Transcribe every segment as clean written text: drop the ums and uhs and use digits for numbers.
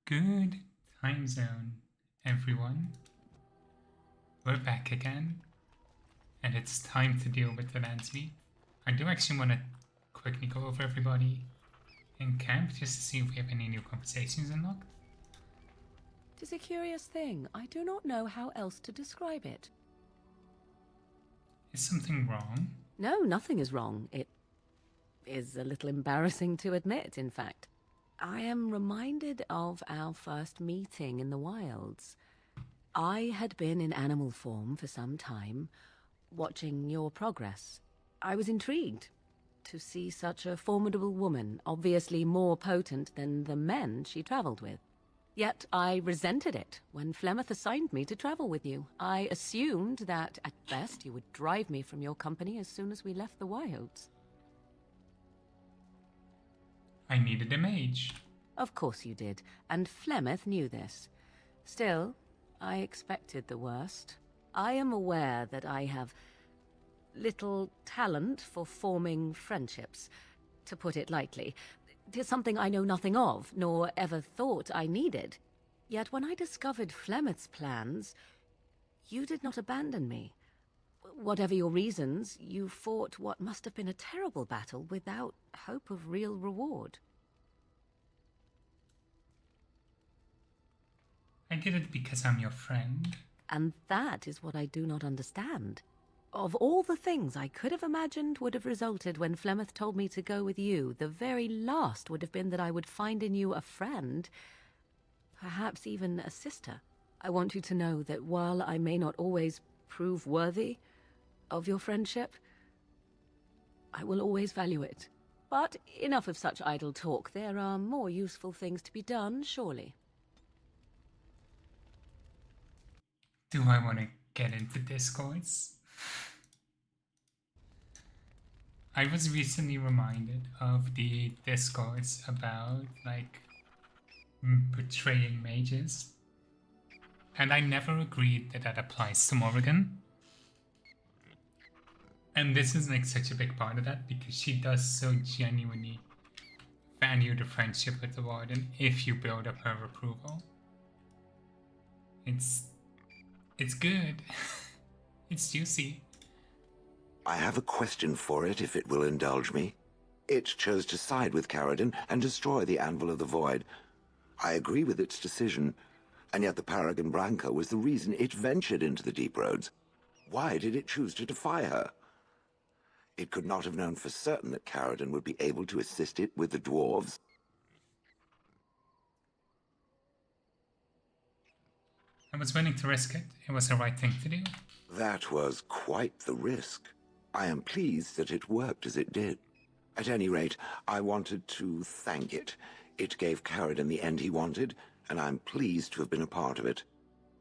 Good time zone, everyone. We're back again, and it's time to deal with the Landsmeet. I do actually want to quickly go over everybody in camp just to see if we have any new conversations unlocked. 'Tis a curious thing. I do not know how else to describe it. Is something wrong? No, nothing is wrong. It is a little embarrassing to admit, in fact. I am reminded of our first meeting in the wilds. I had been in animal form for some time, watching your progress. I was intrigued to see such a formidable woman, obviously more potent than the men she traveled with. Yet I resented it when Flemeth assigned me to travel with you. I assumed that, at best, you would drive me from your company as soon as we left the wilds. I needed a mage. Of course you did, and Flemeth knew this. Still, I expected the worst. I am aware that I have little talent for forming friendships, to put it lightly. 'Tis something I know nothing of, nor ever thought I needed. Yet when I discovered Flemeth's plans, you did not abandon me. Whatever your reasons, you fought what must have been a terrible battle without hope of real reward. I did it because I'm your friend. And that is what I do not understand. Of all the things I could have imagined would have resulted when Flemeth told me to go with you, the very last would have been that I would find in you a friend, perhaps even a sister. I want you to know that while I may not always prove worthy of your friendship, I will always value it. But enough of such idle talk. There are more useful things to be done, surely. Do I want to get into discords? I was recently reminded of the discourse about, like, betraying mages. And I never agreed that that applies to Morrigan. And this is, like, such a big part of that, because she does so genuinely value the friendship with the Warden if you build up her approval. It's good. It's juicy. I have a question for it, if it will indulge me. It chose to side with Caradon and destroy the Anvil of the Void. I agree with its decision, and yet the Paragon Branca was the reason it ventured into the deep roads. Why did it choose to defy her? It could not have known for certain that Caradon would be able to assist it with the dwarves. I was willing to risk it. It was the right thing to do. That was quite the risk. I am pleased that it worked as it did. At any rate, I wanted to thank it. It gave Caradon the end he wanted, and I'm pleased to have been a part of it.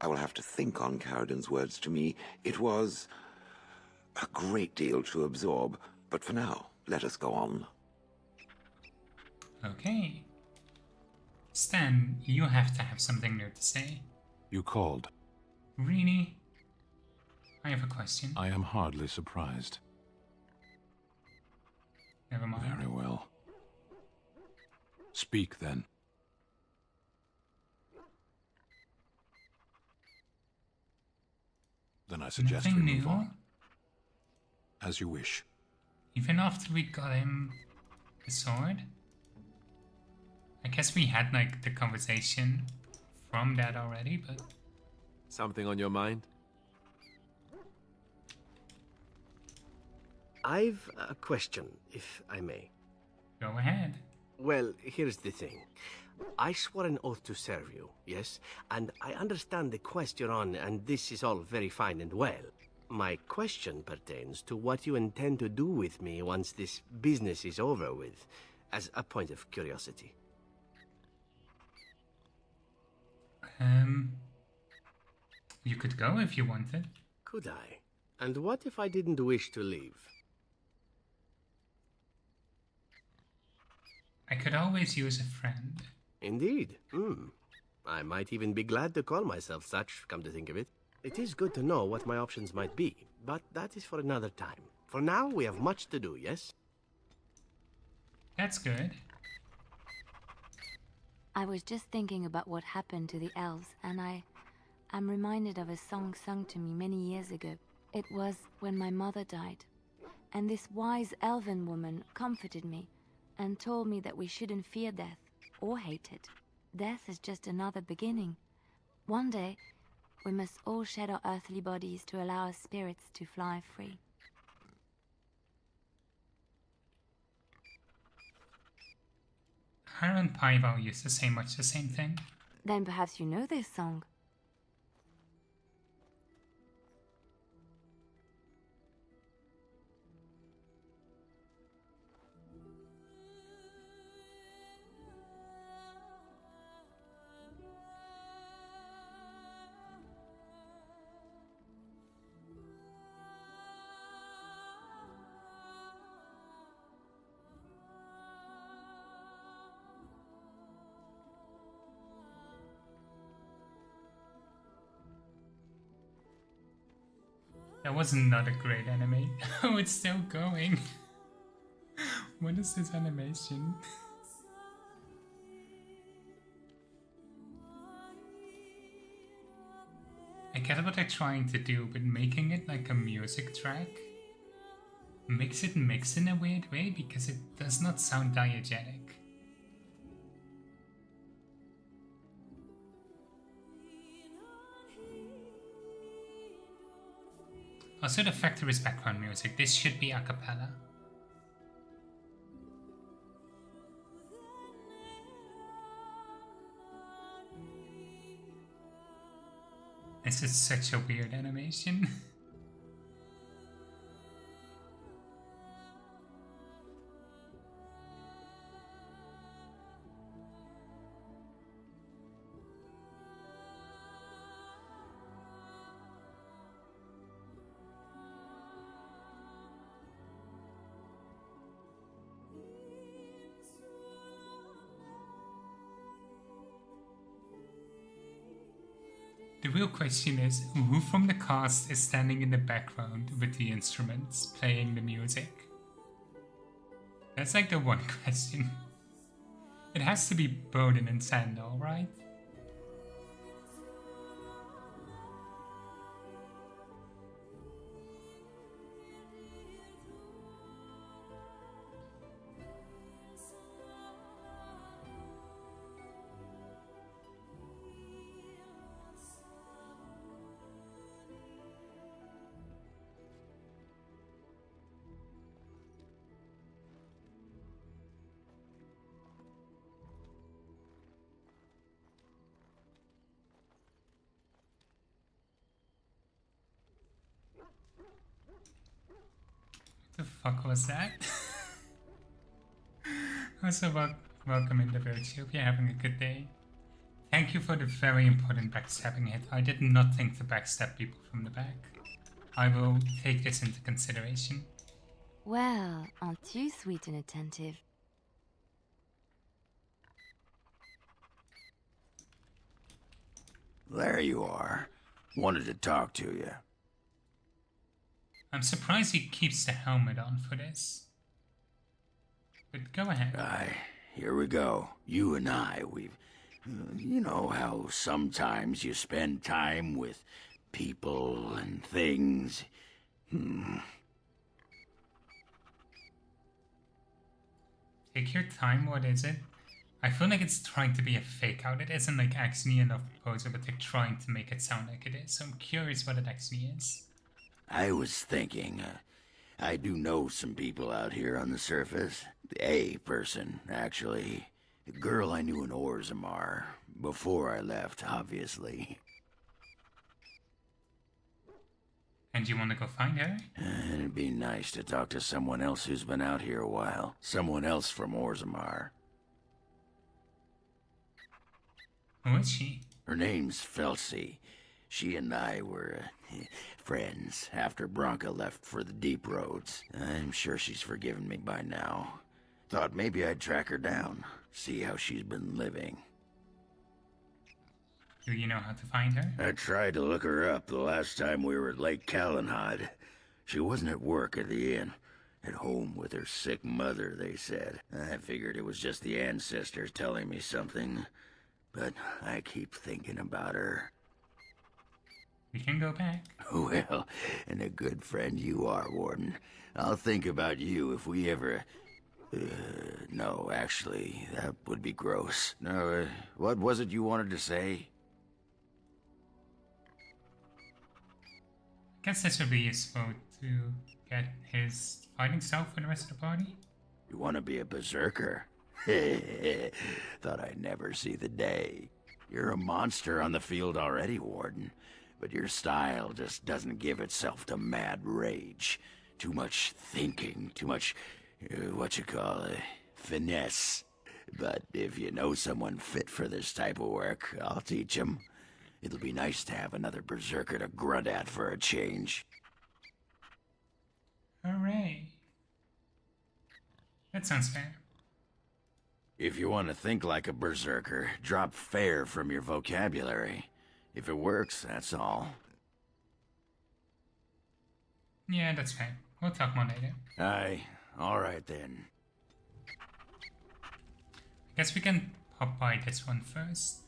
I will have to think on Caradon's words to me. It was a great deal to absorb, but for now, let us go on. Okay. Stan, you have to have something new to say. You called. Really? I have a question. I am hardly surprised. Never mind. Very well. Speak, then. Then I suggest Nothing we move new? on. As you wish. Even after we got him the sword? I guess we had, like, the conversation from that already, but... Something on your mind? I've a question, if I may. Go ahead. Well, here's the thing. I swore an oath to serve you, yes? And I understand the quest you're on, and this is all very fine and well. My question pertains to what you intend to do with me once this business is over with, as a point of curiosity. You could go if you wanted. Could I? And what if I didn't wish to leave? I could always use a friend. Indeed. I might even be glad to call myself such, come to think of it. It is good to know what my options might be, but that is for another time. For now, we have much to do, yes? That's good. I was just thinking about what happened to the elves, and I'm reminded of a song sung to me many years ago. It was when my mother died, and this wise elven woman comforted me and told me that we shouldn't fear death or hate it. Death is just another beginning. One day, we must all shed our earthly bodies to allow our spirits to fly free. Har and Paival used to say much the same thing. Then perhaps you know this song. That was not a great anime. Oh, it's still going. What is this animation? I get what they're trying to do, but making it like a music track makes it mix in a weird way because it does not sound diegetic. Also, the factor is background music. This should be a cappella. This is such a weird animation. The real question is, who from the cast is standing in the background with the instruments, playing the music? That's like the one question. It has to be Bowden and Sandal, right? The fuck was that? Also, welcome in the village. Hope you're having a good day. Thank you for the very important backstabbing hit. I did not think to backstab people from the back. I will take this into consideration. Well, aren't you sweet and attentive? There you are. Wanted to talk to you. I'm surprised he keeps the helmet on for this. But go ahead. Here we go. You and I, we've... You know how sometimes you spend time with people and things? Take your time, what is it? I feel like it's trying to be a fake out. It isn't like actually enough proposal, but they're trying to make it sound like it is. So I'm curious what it actually is. I was thinking, I do know some people out here on the surface. A person, actually. A girl I knew in Orzammar. Before I left, obviously. And you want to go find her? It'd be nice to talk to someone else who's been out here a while. Someone else from Orzammar. Who is she? Her name's Felsi. She and I were friends after Branka left for the deep roads. I'm sure she's forgiven me by now. Thought maybe I'd track her down, see how she's been living. Do you know how to find her? I tried to look her up the last time we were at Lake Calenhad. She wasn't at work at the inn. At home with her sick mother, they said. I figured it was just the ancestors telling me something. but I keep thinking about her. We can go back. Well, and a good friend you are, Warden. I'll think about you if we ever... no, actually, that would be gross. No, what was it you wanted to say? Guess this would be useful to get his fighting style for the rest of the party. You want to be a berserker? Thought I'd never see the day. You're a monster on the field already, Warden. But your style just doesn't give itself to mad rage. Too much thinking, too much, finesse. But if you know someone fit for this type of work, I'll teach him. It'll be nice to have another berserker to grunt at for a change. Hooray. That sounds fair. If you want to think like a berserker, drop fair from your vocabulary. If it works, that's all. Yeah, that's fair. We'll talk more later. Aye, alright then. I guess we can pop by this one first.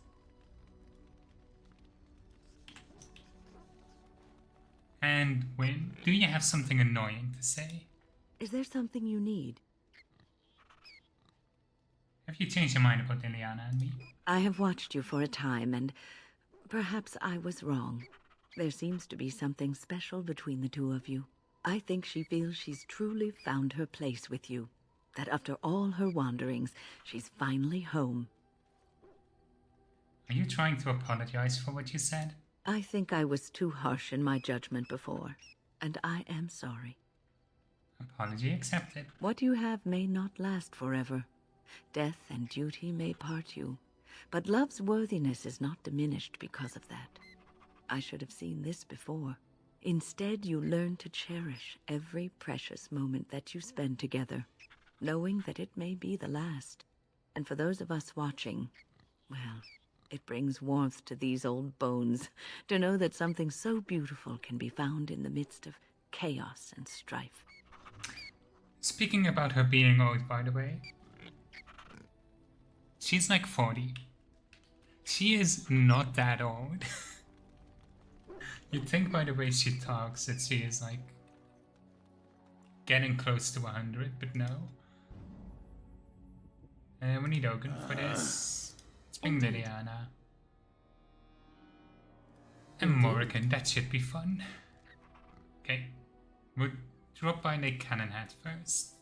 And Win, do you have something annoying to say? Is there something you need? Have you changed your mind about Liliana and me? I have watched you for a time, and perhaps I was wrong. There seems to be something special between the two of you. I think she feels she's truly found her place with you. That after all her wanderings, she's finally home. Are you trying to apologize for what you said? I think I was too harsh in my judgment before, and I am sorry. Apology accepted. What you have may not last forever. Death and duty may part you, but love's worthiness is not diminished because of that. I should have seen this before. Instead, you learn to cherish every precious moment that you spend together, knowing that it may be the last. And for those of us watching, well, it brings warmth to these old bones to know that something so beautiful can be found in the midst of chaos and strife. Speaking about her being old, by the way, she's like 40. She is not that old. You'd think by the way she talks that she is like getting close to 100, but no. We need Ogun for this. Let's bring Liliana. And Morrigan, that should be fun. Okay, we'll drop by Lake Cannon Hat first.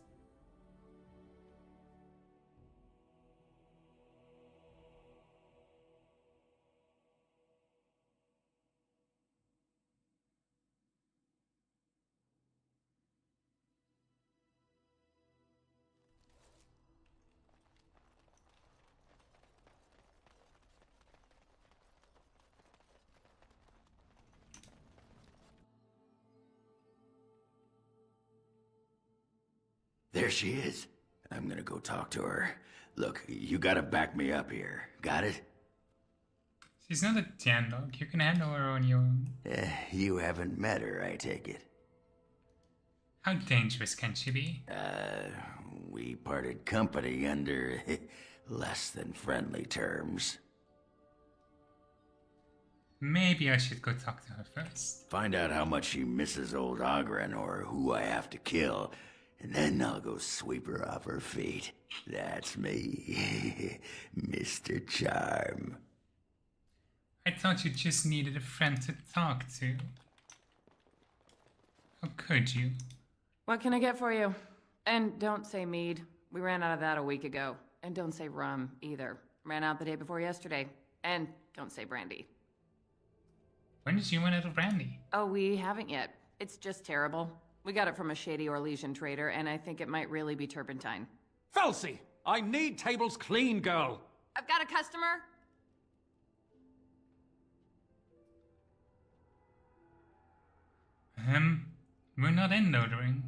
There she is. I'm gonna go talk to her. Look, you gotta back me up here. Got it? She's not a Jandog. You can handle her on your own. You haven't met her, I take it. How dangerous can she be? We parted company under less than friendly terms. Maybe I should go talk to her first. Find out how much she misses old Loghain or who I have to kill, and then I'll go sweep her off her feet. That's me, Mr. Charm. I thought you just needed a friend to talk to. How could you? What can I get for you? And don't say mead. We ran out of that a week ago. And don't say rum, either. Ran out the day before yesterday. And don't say brandy. When did you run out of brandy? Oh, we haven't yet. It's just terrible. We got it from a shady Orlesian trader, and I think it might really be turpentine. Felsie! I need tables clean, girl! I've got a customer! We're not in loitering.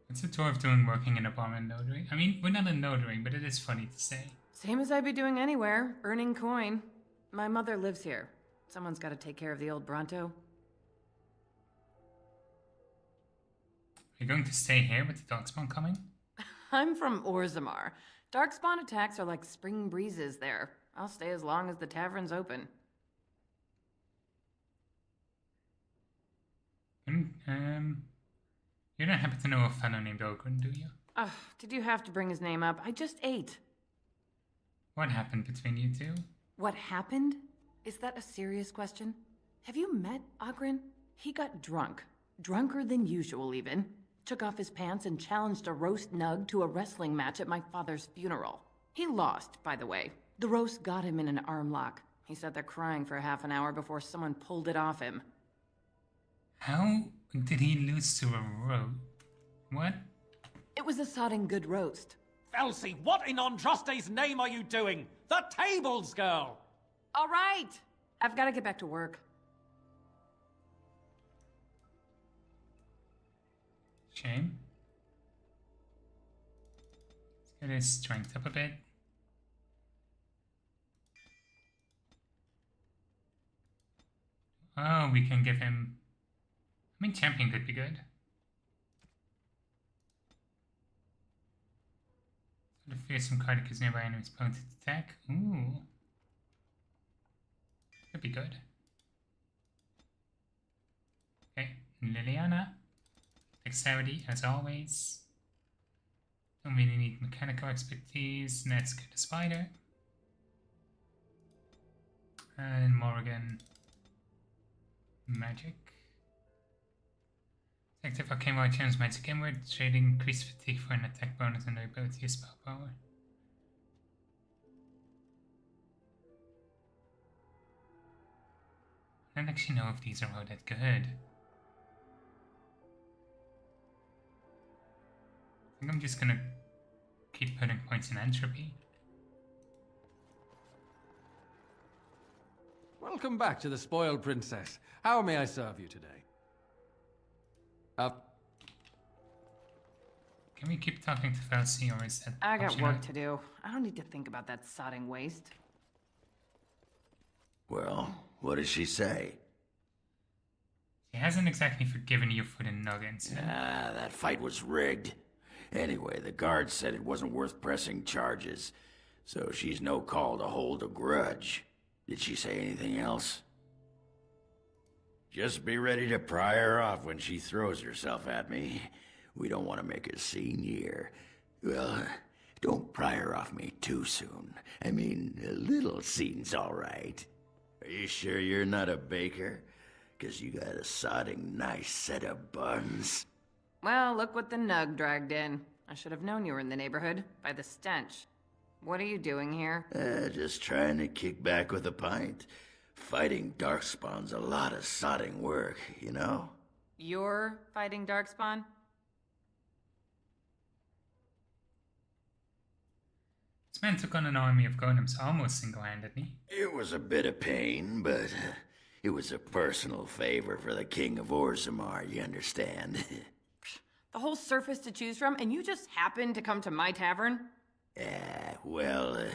What's a dwarf doing working in a bar and loitering? I mean, we're not in loitering, but it is funny to say. Same as I'd be doing anywhere, earning coin. My mother lives here. Someone's got to take care of the old Bronto. Are you going to stay here with the dog spawn coming? I'm from Orzammar. Darkspawn attacks are like spring breezes there. I'll stay as long as the tavern's open. You don't happen to know a fellow named Ogren, do you? Ugh, did you have to bring his name up? I just ate. What happened between you two? What happened? Is that a serious question? Have you met Ogren? He got drunk. Drunker than usual, even. Took off his pants and challenged a roast nug to a wrestling match at my father's funeral. He lost, by the way. The roast got him in an arm lock. He sat there crying for half an hour before someone pulled it off him. How did he lose to a road? What? It was a sodding good roast. Elsie, what in Andraste's name are you doing? The tables, girl! All right! I've got to get back to work. Shame. Let's get his strength up a bit. Oh, we can give him... I mean, champion could be good. Defeat some cardiacus nearby enemies prone to attack. Ooh. Could be good. Okay, Liliana. Dexterity, as always. Don't really need mechanical expertise. Let's get the spider. And Morrigan. Magic. Active arcane while channels magic inward, trading increased fatigue for an attack bonus and the ability of spell power. I don't actually know if these are all that good. I think I'm just gonna keep putting points in entropy. Welcome back to the Spoiled Princess. How may I serve you today? Can we keep talking to Felsi, or is that I got optional? work to do. I don't need to think about that sodding waste. Well, what does she say? She hasn't exactly forgiven you for the nuggets. Ah, that fight was rigged. Anyway, the guard said it wasn't worth pressing charges, so she's no call to hold a grudge. Did she say anything else? Just be ready to pry her off when she throws herself at me. We don't want to make a scene here. Well, don't pry her off me too soon. I mean, a little scene's all right. Are you sure you're not a baker? 'Cause you got a sodding nice set of buns. Well, look what the nug dragged in. I should have known you were in the neighborhood, by the stench. What are you doing here? Just trying to kick back with a pint. Fighting Darkspawn's a lot of sodding work, you know? You're fighting Darkspawn? This man took on an army of golems almost single-handedly. It was a bit of pain, but it was a personal favor for the King of Orzammar, you understand? The whole surface to choose from, and you just happened to come to my tavern? Well,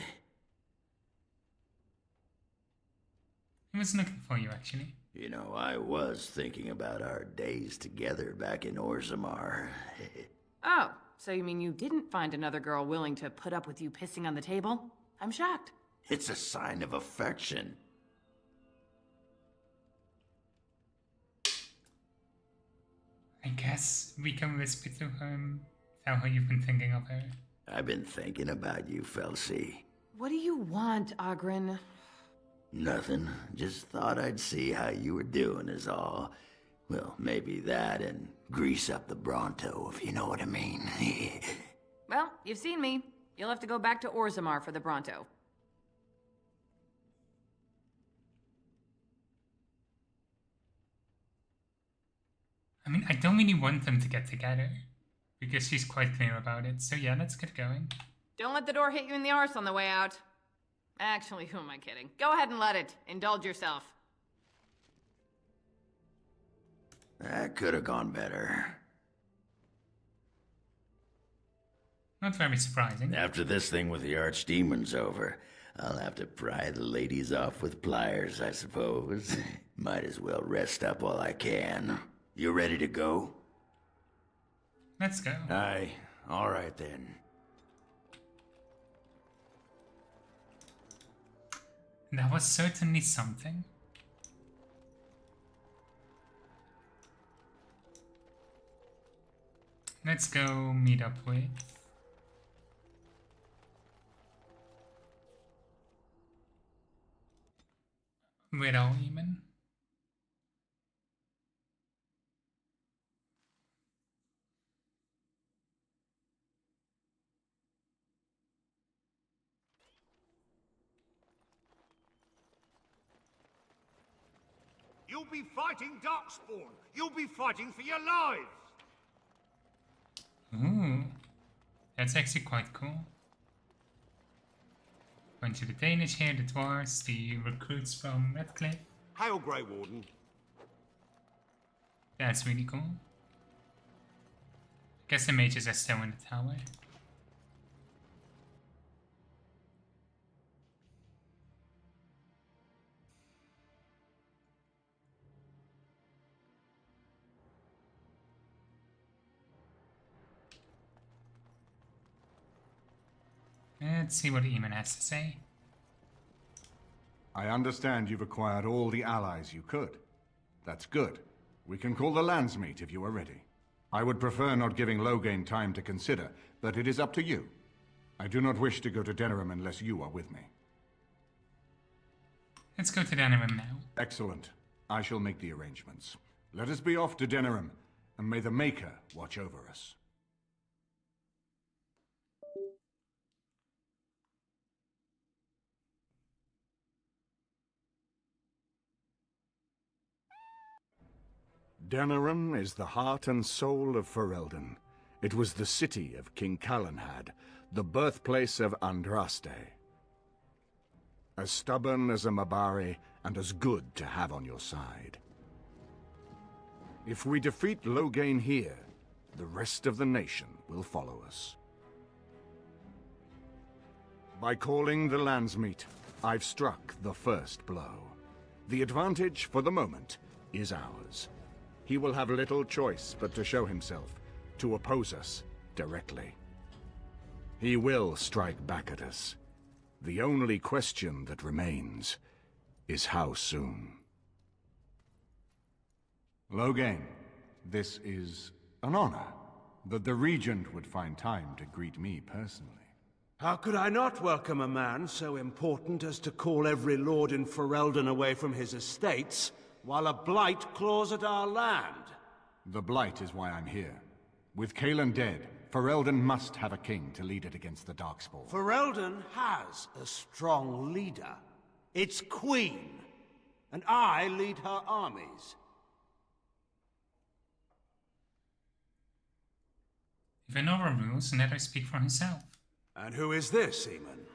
He was looking for you, actually. you know, I was thinking about our days together back in Orzammar. Oh, so you mean you didn't find another girl willing to put up with you pissing on the table? I'm shocked. It's a sign of affection. I guess we can whisper to her, tell her you've been thinking of her. I've been thinking about you, Felsi. What do you want, Ogren? Nothing. Just thought I'd see how you were doing is all. Well, maybe that and grease up the Bronto, if you know what I mean. Well, you've seen me. You'll have to go back to Orzammar for the Bronto. I mean, I don't really want them to get together, because she's quite clear about it. So yeah, let's get going. Don't let the door hit you in the arse on the way out. Actually, who am I kidding? Go ahead and let it. Indulge yourself. That could have gone better. Not very surprising. After this thing with the Archdemon's over, I'll have to pry the ladies off with pliers, I suppose. Might as well rest up while I can. You ready to go? Let's go. Aye, all right then. That was certainly something. Let's go meet up with Loghain. You'll be fighting Darkspawn. You'll be fighting for your lives. Ooh, that's actually quite cool. Going to the Danish here, the dwarves, the recruits from Redcliffe. Hail, Grey Warden. That's really cool. Guess the mages are still in the tower. Let's see what Eamon has to say. I understand you've acquired all the allies you could. That's good. We can call the Landsmeet if you are ready. I would prefer not giving Loghain time to consider, but it is up to you. I do not wish to go to Denerim unless you are with me. Let's go to Denerim now. Excellent. I shall make the arrangements. Let us be off to Denerim, and may the Maker watch over us. Denerim is the heart and soul of Ferelden. It was the city of King Calenhad, the birthplace of Andraste. As stubborn as a Mabari, and as good to have on your side. If we defeat Loghain here, the rest of the nation will follow us. By calling the Landsmeet, I've struck the first blow. The advantage, for the moment, is ours. He will have little choice but to show himself, to oppose us directly. He will strike back at us. The only question that remains is how soon. Loghain, this is an honor that the Regent would find time to greet me personally. How could I not welcome a man so important as to call every lord in Ferelden away from his estates, while a blight claws at our land? The blight is why I'm here. With Cailan dead, Ferelden must have a king to lead it against the Darkspawn. Ferelden has a strong leader. Its queen. And I lead her armies. If I know our rules, let her speak for herself. And who is this, Eamon?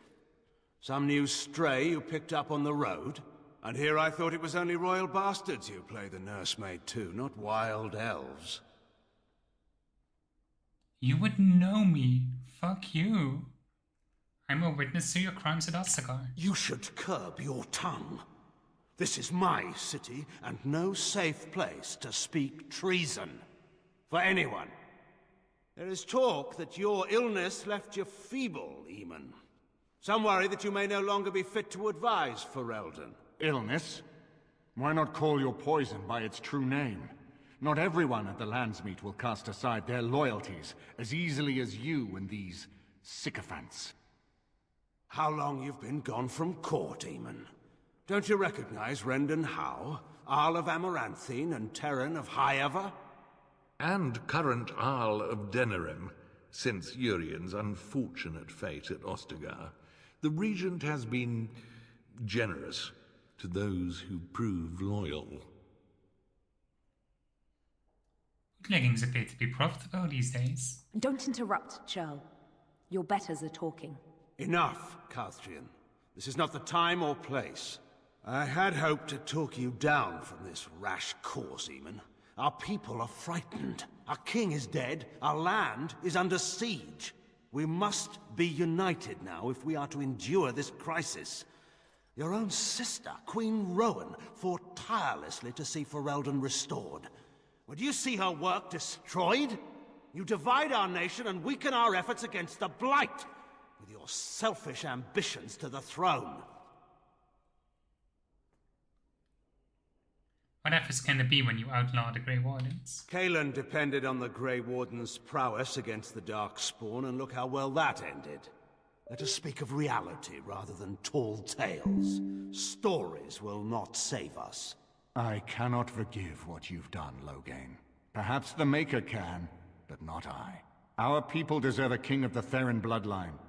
Some new stray you picked up on the road? And here I thought it was only royal bastards who play the nursemaid too, not wild elves. You would know me. Fuck you. I'm a witness to your crimes at Ostagar. You should curb your tongue. This is my city, and no safe place to speak treason. For anyone. There is talk that your illness left you feeble, Eamon. Some worry that you may no longer be fit to advise Ferelden. Illness? Why not call your poison by its true name? Not everyone at the Landsmeet will cast aside their loyalties as easily as you and these sycophants. How long you've been gone from court, Eamon? Don't you recognize Rendon Howe, Arl of Amaranthine and Terran of Highever? And current Arl of Denerim, since Urien's unfortunate fate at Ostagar. The Regent has been generous to those who prove loyal. Leggings appear to be profitable these days. Don't interrupt, Churl. Your betters are talking. Enough, Carthrian. This is not the time or place. I had hoped to talk you down from this rash course, Eamon. Our people are frightened. Our king is dead. Our land is under siege. We must be united now if we are to endure this crisis. Your own sister, Queen Rowan, fought tirelessly to see Ferelden restored. Would you see her work destroyed? You divide our nation and weaken our efforts against the Blight, with your selfish ambitions to the throne. What efforts can there be when you outlaw the Grey Wardens? Kalen depended on the Grey Warden's prowess against the Darkspawn, and look how well that ended. Let us speak of reality rather than tall tales. Stories will not save us. I cannot forgive what you've done, Loghain. Perhaps the Maker can, but not I. Our people deserve a king of the Theron bloodline.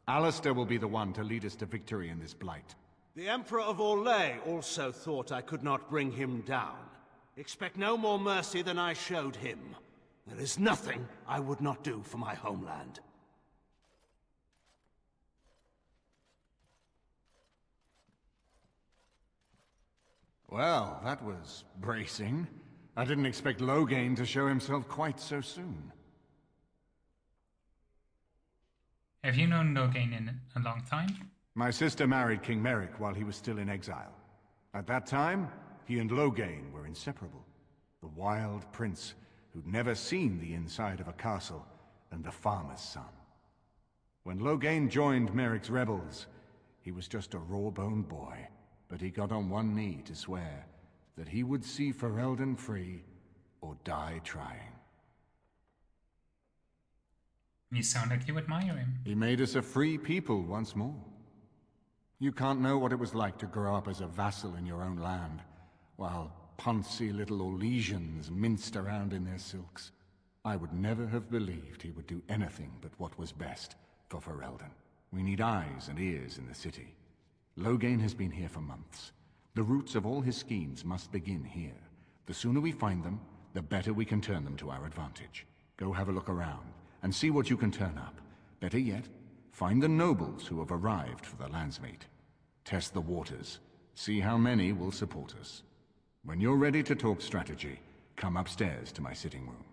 Alistair will be the one to lead us to victory in this blight. The Emperor of Orlais also thought I could not bring him down. Expect no more mercy than I showed him. There is nothing I would not do for my homeland. Well, that was bracing. I didn't expect Loghain to show himself quite so soon. Have you known Loghain in a long time? My sister married King Merrick while he was still in exile. At that time, he and Loghain were inseparable. The wild prince who'd never seen the inside of a castle, and the farmer's son. When Loghain joined Merrick's rebels, he was just a raw-boned boy, but he got on one knee to swear that he would see Ferelden free or die trying. You sound like you admire him. He made us a free people once more. You can't know what it was like to grow up as a vassal in your own land, while poncy little Orlesians minced around in their silks. I would never have believed he would do anything but what was best for Ferelden. We need eyes and ears in the city. Loghain has been here for months. The roots of all his schemes must begin here. The sooner we find them, the better we can turn them to our advantage. Go have a look around, and see what you can turn up. Better yet, find the nobles who have arrived for the Landsmeet. Test the waters. See how many will support us. When you're ready to talk strategy, come upstairs to my sitting room.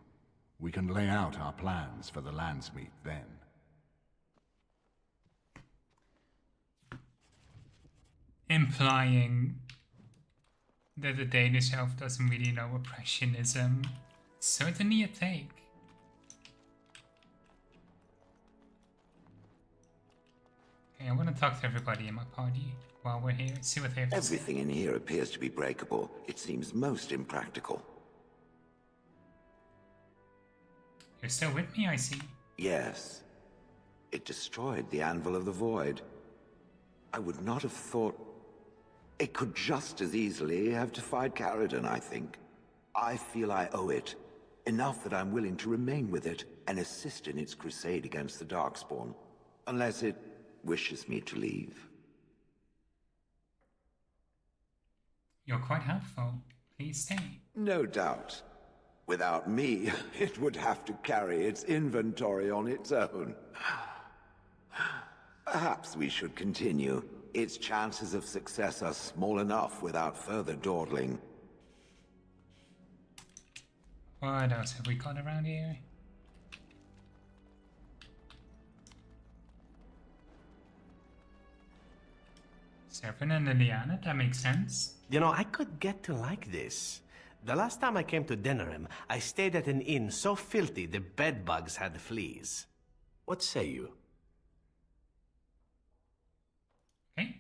We can lay out our plans for the Landsmeet then. Implying that the Danish elf doesn't really know oppression is certainly a take. Okay, I want to talk to everybody in my party while we're here, see what they have to say. Everything in here appears to be breakable. It seems most impractical. You're still with me, I see. Yes. It destroyed the Anvil of the Void. I would not have thought... It could just as easily have defied Caradon, I think. I feel I owe it. Enough that I'm willing to remain with it and assist in its crusade against the Darkspawn. Unless it wishes me to leave. You're quite helpful. Please stay. No doubt. Without me, it would have to carry its inventory on its own. Perhaps we should continue. Its chances of success are small enough without further dawdling. What else have we got around here? Serpent and Liliana, that makes sense. You know, I could get to like this. The last time I came to Denerim, I stayed at an inn so filthy the bedbugs had fleas. What say you? Okay.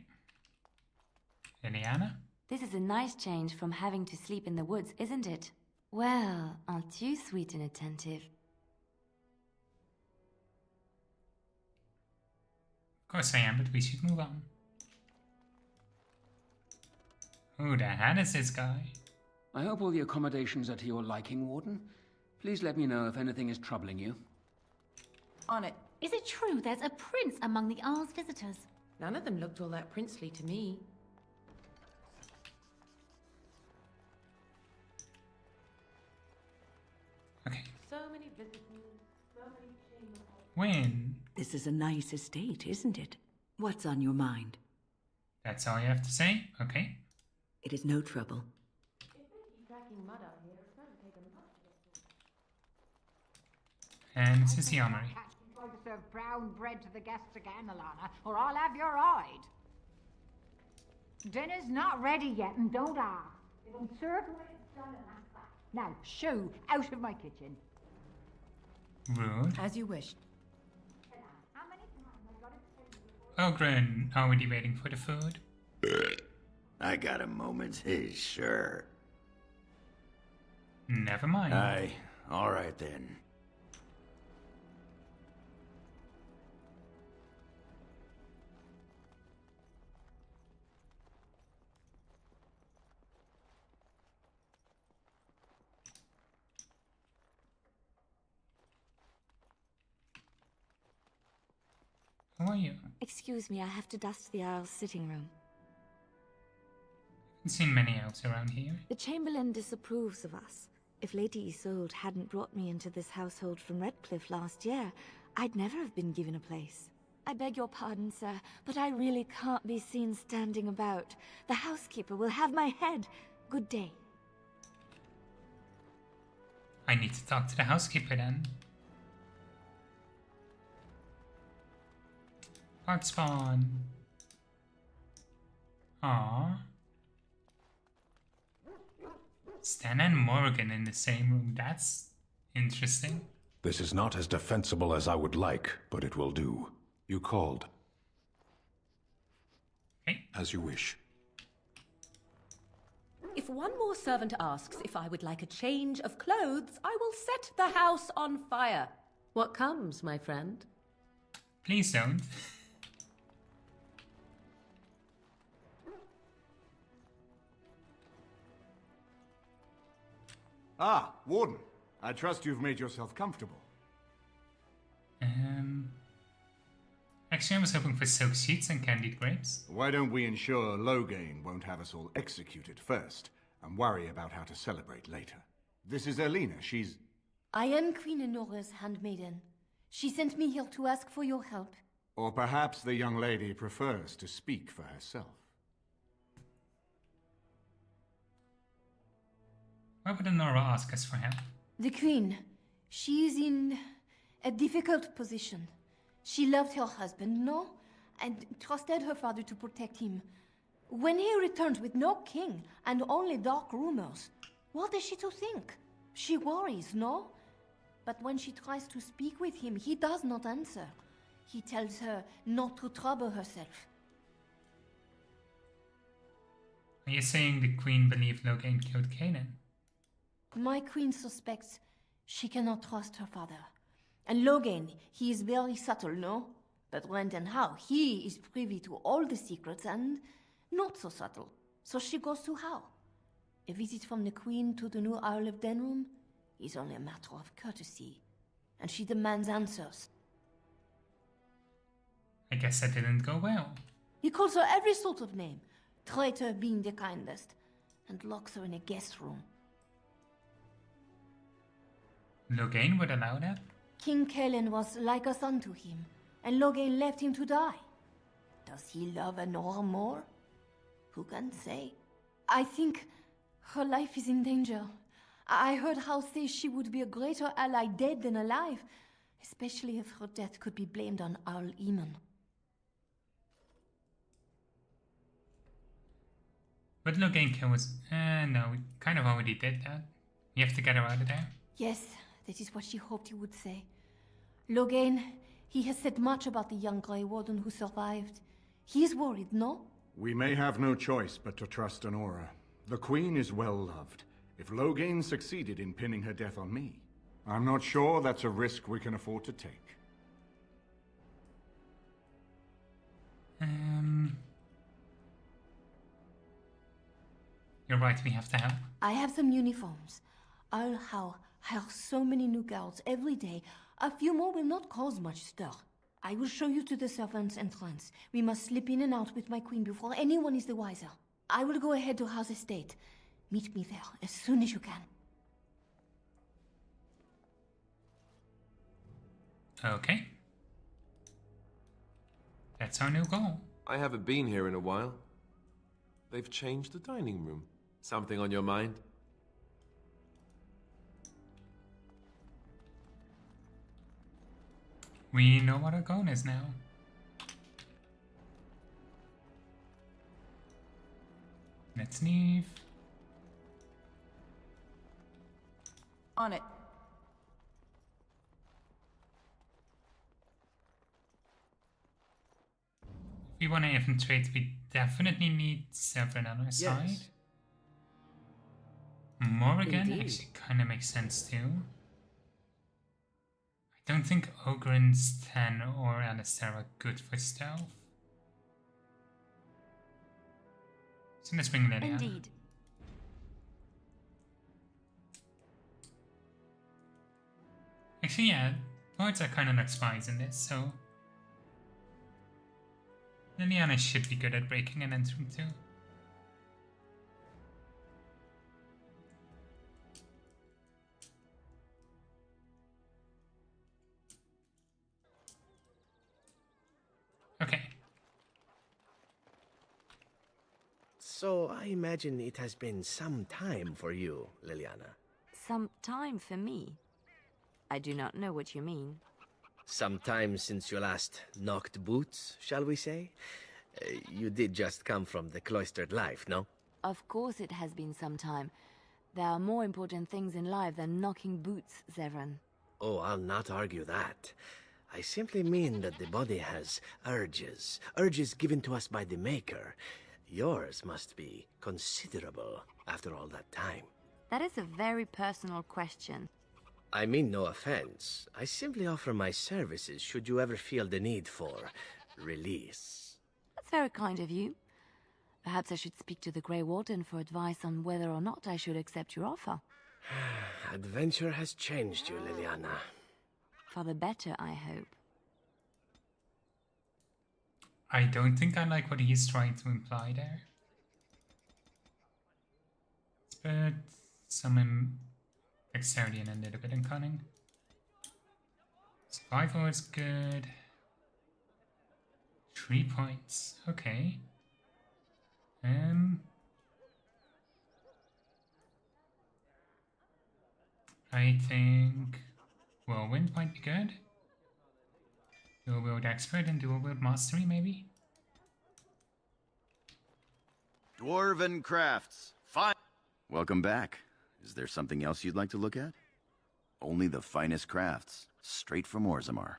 Liliana? This is a nice change from having to sleep in the woods, isn't it? Well, aren't you sweet and attentive? Of course I am, but we should move on. Who the hell is this guy? I hope all the accommodations are to your liking, Warden. Please let me know if anything is troubling you. On it. Is it true there's a prince among the Arl's visitors? None of them looked all that princely to me. Okay. So many visitors, so many chambers. When? This is a nice estate, isn't it? What's on your mind? That's all you have to say? Okay. It is no trouble. And this is the armory. Try to serve brown bread to the guests again, Alana, or I'll have your hide. Dinner's not ready yet, and don't ask. It'll be served when it's done, and that's that. Now, shoo, out of my kitchen. Rude. As you wish. Ogren, already waiting for the food. I got a moment, sure. Never mind. Aye, all right then. Who are you? Excuse me, I have to dust the Earl's sitting room. I've seen many elves around here. The Chamberlain disapproves of us. If Lady Isolde hadn't brought me into this household from Redcliffe last year, I'd never have been given a place. I beg your pardon, sir, but I really can't be seen standing about. The housekeeper will have my head. Good day. I need to talk to the housekeeper then. Bug spawn. Aww. Stan and Morgan in the same room. That's interesting. This is not as defensible as I would like, but it will do. You called. Okay. As you wish. If one more servant asks if I would like a change of clothes, I will set the house on fire. What comes, my friend? Please don't. Ah, Warden. I trust you've made yourself comfortable. Actually, I was hoping for silk sheets and candied grapes. Why don't we ensure Loghain won't have us all executed first, and worry about how to celebrate later? This is Elena. She's... I am Queen Enora's handmaiden. She sent me here to ask for your help. Or perhaps the young lady prefers to speak for herself. Why would Enora ask us for help? The Queen, she is in a difficult position. She loved her husband, no? And trusted her father to protect him. When he returns with no king and only dark rumors, what is she to think? She worries, no? But when she tries to speak with him, he does not answer. He tells her not to trouble herself. Are you saying the Queen believed Loghain killed Kanan? My queen suspects she cannot trust her father. And Loghain, he is very subtle, no? But when and how, he is privy to all the secrets and not so subtle. So she goes to how? A visit from the queen to the new Earl of Denham is only a matter of courtesy. And she demands answers. I guess that didn't go well. He calls her every sort of name, traitor being the kindest, and locks her in a guest room. Loghain would allow that? King Kaelin was like a son to him, and Loghain left him to die. Does he love Enora more? Who can say? I think her life is in danger. I heard House say she would be a greater ally dead than alive, especially if her death could be blamed on Earl Eamon. But Loghain was... no, we kind of already did that. We have to get her out of there. Yes, that is what she hoped he would say. Loghain, he has said much about the young Grey Warden who survived. He is worried, no? We may have no choice but to trust Enora. The Queen is well loved. If Loghain succeeded in pinning her death on me, I'm not sure that's a risk we can afford to take. You're right, we have to help. I have some uniforms. I'll hire so many new girls every day. A few more will not cause much stir. I will show you to the servants' entrance. We must slip in and out with my queen before anyone is the wiser. I will go ahead to House Estate. Meet me there as soon as you can. Okay. That's our new goal. I haven't been here in a while. They've changed the dining room. Something on your mind? We know what our goal is now. Let's leave. On it. If we want to infiltrate, we definitely need Severin on our side. Morrigan Indeed. actually kind of makes sense too. I don't think Ogren's 10 or Alistair are good for stealth. So let's bring Liliana. Indeed. Actually, yeah, Lords are kind of like spies in this, so Liliana should be good at breaking and entering too. Okay. So I imagine it has been some time for you, Liliana. Some time for me. I do not know what you mean. Some time since you last knocked boots, shall we say? You did just come from the cloistered life, no? Of course it has been some time. There are more important things in life than knocking boots, Zevran. Oh, I'll not argue that. I simply mean that the body has urges. Urges given to us by the Maker. Yours must be considerable after all that time. That is a very personal question. I mean no offense. I simply offer my services should you ever feel the need for release. That's very kind of you. Perhaps I should speak to the Grey Warden for advice on whether or not I should accept your offer. Adventure has changed you, Liliana. For the better, I hope. I don't think I like what he's trying to imply there. But some dexterity and a little bit in cunning. Survival is good. 3 points. Okay. I think Whirlwind might be good. Dual Wield Expert and Dual Wield Mastery, maybe? Dwarven Crafts. Fine. Welcome back. Is there something else you'd like to look at? Only the finest crafts, straight from Orzammar.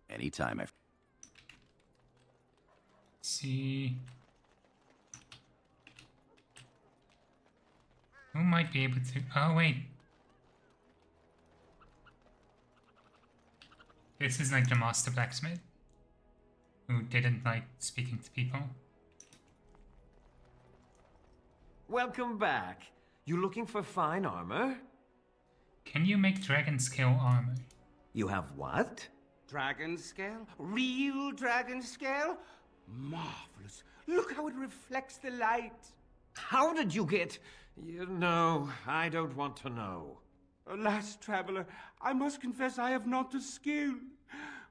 Anytime. See. Who might be able to... Oh, wait. This is like the master blacksmith who didn't like speaking to people. Welcome back. You looking for fine armor? Can you make dragon scale armor? You have what? Dragon scale? Real dragon scale? Marvelous. Look how it reflects the light. How did you get... You know, I don't want to know. Alas, traveler, I must confess I have not the skill.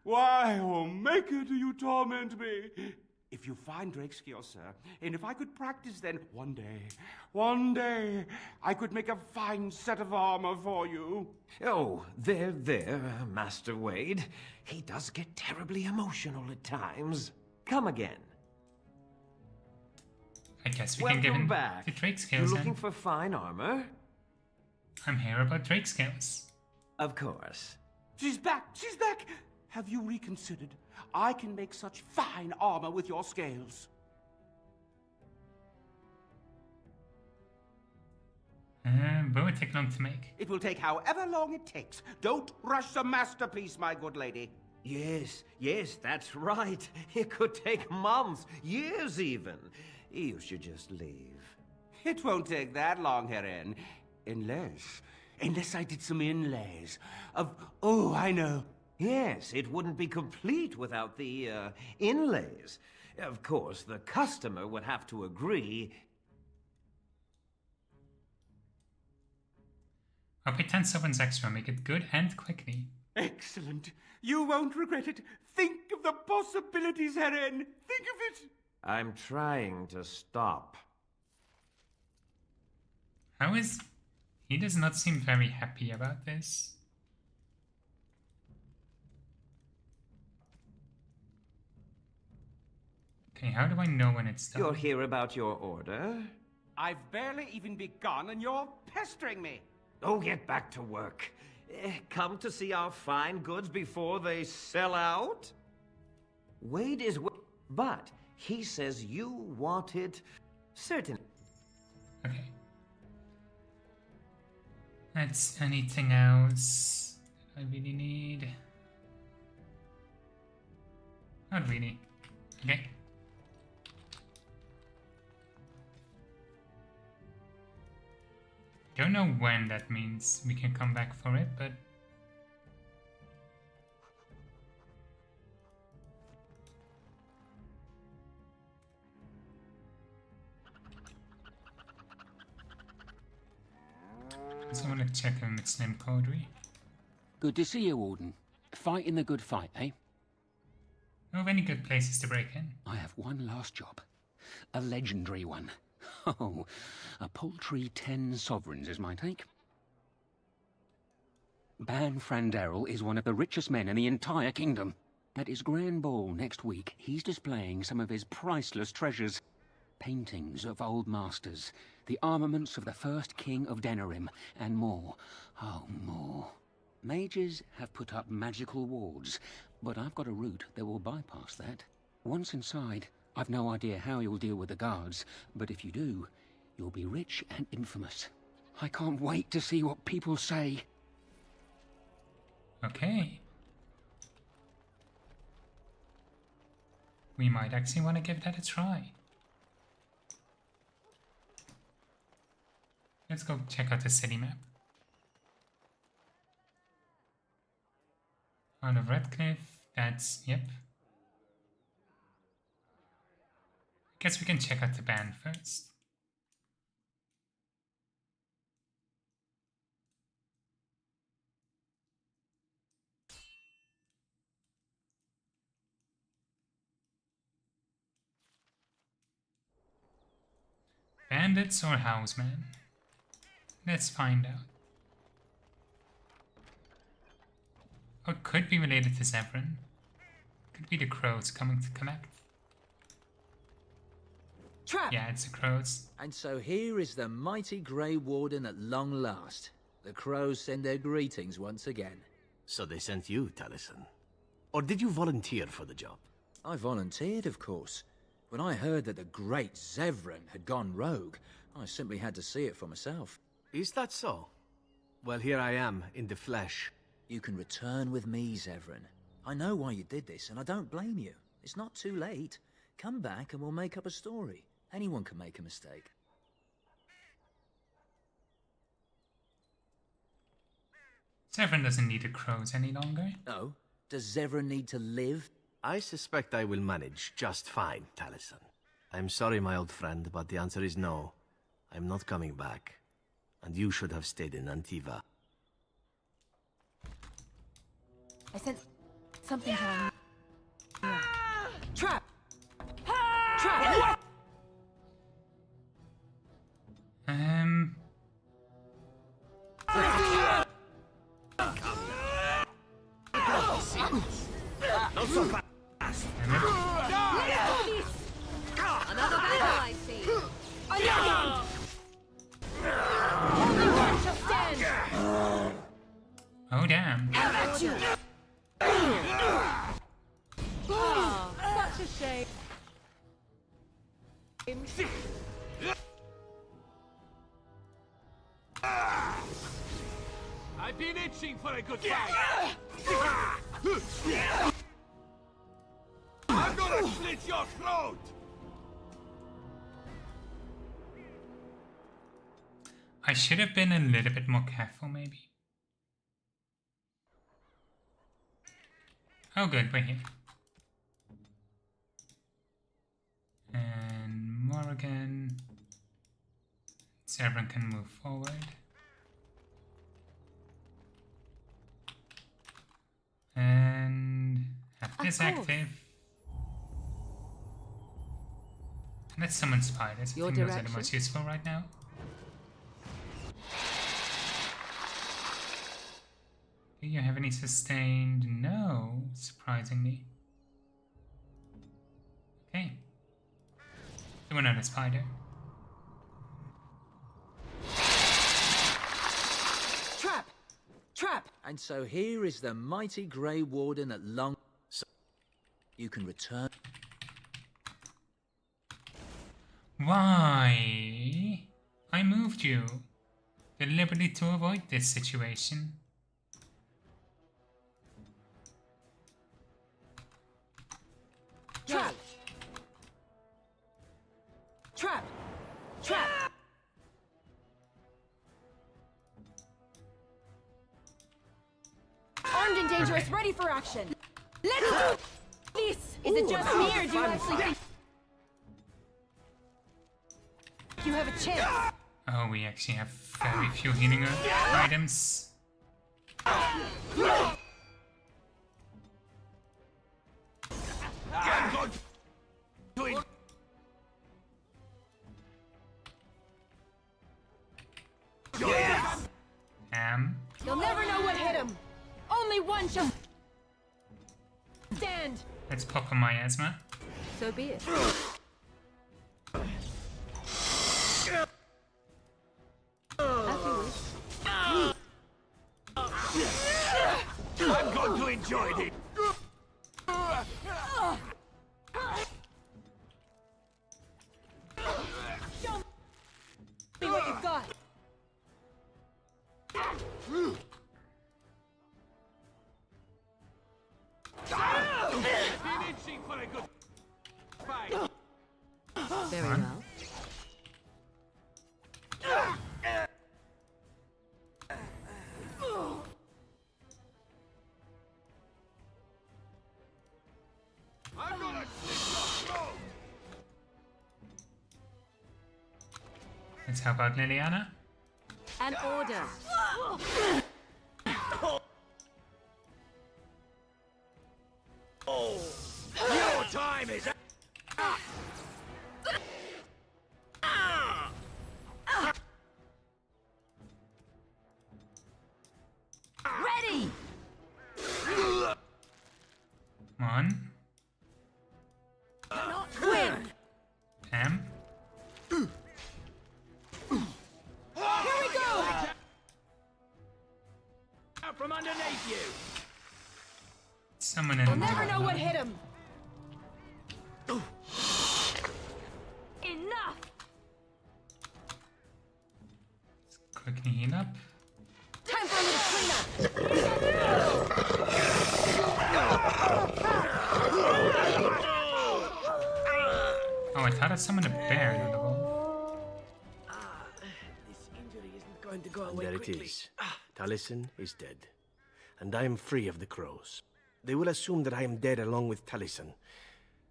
Why, oh Maker, do you torment me? If you find Drakescale, sir, and if I could practice then, one day, I could make a fine set of armor for you. Oh, there, Master Wade. He does get terribly emotional at times. Come again. I guess we can give him back. the Drake You scales looking then. for fine armor? I'm here about Drake scales. Of course. She's back! She's back! Have you reconsidered? I can make such fine armor with your scales. Will it take long to make? It will take however long it takes. Don't rush the masterpiece, my good lady. Yes, that's right. It could take months, years even. You should just leave. It won't take that long, Heron. Unless I did some inlays of... Oh, I know. Yes, it wouldn't be complete without the, inlays. Of course, the customer would have to agree. I'll pay 10 sovereigns extra, make it good and quickly. Excellent. You won't regret it. Think of the possibilities, Heron. Think of it. I'm trying to stop. How is... He does not seem very happy about this. Okay, how do I know when it's done? You're here about your order? I've barely even begun and you're pestering me. Oh, get back to work. Come to see our fine goods before they sell out? Wade is... But he says you want it... Certain. That's anything else I really need? Not really. Okay. Don't know when that means we can come back for it, but I want to check on its name codry. Good to see you, Warden. Fighting the good fight, eh? Know of any good places to break in? I have one last job. A legendary one. Oh, a paltry 10 sovereigns is my take. Ban Frandarel is one of the richest men in the entire kingdom. At his grand ball next week, he's displaying some of his priceless treasures. Paintings of old masters, the armaments of the first king of Denerim, and more. Oh, more. Mages have put up magical wards, but I've got a route that will bypass that. Once inside, I've no idea how you'll deal with the guards, but if you do, you'll be rich and infamous. I can't wait to see what people say. Okay. We might actually want to give that a try. Let's go check out the city map. Out of Redcliffe, that's, yep. Guess we can check out the band first. Bandits or housemen? Let's find out. Or it could be related to Zevran. Could be the crows coming to collect. Trap! Yeah, it's the crows. And so here is the mighty Grey Warden at long last. The crows send their greetings once again. So they sent you, Taliesin. Or did you volunteer for the job? I volunteered, of course. When I heard that the great Zevran had gone rogue, I simply had to see it for myself. Is that so? Well, here I am, in the flesh. You can return with me, Zevran. I know why you did this, and I don't blame you. It's not too late. Come back and we'll make up a story. Anyone can make a mistake. Zevran doesn't need the crows any longer. Oh? Does Zevran need to live? I suspect I will manage just fine, Taliesin. I'm sorry, my old friend, but the answer is no. I'm not coming back. And you should have stayed in Antiva. I sense something going on. Trap! Trap! Not so fast! Another battle, I see! Oh, damn. Oh, such a shame. I've been itching for a good fight. I'm gonna slit your throat. I should have been a little bit more careful, maybe. Oh good, we're here. And Morrigan. So everyone can move forward. And have this active. And let's summon spiders. I think those are the most useful right now. Do you have any sustained? No, surprisingly. Okay. Do another spider. Trap! Trap! And so here is the mighty Grey Warden at long... So you can return... Why? I moved you. deliberately to avoid this situation. Trap! Trap! Trap! Armed and dangerous, ready for action! Let's do this! Is it just me, or do you actually think you have a chance? Oh, we actually have very few healing items. You'll never know what hit him! Only one shall stand! Let's pop a miasma. So be it. I'm going to enjoy this. Show me what you've got! Very well. Let's help out Liliana. An order. Your time is up. Ready! Come on. Not win! Pam. Here we go! Out from underneath you. Someone in You'll never know what hit him! Enough! Quickly heal up. Time for a little cleanup! Oh, I thought I summoned a bear, not a wolf. And there it is. Taliesin is dead. And I am free of the crows. They will assume that I am dead along with Taliesin.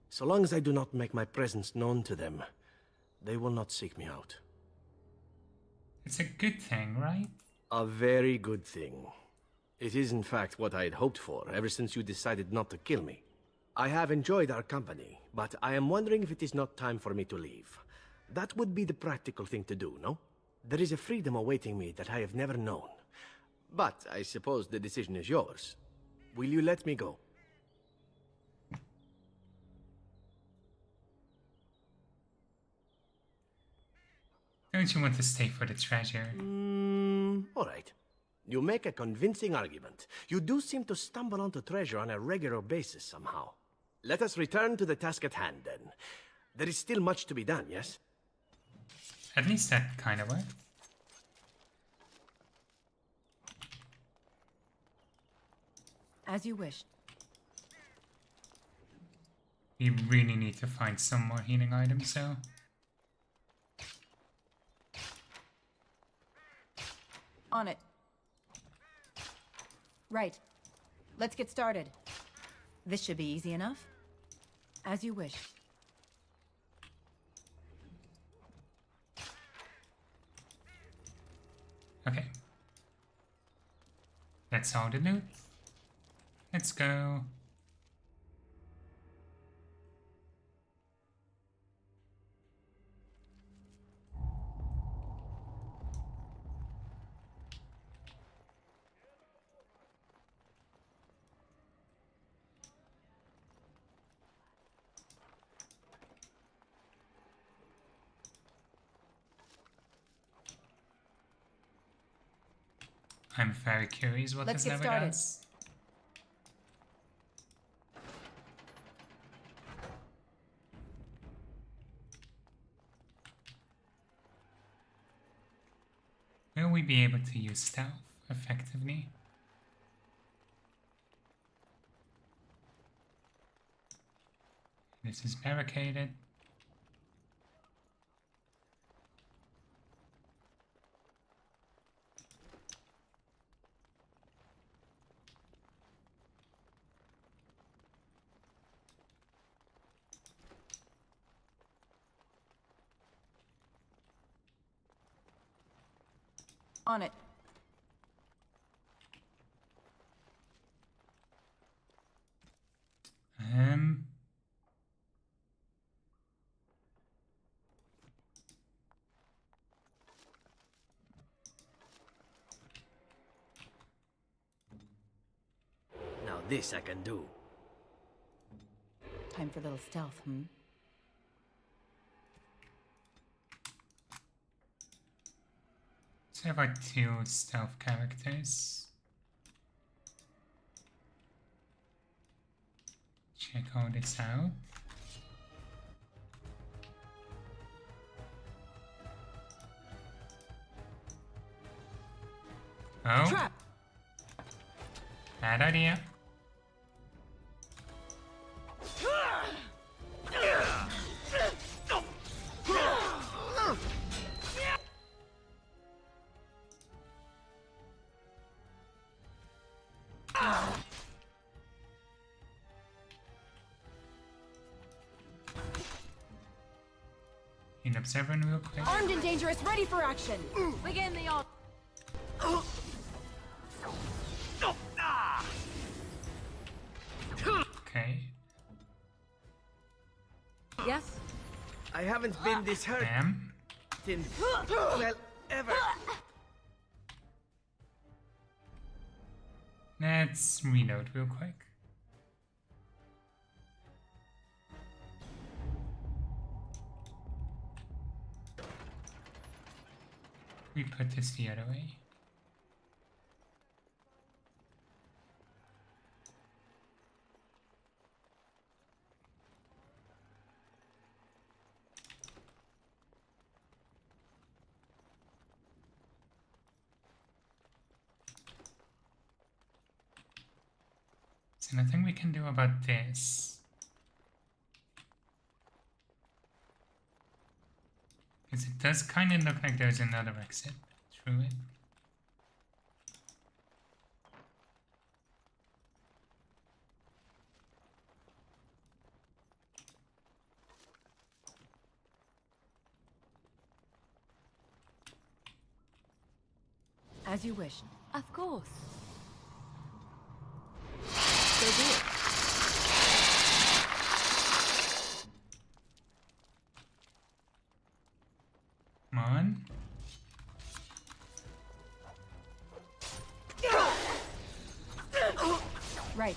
So long as I do not make my presence known to them, they will not seek me out. It's a good thing, right? A very good thing. It is in fact what I had hoped for ever since you decided not to kill me. I have enjoyed our company, but I am wondering if it is not time for me to leave. That would be the practical thing to do, no? There is a freedom awaiting me that I have never known. But I suppose the decision is yours. Will you let me go? Don't you want to stay for the treasure? All right. You make a convincing argument. You do seem to stumble onto treasure on a regular basis somehow. Let us return to the task at hand, then. There is still much to be done, yes? At least that kind of worked. As you wish. We really need to find some more healing items, though. On it. Right. Let's get started. This should be easy enough. As you wish. Okay. That's all the loot. Let's go. I'm very curious what Let's this get level started. does. Will we be able to use stealth effectively? This is barricaded. On it. Now this I can do. Time for a little stealth, So I have our 2 stealth characters. Check all this out. Oh. Trap. Bad idea. Heat up Severin real quick. Armed and dangerous, ready for action. Begin the on. Okay. Yes? I haven't been this hurt Damn. in, well, ever. Let's reload real quick. We put this the other way. So nothing we can do about this. Because it does kind of look like there's another exit through it. As you wish. Of course. So be it. Come on. Right.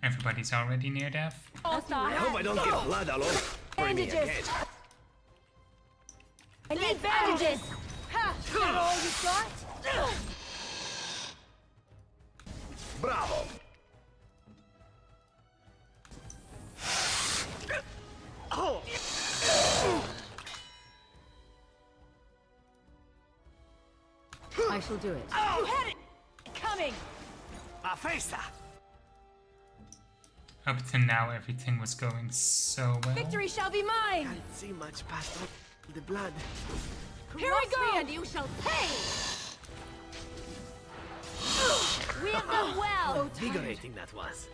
Everybody's already near death. I hope I don't get blood all over me again. I need bandages! Ha! Is that all you got? Bravo! I shall do it. You had it! Coming! A festa! Up to now, everything was going so well. Victory shall be mine! Can't see much past the blood. Here we go! And you shall pay! We have done well! Invigorating that was.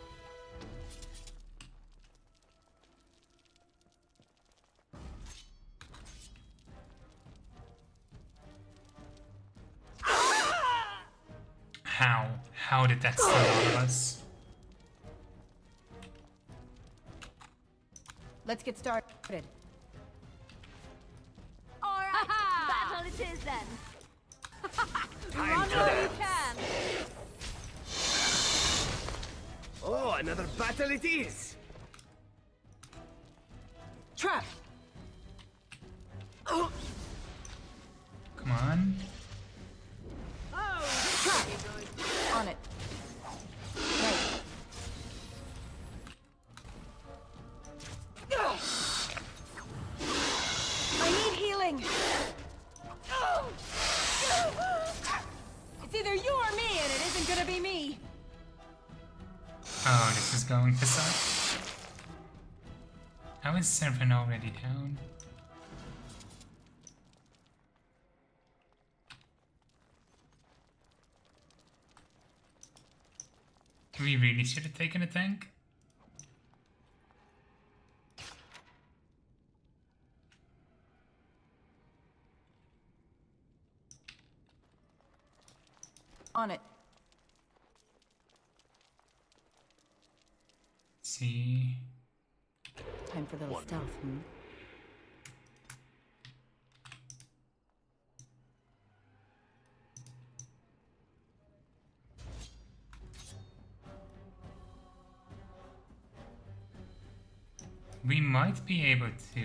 How? How did that stun all of us? Let's get started. Alright, battle it is then. Time to You dance. can. Oh, another battle it is! Trap! Oh. Come on. Trap! On it. Right. coming! It's either you or me, and it isn't gonna be me! Oh, this is going to suck. How is Severin already down? We really should have taken a tank. On it. See. Time for a little stealth, We might be able to,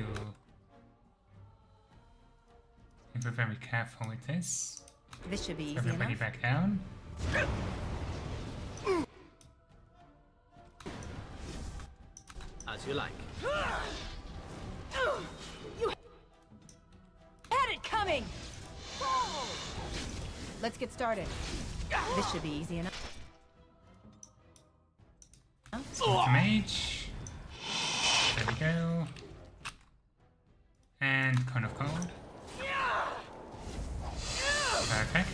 if we're very careful with this. This should be easy Everybody enough. back down. As you like. You had it coming! Let's get started. This should be easy enough. Smoke the mage. There we go. And Cone of Cold. Perfect.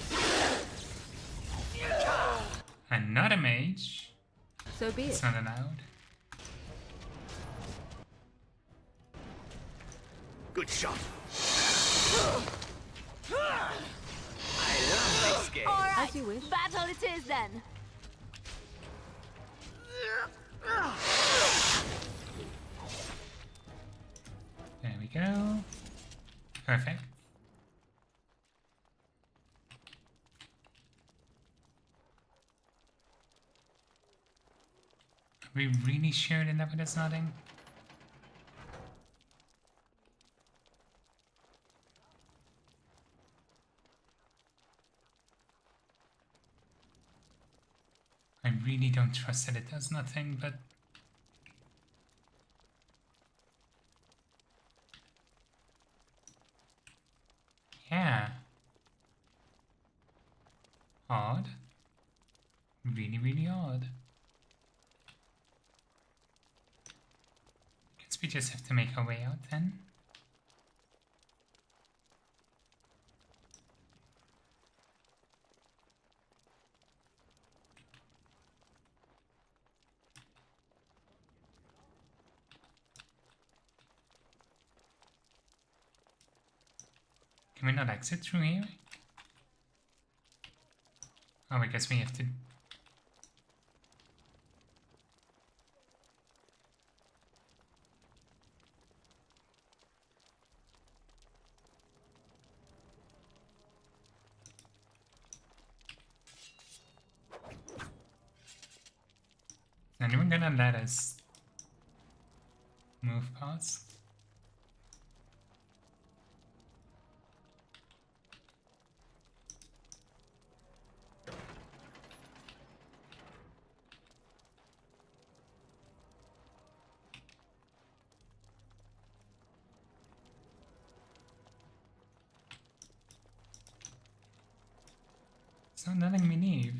Another mage. So be it. It's not allowed. Good shot. I love this game. All right, As you wish. battle it is then. There we go. Perfect. Are we really sure the level is nothing? I really don't trust that it does nothing, but yeah. Odd. Really, really odd. Guess we just have to make our way out then. Can we not exit through here? Oh, I guess we have to. Is anyone gonna let us move past? It's not letting me leave.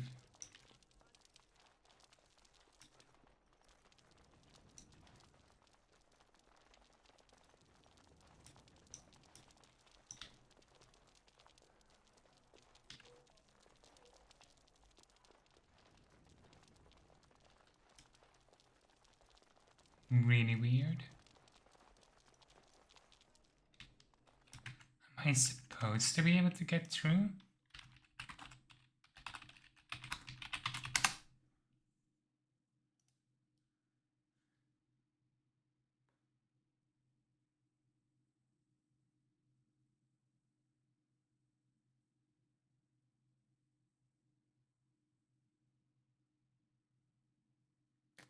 Really weird. Am I supposed to be able to get through?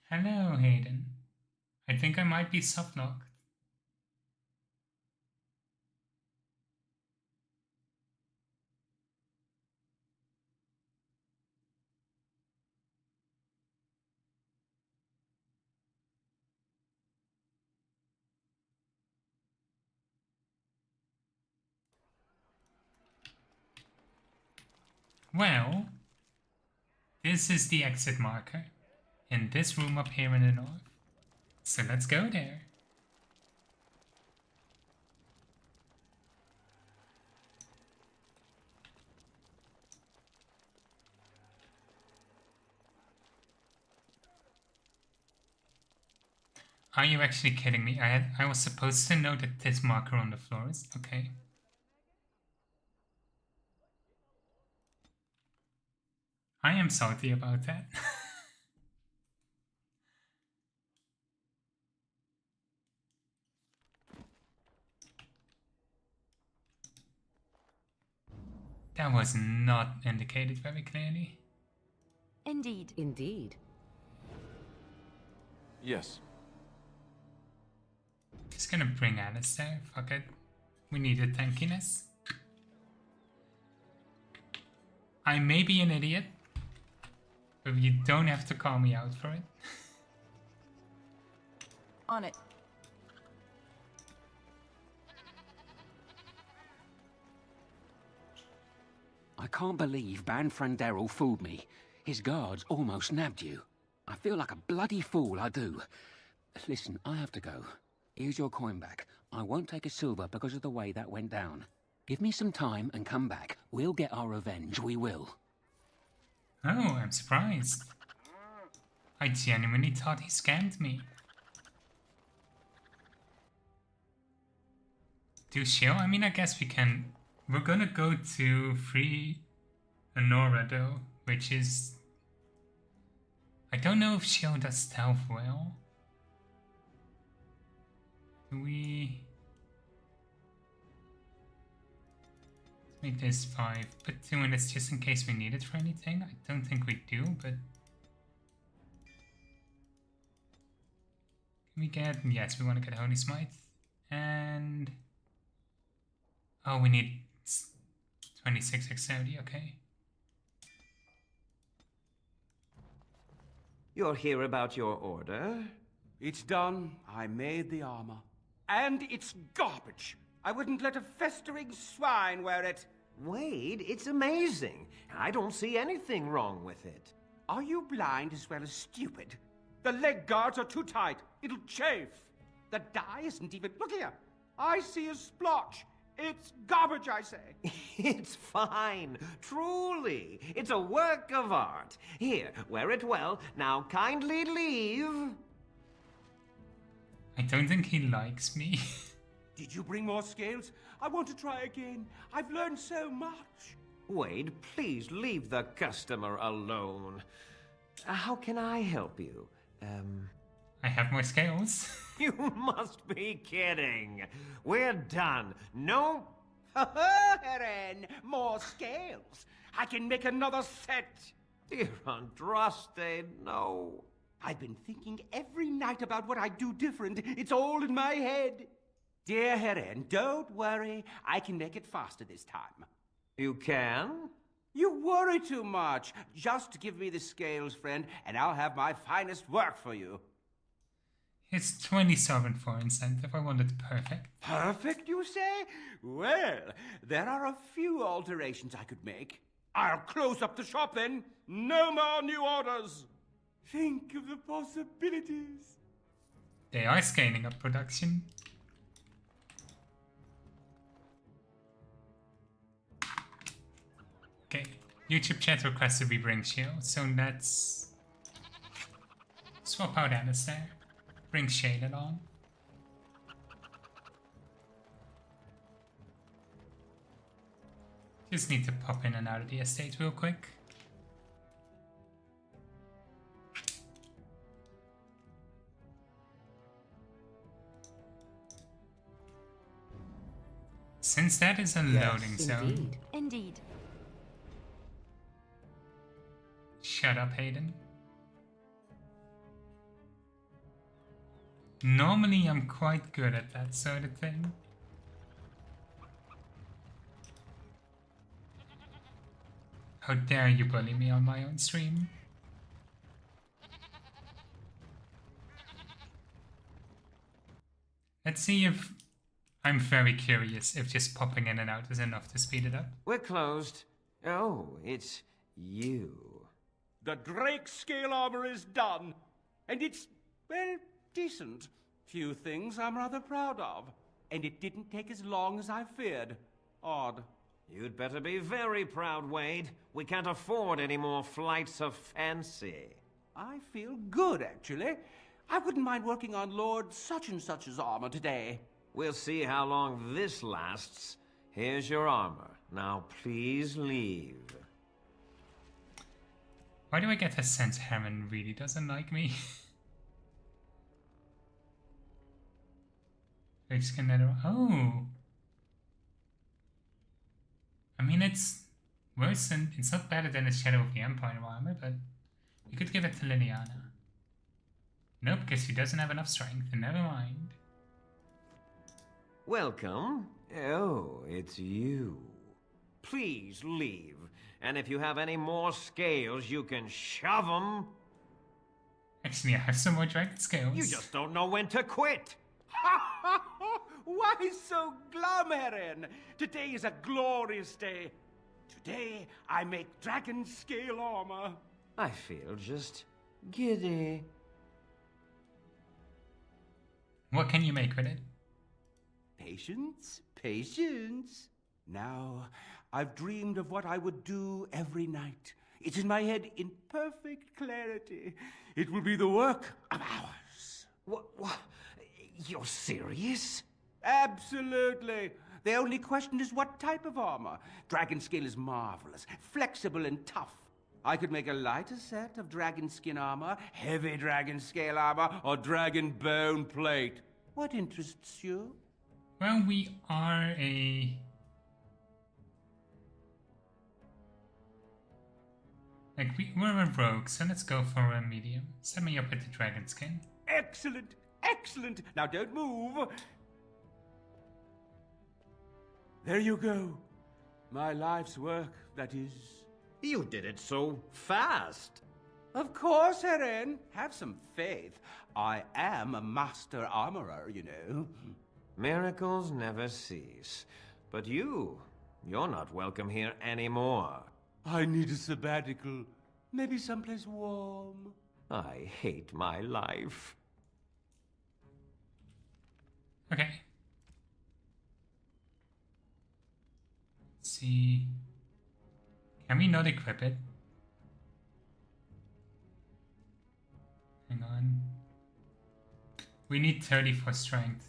Hello, Hayden. I think I might be soft locked. Well, this is the exit marker in this room up here in the north. So let's go there. Are you actually kidding me? I was supposed to know that this marker on the floor is okay. I am salty about that. That was not indicated very clearly. Indeed. Indeed. Yes. Just gonna bring Alice there. Fuck it. We needed tankiness. I may be an idiot, but you don't have to call me out for it. On it. I can't believe Banfran Daryl fooled me. His guards almost nabbed you. I feel like a bloody fool, I do. Listen, I have to go. Here's your coin back. I won't take a silver because of the way that went down. Give me some time and come back. We'll get our revenge, we will. Oh, I'm surprised. I genuinely thought he scammed me. Do Shio? I mean, I guess we can... We're gonna go to Free Honora though, which is... I don't know if Shio does stealth well. Do we... Make this 5, put 2 in this just in case we need it for anything. I don't think we do, but... Can we get... Yes, we want to get Holy Smite. And... Oh, we need 26 dexterity, okay. You're here about your order? It's done. I made the armor. And it's garbage. I wouldn't let a festering swine wear it. Wade, it's amazing. I don't see anything wrong with it. Are you blind as well as stupid? The leg guards are too tight. It'll chafe. The dye isn't even... Look here. I see a splotch. It's garbage, I say. It's fine. Truly. It's a work of art. Here, wear it well. Now kindly leave. I don't think he likes me. Did you bring more scales? I want to try again. I've learned so much. Wade, please leave the customer alone. How can I help you? I have more scales. You must be kidding. We're done. No... Heren, more scales. I can make another set. Dear Andraste, no. I've been thinking every night about what I'd do different. It's all in my head. Dear Heren, don't worry. I can make it faster this time. You can? You worry too much. Just give me the scales, friend, and I'll have my finest work for you. It's 20 sovereign for incentive. I want it perfect. Perfect, you say? Well, there are a few alterations I could make. I'll close up the shop then. No more new orders. Think of the possibilities. They are scaling up production. Okay, YouTube chat requested we bring Shale, so let's swap out Alice there. Bring Shale along. Just need to pop in and out of the estate real quick. Since that is a loading zone. Indeed. Shut up, Hayden. Normally I'm quite good at that sort of thing. How dare you bully me on my own stream? Let's see if... I'm very curious if just popping in and out is enough to speed it up. We're closed. Oh, it's you. The Drake scale armor is done, and it's, well, decent. Few things I'm rather proud of, and it didn't take as long as I feared. Odd. You'd better be very proud, Wade. We can't afford any more flights of fancy. I feel good, actually. I wouldn't mind working on Lord such-and-such's armor today. We'll see how long this lasts. Here's your armor. Now please leave. Why do I get a sense Herman really doesn't like me? Oh. I mean, it's worse than, it's not better than the Shadow of the Empire armor, but you could give it to Liliana. Nope, because she doesn't have enough strength, and never mind. Welcome. Oh, it's you. Please leave. And if you have any more scales, you can shove them. Actually, I have some more dragon scales. You just don't know when to quit. Why so glum, Erin? Today is a glorious day. Today, I make dragon scale armor. I feel just giddy. What can you make with it? Patience, patience. Now, I've dreamed of what I would do every night. It's in my head in perfect clarity. It will be the work of hours. What? You're serious? Absolutely. The only question is what type of armor. Dragon scale is marvelous, flexible and tough. I could make a lighter set of dragon skin armor, heavy dragon scale armor, or dragon bone plate. What interests you? Well, we are a... we're a rogue, so let's go for a medium. Set me up with the dragon skin. Excellent, excellent. Now don't move. There you go. My life's work, that is. You did it so fast. Of course, Erin. Have some faith. I am a master armorer, you know. Miracles never cease. But you're not welcome here anymore. I need a sabbatical. Maybe someplace warm. I hate my life. Okay. Let's see. Can we not equip it? Hang on. We need 30 for strength.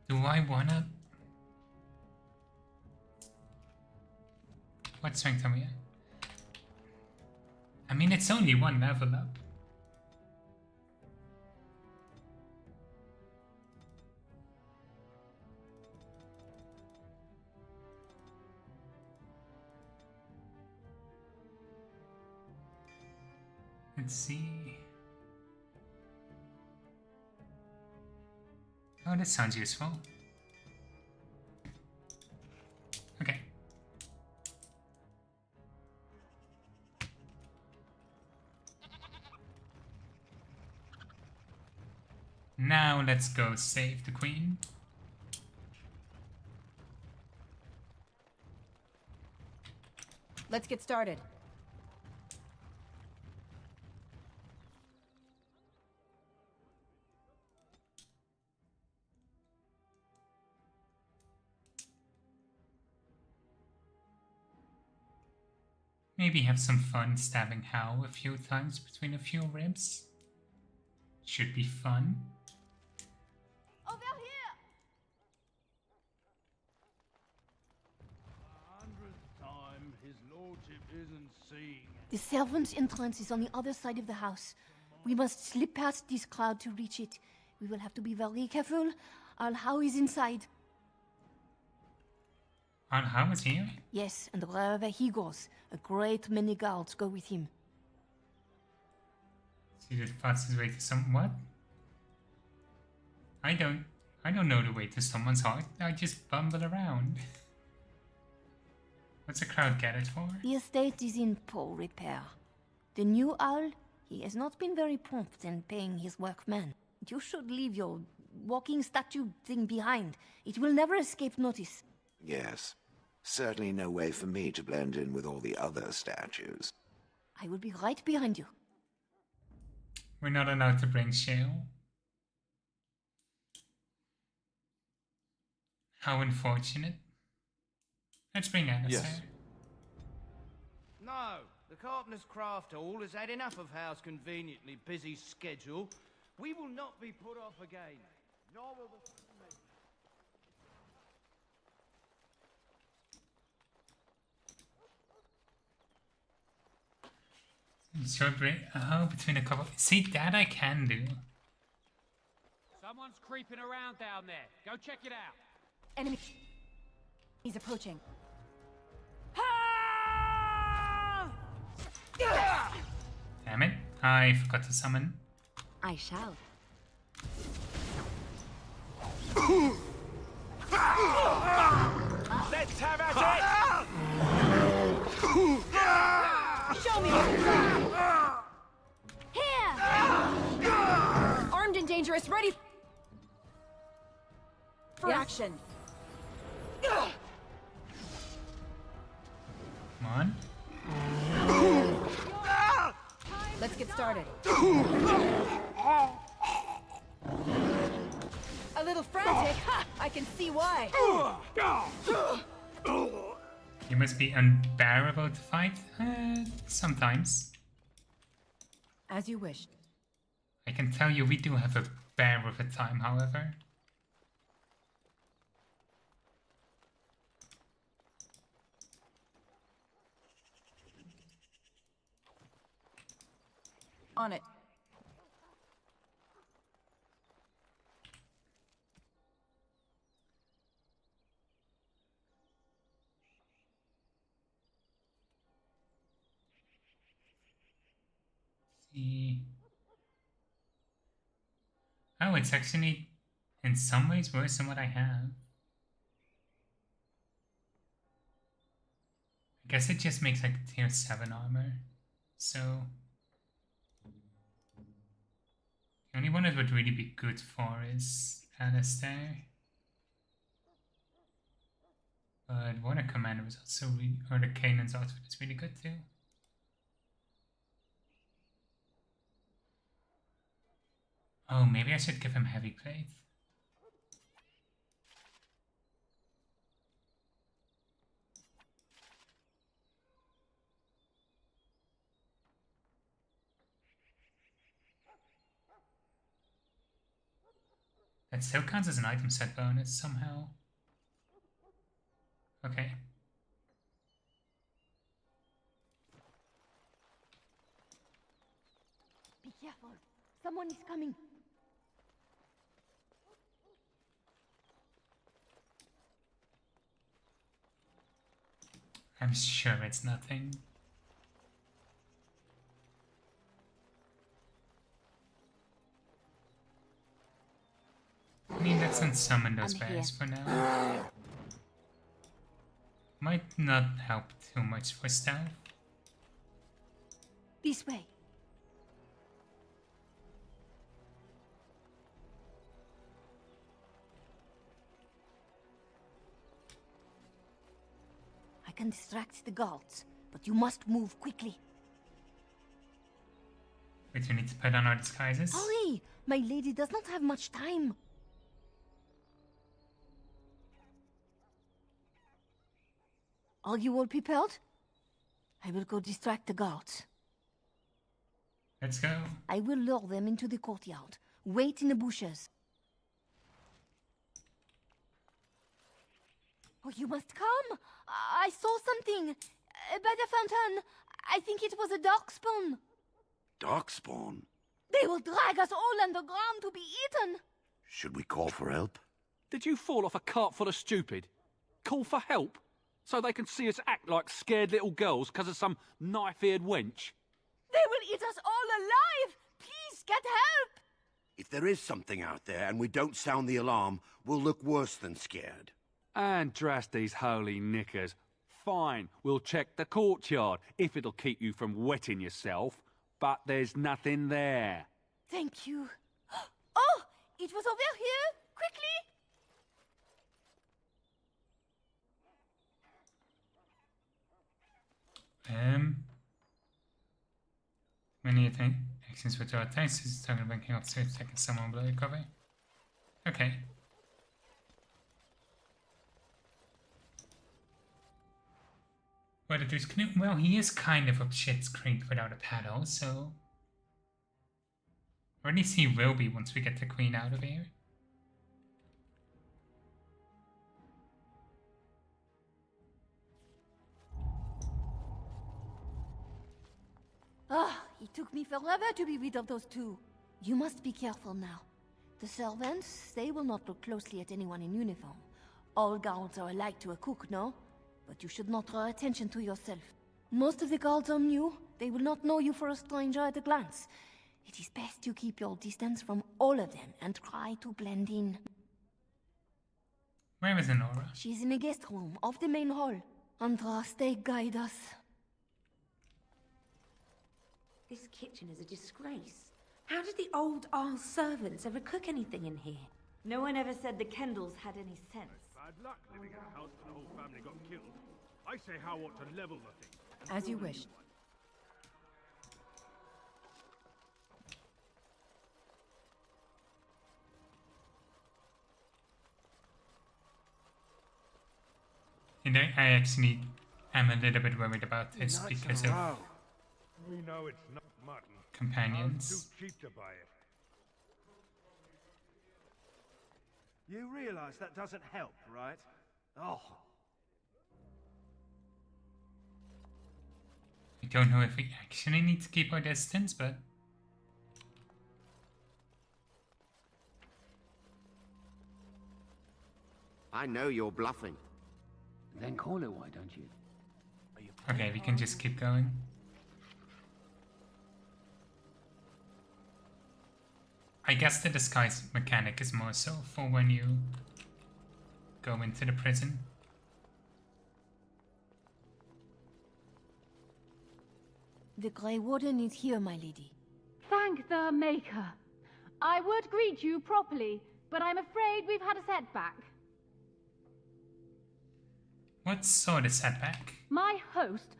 Do I wanna? What strength are we at? I mean, it's only one level up. Let's see. Oh, that sounds useful. Okay. Now let's go save the queen. Let's get started. Maybe have some fun stabbing Hal a few times between a few ribs. Should be fun. Over here! 100th time his lordship isn't seeing. The servants' entrance is on the other side of the house. We must slip past this crowd to reach it. We will have to be very careful. Our How is inside. And how is he? Yes, and wherever he goes, a great many guards go with him. See the fastest way to some what? I don't know the way to someone's heart. I just bumble around. What's the crowd gathered for? The estate is in poor repair. The new owl, he has not been very prompt in paying his workmen. You should leave your walking statue thing behind. It will never escape notice. Yes. Certainly no way for me to blend in with all the other statues. I will be right behind you. We're not allowed to bring Shale. How unfortunate. Let's bring Alistair. Yes. No, the Carpenter's Craft Hall has had enough of Hal's conveniently busy schedule. We will not be put off again. Nor will the... Short break. Oh, between a couple. See, that I can do. Someone's creeping around down there. Go check it out. Enemy. He's approaching. Damn it. I forgot to summon. I shall. Let's have at it! Show me! Here! Armed and dangerous, ready for Yes. action. Come on. Let's get started. A little frantic. Ha! I can see why. You must be unbearable to fight? Sometimes. As you wish. I can tell you we do have a bear of a time, however. On it. See. Oh, it's actually in some ways worse than what I have. I guess it just makes like tier 7 armor. So the only one it would really be good for is Alistair. But Warner Commander was also really, or the Kanan's outfit is really good too. Oh, maybe I should give him heavy plate. That still counts as an item set bonus somehow. Okay. Be careful. Someone is coming. I'm sure it's nothing. I mean, let's unsummon those I'm bears here. for now. Might not help too much for stealth. This way. I can distract the guards, but you must move quickly. Wait, we need to put on our disguises? Hurry! My lady does not have much time. Are you all prepared? I will go distract the guards. Let's go. I will lure them into the courtyard. Wait in the bushes. Oh, you must come! I saw something by the fountain. I think it was a darkspawn. Darkspawn? They will drag us all underground to be eaten. Should we call for help? Did you fall off a cart full of stupid? Call for help? So they can see us act like scared little girls because of some knife-eared wench? They will eat us all alive! Please, get help! If there is something out there and we don't sound the alarm, we'll look worse than scared. Andraste's holy knickers. Fine, we'll check the courtyard, if it'll keep you from wetting yourself. But there's nothing there. Thank you. Oh, It was over here! Quickly! Many actions with your attacks is talking about banking upstairs, taking someone below your cover. Okay. Whether there's Knut, well, he is kind of up shit's creek without a paddle, so. Or at least he will be once we get the queen out of here. Ah, it took me forever to be rid of those two. You must be careful now. The servants, they will not look closely at anyone in uniform. All guards are alike to a cook, no? But you should not draw attention to yourself. Most of the guards are new. They will not know you for a stranger at a glance. It is best you keep your distance from all of them and try to blend in. Where is Nora? She's in a guest room off the main hall. Andraste, guide us. This kitchen is a disgrace. How did the old Arl servants ever cook anything in here? No one ever said the Kendalls had any sense. Bad luck living in a house where the whole family got killed. I say how ought to level the thing. As you wish. And I actually am a little bit worried about this because of We know it's not mutton. companions. Too cheap to buy it. You realize that doesn't help, right? Oh. I don't know if we actually need to keep our distance, but I know you're bluffing. Then call it, why don't you? okay, we can just keep going. I guess the disguise mechanic is more so for when you go into the prison. The Grey Warden is here, my lady. Thank the Maker. I would greet you properly, but I'm afraid we've had a setback. What sort of setback? My host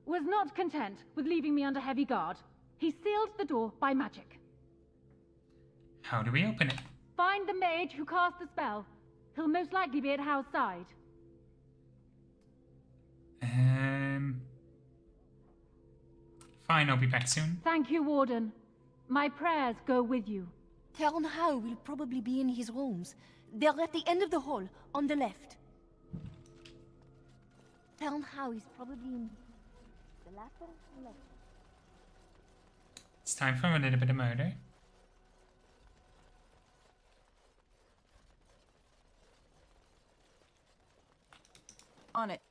was not content with leaving me under heavy guard. He sealed the door by magic. How do we open it? Find the mage who cast the spell. He'll most likely be at Hal's side. Fine, I'll be back soon. Thank you, Warden. My prayers go with you. Tern Howe will probably be in his rooms. They're at the end of the hall, on the left. Tern Howe is probably in the left or the left. It's time for a little bit of murder. On it.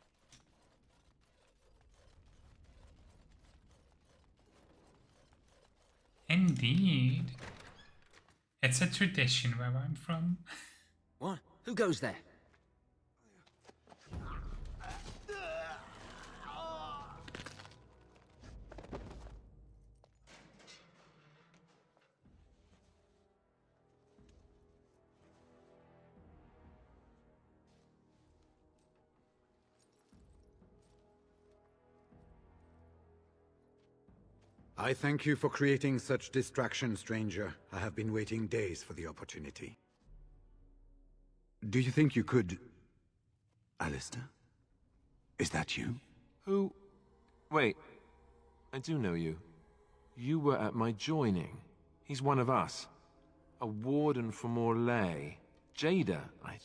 Indeed. It's a tradition where I'm from. What? Who goes there? I thank you for creating such distraction, stranger. I have been waiting days for the opportunity. Do you think you could... Alistair? Is that you? Who? Wait. I do know you. You were at my joining. He's one of us. A warden from Orlais. Jada, I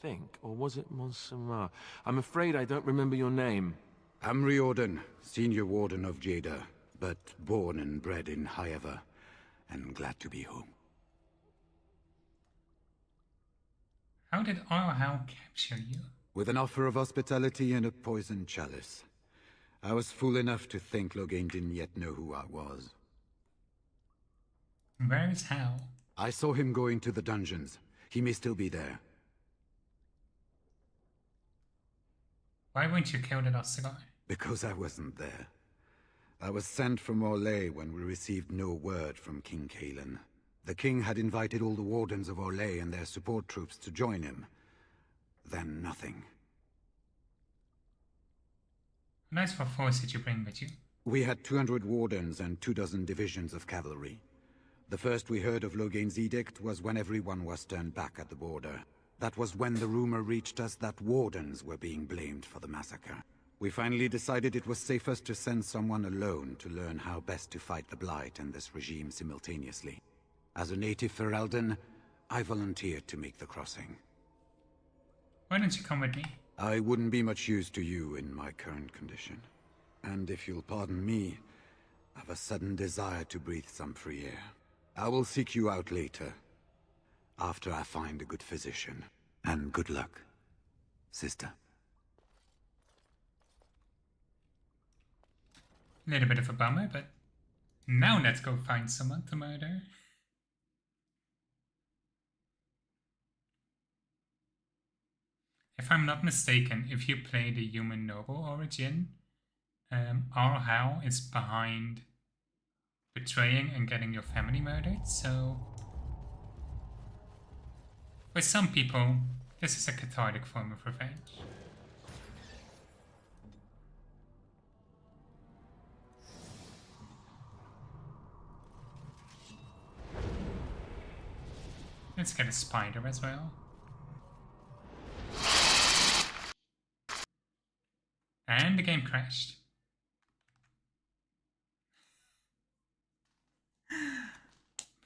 think. Or was it Montsemar? I'm afraid I don't remember your name. I'm Riordan, senior warden of Jada, but born and bred in Highever, and glad to be home. How did Arhau capture you? With an offer of hospitality and a poisoned chalice. I was fool enough to think Loghain didn't yet know who I was. Where is Hal? I saw him going to the dungeons. He may still be there. Why weren't you killed at Ostagar? Because I wasn't there. I was sent from Orlais when we received no word from King Cailan. The king had invited all the wardens of Orlais and their support troops to join him. Then nothing. How nice what force did you bring with you? We had 200 wardens and 24 divisions of cavalry. The first we heard of Loghain's edict was when everyone was turned back at the border. That was when the rumor reached us that wardens were being blamed for the massacre. We finally decided it was safest to send someone alone to learn how best to fight the Blight and this regime simultaneously. As a native Ferelden, I volunteered to make the crossing. Why don't you come with me? I wouldn't be much use to you in my current condition. And if you'll pardon me, I've a sudden desire to breathe some free air. I will seek you out later, after I find a good physician. And good luck, sister. A little bit of a bummer, but now let's go find someone to murder. If I'm not mistaken, if you play the human noble origin, Arhau is behind betraying and getting your family murdered, so for some people, this is a cathartic form of revenge. Let's get a spider as well. And the game crashed.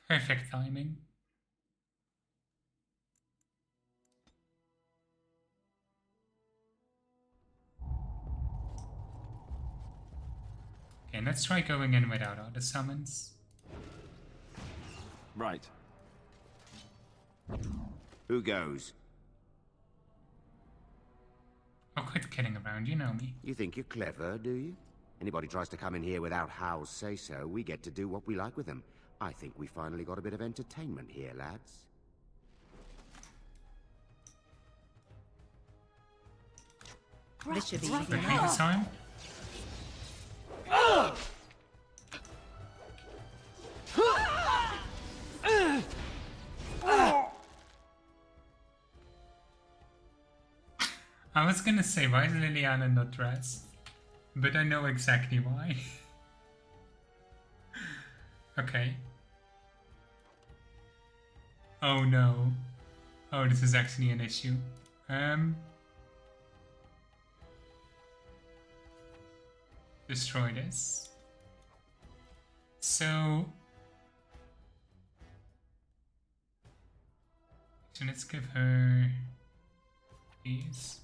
Perfect timing. Okay, let's try going in without all the summons. Right. Who goes? Oh, quit kidding around, you know me. You think you're clever, do you? Anybody tries to come in here without Hal's say-so, we get to do what we like with them. I think we finally got a bit of entertainment here, lads. This should be Like easy this enough. time. I was gonna say, why is Liliana not dressed? But I know exactly why. Okay. Oh no. Oh, this is actually an issue. Destroy this. So let's give her these.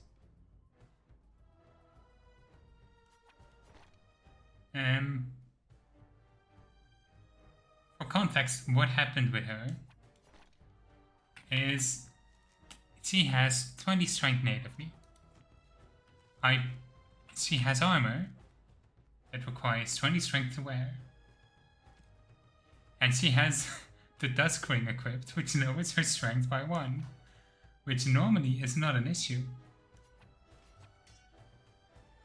For context, what happened with her is she has 20 strength natively. She has armor that requires 20 strength to wear. And she has the Dusk Ring equipped, which lowers her strength by 1, which normally is not an issue.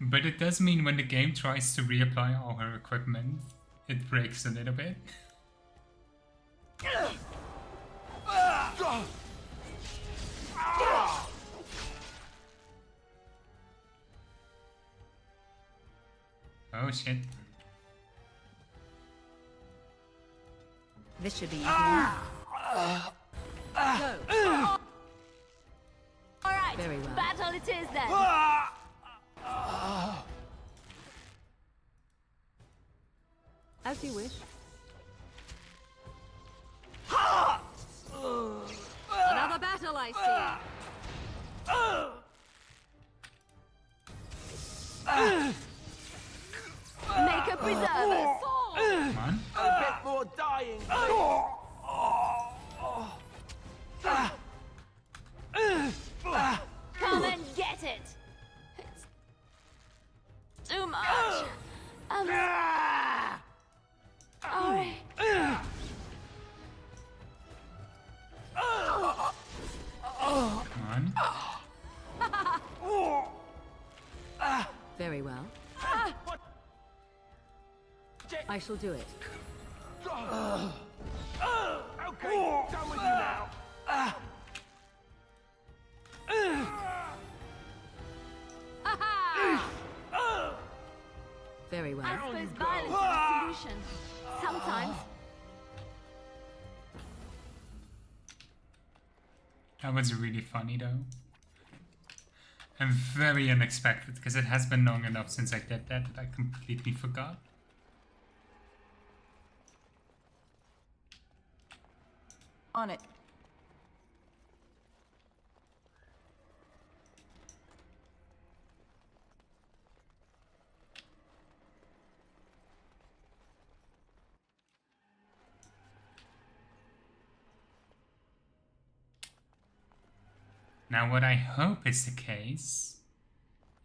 But it does mean when the game tries to reapply all her equipment, it breaks a little bit. Oh shit. This should be easy enough. Go. Alright, Very well. battle it is then. As you wish. Another battle, I see. Make a preserver. Come on. A bit more dying, Come and get it. It's too much. Alright. Come on. Very well. I shall do it. That was really funny though. And very unexpected, because it has been long enough since I did that I completely forgot. On it. Now what I hope is the case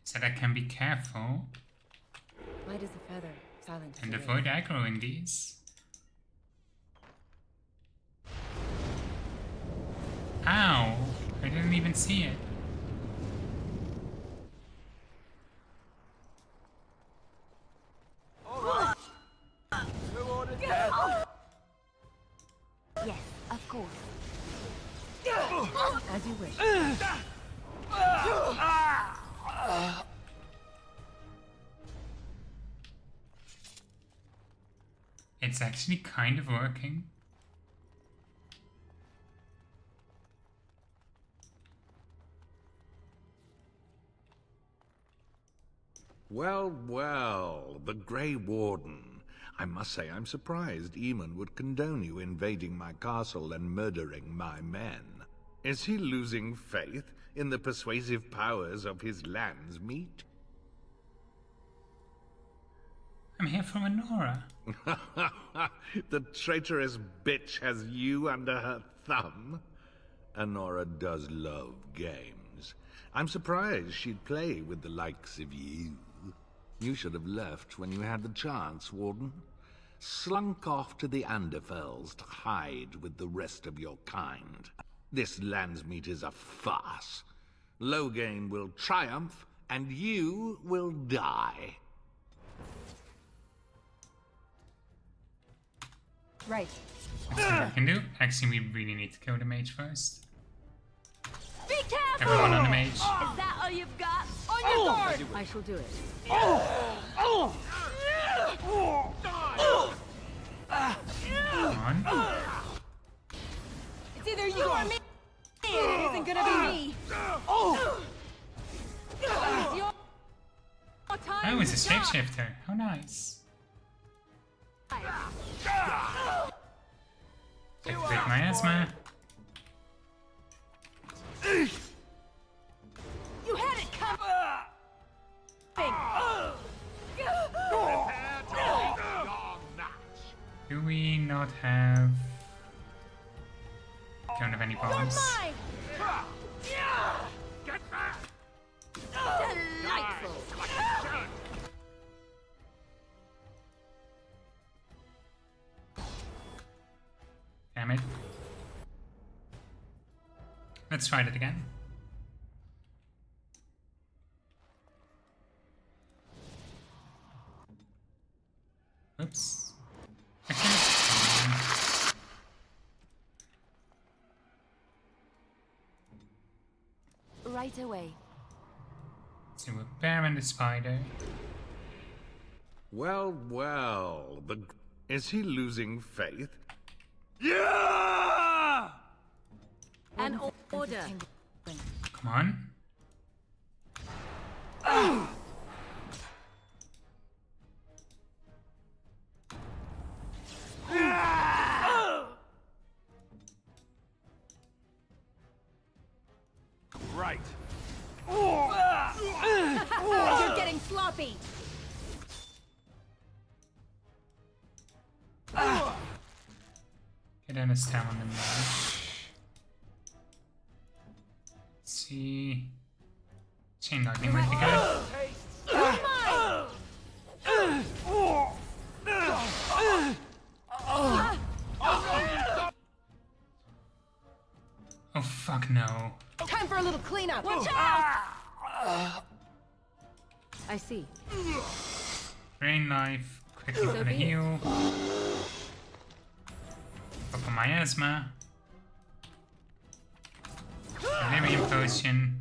is that I can be careful Light as a feather, silent and as a avoid aggroing these. Ow! I didn't even see it. Yes, of course. As you wish. It's actually kind of working. Well, well, the Grey Warden. I must say I'm surprised Eamon would condone you invading my castle and murdering my men. Is he losing faith in the persuasive powers of his Landsmeet? I'm here from Honora. The traitorous bitch has you under her thumb. Honora does love games. I'm surprised she'd play with the likes of you. You should have left when you had the chance, Warden. Slunk off to the Anderfells to hide with the rest of your kind. This Landsmeet is a farce. Loghain will triumph, and you will die. Right. Let's see what I can do. Actually, we really need to kill the mage first. Be careful! Everyone on the mage. Is that all you've got? On your guard! I shall do it. Come on. It's either you or me. It isn't gonna be me. It's your time Oh, it's a to shine. shapeshifter. How nice. Activate my asthma. You had it coming. Do we not have... Don't have any bombs. Get back! Delightful. Damn it. Let's try that again. Oops. Actually, it's fine. Right away. So we're Bear and the Spider. Well, well, is he losing faith? Yeah! An order. Come on. Right. You're getting sloppy. Get in his town and Let's see. Chain lightning might be good. Oh fuck no. Time for a little cleanup. Watch I see. Drain life. Quickly for the heal. Pop on my asthma. Delirium potion.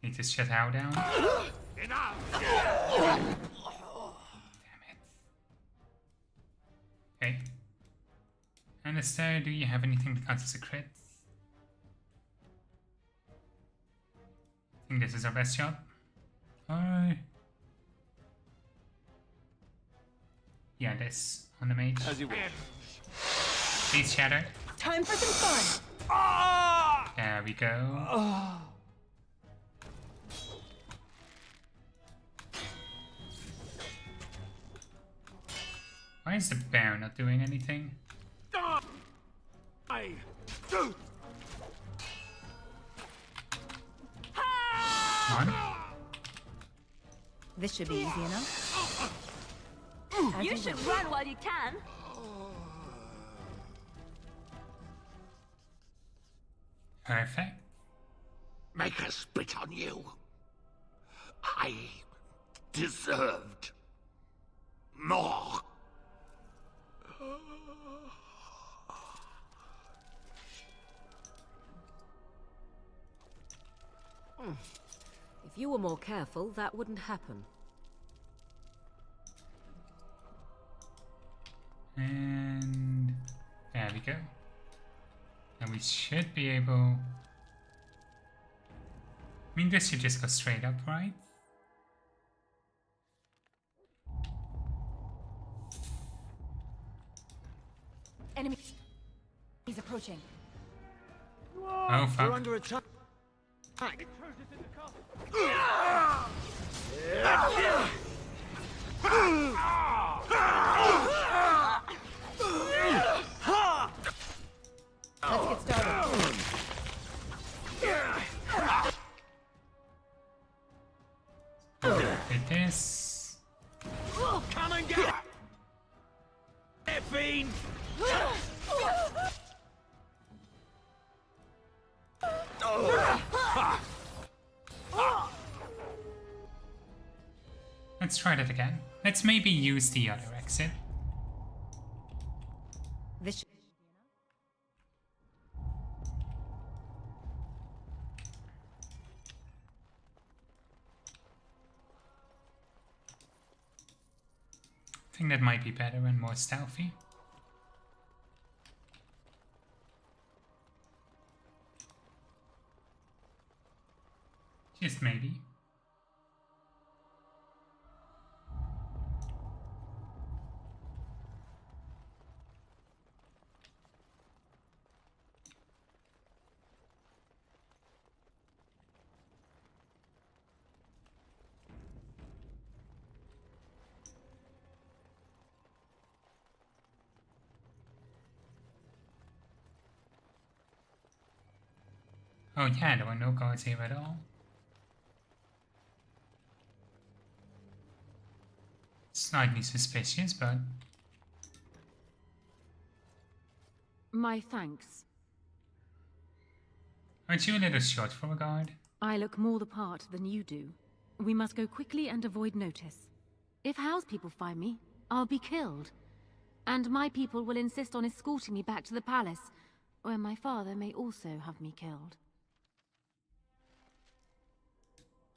Need to shut How down. Damn it. Okay. Alistair, do you have anything that counts as a crit? I think this is our best shot. Or... yeah, this on the mage. As you wish. Please shatter. Time for some fun. There we go. Why is the bear not doing anything? Come on. This should be easy enough. You should run while you can. Perfect. Make us spit on you. I deserved more. If you were more careful, that wouldn't happen. And there we go. And we should be able... I mean, this should just go straight up, right? Enemy is approaching. Oh, fuck. We're under attack. Let's get started. It is. Come and get it, fiend! Let's try that again. Let's maybe use the other exit. This should... I think that might be better and more stealthy. Just maybe. Oh yeah, there were no guards here at all. Slightly suspicious, but... My thanks. aren't you a little short for a guard? I look more the part than you do. We must go quickly and avoid notice. If House people find me, I'll be killed. And my people will insist on escorting me back to the palace, where my father may also have me killed.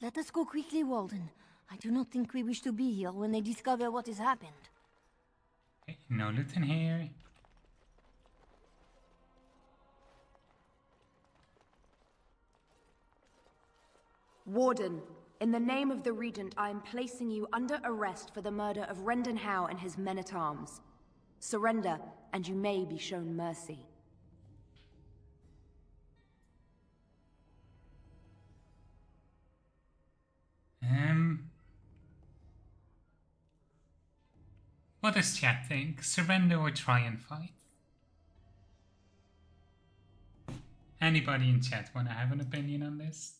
Let us go quickly, Walden. I do not think we wish to be here when they discover what has happened. Okay, no loot in here. Warden, in the name of the Regent, I am placing you under arrest for the murder of Rendon Howe and his men-at-arms. Surrender, and you may be shown mercy. What does chat think? Surrender or try and fight? Anybody in chat wanna have an opinion on this?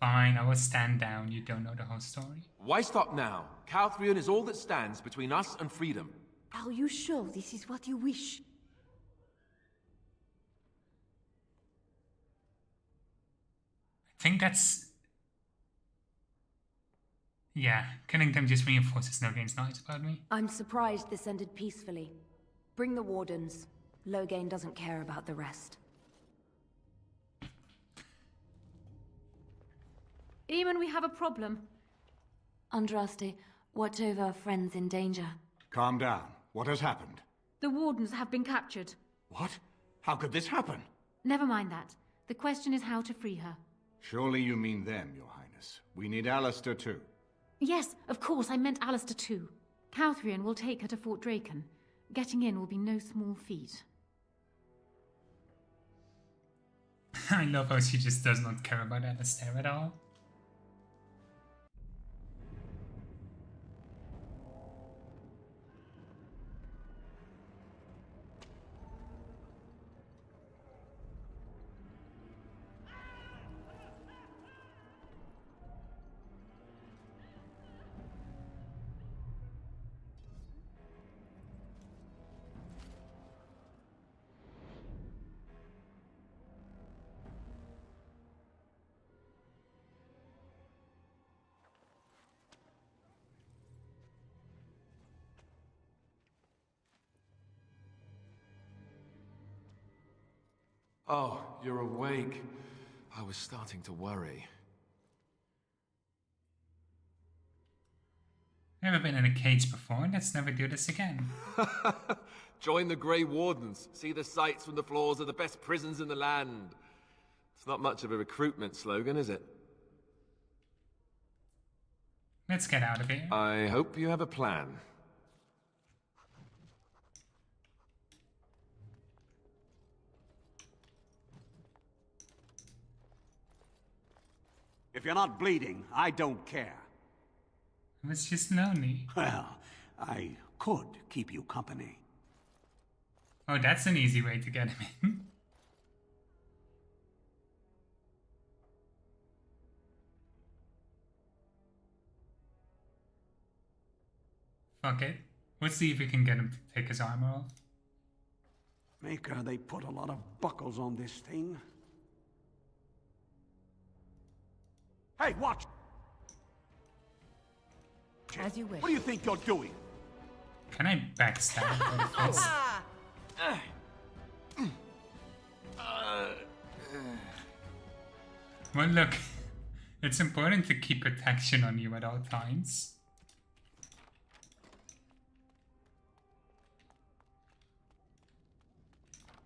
Fine, I will stand down. You don't know the whole story. Why stop now? Calthrion is all that stands between us and freedom. Are you sure this is what you wish? I think that's... yeah, killing them just reinforces Loghain's knowledge about me. I'm surprised this ended peacefully. Bring the Wardens. Loghain doesn't care about the rest. Eamon, we have a problem. Andraste, watch over our friends in danger. Calm down. What has happened? The wardens have been captured. What? How could this happen? Never mind that. The question is how to free her. Surely you mean them, Your Highness. We need Alistair too. Yes, of course, I meant Alistair too. Calthrian will take her to Fort Draken. Getting in will be no small feat. I love how she just does not care about Alistair at all. Oh, you're awake. I was starting to worry. Never been in a cage before, let's never do this again. Join the Grey Wardens. See the sights from the floors of the best prisons in the land. It's not much of a recruitment slogan, is it? Let's get out of here. I hope you have a plan. If you're not bleeding, I don't care. I was just lonely. Well, I could keep you company. Oh, that's an easy way to get him in. Fuck it. Let's see if we can get him to take his armor off. Maker, they put a lot of buckles on this thing. Hey, watch! As you wish. What do you think you're doing? Can I backstab really fast? Well, look. It's important to keep protection on you at all times.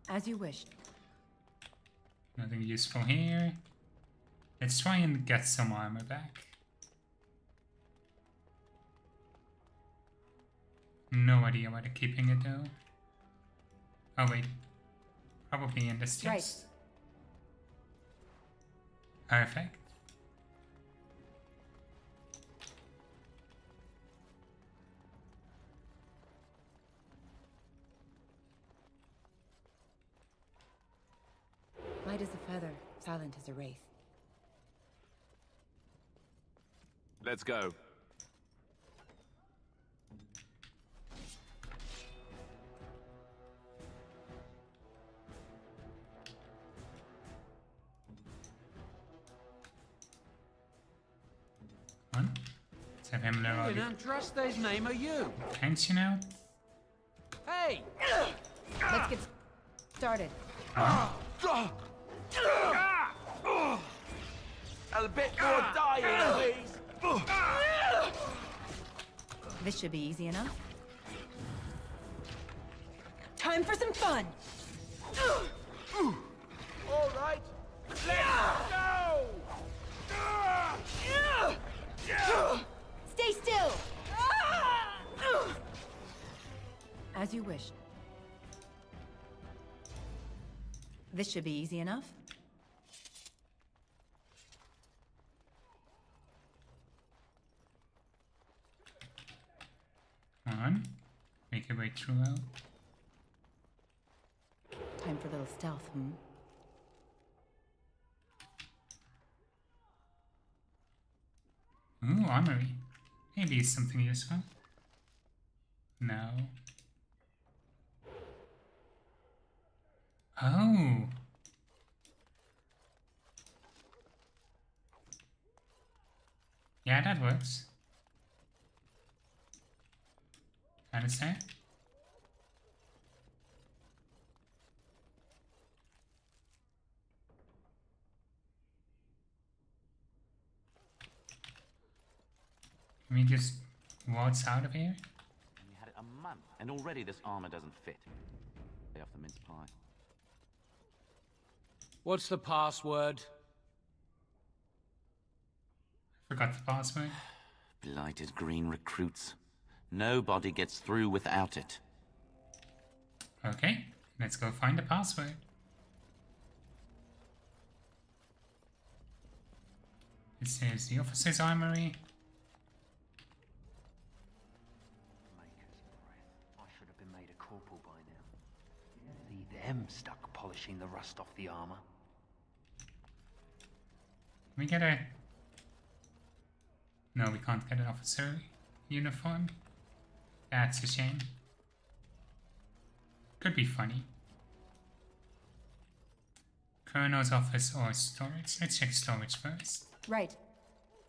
As you wish. Nothing useful here. Let's try and get some armor back. No idea why they're keeping it though. Oh wait. Probably in this chest. Right. Perfect. Light as a feather, silent as a wraith. Let's go. Come on. Let's have him learn all In Andraste's name are you? attention out. Hey! Let's get started. A bit more dying, please. This should be easy enough. Time for some fun! All right, let's go! Stay still! As you wish. This should be easy enough. Come on. Make your way through out. Time for a little stealth, hmm? Ooh, armory. Maybe it's something useful. No. Oh. Yeah, that works. Understand? Let me just waltz out of here. You had it a month, and already this armor doesn't fit. Lay off the mince pie. What's the password? Forgot the password. Blighted green recruits. Nobody gets through without it. Okay, let's go find the password. It says the officer's armory. I should have been made a corporal by now. See them stuck polishing the rust off the armor. We get a... No, we can't get an officer uniform. That's a shame. Could be funny. Colonel's office or storage. Let's check storage first. Right.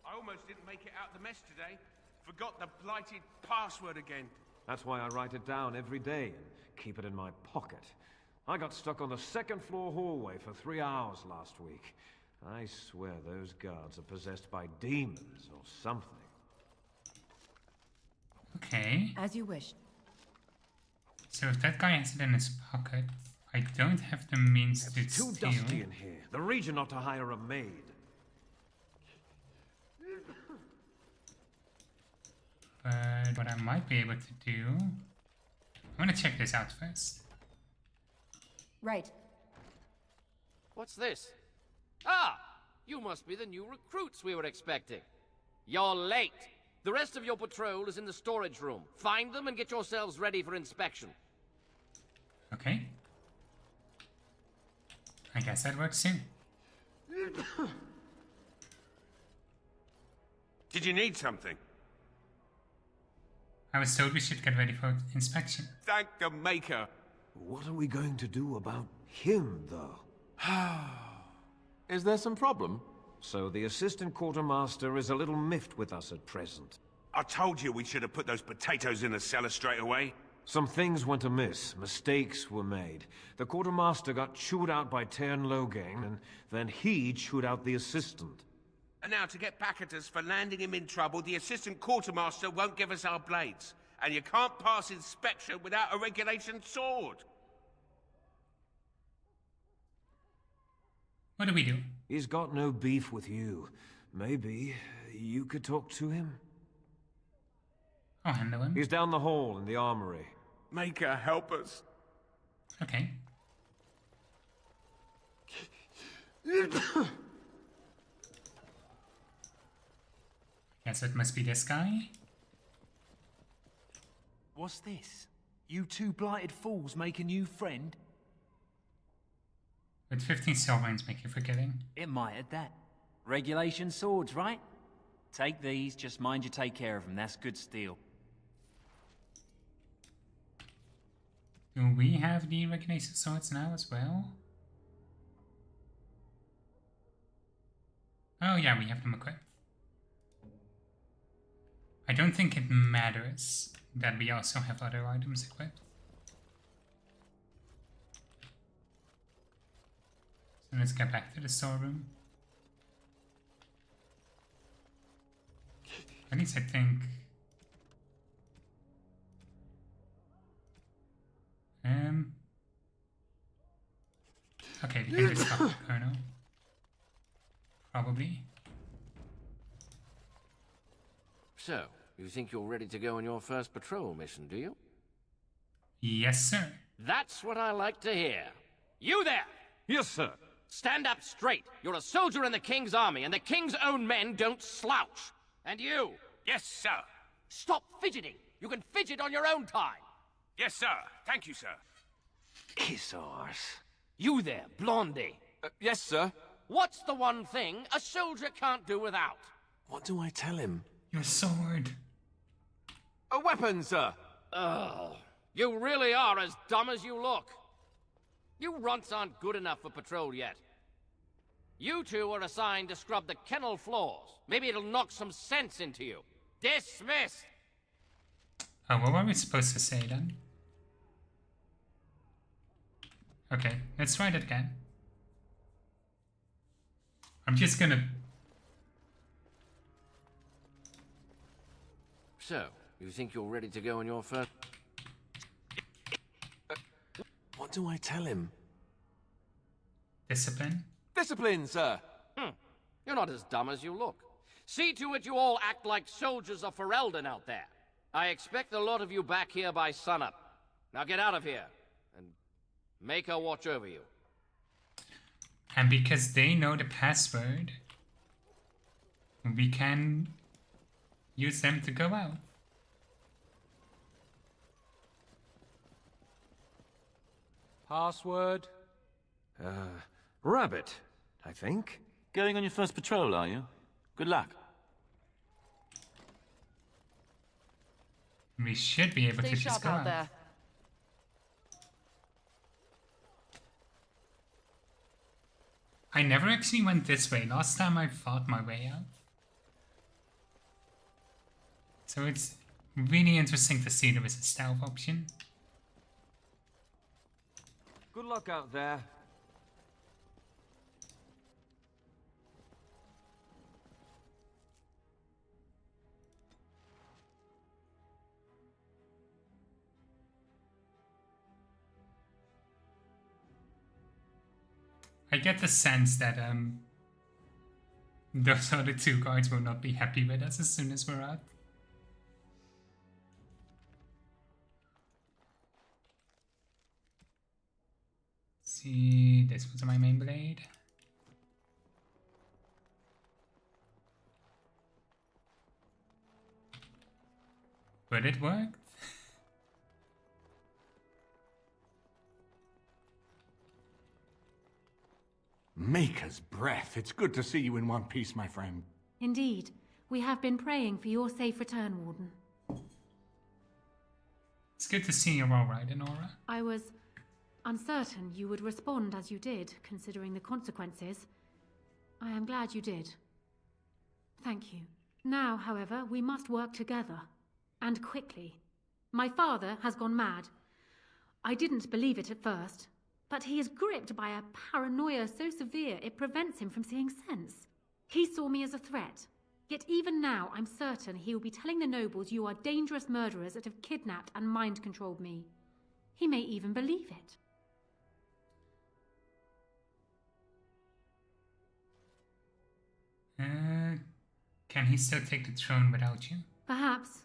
I almost didn't make it out the mess today. Forgot the blighted password again. That's why I write it down every day and keep it in my pocket. I got stuck on the second floor hallway for 3 hours last week. I swear those guards are possessed by demons or something. Okay. As you wish. So if that guy has it in his pocket, I don't have the means to It's too steal. dusty in here. The Regent ought to hire a maid. But what I might be able to do... I'm gonna check this out first. Right. What's this? Ah! You must be the new recruits we were expecting. You're late. The rest of your patrol is in the storage room. Find them and get yourselves ready for inspection. Okay. I guess that works too. Did you need something? I was told we should get ready for inspection. Thank the Maker. What are we going to do about him, though? Is there some problem? So the assistant quartermaster is a little miffed with us at present. I told you we should have put those potatoes in the cellar straight away. Some things went amiss. Mistakes were made. The quartermaster got chewed out by Tern Loghain, and then he chewed out the assistant. And now to get back at us for landing him in trouble, the assistant quartermaster won't give us our blades. And you can't pass inspection without a regulation sword. What do we do? He's got no beef with you. Maybe you could talk to him? I'll handle him. He's down the hall in the armory. Maker, help us. Okay. Guess it must be this guy. What's this? You two blighted fools make a new friend? With 15 sovereigns make you forgetting. It might at that. Regulation swords, right? Take these, just mind you take care of them. That's good steel. Do we have the regulation swords now as well? Oh yeah, we have them equipped. I don't think it matters that we also have other items equipped. So let's get back to the storeroom. At least I think... Okay, we can just stop the Colonel. Probably. So, you think you're ready to go on your first patrol mission, do you? Yes, sir. That's what I like to hear. You there! Yes, sir. Stand up straight. You're a soldier in the King's army, and the King's own men don't slouch. And you? Yes, sir. Stop fidgeting. You can fidget on your own time. Yes, sir. Thank you, sir. Kiss arse. You there, Blondie. Yes, sir. What's the one thing a soldier can't do without? What do I tell him? Your sword. A weapon, sir. Oh, you really are as dumb as you look. You runts aren't good enough for patrol yet. You two are assigned to scrub the kennel floors. Maybe it'll knock some sense into you. Dismissed! Oh, what were we supposed to say then? Okay, let's try that again. I'm just gonna... So, you think you're ready to go on your first... What do I tell him? Discipline? Discipline, sir! You're not as dumb as you look. See to it you all act like soldiers of Ferelden out there. I expect a lot of you back here by sunup. Now get out of here, and make her watch over you. And because they know the password, we can use them to go out. Password? Rabbit, I think. Going on your first patrol, are you? Good luck. We should be able Stay to just sharp go out out. there. I never actually went this way. Last time I fought my way out. So it's really interesting to see there is a stealth option. Good luck out there. I get the sense that those other two guards will not be happy with us as soon as we're out. See, this was my main blade. But it worked. Maker's breath. It's good to see you in one piece, my friend. Indeed. We have been praying for your safe return, Warden. It's good to see you're alright, Enora. I was uncertain you would respond as you did, considering the consequences. I am glad you did. Thank you. Now, however, we must work together. And quickly. My father has gone mad. I didn't believe it at first, but he is gripped by a paranoia so severe it prevents him from seeing sense. He saw me as a threat. Yet even now, I'm certain he will be telling the nobles you are dangerous murderers that have kidnapped and mind-controlled me. He may even believe it. Can he still take the throne without you? Perhaps.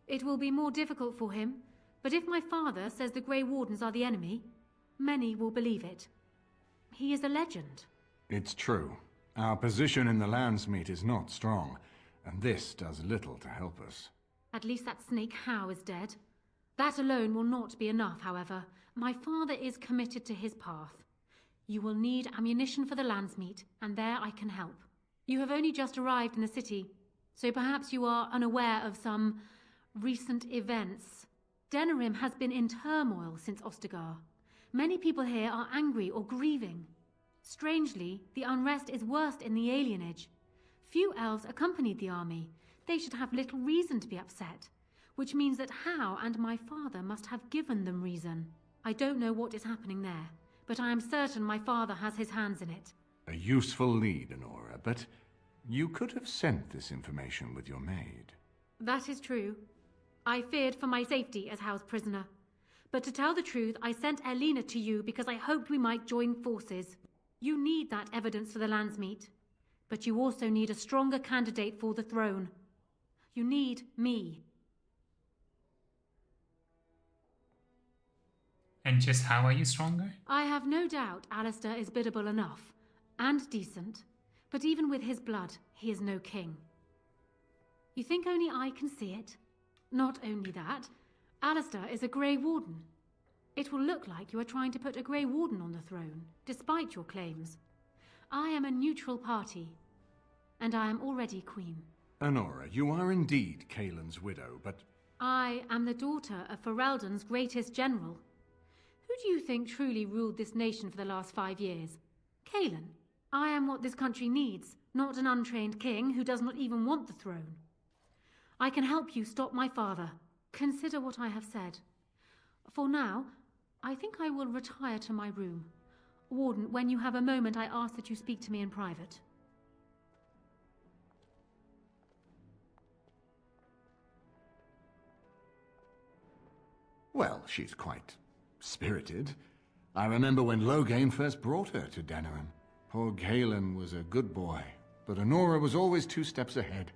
It will be more difficult for him, but if my father says the Grey Wardens are the enemy, many will believe it. He is a legend. It's true. Our position in the Landsmeet is not strong, and this does little to help us. At least that snake Howe is dead. That alone will not be enough, however. My father is committed to his path. You will need ammunition for the Landsmeet, and there I can help. You have only just arrived in the city, so perhaps you are unaware of some recent events. Denerim has been in turmoil since Ostagar. Many people here are angry or grieving. Strangely, the unrest is worst in the alienage. Few elves accompanied the army. They should have little reason to be upset, which means that Howe and my father must have given them reason. I don't know what is happening there, but I am certain my father has his hands in it. A useful lead, Enora, but you could have sent this information with your maid. That is true. I feared for my safety as Howe's prisoner. But to tell the truth, I sent Elena to you because I hoped we might join forces. You need that evidence for the Landsmeet. But you also need a stronger candidate for the throne. You need me. And just how are you stronger? I have no doubt Alistair is biddable enough. And decent. But even with his blood, he is no king. You think only I can see it? Not only that, Alistair is a Grey Warden. It will look like you are trying to put a Grey Warden on the throne, despite your claims. I am a neutral party, and I am already queen. Enora, you are indeed Kaelin's widow, but... I am the daughter of Ferelden's greatest general. Who do you think truly ruled this nation for the last 5 years? Kaelin. I am what this country needs, not an untrained king who does not even want the throne. I can help you stop my father. Consider what I have said. For now, I think I will retire to my room. Warden, when you have a moment, I ask that you speak to me in private. Well, she's quite spirited. I remember when Loghain first brought her to Denerim. Poor Galen was a good boy, but Honora was always 2 steps ahead.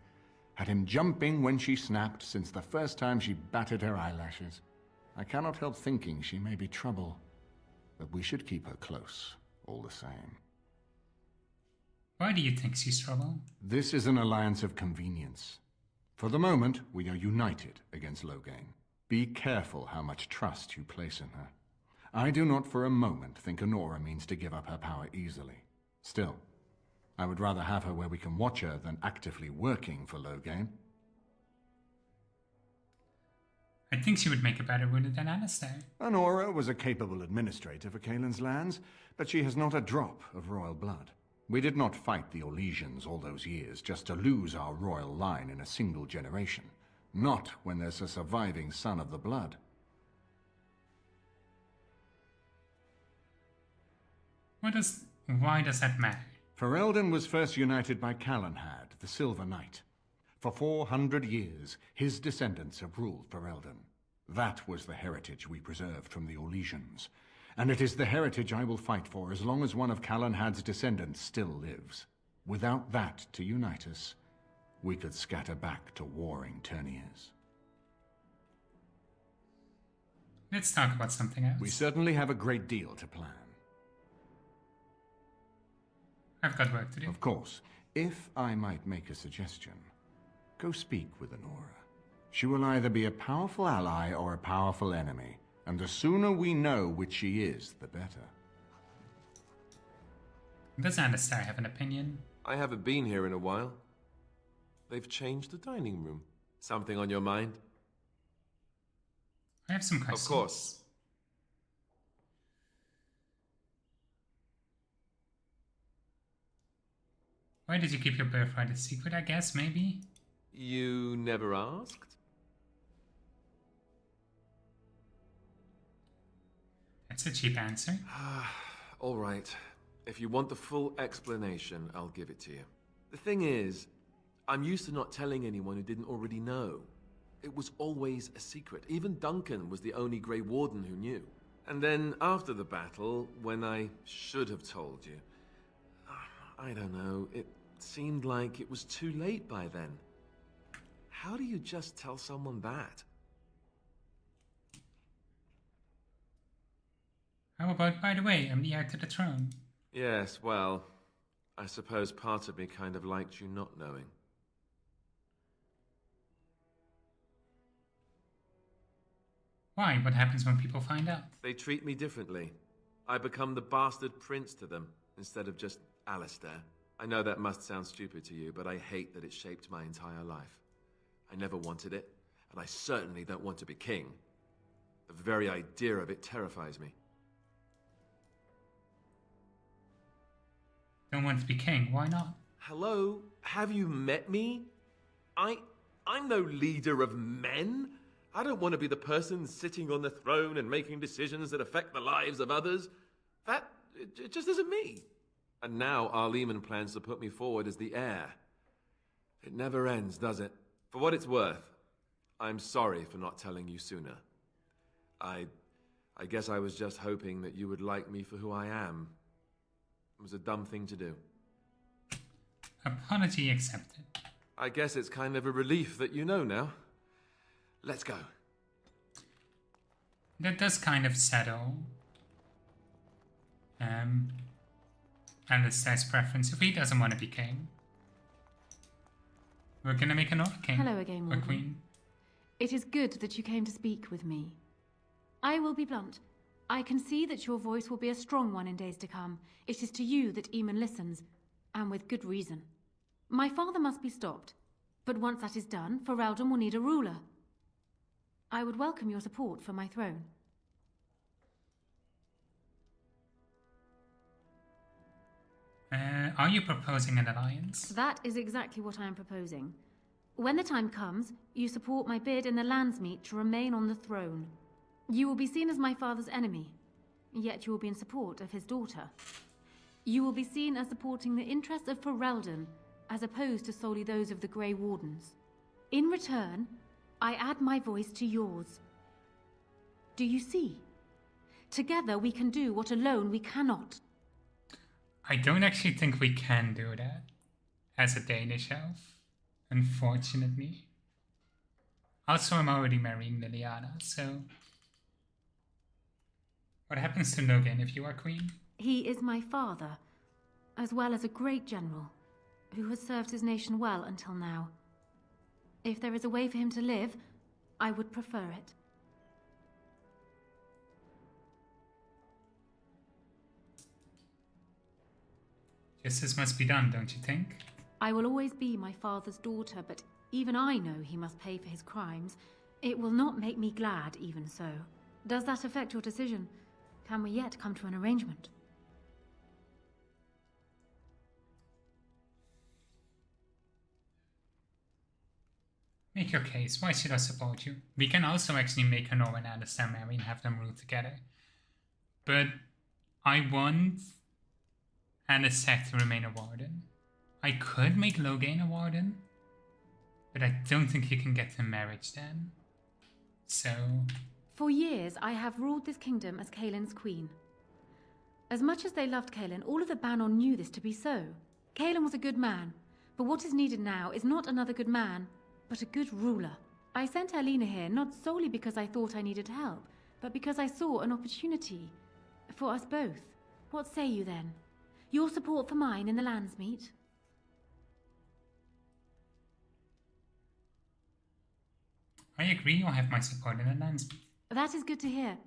Had him jumping when she snapped since the first time she batted her eyelashes. I cannot help thinking she may be trouble, but we should keep her close, all the same. Why do you think she's trouble? This is an alliance of convenience. For the moment, we are united against Loghain. Be careful how much trust you place in her. I do not for a moment think Honora means to give up her power easily. Still, I would rather have her where we can watch her than actively working for Loghain. I think she would make a better ruler than Alistair. Honora was a capable administrator for Kaelin's lands, but she has not a drop of royal blood. We did not fight the Orlesians all those years just to lose our royal line in a single generation. Not when there's a surviving son of the blood. Why does that matter? Ferelden was first united by Calenhad, the Silver Knight. For 400 years, his descendants have ruled Ferelden. That was the heritage we preserved from the Orlesians. And it is the heritage I will fight for as long as one of Calenhad's descendants still lives. Without that to unite us, we could scatter back to warring Terniers. Let's talk about something else. We certainly have a great deal to plan. I've got work to do. Of course. If I might make a suggestion, go speak with Honora. She will either be a powerful ally or a powerful enemy, and the sooner we know which she is, the better. Does Alistair have an opinion? I haven't been here in a while. They've changed the dining room. Something on your mind? I have some questions. Of course. Why did you keep your birthright a secret, I guess, maybe? You never asked? That's a cheap answer. All right. If you want the full explanation, I'll give it to you. The thing is, I'm used to not telling anyone who didn't already know. It was always a secret. Even Duncan was the only Grey Warden who knew. And then after the battle, when I should have told you, I don't know, it seemed like it was too late by then. How do you just tell someone that? How about, by the way, I'm the heir to the throne? Yes, well, I suppose part of me kind of liked you not knowing. Why? What happens when people find out? They treat me differently. I become the bastard prince to them, instead of just Alistair. I know that must sound stupid to you, but I hate that it shaped my entire life. I never wanted it, and I certainly don't want to be king. The very idea of it terrifies me. Don't want to be king, why not? Hello? Have you met me? I'm no leader of men. I don't want to be the person sitting on the throne and making decisions that affect the lives of others. It just isn't me. And now Arleman plans to put me forward as the heir. It never ends, does it? For what it's worth, I'm sorry for not telling you sooner. I guess I was just hoping that you would like me for who I am. It was a dumb thing to do. Apology accepted. I guess it's kind of a relief that you know now. Let's go. That does kind of settle Alistair's preference if he doesn't want to be king. We're gonna make another king. Hello again, or Warden. queen. It is good that you came to speak with me. I will be blunt. I can see that your voice will be a strong one in days to come. It is to you that Eamon listens, and with good reason. My father must be stopped, but once that is done, Ferelden will need a ruler. I would welcome your support for my throne. Are you proposing an alliance? That is exactly what I am proposing. When the time comes, you support my bid in the Landsmeet to remain on the throne. You will be seen as my father's enemy, yet you will be in support of his daughter. You will be seen as supporting the interests of Ferelden, as opposed to solely those of the Grey Wardens. In return, I add my voice to yours. Do you see? Together we can do what alone we cannot. I don't actually think we can do that as a Danish elf, unfortunately. Also, I'm already marrying Liliana, so... What happens to Loghain if you are queen? He is my father, as well as a great general, who has served his nation well until now. If there is a way for him to live, I would prefer it. Justice must be done, don't you think? I will always be my father's daughter, but even I know he must pay for his crimes. It will not make me glad, even so. Does that affect your decision? Can we yet come to an arrangement? Make your case. Why should I support you? We can also actually make Honor and Alistair marry and have them rule together. But I want Alistair to remain a warden. I could make Loghain a warden, but I don't think you can get to marriage then. So... For years, I have ruled this kingdom as Caelin's queen. As much as they loved Caelin, all of the Banon knew this to be so. Caelin was a good man, but what is needed now is not another good man, but a good ruler. I sent Alina here not solely because I thought I needed help, but because I saw an opportunity for us both. What say you then? Your support for mine in the Landsmeet? I agree, you'll have my support in the Landsmeet. That is good to hear.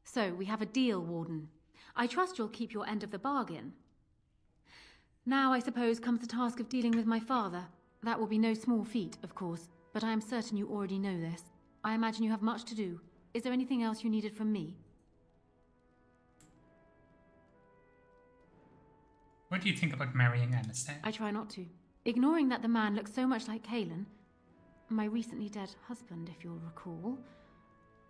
So, we have a deal, Warden. I trust you'll keep your end of the bargain. Now, I suppose, comes the task of dealing with my father. That will be no small feat, of course, but I am certain you already know this. I imagine you have much to do. Is there anything else you needed from me? What do you think about marrying Alistair? I try not to. Ignoring that the man looks so much like Caelin, my recently dead husband, if you'll recall,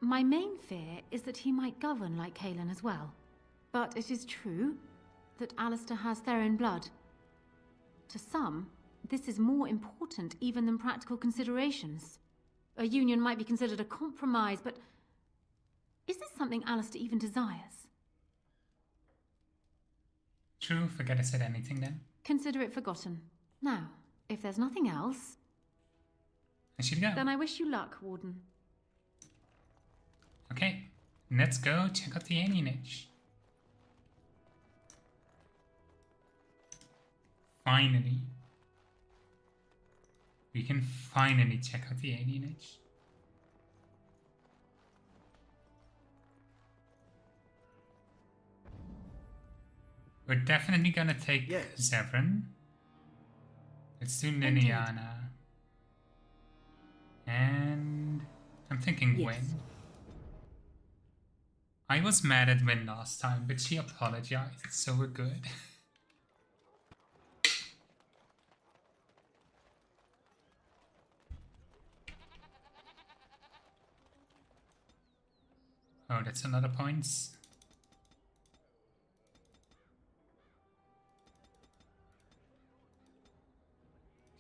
my main fear is that he might govern like Caelin as well. But it is true that Alistair has Theron blood. To some, this is more important even than practical considerations. A union might be considered a compromise, but is this something Alistair even desires? True, forget I said anything then. Consider it forgotten. Now, if there's nothing else... I should go. Then I wish you luck, Warden. Okay, let's go check out the alienage. Finally. We can finally check out the alienage. We're definitely gonna take Zevran. Let's do Liliana. And I'm thinking Gwen. I was mad at Gwen last time, but she apologized, so we're good. Oh, that's another points.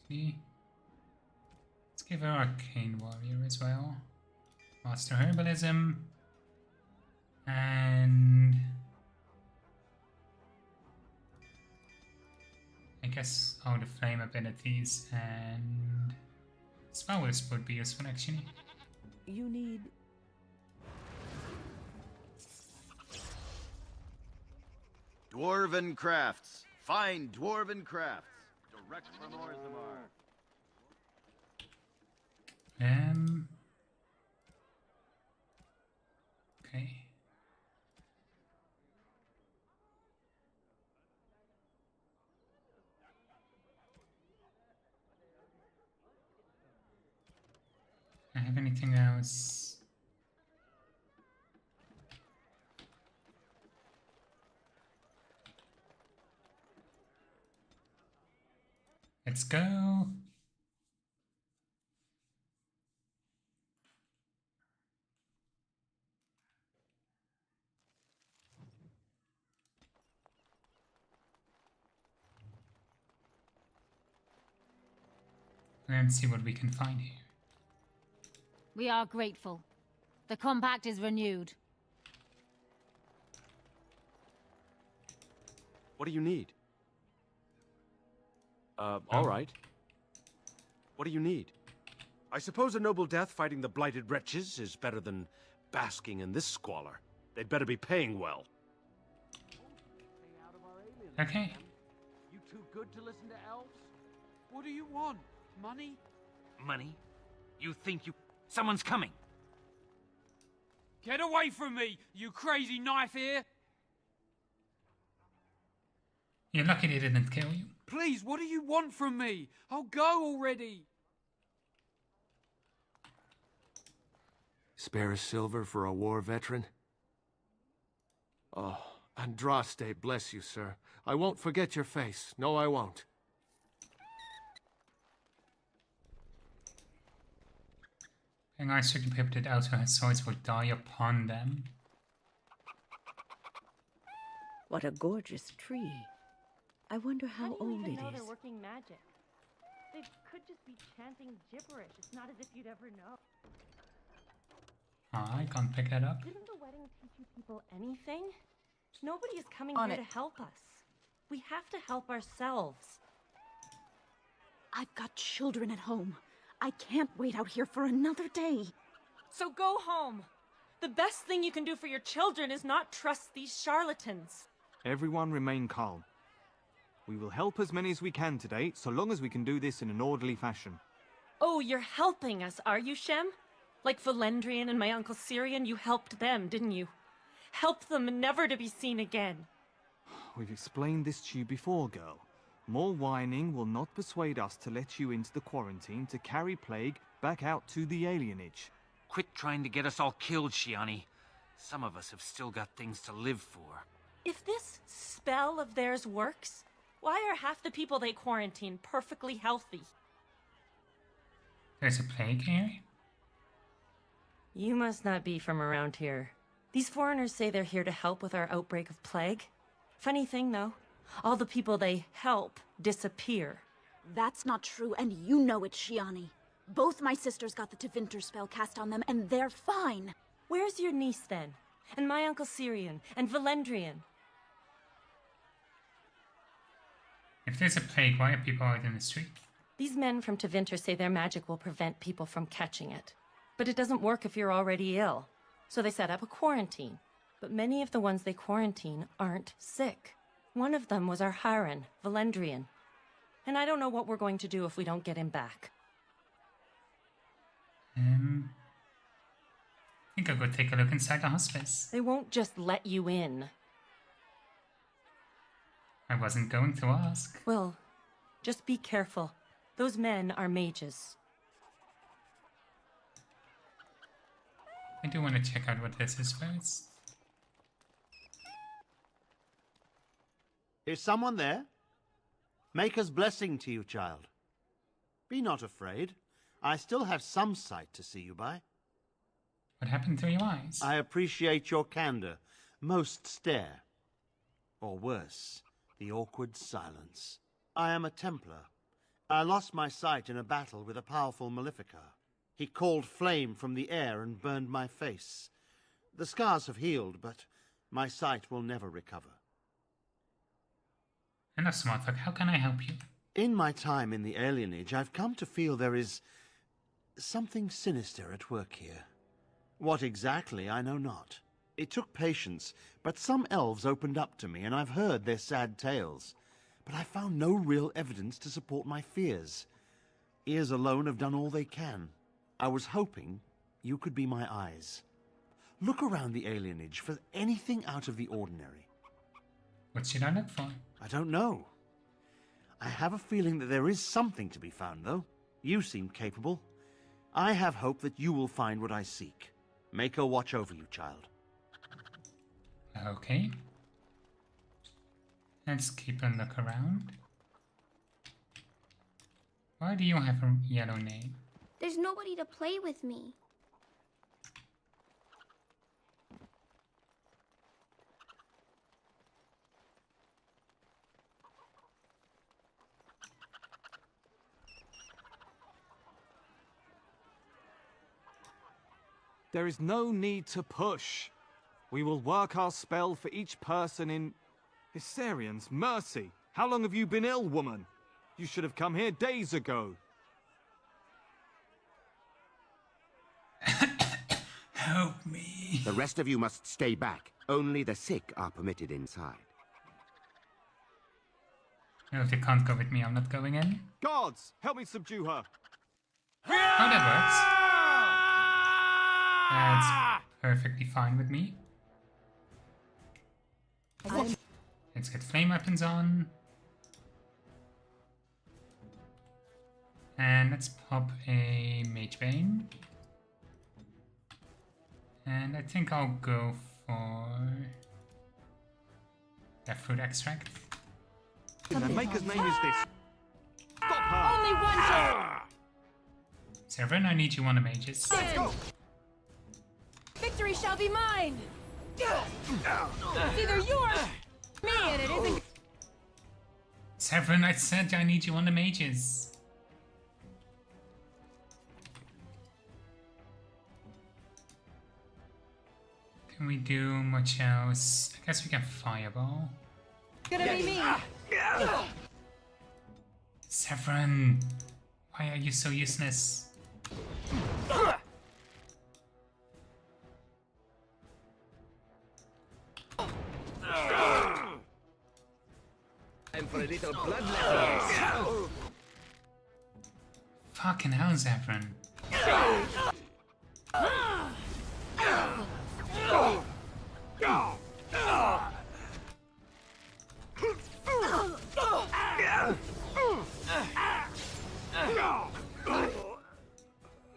See? Let's give her Arcane Warrior as well. Master Herbalism. And I guess all the flame abilities and Spell Wisp would be useful actually. You need... Dwarven crafts. Fine dwarven crafts. Direct from Orzammar. Okay. I have anything else? Let's go. Let's see what we can find here. We are grateful. The compact is renewed. What do you need? All right. What do you need? I suppose a noble death fighting the blighted wretches is better than basking in this squalor. They'd better be paying well. Okay. You too good to listen to elves? What do you want? Money? Money? You think you... Someone's coming! Get away from me, you crazy knife ear! You're lucky they didn't kill you. Please, what do you want from me? I'll go already! Spare a silver for a war veteran? Oh, Andraste bless you, sir. I won't forget your face. No, I won't. And I certain people that also had swords will die upon them. What a gorgeous tree. I wonder how do you old even it know is. they're working magic? They could just be chanting gibberish. It's not as if you'd ever know. I can't pick that up. Didn't the wedding teach you people anything? Nobody is coming On here it. to help us. We have to help ourselves. I've got children at home. I can't wait out here for another day. So go home. The best thing you can do for your children is not trust these charlatans. Everyone remain calm. We will help as many as we can today, so long as we can do this in an orderly fashion. Oh, you're helping us, are you, Shem? Like Valendrian and my Uncle Syrian, you helped them, didn't you? Help them never to be seen again. We've explained this to you before, girl. More whining will not persuade us to let you into the quarantine to carry plague back out to the alienage. Quit trying to get us all killed, Shiani. Some of us have still got things to live for. If this spell of theirs works, why are half the people they quarantine perfectly healthy? There's a plague here? You must not be from around here. These foreigners say they're here to help with our outbreak of plague. Funny thing, though, all the people they help disappear. That's not true, and you know it, Shiani. Both my sisters got the Tevinter spell cast on them, and they're fine. Where's your niece, then? And my Uncle Syrian? And Valendrian? If there's a plague, why are people out in the street? These men from Tevinter say their magic will prevent people from catching it. But it doesn't work if you're already ill. So they set up a quarantine. But many of the ones they quarantine aren't sick. One of them was our Haran, Valendrian. And I don't know what we're going to do if we don't get him back. I think I'll go take a look inside the hospice. They won't just let you in. I wasn't going to ask. Well, just be careful. Those men are mages. I do want to check out what this is first. Is someone there? Maker's blessing to you, child. Be not afraid. I still have some sight to see you by. What happened to your eyes? I appreciate your candor. Most stare. Or worse, the awkward silence. I am a Templar. I lost my sight in a battle with a powerful Maleficar. He called flame from the air and burned my face. The scars have healed, but my sight will never recover. Enough smart talk. How can I help you? In my time in the alienage, I've come to feel there is something sinister at work here. What exactly, I know not. It took patience, but some elves opened up to me, and I've heard their sad tales. But I found no real evidence to support my fears. Ears alone have done all they can. I was hoping you could be my eyes. Look around the alienage for anything out of the ordinary. What should I look for? I don't know. I have a feeling that there is something to be found, though. You seem capable. I have hope that you will find what I seek. Maker watch over you, child. Okay. Let's keep a look around. Why do you have a yellow name? There's nobody to play with me. There is no need to push. We will work our spell for each person in... Hysterians, mercy! How long have you been ill, woman? You should have come here days ago. Help me. The rest of you must stay back. Only the sick are permitted inside. No, if they can't go with me, I'm not going in. Guards, help me subdue her. Oh, that works. That's perfectly fine with me. Let's get flame weapons on. And let's pop a Mage Bane. And I think I'll go for that fruit extract. The Maker's name is this. Stop her! Only one shot! Severin, I need you on the mages. Let's go! Victory shall be mine! It's either yours or me, and it isn't. Severin, I said I need you on the mages. Can we do much else? I guess we can fireball. Gonna be me! Severin, why are you so useless? Time for a little bloodletting. Fucking hell, Severin.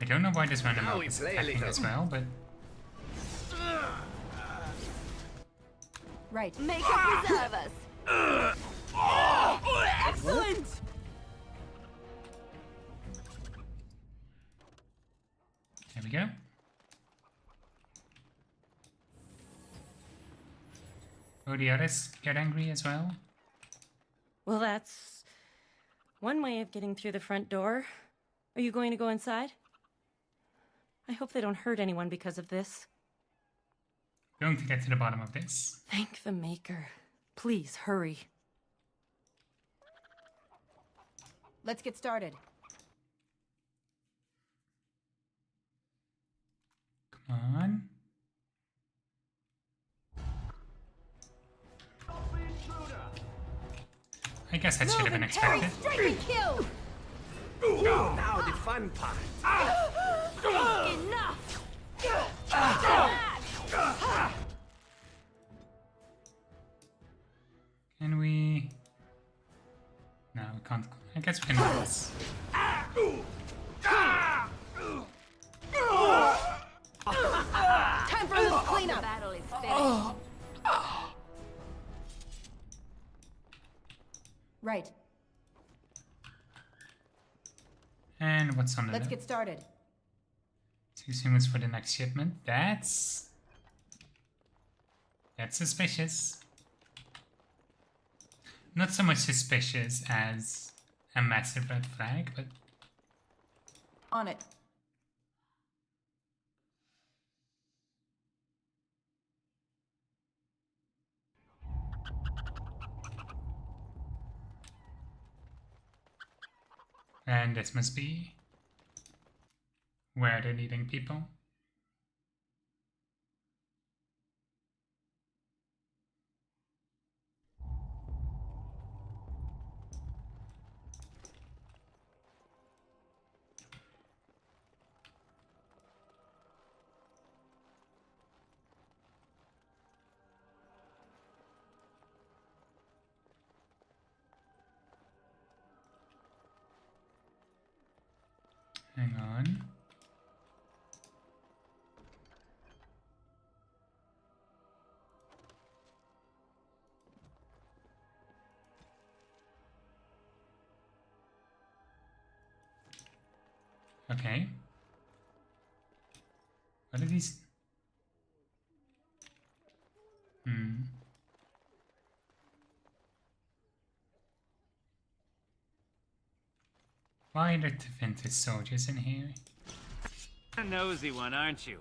I don't know why this random elf is attacking as well, but... Right. Make it preserve us! Excellent! There we go. Oh, the others get angry as well? Well, that's one way of getting through the front door. Are you going to go inside? I hope they don't hurt anyone because of this. Going to get to the bottom of this. Thank the Maker. Please, hurry. Let's get started. Come on. I guess that should have been expected. Strike and kill! Now the fun part. Enough! Can we... No, we can't. I guess we can do this. Time for a little cleanup! The battle is finished. Right. And what's on the Let's note? get started. 2 humans for the next shipment. That's suspicious. Not so much suspicious as a massive red flag, but... On it. And this must be where they're needing people. Hang on. Okay. What are these? Why are the Tevinter soldiers in here? A nosy one, aren't you?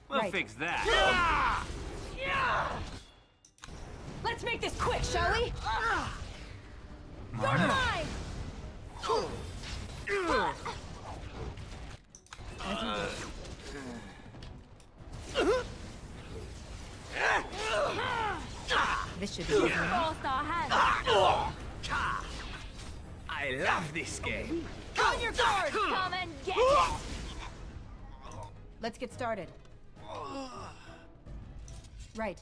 We'll Right. fix that. Let's make this quick, shall we? Come on. Mine! This should be easy. Forced our hands. I love this game. On your guard! Come and get it! Let's get started. Right.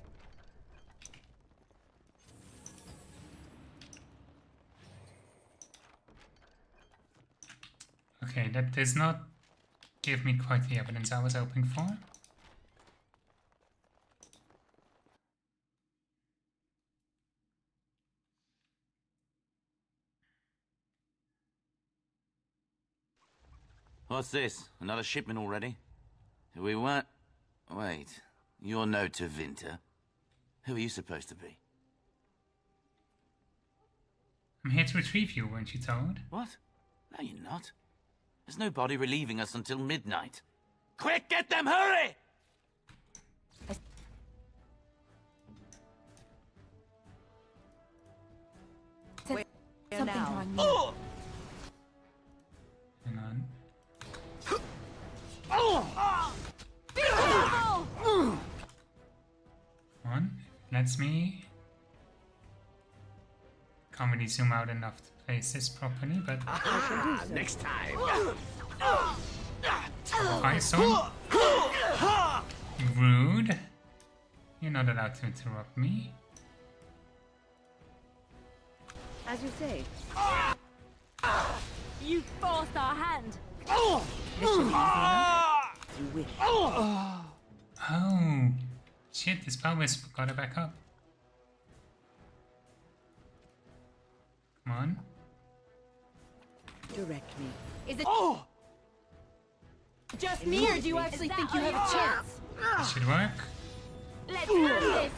Okay, that does not give me quite the evidence I was hoping for. What's this? Another shipment already? We weren't... Wait, you're no Tevinter. Who are you supposed to be? I'm here to retrieve you, weren't you told? What? No, you're not. There's no body relieving us until midnight. Quick, get them, hurry! Something now. drawing me. Hang on. Be careful! Come on. Let's me... Can't really zoom out enough to place this properly, but... Next time. Hi, son. Rude. You're not allowed to interrupt me. As you say. You forced our hand. This should be easy enough. You wish. Oh. Shit, this power wisp got it back up. Come on. Direct me. Is it just me, or do you actually think you have a chance? This should work. Let's have this.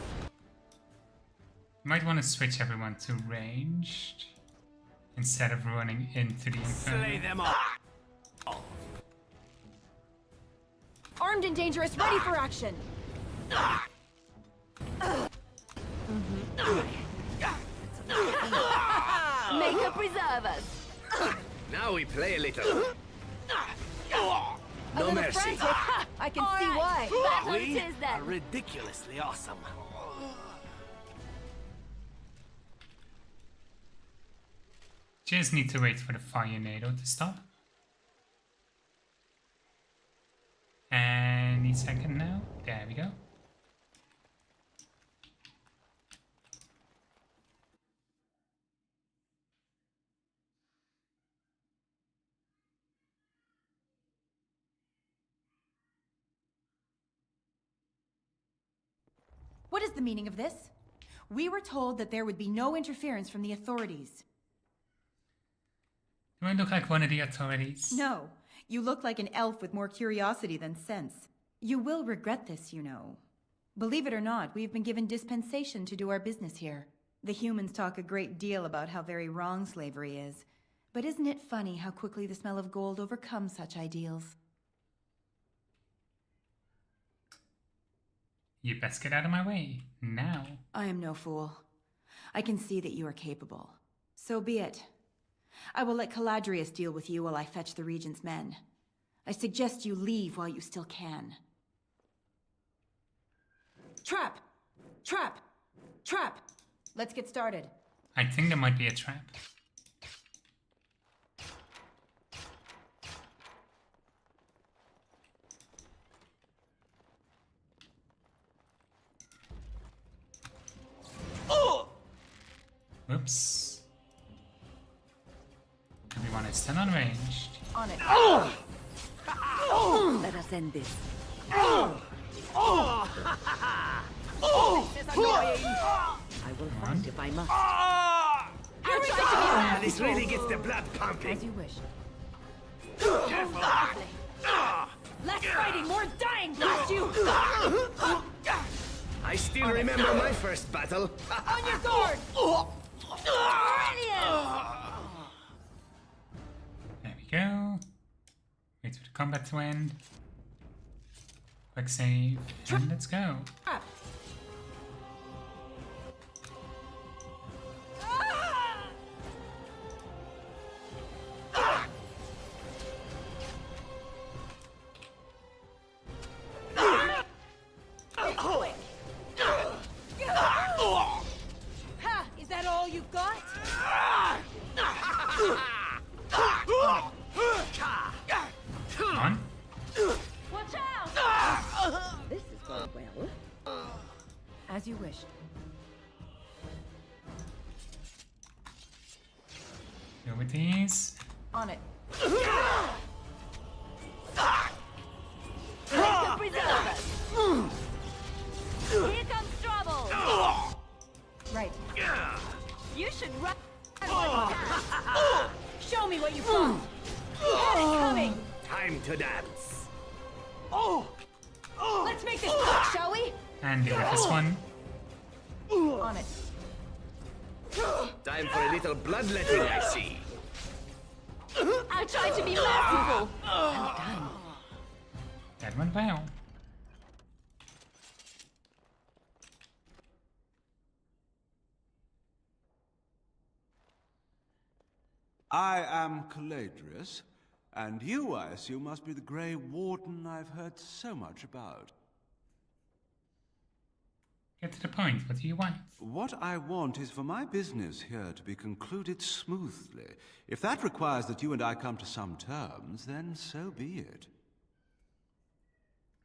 Might want to switch everyone to ranged instead of running into the inferno. Slay them all. Armed and dangerous, ready for action. Make her preserve us. Now we play a little. A No little mercy. frantic. Ha, I can see why. That's what it We is are then. ridiculously awesome. Just need to wait for the fire NATO to stop. Any second now. There we go. What is the meaning of this? We were told that there would be no interference from the authorities. Do I look like one of the authorities? No, you look like an elf with more curiosity than sense. You will regret this, you know. Believe it or not, we've been given dispensation to do our business here. The humans talk a great deal about how very wrong slavery is. But isn't it funny how quickly the smell of gold overcomes such ideals? You best get out of my way, now. I am no fool. I can see that you are capable. So be it. I will let Caladrius deal with you while I fetch the Regent's men. I suggest you leave while you still can. Trap! Trap! Trap! Let's get started. I think there might be a trap. Whoops. Everyone is still unranged. On it. Let us end this. This is annoying. I will fight if I must. You're trying to be This really gets the blood pumping. As you wish. Careful. less fighting, more dying, blast you! I still remember my first battle. On your guard! Brilliant! There we go. Wait for the combat to end. Quick save, and let's go. Come on. Watch out! This is going well. As you wish. Deal with these. On it. Here comes trouble! Right. You should run. Show me what you got. Had it coming. Time to dance. Let's make this quick, shall we? And deal with this one. On it. Time for a little bloodletting, I see. I tried to be merciful. Well done. That went well. I am Caladrius, and you, I assume, must be the Grey Warden I've heard so much about. Get to the point. What do you want? What I want is for my business here to be concluded smoothly. If that requires that you and I come to some terms, then so be it.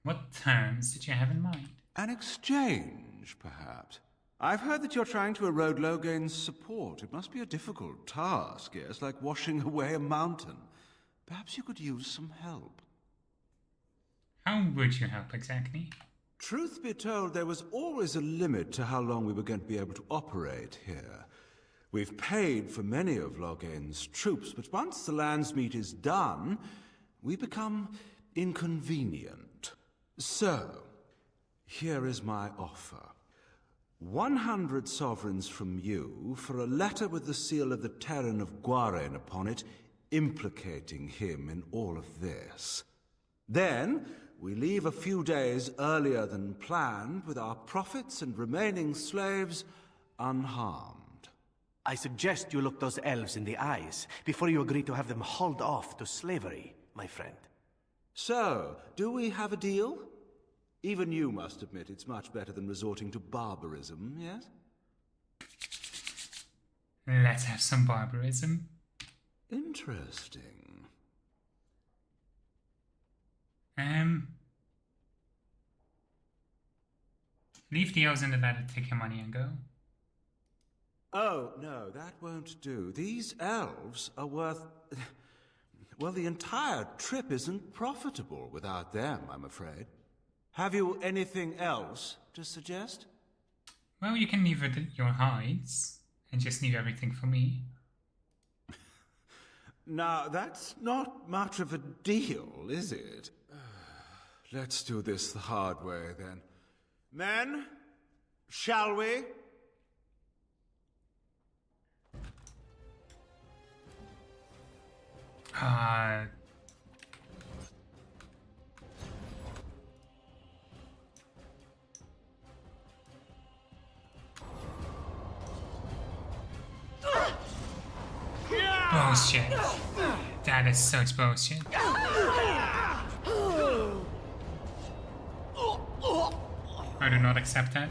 What terms did you have in mind? An exchange, perhaps. I've heard that you're trying to erode Loghain's support. It must be a difficult task, yes, like washing away a mountain. Perhaps you could use some help. How would you help exactly? Truth be told, there was always a limit to how long we were going to be able to operate here. We've paid for many of Loghain's troops, but once the Landsmeet is done, we become inconvenient. So, here is my offer. 100 sovereigns from you for a letter with the seal of the Terran of Loghain upon it, implicating him in all of this. Then, we leave a few days earlier than planned with our profits and remaining slaves unharmed. I suggest you look those elves in the eyes before you agree to have them hauled off to slavery, my friend. So, do we have a deal? Even you must admit it's much better than resorting to barbarism, yes? Let's have some barbarism. Interesting. Leave the elves in the letter, take your money and go. Oh, no, that won't do. These elves are worth... Well, the entire trip isn't profitable without them, I'm afraid. Have you anything else to suggest? Well, you can leave your hides and just leave everything for me. Now, that's not much of a deal, is it? Let's do this the hard way, then. Men, shall we? Bullshit. That is such bullshit. I do not accept that.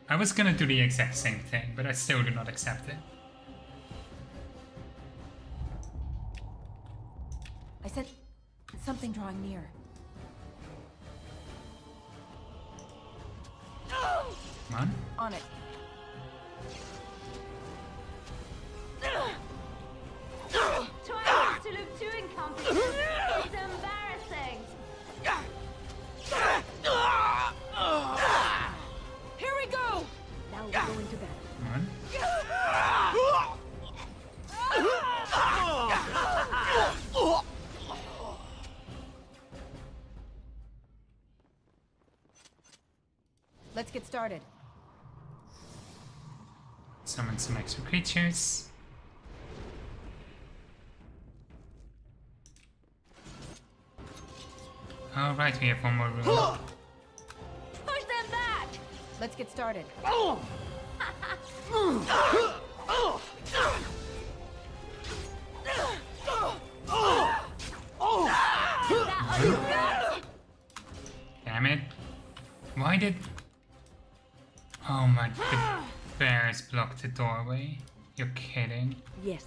I was gonna do the exact same thing, but I still do not accept it. I said something drawing near. Come on. On it. Trying to look too incompetent. It's embarrassing. Here we go. Now we're going to bed. Come on. Let's get started. Summon some extra creatures. Alright, we have one more room. Push them back. Let's get started. Damn it. Why did... Oh my... The bears blocked the doorway. You're kidding. Yes.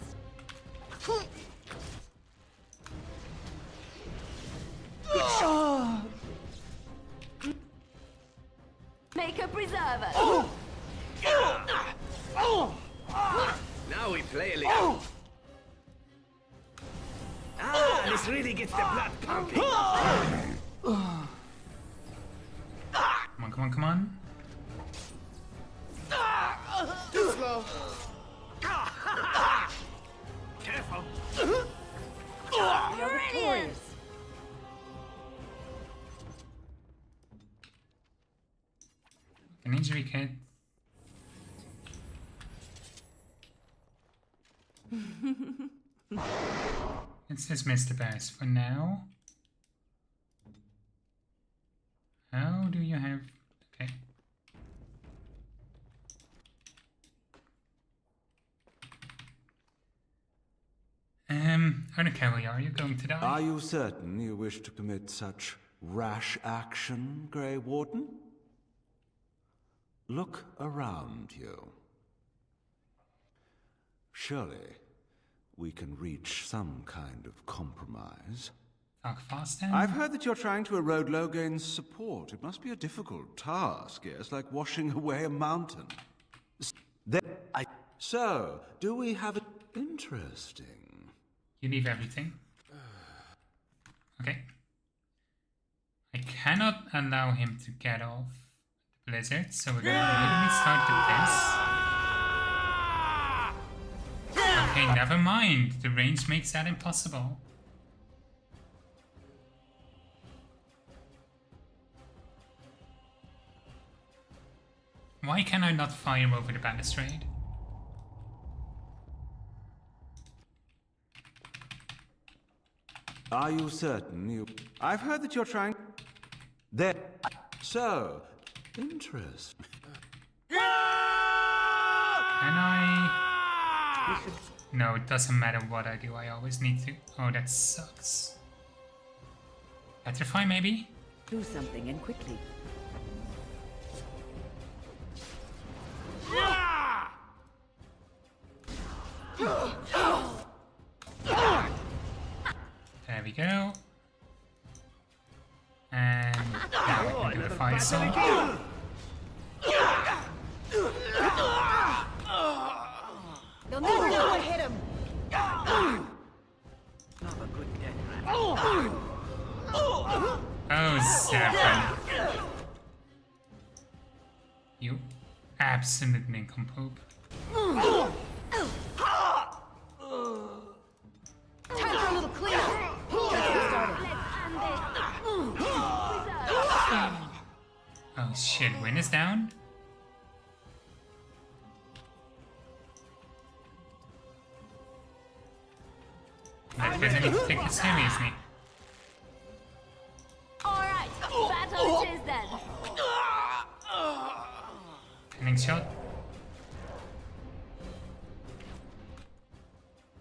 Make a preserver. Now we play a little. Ah, this really gets the blood pumping. Come on, come on, come on. Too slow. Careful. You're victorious. An injury kit. Let's dismiss the bears for now. How do you have... Okay. Unakelly, are you going to die? Are you certain you wish to commit such rash action, Grey Warden? Look around you. Surely, we can reach some kind of compromise. Talk fast then? I've heard that you're trying to erode Loghain's support. It must be a difficult task, yes, like washing away a mountain. So, do we have it? Interesting. You leave everything. Okay. I cannot allow him to get off the blizzard, so we're gonna immediately start with this. Okay, never mind. The range makes that impossible. Why can I not fire over the balustrade? Are you certain you... I've heard that you're trying... There... So... Interesting. Can I... No, it doesn't matter what I do. I always need to... Oh, that sucks. Petrify, maybe? Do something and quickly. There we go. And now we can do a fire song. They'll never know what hit him. Oh, Zephyr. You absolute nincompoop. Time for a little cleanup. Let's get started. Oh shit, Win is down? I guess I need to take this seriously. Alright, battle it is then. Pinning shot.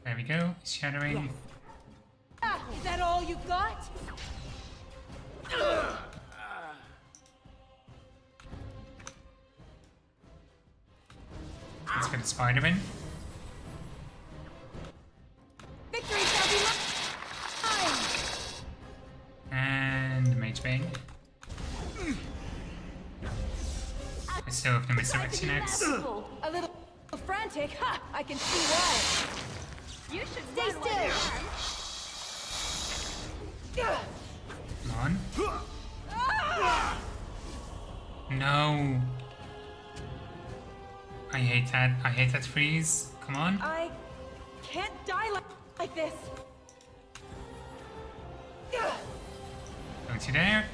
There we go, shattering. Ah, is that all you've got? Let's get a Spider-Man. Victory shall be mine! And Mage Bang. I still have the Misdirection Axe. A little frantic? Ha! I can see why. You should stay still. Come on. No. I hate that. I hate that freeze. Come on. I can't die like this. Don't you dare.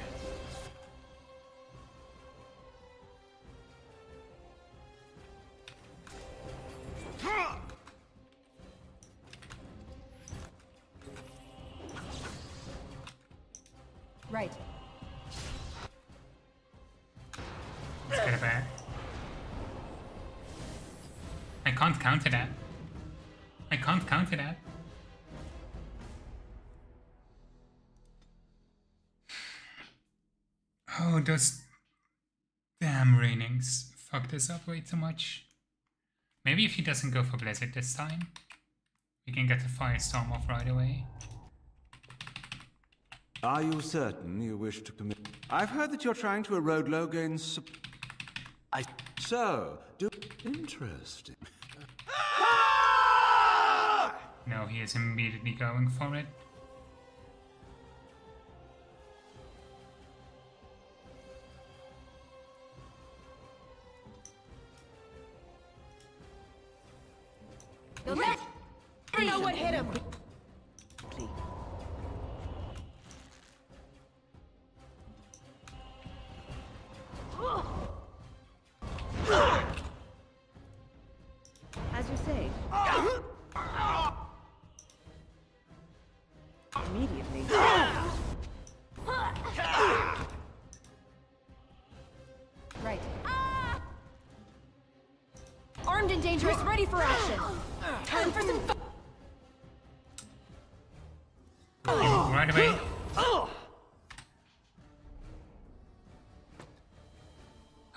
Right. Let's get it back. I can't counter that. I can't counter that. Oh, those damn rainings fucked us up way too much. Maybe if he doesn't go for Blizzard this time, we can get the Firestorm off right away. Are you certain you wish to commit? I've heard that you're trying to erode Loghain's. So, interesting. No, he is immediately going for it. You'll never know what hit him. As you say. Immediately. Right. Armed and dangerous, ready for action. Time for some fun. Right away.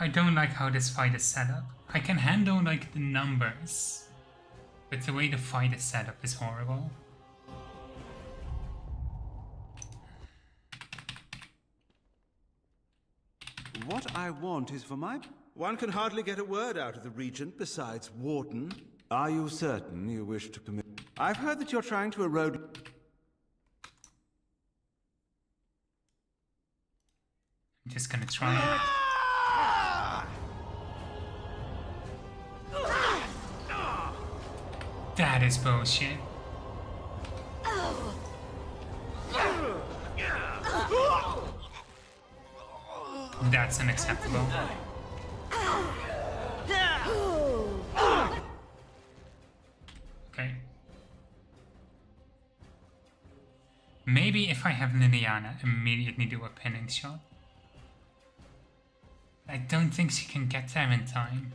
I don't like how this fight is set up. I can handle like the numbers, but the way the fight is set up is horrible. What I want is for my... One can hardly get a word out of the Regent besides Warden. Are you certain you wish to commit? I've heard that you're trying to erode... I'm just gonna try it. That is bullshit. That's unacceptable. Okay. Maybe if I have Liliana immediately do a pinning shot. I don't think she can get there in time.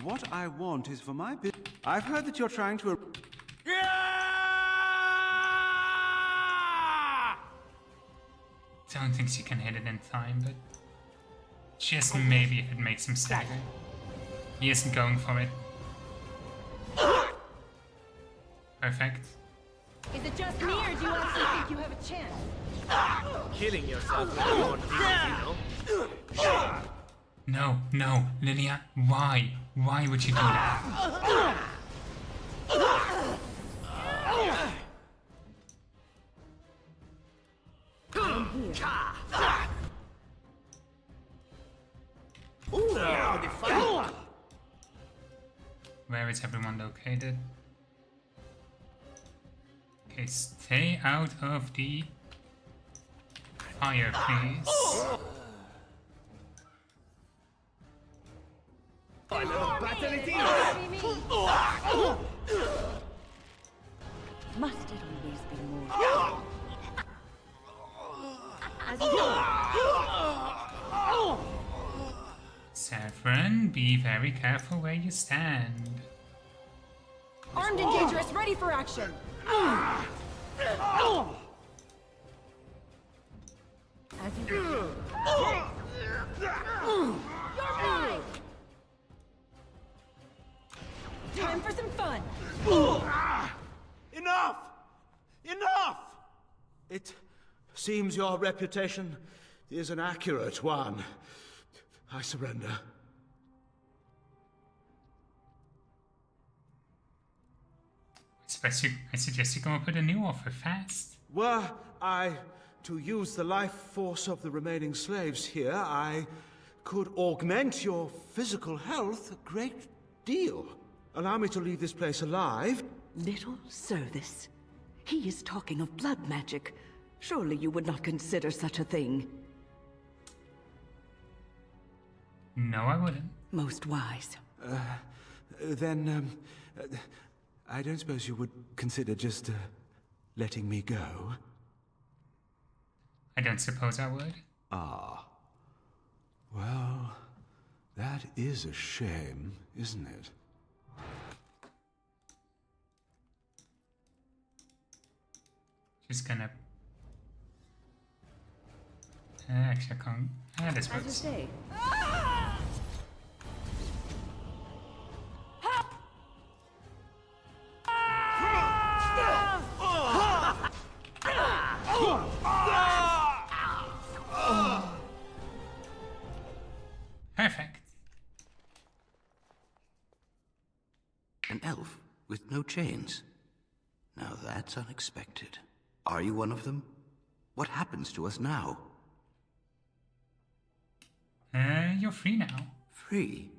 What I want is for my... I've heard that you're trying to... Don't think she can hit it in time, but just maybe if it makes him stagger. He isn't going for it. Perfect. Is it just me, or do you actually think you have a chance? Killing yourself with your own demons, you know? No, no, Lilia, why? Why would you do that? Where is everyone located? Okay, stay out of the fire, please. Must it always be more? As you Saffron, be very careful where you stand. Armed and dangerous, ready for action. As you Time for some fun. Enough! Enough! It seems your reputation is an accurate one. I surrender. I suggest you come up with a new offer fast. Were I to use the life force of the remaining slaves here, I could augment your physical health a great deal. Allow me to leave this place alive. Little service. He is talking of blood magic. Surely you would not consider such a thing. No, I wouldn't. Most wise. Then, I don't suppose you would consider just, letting me go? I don't suppose I would. Ah. Well, that is a shame, isn't it? Just gonna Actually, I can't. This As you works. say. Perfect. An elf with no chains. Now that's unexpected. Are you one of them? What happens to us now? You're free now. Free?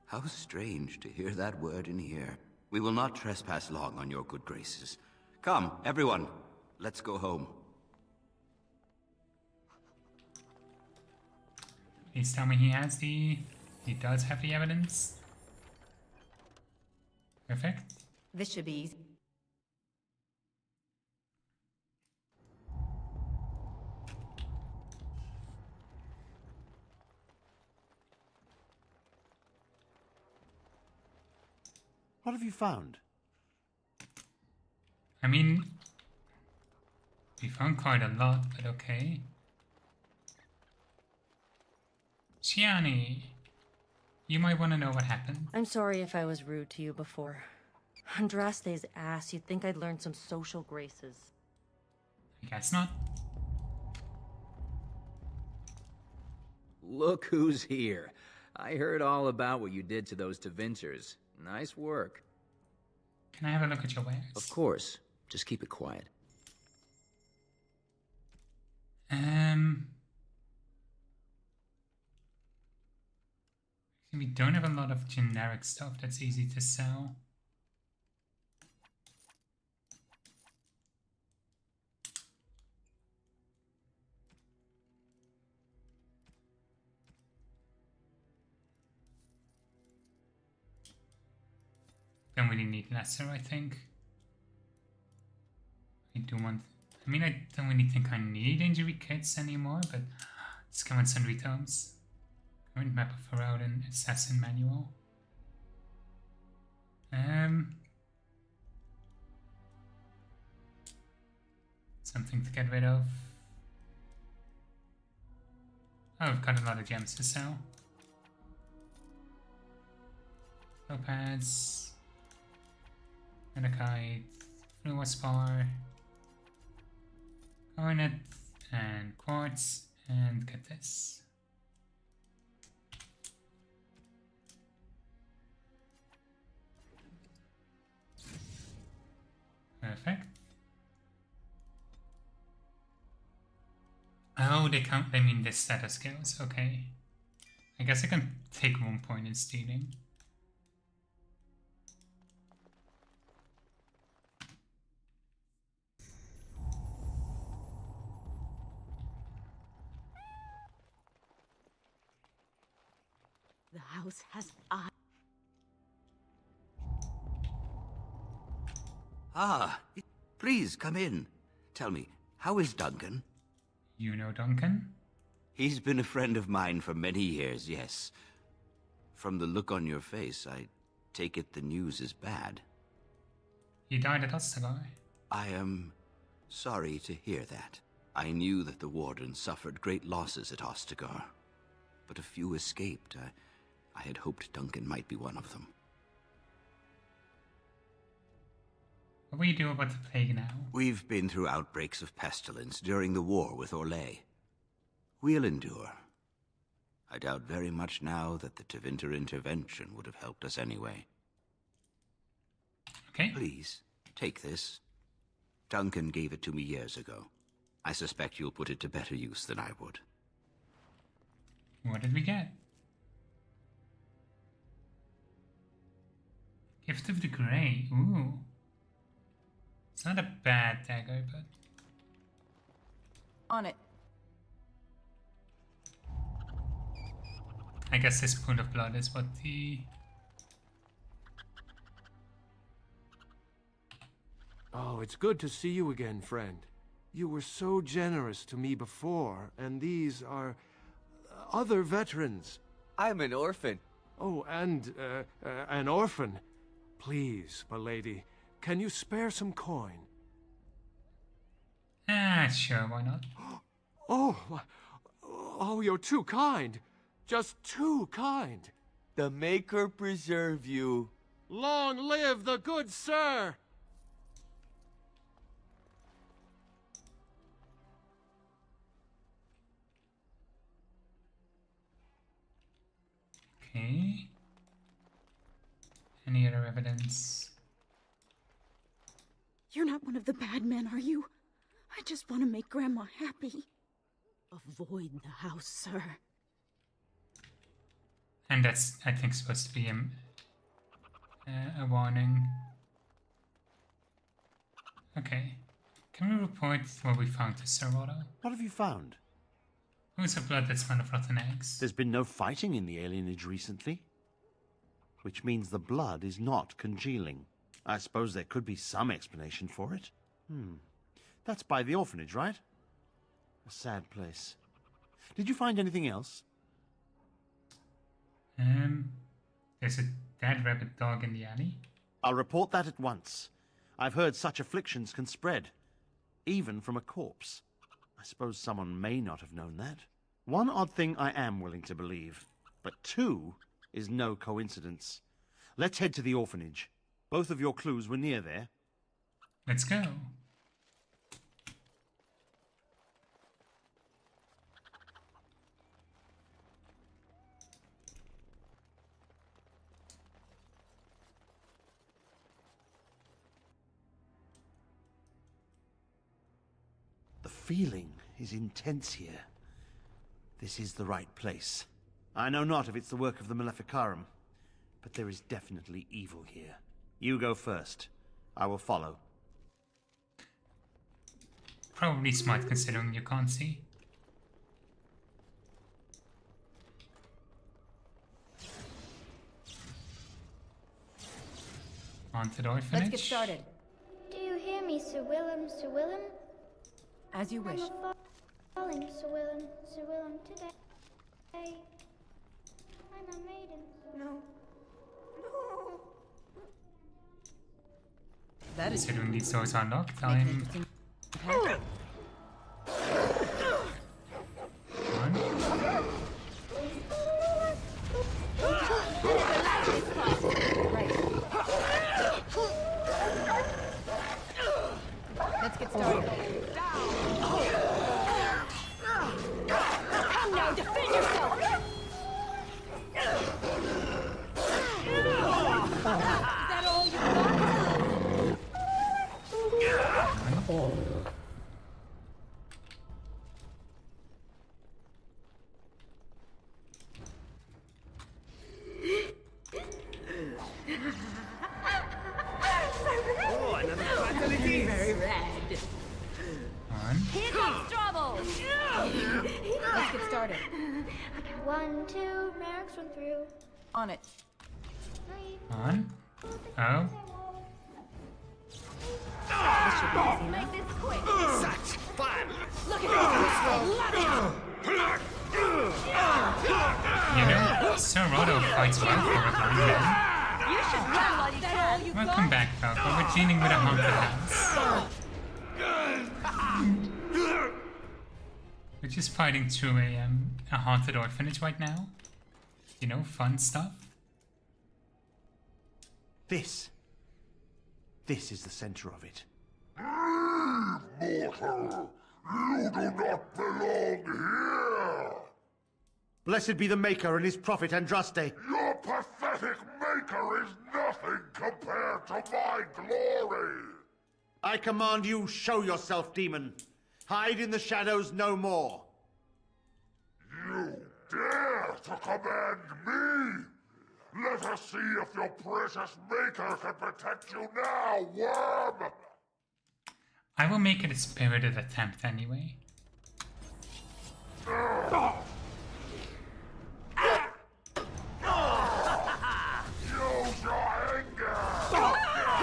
How strange to hear that word in here. We will not trespass long on your good graces. Come, everyone. Let's go home. Please tell me he does have the evidence. Perfect. This should be easy. What have you found? I mean, we found quite a lot, but okay. Shiani, you might want to know what happened. I'm sorry if I was rude to you before. Andraste's ass, you'd think I'd learned some social graces. I guess not. Look who's here. I heard all about what you did to those Tevinters. Nice work. Can I have a look at your wares? Of course. Just keep it quiet. We don't have a lot of generic stuff that's easy to sell. Don't really need lesser, I think. I do want... I mean, I don't really think I need injury kits anymore, but let's come on sundry tomes. Current map of Ferrodin Assassin Manual. Something to get rid of. Oh, I've got a lot of gems to sell. Topaz, Medakite, Fluospar, Garnet, and Quartz, and get this. Perfect. Oh, they mean this set of skills, okay. I guess I can take 1 point in stealing. The house has eyes. Ah, please come in. Tell me, how is Duncan? You know Duncan? He's been a friend of mine for many years, yes. From the look on your face, I take it the news is bad. He died at Ostagar. I am sorry to hear that. I knew that the Warden suffered great losses at Ostagar, but a few escaped. I had hoped Duncan might be one of them. What will you do about the plague now? We've been through outbreaks of pestilence during the war with Orlais. We'll endure. I doubt very much now that the Tevinter intervention would have helped us anyway. Okay. Please, take this. Duncan gave it to me years ago. I suspect you'll put it to better use than I would. What did we get? Gift of the Grey. Ooh. It's not a bad dagger, but... On it. I guess this pool of blood is what the... Oh, it's good to see you again, friend. You were so generous to me before, and these are other veterans. I'm an orphan. Oh, and an orphan. Please, milady, can you spare some coin? Ah, sure, why not? Oh, you're too kind. Just too kind. The Maker preserve you. Long live the good sir! Okay. Any other evidence? You're not one of the bad men, are you? I just want to make Grandma happy. Avoid the house, sir. And that's, I think, supposed to be a warning. Okay. Can we report what we found to Sir Otto? What have you found? Ooze of blood that smell of rotten eggs. There's been no fighting in the alienage recently. Which means the blood is not congealing. I suppose there could be some explanation for it. That's by the orphanage, right? A sad place. Did you find anything else? There's a dead rabbit dog in the alley. I'll report that at once. I've heard such afflictions can spread, even from a corpse. I suppose someone may not have known that. One odd thing I am willing to believe, but two is no coincidence. Let's head to the orphanage. Both of your clues were near there. Let's go. The feeling is intense here. This is the right place. I know not if it's the work of the Maleficarum, but there is definitely evil here. You go first. I will follow. Probably smart considering you can't see. Haunted orphanage. Let's get started. Do you hear me, Sir Willem, Sir Willem? As you wish. I'm falling, Sir Willem, today. I'm a maiden. No. That is considering these doors are locked, I'm... One. Let's get started. Come now, defend yourself! Is that all you got? Oh, another fatality! Very red. Here comes trouble! Let's get started. 1, 2, Merrick's run through. On it. 3. On. Oh. This should be easy Make enough. this quick! Such fun! Look at You know, Sir Otto fights well for a blind man. You should run while you can. Welcome back, Falco. We're dealing with a haunted house. We're just fighting through a haunted orphanage right now. You know, fun stuff. This is the center of it. Mortal! You do not belong here! Blessed be the Maker and his prophet Andraste. Your pathetic maker is nothing compared to my glory! I command you, show yourself, demon. Hide in the shadows no more. You dare to command me? Let us see if your precious maker can protect you now, worm! I will make it a spirited attempt anyway. Use your anger!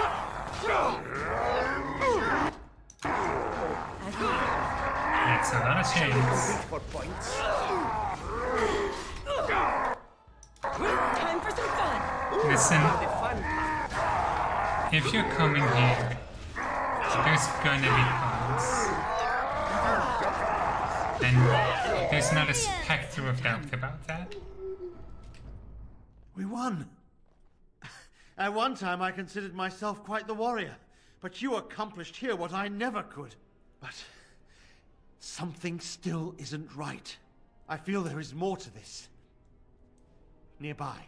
That's a lot of shades. For points. Time for some fun! Listen, if you're coming here, there's gonna be cons. And there's not a specter of doubt about that. We won. At one time I considered myself quite the warrior, but you accomplished here what I never could. But something still isn't right. I feel there is more to this. Nearby,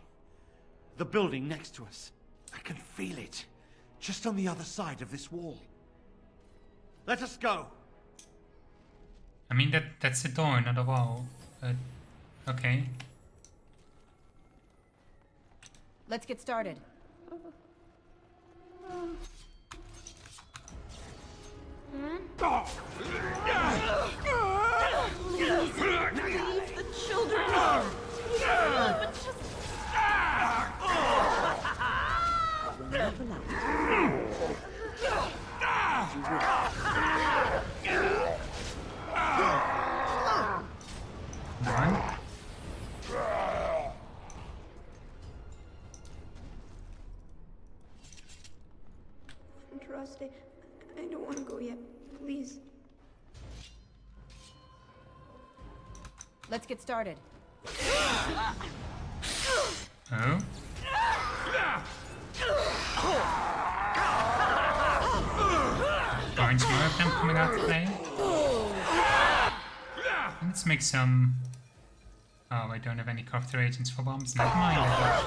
the building next to us. I can feel it, just on the other side of this wall. Let us go. I mean, that's a door, not a wall. But okay. Let's get started. Please, leave the children. But just... One. Trust, I don't want to go yet. Please. Let's get started. Oh. Bunch more of them coming out to play. Let's make some. Oh, I don't have any crafter agents for bombs. Never mind.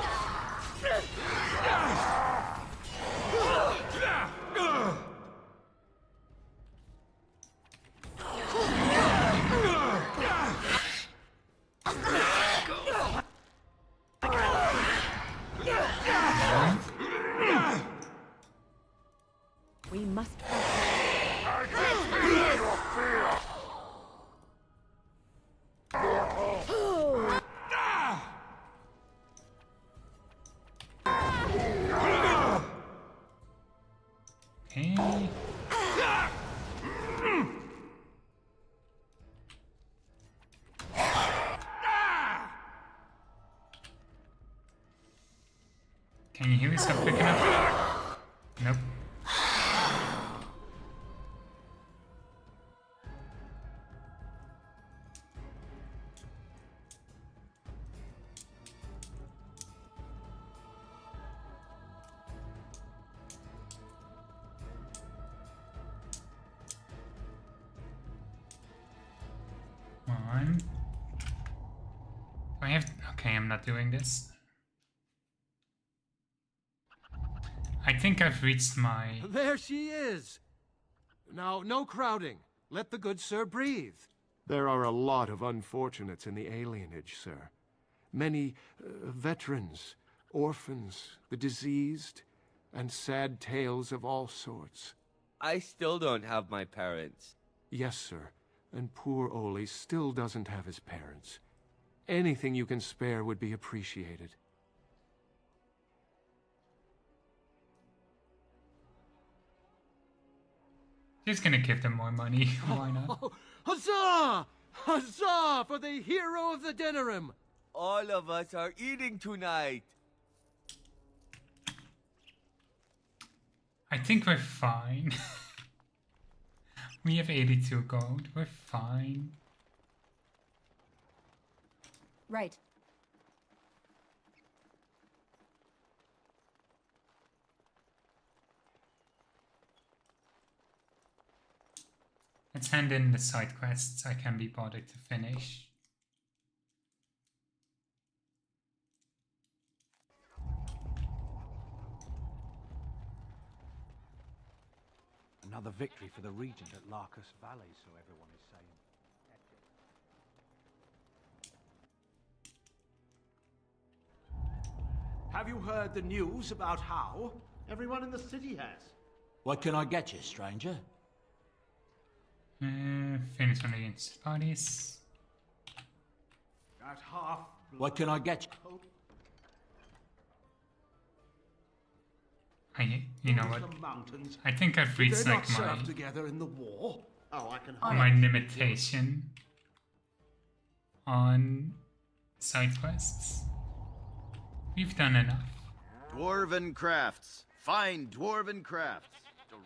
We must. Okay. Can you heal yourself quick enough? Nope. One. I have. Okay, I'm not doing this. I think I've reached my. There she is! Now, no crowding. Let the good sir breathe. There are a lot of unfortunates in the alienage, sir. Many veterans, orphans, the diseased, and sad tales of all sorts. I still don't have my parents. Yes, sir. And poor Oli still doesn't have his parents. Anything you can spare would be appreciated. Just gonna give them more money. Why not? Huzzah! Huzzah for the hero of the dinner room! All of us are eating tonight. I think we're fine. We have 82 gold. We're fine. Right. Let's hand in the side quests I can be bothered to finish. Another victory for the Regent at Larkus Valley, so everyone is saying. Have you heard the news about how? Everyone in the city has. What can I get you, stranger? Finish one against parties. That half. What can I get you? You know what? I think I've reached like my together in the war. Oh, I can. My limitation on side quests. We've done enough. Dwarven crafts. Fine dwarven crafts.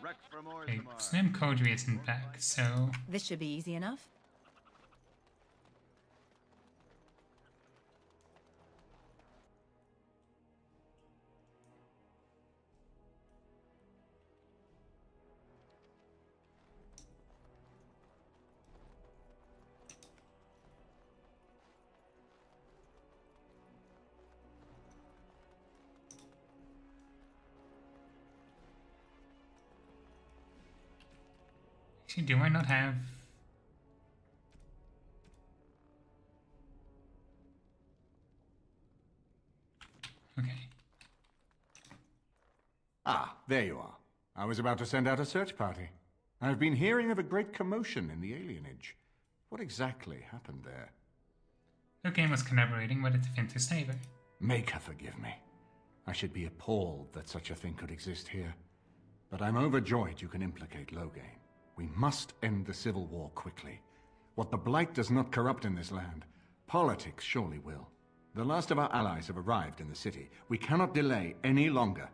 Direct from Okay, Slim Coterie isn't back, so This should be easy enough. Actually, do I not have... Okay. Ah, there you are. I was about to send out a search party. I've been hearing of a great commotion in the alienage. What exactly happened there? Loghain was collaborating with a Tevinter slaver. Make her forgive me. I should be appalled that such a thing could exist here. But I'm overjoyed you can implicate Loghain. We must end the civil war quickly. What the Blight does not corrupt in this land, politics surely will. The last of our allies have arrived in the city. We cannot delay any longer.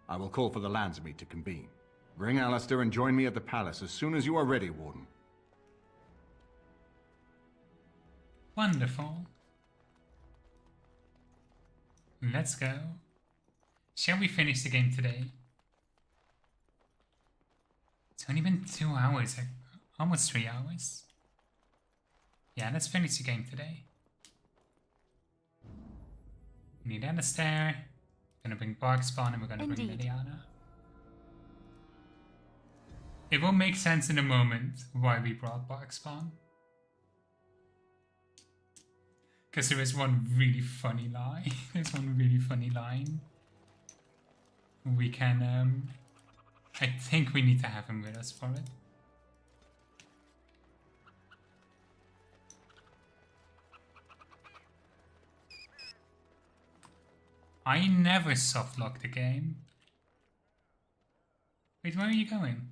I will call for the Landsmeet to convene. Bring Alistair and join me at the palace as soon as you are ready, Warden. Wonderful. Let's go. Shall we finish the game today? It's only been 2 hours, almost 3 hours. Yeah, let's finish the game today. We need Alistair. Gonna bring Barkspawn and we're gonna bring Liliana. It will make sense in a moment why we brought Barkspawn. Because there is one really funny line. There's one really funny line. We can, I think we need to have him with us for it. I never softlock the game. Wait, where are you going?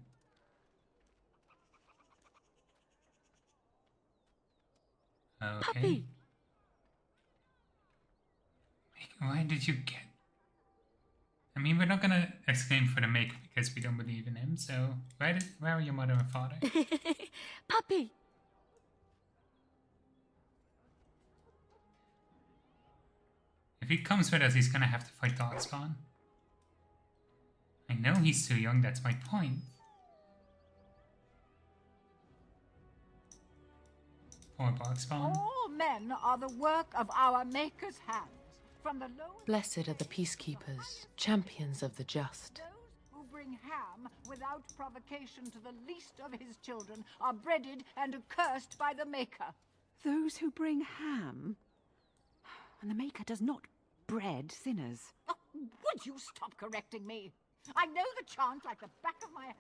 Okay. Puppy. Why did you get... I mean, we're not gonna exclaim for the maker because we don't believe in him, so where are your mother and father? Puppy. If he comes with us, he's gonna have to fight Darkspawn. I know he's too young, that's my point. Poor Darkspawn. All men are the work of our Maker's hands. From the lowest... Blessed are the peacekeepers, champions of the just. Those who bring ham without provocation to the least of his children are breaded and accursed by the Maker. Those who bring ham? And the Maker does not bread sinners. Oh, would you stop correcting me? I know the chant like the back of my hand.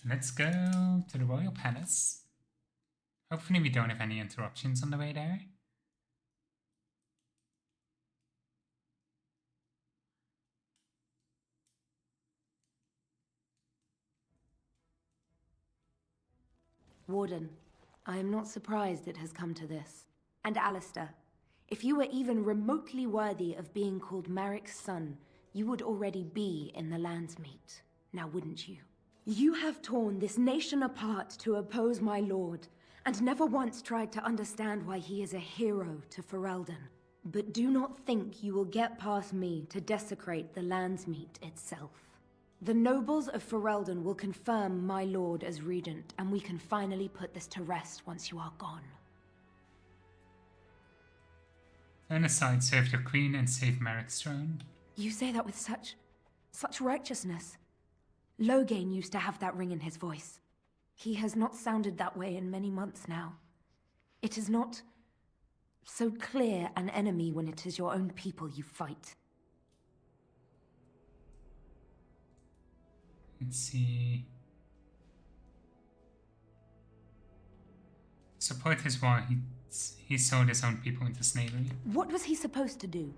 Let's go to the Royal Palace. Hopefully we don't have any interruptions on the way there. Warden, I am not surprised it has come to this. And Alistair, if you were even remotely worthy of being called Marik's son, you would already be in the Landsmeet, now wouldn't you? You have torn this nation apart to oppose my lord, and never once tried to understand why he is a hero to Ferelden. But do not think you will get past me to desecrate the Landsmeet itself. The nobles of Ferelden will confirm my lord as regent, and we can finally put this to rest once you are gone. Turn aside, serve your queen, and save Marik's throne. You say that with such righteousness. Loghain used to have that ring in his voice. He has not sounded that way in many months now. It is not so clear an enemy when it is your own people you fight. Let's see. Support his war. He sold his own people into slavery. What was he supposed to do?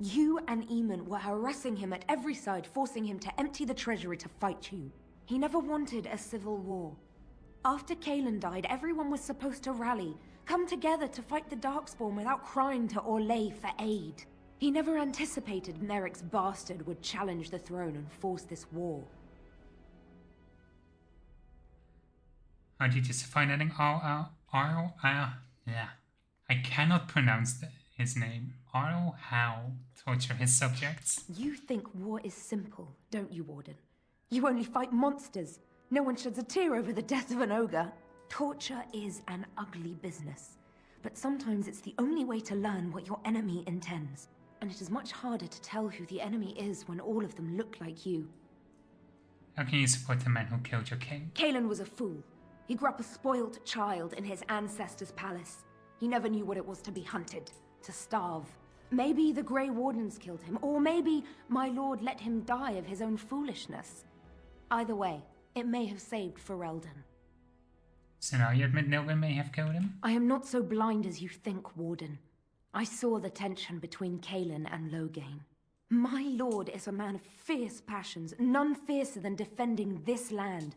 You and Eamon were harassing him at every side, forcing him to empty the treasury to fight you. He never wanted a civil war. After Kaelin died, everyone was supposed to rally, come together to fight the Darkspawn without crying to Orlais for aid. He never anticipated Merrick's bastard would challenge the throne and force this war. How do you justify letting yeah. I cannot pronounce his name. Arl Howe torture his subjects. You think war is simple, don't you, Warden? You only fight monsters. No one sheds a tear over the death of an ogre. Torture is an ugly business, but sometimes it's the only way to learn what your enemy intends. And it is much harder to tell who the enemy is when all of them look like you. How can you support the man who killed your king? Kalen was a fool. He grew up a spoiled child in his ancestors' palace. He never knew what it was to be hunted, to starve. Maybe the Grey Wardens killed him, or maybe my lord let him die of his own foolishness. Either way, it may have saved Ferelden. So now you admit Nilwyn may have killed him? I am not so blind as you think, Warden. I saw the tension between Kalen and Loghain. My lord is a man of fierce passions, none fiercer than defending this land.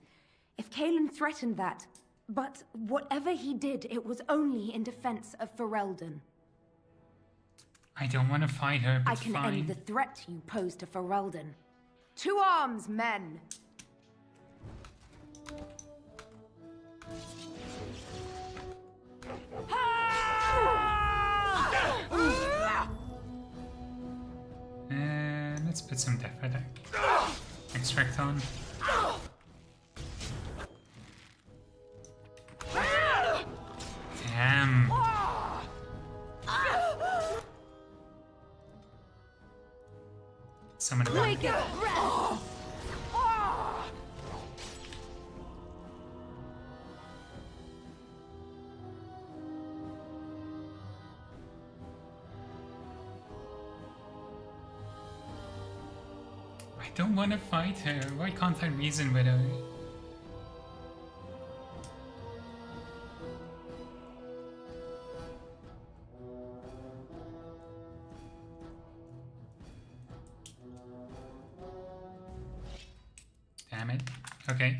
If Kalen threatened that, but whatever he did, it was only in defense of Ferelden. I don't want to fight her, but I can fine. end the threat you pose to Ferelden. To arms, men! Let's put some death attack. Extract on. Damn. Summon a Wake up! I don't want to fight her. Why can't I reason with her? Damn it. Okay.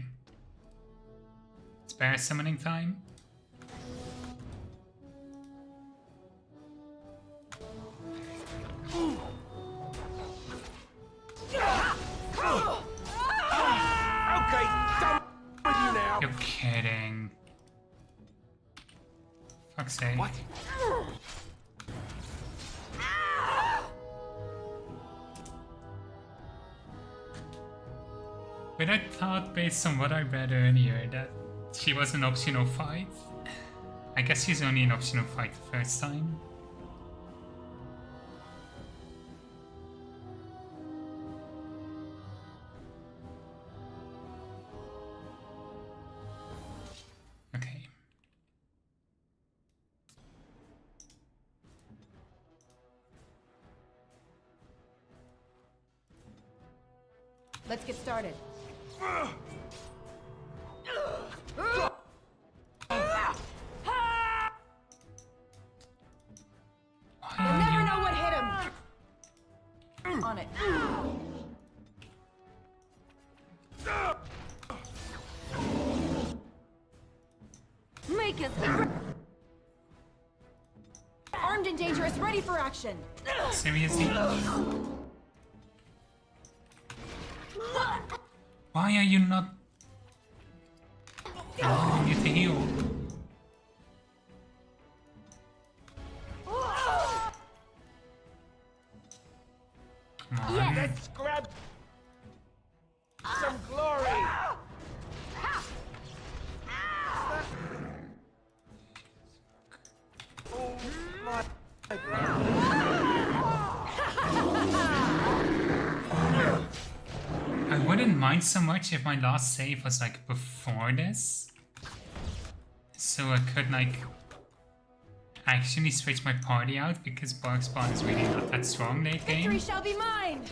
Spare summoning time. You're kidding. Fuck's sake. What? But I thought, based on what I read earlier, that she was an optional fight. I guess she's only an optional fight the first time. Okay. Let's get started. You'll never know what hit him. On it. Make us armed and dangerous, ready for action. Seriously? Why are you not allowing you to heal? Come on. Yeah, let's grab some glory. Oh my I wouldn't mind so much if my last save was like before this. So I could like actually switch my party out because Bark Spawn is really not that strong late game. Victory shall be mine.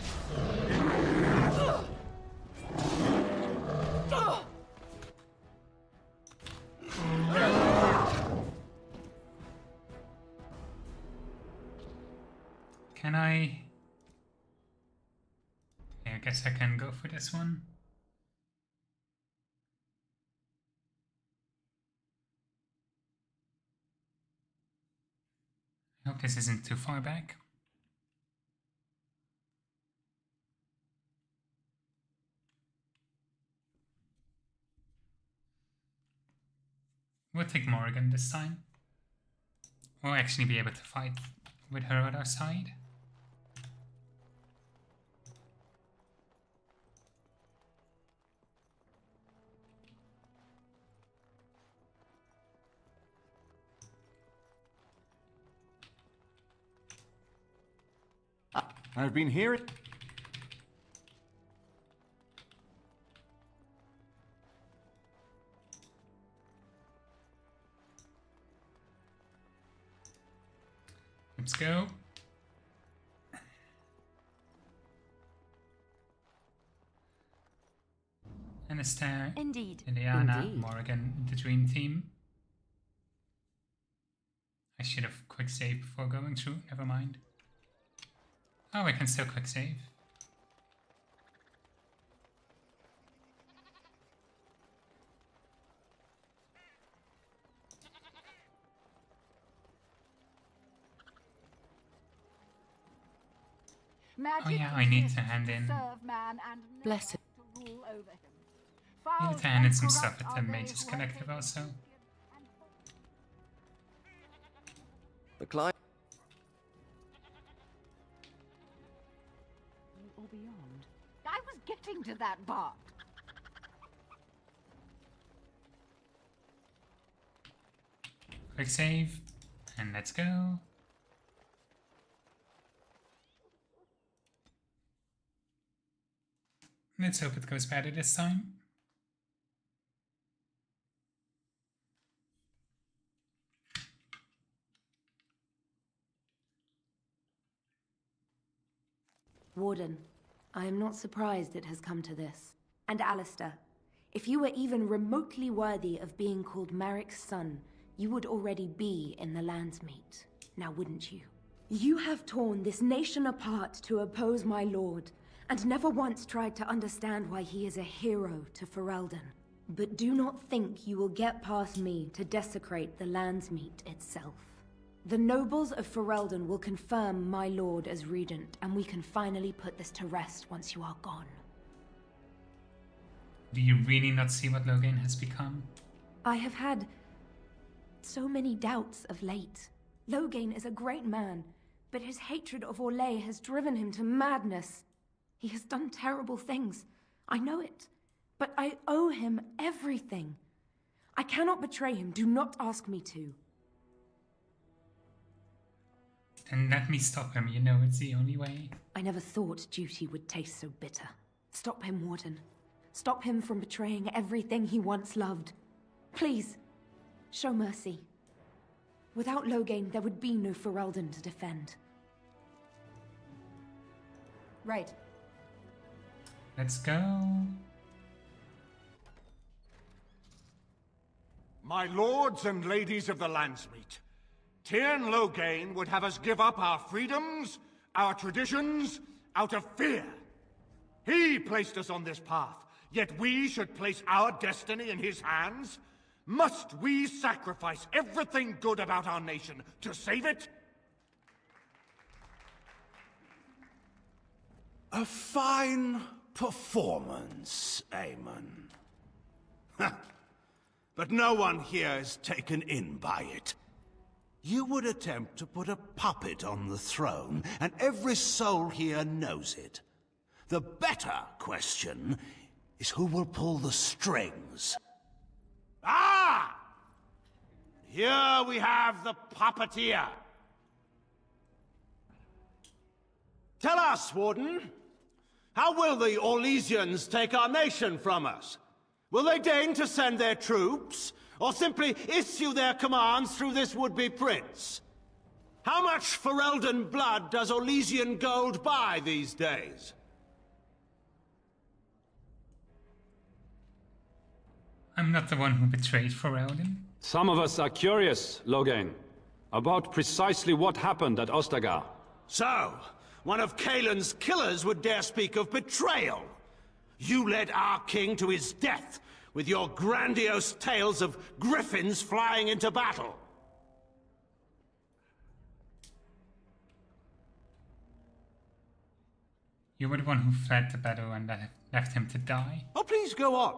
Can I? Yeah, I guess I can go for this one. I hope this isn't too far back. We'll take Morrigan this time. We'll actually be able to fight with her at our side. I've been hearing... Let's go. Anastasia, Indeed. Ileana, Indeed. Morrigan, the dream team. I should have quick save before going through, never mind. Oh, I can still quick save. Magic Oh yeah, I need exists to hand in. serve man and Bless it. to rule over him. I need to hand in some stuff at the Mages Collective also. The client. Or beyond. I was getting to that part. Quick save, and let's go. Let's hope it goes better this time. Warden, I am not surprised it has come to this. And Alistair, if you were even remotely worthy of being called Marik's son, you would already be in the Landsmeet, now wouldn't you? You have torn this nation apart to oppose my lord, and never once tried to understand why he is a hero to Ferelden. But do not think you will get past me to desecrate the Landsmeet itself. The nobles of Ferelden will confirm my lord as regent, and we can finally put this to rest once you are gone. Do you really not see what Loghain has become? I have had so many doubts of late. Loghain is a great man, but his hatred of Orlais has driven him to madness. He has done terrible things. I know it. But I owe him everything. I cannot betray him. Do not ask me to. Then let me stop him. You know it's the only way. I never thought duty would taste so bitter. Stop him, Warden. Stop him from betraying everything he once loved. Please, show mercy. Without Loghain, there would be no Ferelden to defend. Right. Let's go. My lords and ladies of the Landsmeet, Tyrn Loghain would have us give up our freedoms, our traditions, out of fear. He placed us on this path, yet we should place our destiny in his hands? Must we sacrifice everything good about our nation to save it? A fine performance, Aemon. But no one here is taken in by it. You would attempt to put a puppet on the throne, and every soul here knows it. The better question is who will pull the strings. Ah! Here we have the puppeteer. Tell us, Warden, how will the Orlesians take our nation from us? Will they deign to send their troops, or simply issue their commands through this would-be prince? How much Ferelden blood does Orlesian gold buy these days? I'm not the one who betrayed Ferelden. Some of us are curious, Loghain, about precisely what happened at Ostagar. So, one of Kaelin's killers would dare speak of betrayal. You led our king to his death with your grandiose tales of griffins flying into battle. You were the one who fled the battle and left him to die. Oh, please go on.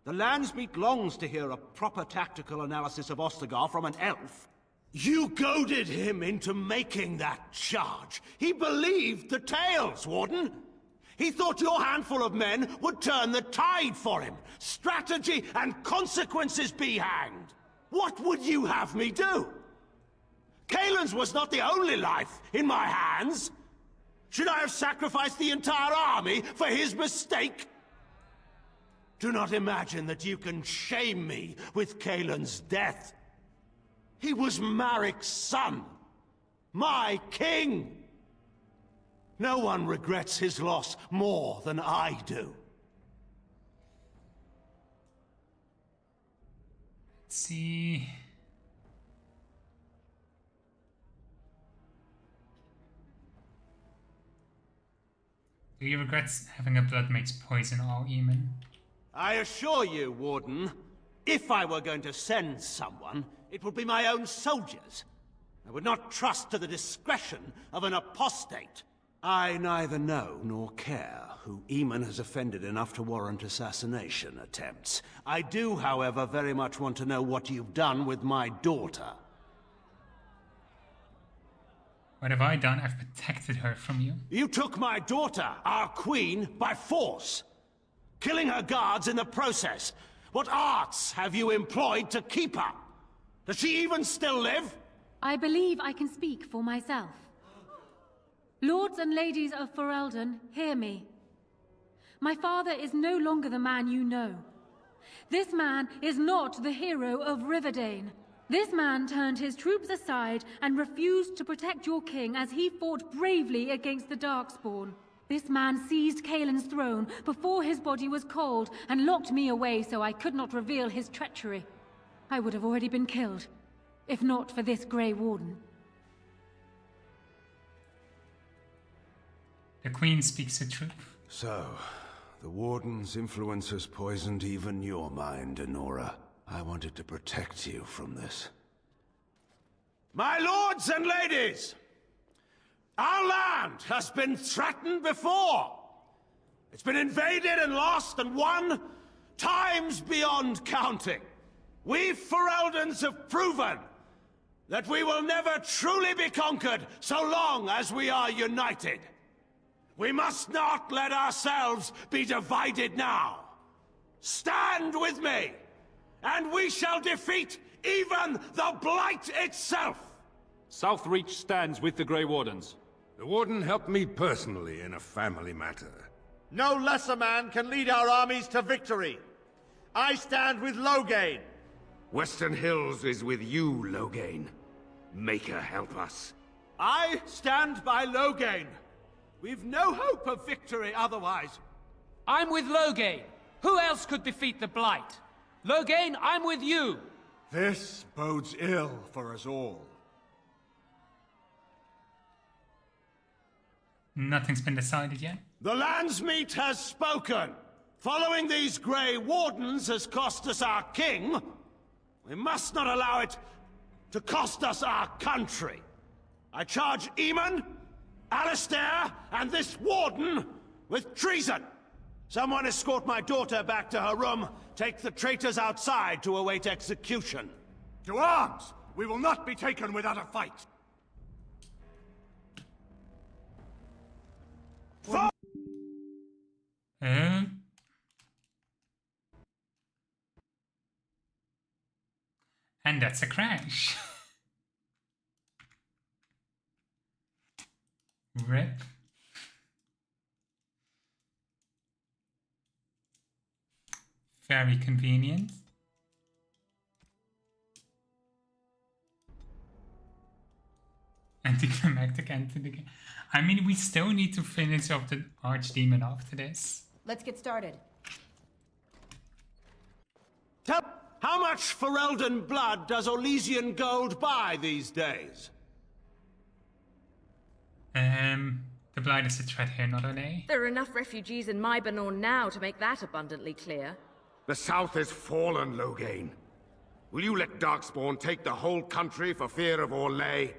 The Landsmeet longs to hear a proper tactical analysis of Ostagar from an elf. You goaded him into making that charge. He believed the tales, Warden. He thought your handful of men would turn the tide for him. Strategy and consequences be hanged. What would you have me do? Kaelin's was not the only life in my hands. Should I have sacrificed the entire army for his mistake? Do not imagine that you can shame me with Kaelin's death. He was Marik's son, my king. No one regrets his loss more than I do. Let's see. Do you regret having a bloodmate's poison all, Eamon? I assure you, Warden, if I were going to send someone, it would be my own soldiers. I would not trust to the discretion of an apostate. I neither know nor care who Eamon has offended enough to warrant assassination attempts. I do, however, very much want to know what you've done with my daughter. What have I done? I've protected her from you. You took my daughter, our queen, by force, killing her guards in the process. What arts have you employed to keep her? Does she even still live? I believe I can speak for myself. Lords and ladies of Ferelden, hear me. My father is no longer the man you know. This man is not the hero of Riverdane. This man turned his troops aside and refused to protect your king as he fought bravely against the Darkspawn. This man seized Kaelin's throne before his body was cold and locked me away so I could not reveal his treachery. I would have already been killed, if not for this Grey Warden. The Queen speaks the truth. So, the Warden's influence has poisoned even your mind, Enora. I wanted to protect you from this. My lords and ladies! Our land has been threatened before! It's been invaded and lost and won times beyond counting. We Fereldans have proven that we will never truly be conquered so long as we are united. We must not let ourselves be divided now. Stand with me, and we shall defeat even the Blight itself! Southreach stands with the Grey Wardens. The Warden helped me personally in a family matter. No lesser man can lead our armies to victory. I stand with Loghain. Western Hills is with you, Loghain. Make her help us. I stand by Loghain. We've no hope of victory otherwise. I'm with Loghain. Who else could defeat the Blight? Loghain, I'm with you. This bodes ill for us all. Nothing's been decided yet. The Landsmeet has spoken. Following these Grey Wardens has cost us our king. We must not allow it to cost us our country. I charge Eamon, Alistair, and this Warden with treason. Someone escort my daughter back to her room. Take the traitors outside to await execution. To arms! We will not be taken without a fight! And that's a crash. Rip. Very convenient. Anticlimactic end to the game. I mean, we still need to finish off the Archdemon after this. Let's get started. How much Ferelden blood does Orlesian gold buy these days? The Blight is a threat here, not an A. There are enough refugees in Mybanor now to make that abundantly clear. The South has fallen, Loghain. Will you let Darkspawn take the whole country for fear of Orlais?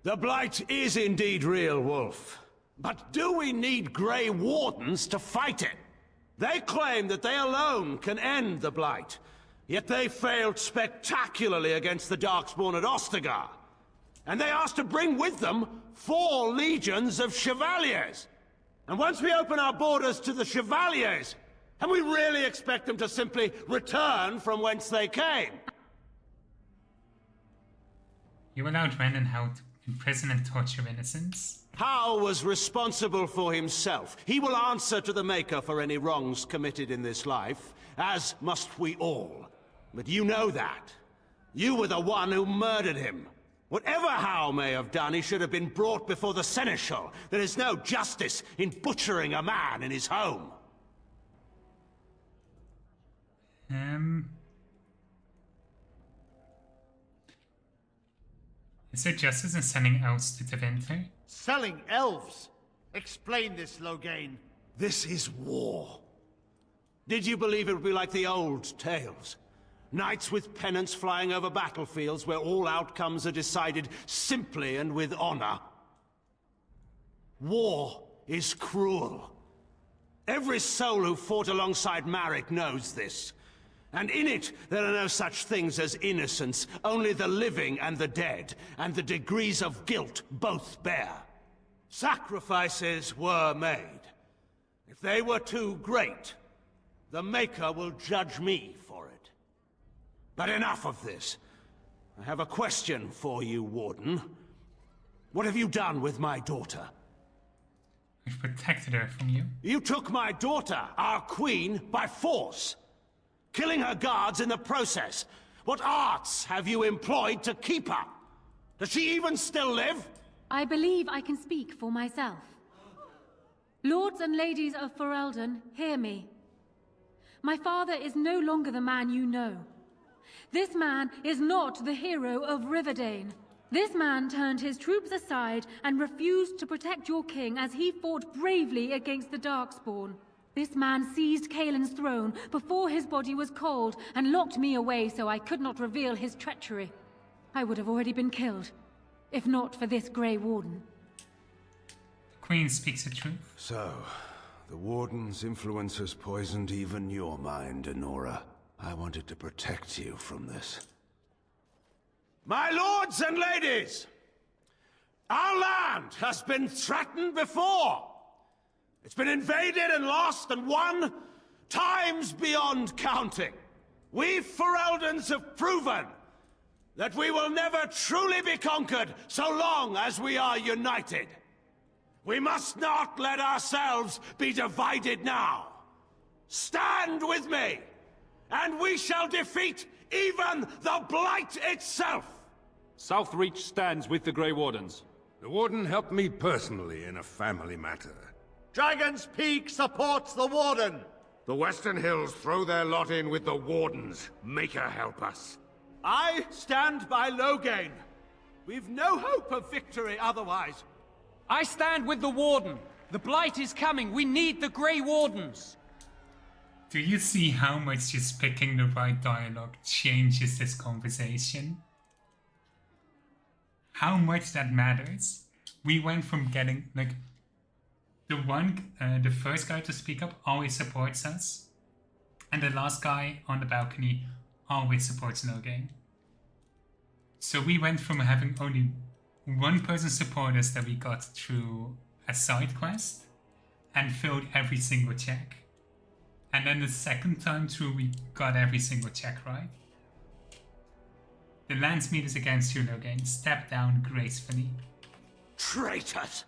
The Blight is indeed real, Wolf. But do we need Grey Wardens to fight it? They claim that they alone can end the Blight, yet they failed spectacularly against the Darkspawn at Ostagar. And they asked to bring with them 4 legions of Chevaliers. And once we open our borders to the Chevaliers, and we really expect them to simply return from whence they came? You allowed Ren and Howe to imprison and torture innocents? Hal was responsible for himself. He will answer to the Maker for any wrongs committed in this life, as must we all. But you know that. You were the one who murdered him. Whatever Hal may have done, he should have been brought before the Seneschal. There is no justice in butchering a man in his home. Is there justice in sending elves to Tevinter? Selling elves? Explain this, Loghain. This is war. Did you believe it would be like the old tales? Knights with pennants flying over battlefields where all outcomes are decided simply and with honor. War is cruel. Every soul who fought alongside Marek knows this. And in it, there are no such things as innocence, only the living and the dead, and the degrees of guilt both bear. Sacrifices were made. If they were too great, the Maker will judge me for it. But enough of this. I have a question for you, Warden. What have you done with my daughter? I've protected her from you. You took my daughter, our queen, by force, killing her guards in the process. What arts have you employed to keep her? Does she even still live? I believe I can speak for myself. Lords and ladies of Ferelden, hear me. My father is no longer the man you know. This man is not the hero of Riverdane. This man turned his troops aside and refused to protect your king as he fought bravely against the Darkspawn. This man seized Kaelin's throne before his body was cold and locked me away so I could not reveal his treachery. I would have already been killed, if not for this Grey Warden. The Queen speaks the truth. So, the Warden's influence has poisoned even your mind, Enora. I wanted to protect you from this. My lords and ladies! Our land has been threatened before! It's been invaded and lost and won times beyond counting. We Fereldans have proven that we will never truly be conquered so long as we are united. We must not let ourselves be divided now. Stand with me, and we shall defeat even the Blight itself! Southreach stands with the Grey Wardens. The Warden helped me personally in a family matter. Dragon's Peak supports the Warden! The Western Hills throw their lot in with the Wardens. Make her help us. I stand by Loghain. We've no hope of victory otherwise. I stand with the Warden. The Blight is coming. We need the Grey Wardens. Do you see how much just picking the right dialogue changes this conversation? How much that matters? We went from getting, like, the first guy to speak up always supports us, and the last guy on the balcony always supports Loghain. So we went from having only one person support us that we got through a side quest and filled every single check. And then the second time through we got every single check right. The Landsmeet is against you, Loghain. Step down gracefully. Traitors!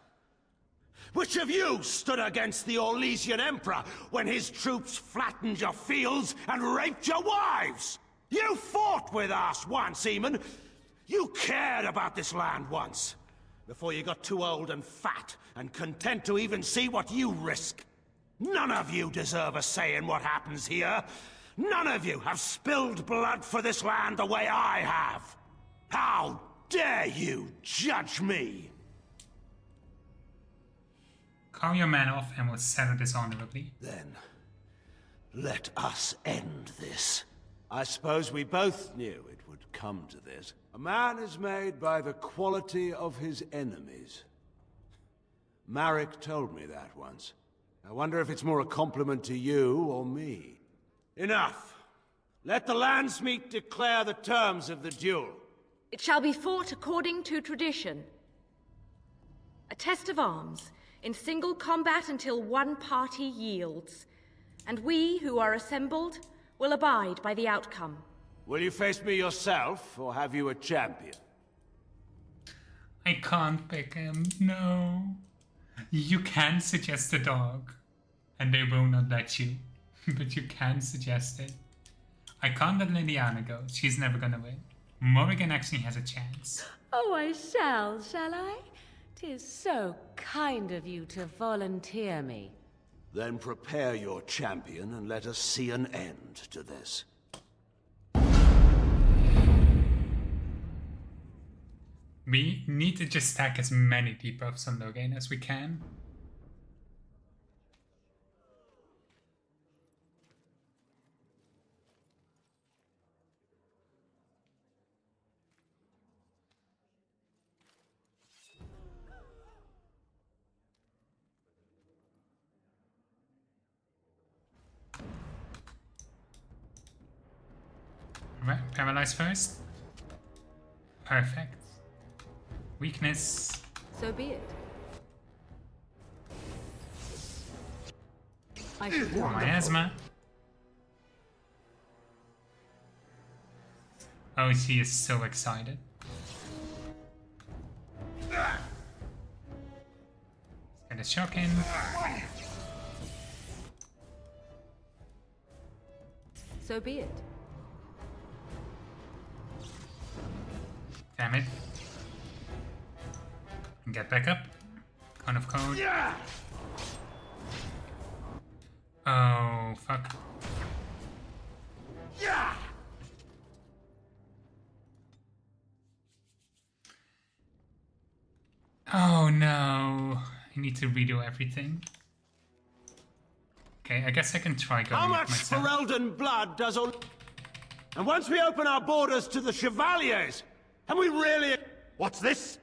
Which of you stood against the Orlesian Emperor when his troops flattened your fields and raped your wives? You fought with us once, Eamon. You cared about this land once, before you got too old and fat and content to even see what you risk. None of you deserve a say in what happens here. None of you have spilled blood for this land the way I have. How dare you judge me? Call your man off and we'll settle this honorably. Then, let us end this. I suppose we both knew it would come to this. A man is made by the quality of his enemies. Marek told me that once. I wonder if it's more a compliment to you or me. Enough. Let the Landsmeet declare the terms of the duel. It shall be fought according to tradition. A test of arms, in single combat until one party yields. And we, who are assembled, will abide by the outcome. Will you face me yourself, or have you a champion? I can't pick him. No. You can suggest a dog, and they will not let you. But you can suggest it. I can't let Liliana go. She's never gonna win. Morrigan actually has a chance. Oh, I shall I? 'Tis so kind of you to volunteer me. Then prepare your champion and let us see an end to this. We need to just stack as many debuffs on Loghain as we can. Right, paralyze first. Perfect. Weakness. So be it. For miasma. Oh, she is so excited. Get a shock in. So be it. Damn it. Get back up. Cone of code. Oh, fuck. Oh no. I need to redo everything. Okay, I guess I can try going How with much myself. Ferelden blood does all... And once we open our borders to the Chevaliers, and we really... What's this?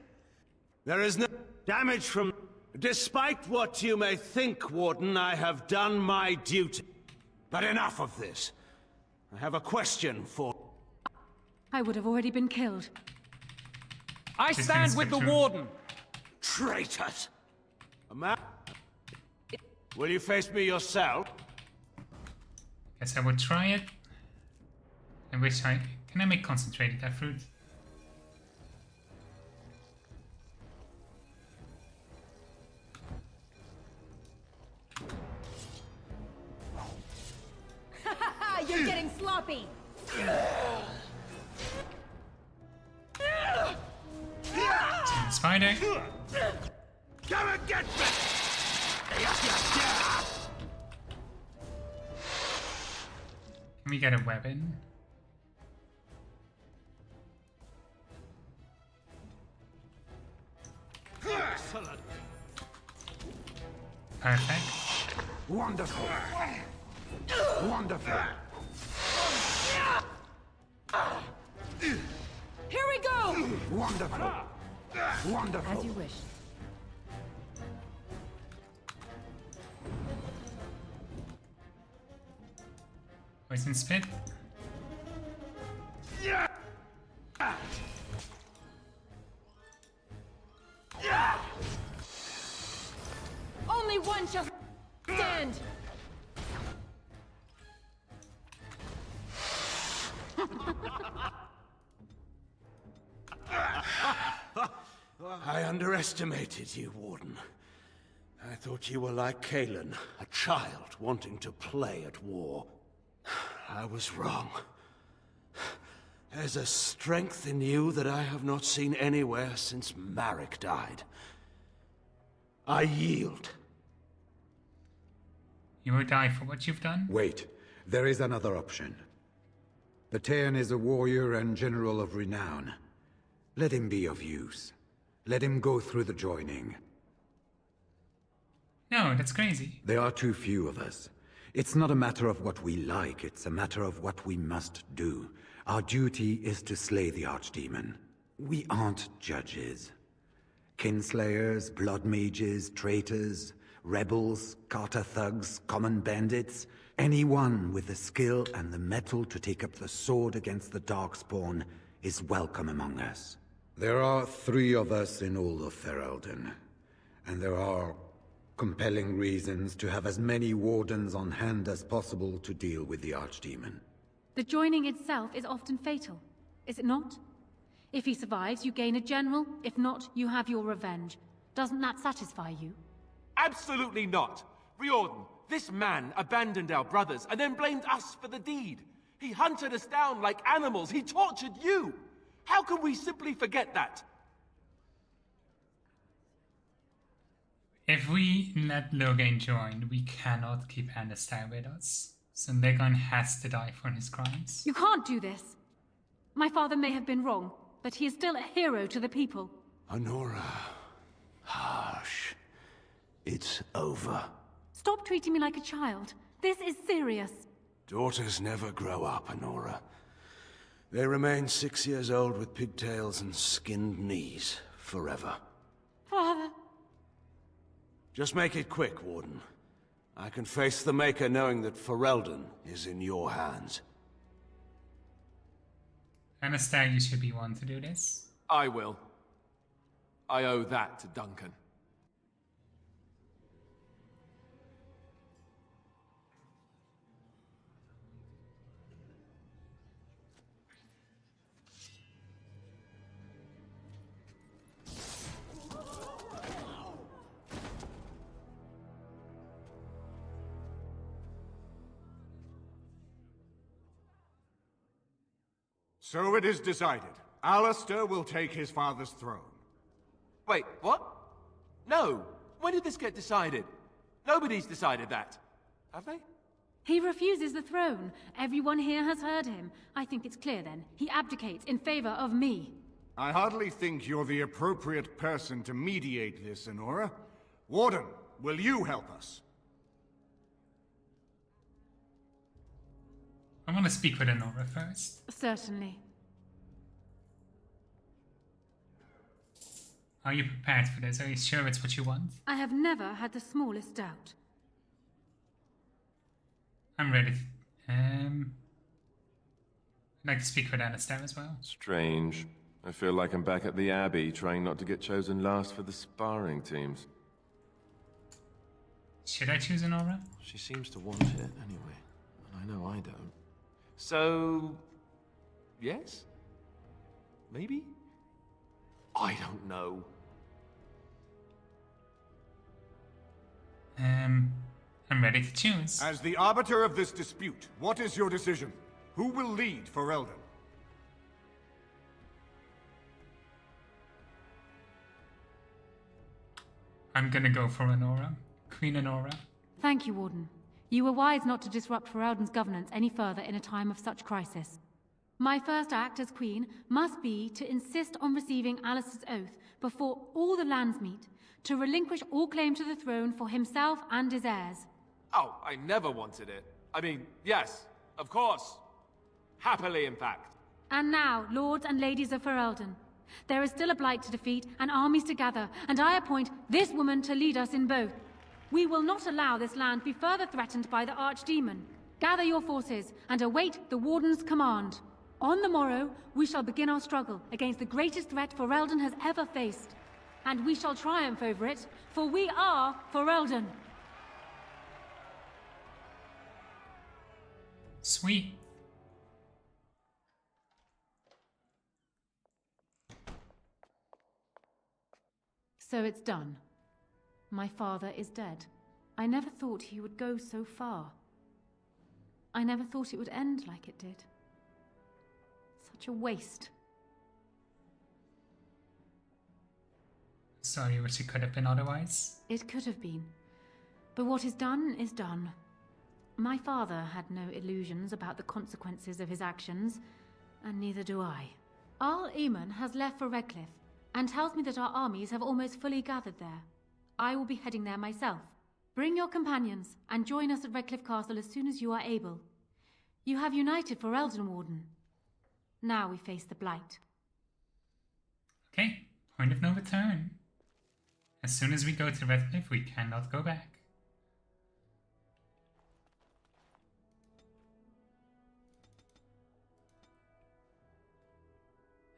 There is no damage from... Despite what you may think, Warden, I have done my duty. But enough of this. I have a question for... I would have already been killed. I stand with the Warden! Traitors! Will you face me yourself? Guess I will try it. I wish I... Can I make concentrated that fruit? You're getting sloppy! Spider. Come and get me! Can we get a weapon? Excellent. Perfect. Wonderful. Wonderful. Here we go! Wonderful. Wonderful. As you wish. Poison spit. Yeah. Only one shall stand! I underestimated you, Warden. I thought you were like Kalen, a child wanting to play at war. I was wrong. There's a strength in you that I have not seen anywhere since Marek died. I yield. You will die for what you've done? Wait, there is another option. Bataeon is a warrior and general of renown. Let him be of use. Let him go through the joining. No, that's crazy. There are too few of us. It's not a matter of what we like, it's a matter of what we must do. Our duty is to slay the Archdemon. We aren't judges. Kinslayers, blood mages, traitors, rebels, Carter thugs, common bandits. Anyone with the skill and the mettle to take up the sword against the Darkspawn is welcome among us. There are 3 of us in all of Ferelden, and there are compelling reasons to have as many wardens on hand as possible to deal with the Archdemon. The joining itself is often fatal, is it not? If he survives, you gain a general. If not, you have your revenge. Doesn't that satisfy you? Absolutely not! Riordan, this man abandoned our brothers and then blamed us for the deed. He hunted us down like animals. He tortured you! How can we simply forget that? If we let Loghain join, we cannot keep Anastasia with us. So Loghain has to die for his crimes. You can't do this. My father may have been wrong, but he is still a hero to the people. Honora. Hush. It's over. Stop treating me like a child. This is serious. Daughters never grow up, Honora. They remain 6 years old with pigtails and skinned knees forever. Father. Just make it quick, Warden. I can face the Maker knowing that Ferelden is in your hands. Anastasia should be one to do this. I will. I owe that to Duncan. So it is decided. Alistair will take his father's throne. Wait, what? No! When did this get decided? Nobody's decided that. Have they? He refuses the throne. Everyone here has heard him. I think it's clear then. He abdicates in favor of me. I hardly think you're the appropriate person to mediate this, Honora. Warden, will you help us? I want to speak with Honora first. Certainly. Are you prepared for this? Are you sure it's what you want? I have never had the smallest doubt. I'm ready. I'd like to speak with Anastasia as well. Strange. I feel like I'm back at the Abbey, trying not to get chosen last for the sparring teams. Should I choose Honora? She seems to want it anyway, and I know I don't. So... yes? Maybe? I don't know. I'm ready to choose. As the arbiter of this dispute, what is your decision? Who will lead Ferelden? I'm gonna go for Honora. Queen Honora. Thank you, Warden. You were wise not to disrupt Ferelden's governance any further in a time of such crisis. My first act as Queen must be to insist on receiving Alistair's oath before all the Landsmeet, to relinquish all claim to the throne for himself and his heirs. Oh, I never wanted it. I mean, yes, of course. Happily, in fact. And now, lords and ladies of Ferelden, there is still a blight to defeat and armies to gather, and I appoint this woman to lead us in both. We will not allow this land be further threatened by the Archdemon. Gather your forces and await the Warden's command. On the morrow, we shall begin our struggle against the greatest threat Ferelden has ever faced. And we shall triumph over it, for we are Ferelden. Sweet. So it's done. My father is dead. I never thought he would go so far. I never thought it would end like it did. Such a waste. Sorry, wish it could have been otherwise. It could have been. But what is done is done. My father had no illusions about the consequences of his actions, and neither do I. Arl Eamon has left for Redcliffe, and tells me that our armies have almost fully gathered there. I will be heading there myself. Bring your companions, and join us at Redcliffe Castle as soon as you are able. You have united Ferelden, Warden. Now we face the Blight. Okay, point of no return. As soon as we go to Redcliffe, we cannot go back.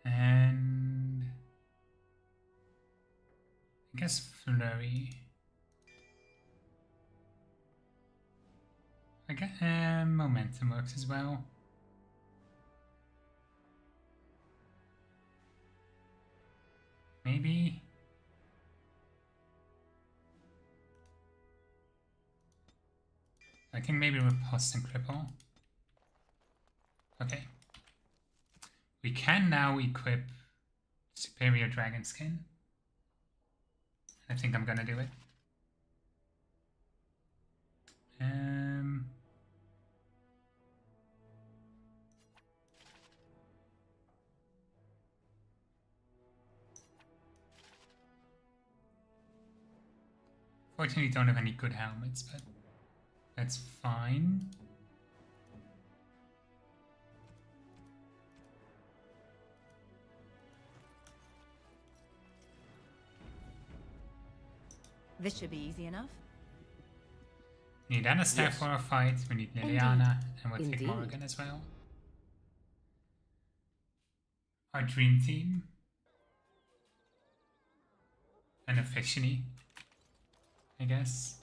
And I guess Flurry. I guess Momentum works as well. Maybe. I think maybe Riposte and Cripple. Okay. We can now equip Superior Dragon Skin. I think I'm gonna do it. Fortunately, don't have any good helmets, but that's fine. This should be easy enough. We need Anastair Yes. for a fight, we need Indeed. Liliana, and we'll take Indeed. Morrigan as well. Our dream team. And Affectiony, I guess.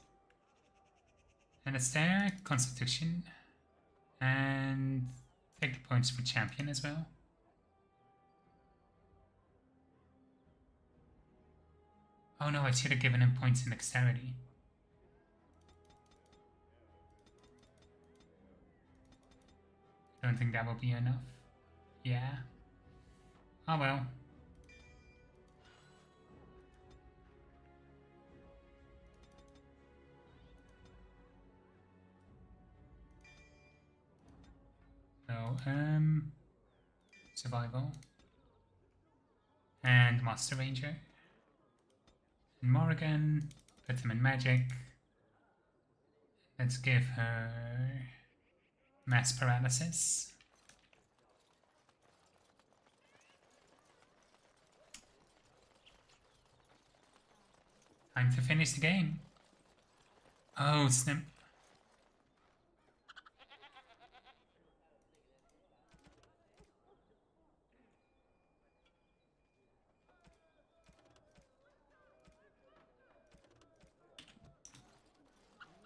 Anastair, Constitution, and take the points for Champion as well. Oh no, I should have given him points in Dexterity. Don't think that will be enough. Yeah. Oh well. So, Survival. And Monster Ranger. And Morrigan, put him in Magic. Let's give her Mass Paralysis. Time to finish the game. Oh, snap.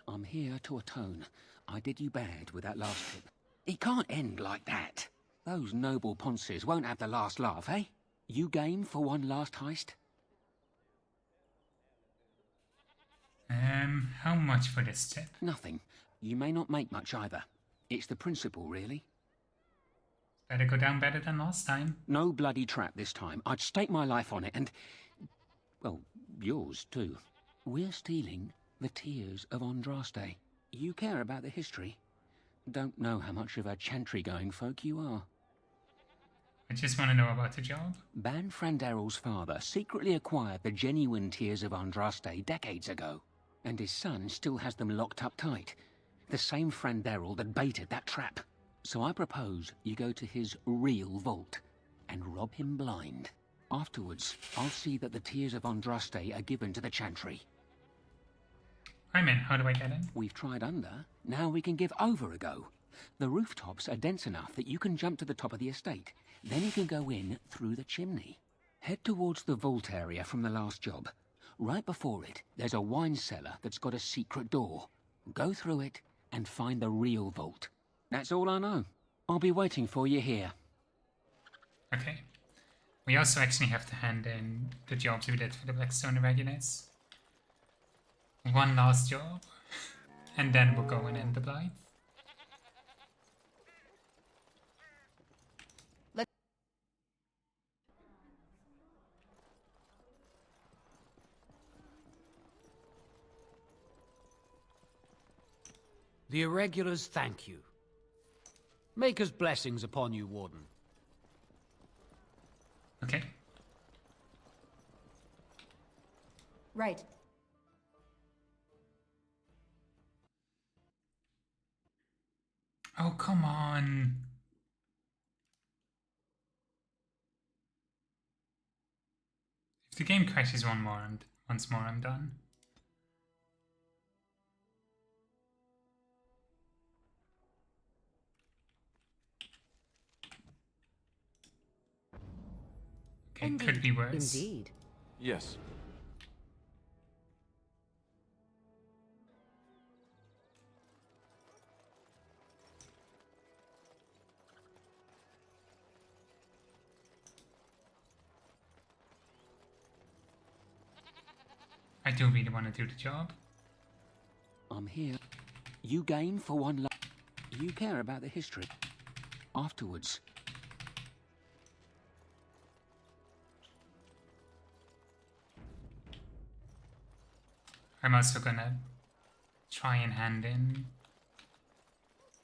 I'm here to atone. I did you bad with that last trip. It can't end like that. Those noble ponces won't have the last laugh, eh? You game for one last heist? How much for this tip? Nothing. You may not make much either. It's the principle, really. Better go down better than last time. No bloody trap this time. I'd stake my life on it and... well, yours too. We're stealing the tears of Andraste. You care about the history. Don't know how much of a chantry-going folk you are. I just want to know about the job. Ban Frandarel's father secretly acquired the genuine tears of Andraste decades ago, and his son still has them locked up tight. The same Frandarel that baited that trap. So I propose you go to his real vault and rob him blind. Afterwards, I'll see that the tears of Andraste are given to the chantry. I'm in. How do I get in? We've tried under. Now we can give over a go. The rooftops are dense enough that you can jump to the top of the estate. Then you can go in through the chimney. Head towards the vault area from the last job. Right before it, there's a wine cellar that's got a secret door. Go through it and find the real vault. That's all I know. I'll be waiting for you here. Okay. We also actually have to hand in the jobs we did for the Blackstone Irregulars. One last job, and then we'll go and end the Blight. The Irregulars thank you. Maker's blessings upon you, Warden. Okay. Right. Oh, come on. If the game crashes once more, I'm done. Okay, Indeed. could be worse. Indeed. Yes. I do really want to do the job. I'm here. You gain for one life. You care about the history. Afterwards. I'm also gonna try and hand in.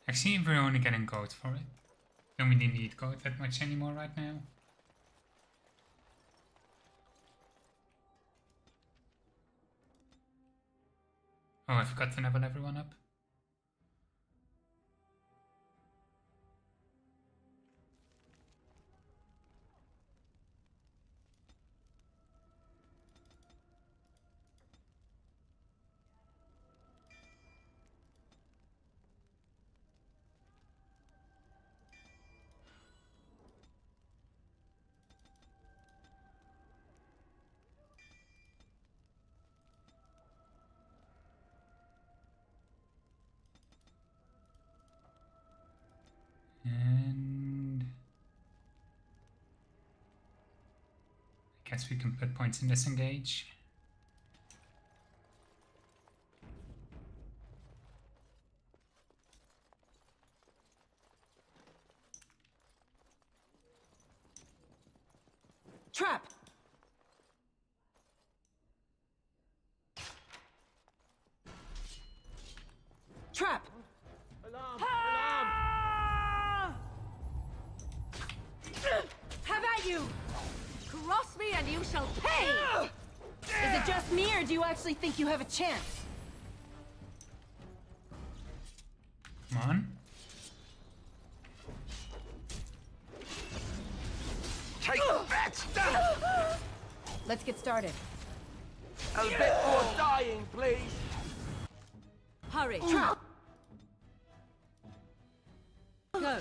Actually, we're only getting gold for it. Don't really need gold that much anymore right now. Oh, I forgot to level everyone up. And I guess we can put points in disengage. Trap! Trap! Alarm! Ah! Have at you! Cross me and you shall pay! Is it just me, or do you actually think you have a chance? Come on. Take that! Let's get started. A bit more dying, please. Hurry! Trap! Go!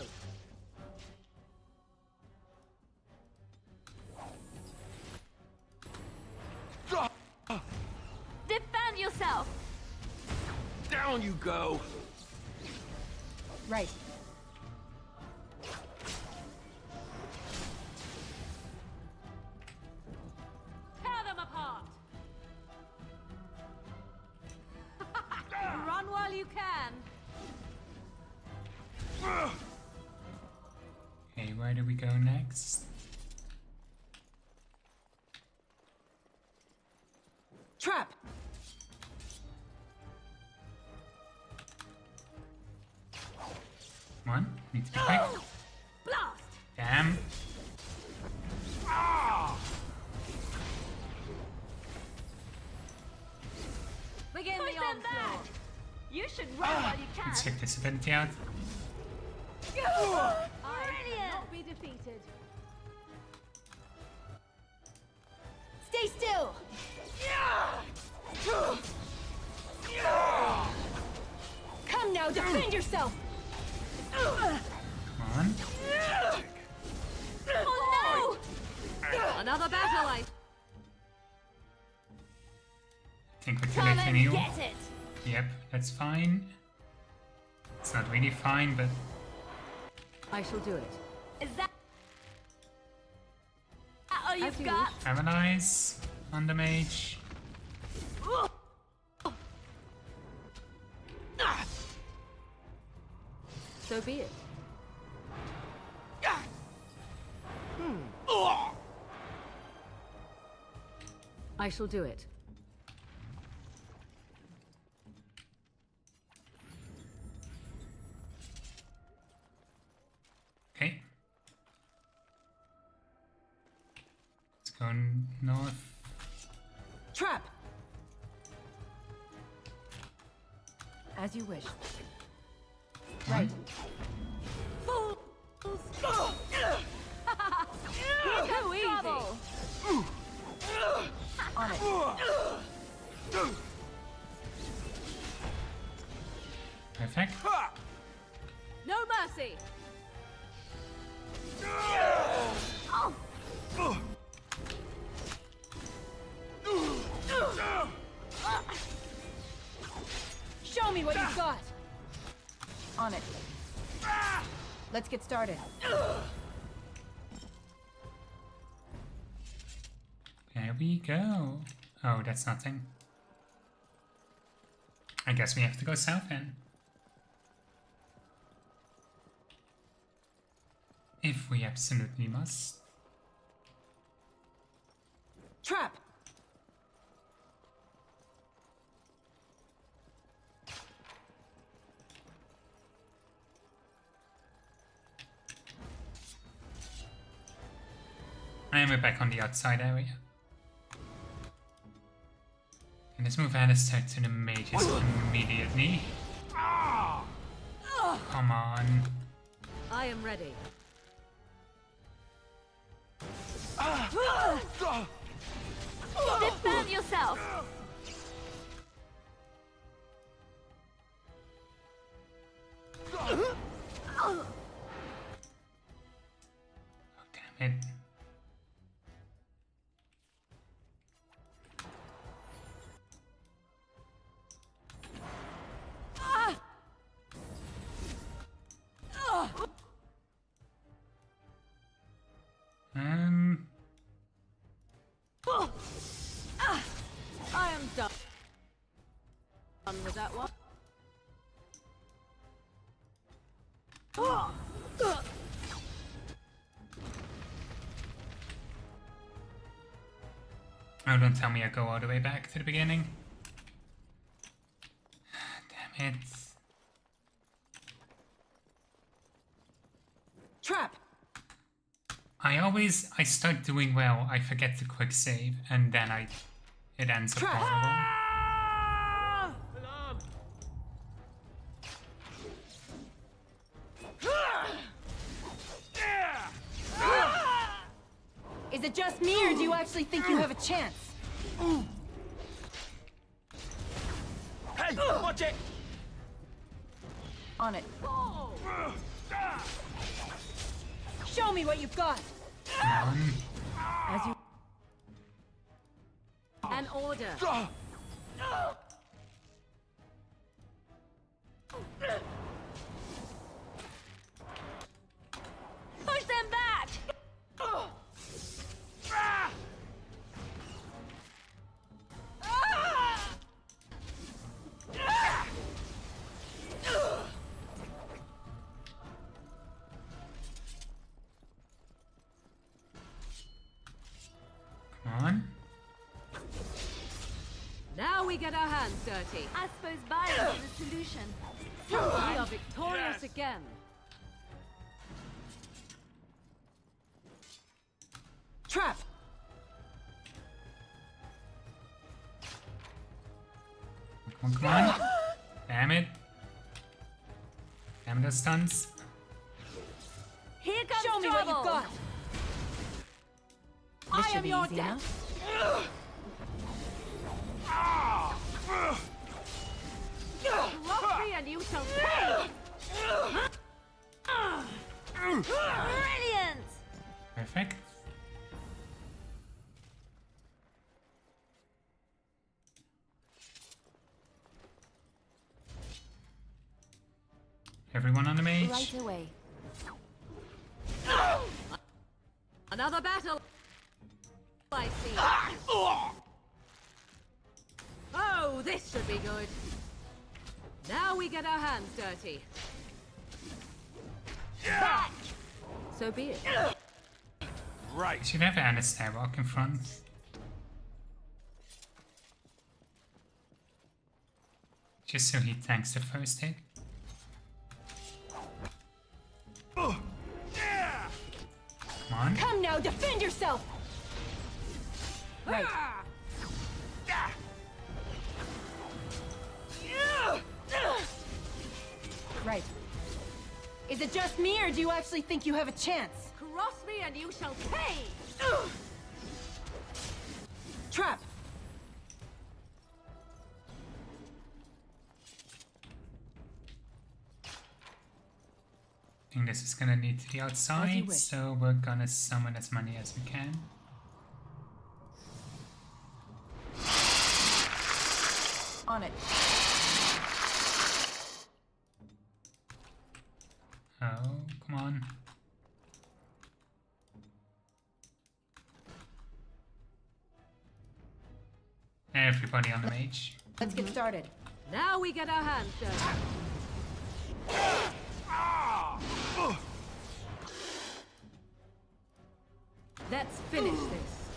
Defend yourself! Down you go. Right. Tear them apart! Run while you can! Okay, where do we go next? Trap! Come on, need to be quick. Blast! Damn. Begin the onslaught! You should run while you can! Let's check this ability out. I cannot be defeated. Stay still! Come now, defend yourself! Come on. Oh no! Another battle, I Think we can come make and any. get it! Yep, that's fine. It's not really fine, but I shall do it. Is that all As you've you got? have an eyes on the mage. So be it. I shall do it. Okay. Let's go north. Trap! As you wish. Right. Fools! Too easy! On it. Perfect. No mercy! Show me what you've got! On it. Let's get started. There we go. Oh, that's nothing. I guess we have to go south then. If we absolutely must. Trap! And we're back on the outside area. And let's move Alistair to the mages immediately. Come on. I am ready. Defend yourself! Oh, damn it. I am done with that one. Oh, don't tell me I go all the way back to the beginning. Damn it. Trap! I start doing well, I forget to quick save, and then it ends up horrible. Is it just me, or do you actually think you have a chance? Hey, watch it! On it. Show me what you've got! As you... An order. Push them back! Come on. Now we get our hands dirty. I suppose violence is the solution. We are victorious again. Trap! Come on, come on. Damn it. Damn those stuns. Here comes Show me what you've got! I am your death. Rock me and you shall pay! Brilliant! Perfect. Everyone on the mage? Right away. Another battle. I see. Oh, this should be good. Now we get our hands dirty. Back. So be it. Right. You should have Alistair walk in front. Just so he tanks the first hit. Come on. Come now, defend yourself! Right. Right. Is it just me, or do you actually think you have a chance? Cross me and you shall pay! Trap! I think this is gonna lead to the outside, so we're gonna summon as many as we can. On it. Oh, come on. Everybody on the mage. Let's get started. Now we get our hands dirty. Let's finish this.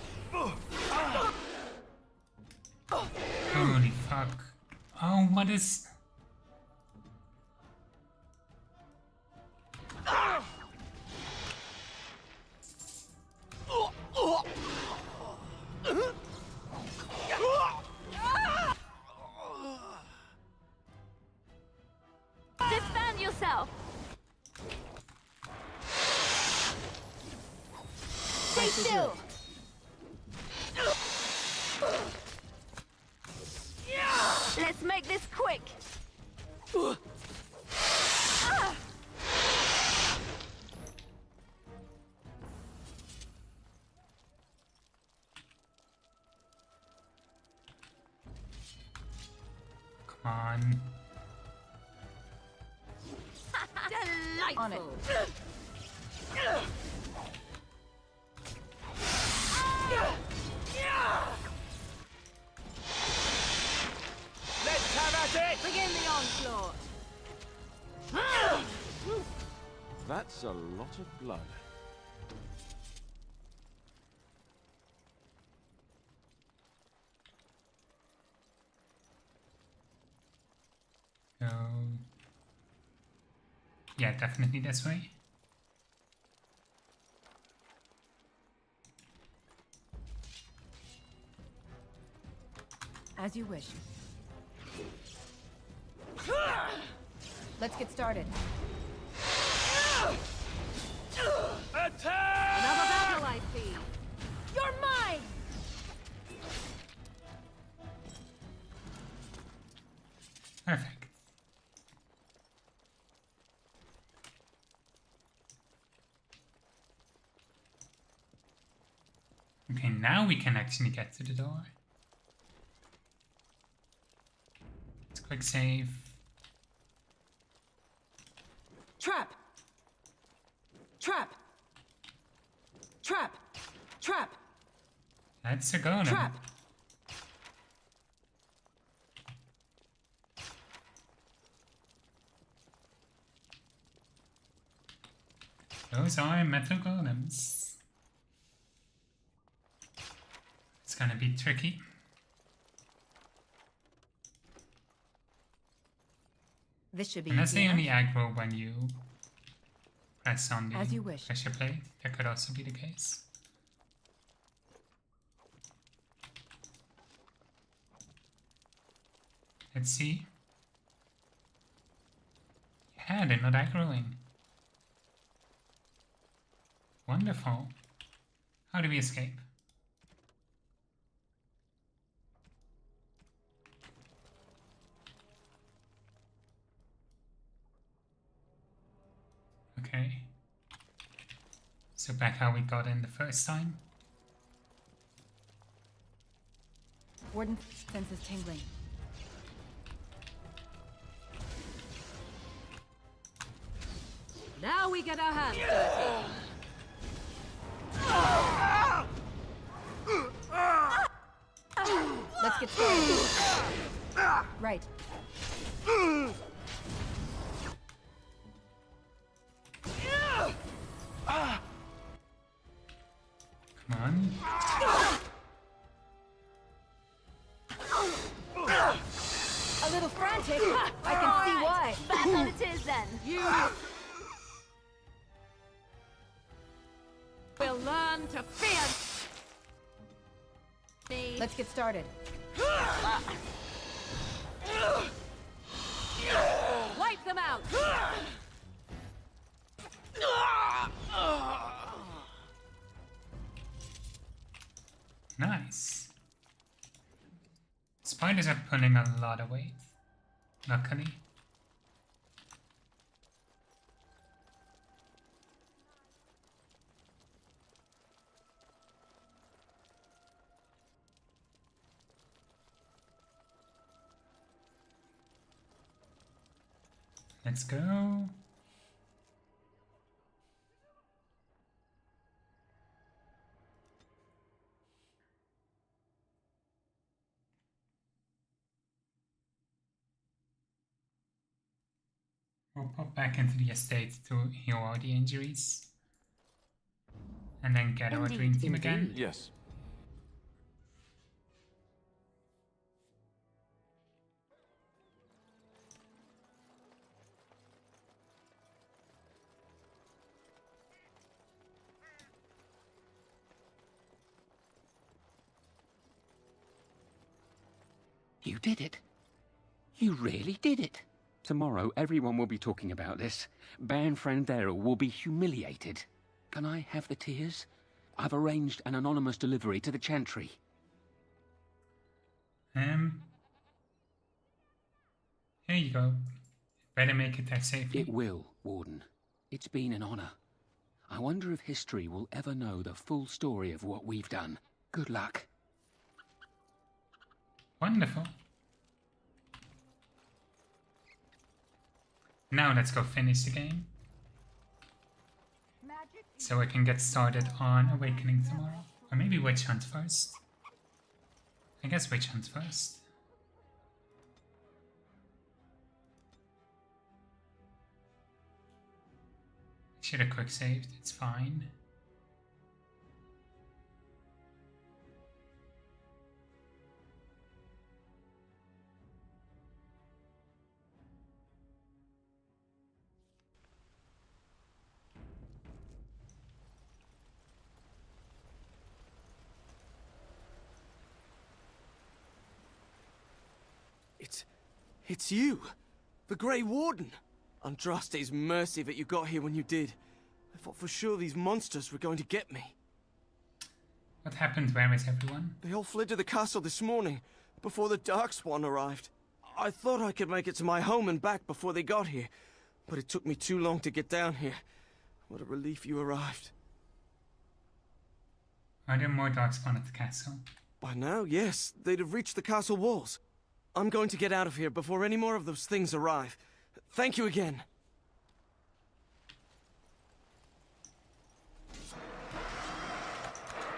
Holy fuck. Oh, what is... Defend yourself! Stay still! Let's make this quick! Come on. Delightful! On it. Let's have at it! Begin the onslaught! That's a lot of blood. So... yeah, definitely this way. As you wish. Let's get started. Attack! Another battle, I see. You're mine! Perfect. Okay, now we can actually get to the door. Let's quick save. Trap! Trap! Trap! Trap! That's a golem. Trap! Those are metal golems. It's gonna be tricky. This should be Unless easy they only enough. aggro when you press on the As you wish. pressure plate. That could also be the case. Let's see. Yeah, they're not aggroing. Wonderful. How do we escape? Okay. So back how we got in the first time. Warden senses tingling. Now we get our hands dirty. Let's get started. Right. Come on. A little frantic. I can see why. Back on it is then. You will learn to fear me. Let's get started. Wipe them out. Nice. Spiders are pulling a lot of weight, luckily. Let's go. We'll pop back into the estate to heal all the injuries. And then get our dream team again. Yes. You did it. You really did it. Tomorrow, everyone will be talking about this. Baron Frandero will be humiliated. Can I have the tears? I've arranged an anonymous delivery to the Chantry. Here you go. Better make it there safely. It will, Warden. It's been an honor. I wonder if history will ever know the full story of what we've done. Good luck. Wonderful. Now let's go finish the game. So I can get started on Awakening tomorrow. Or maybe Witch Hunt first. I guess Witch Hunt first. Should have quick saved, it's fine. It's you! The Grey Warden! Andraste's mercy that you got here when you did. I thought for sure these monsters were going to get me. What happened? Where is everyone? They all fled to the castle this morning, before the Darkspawn arrived. I thought I could make it to my home and back before they got here, but it took me too long to get down here. What a relief you arrived. Are there more Darkspawn at the castle? By now, yes. They'd have reached the castle walls. I'm going to get out of here before any more of those things arrive. Thank you again.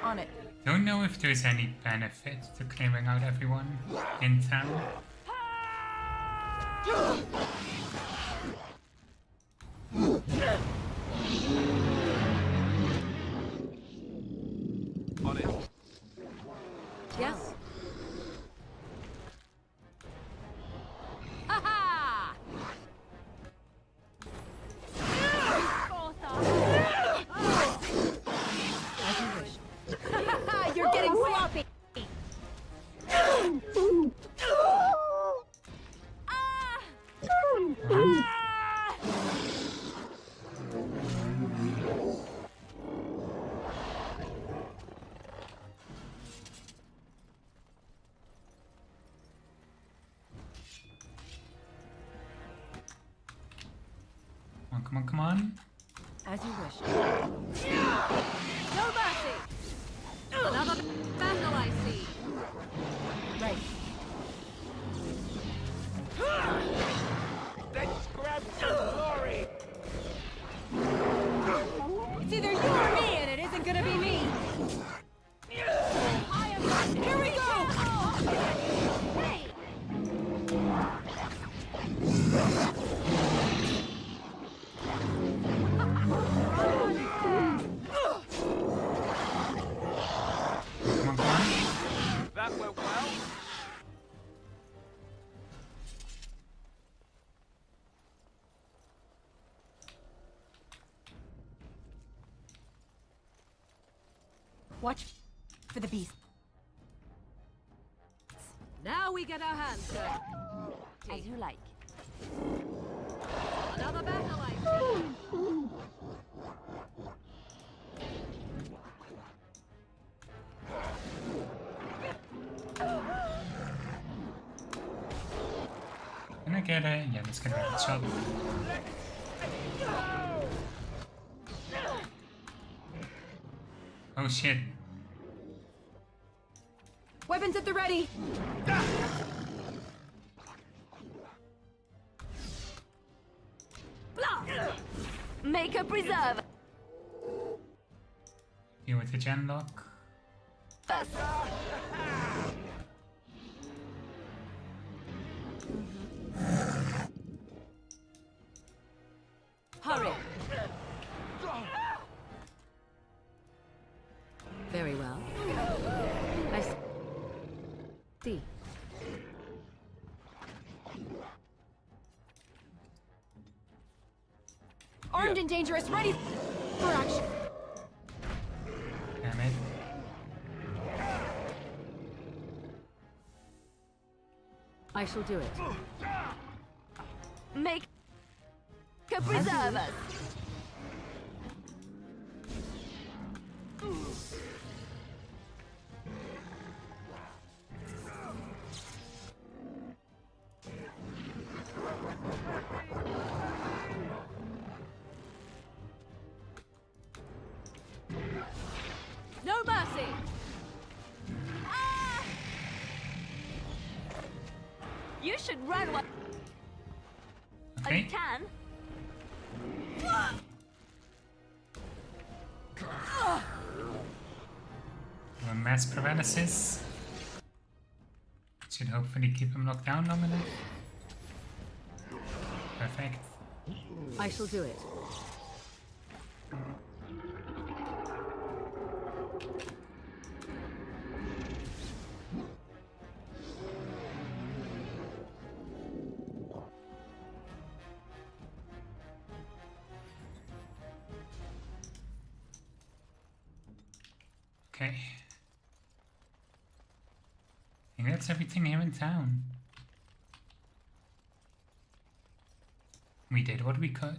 On it. Don't know if there's any benefit to clearing out everyone in town. On it. Yes. Aha! You're getting sloppy. Come on, come on. As you wish. No mercy! Another battle I see. Right. Let's grab some glory! It's either you or me, and it isn't gonna be me. Here we go! Hey! That went well. Watch for the beast. Now we get our hands dirty. As you like. Another battle I see. Can I get a... Yeah, let's get rid of the shovel. Oh shit. Weapons at the ready. Make a preserve. Here with the genlock. Hurry. Very well. I see. Armed and dangerous, ready for action. Damn it. I shall do it. Make a preserve us. No mercy. Ah! You should run while Okay. you can. Mass paralysis. Should hopefully keep him locked down long enough. Perfect. I shall do it. Okay. I think that's everything here in town. We did what we could.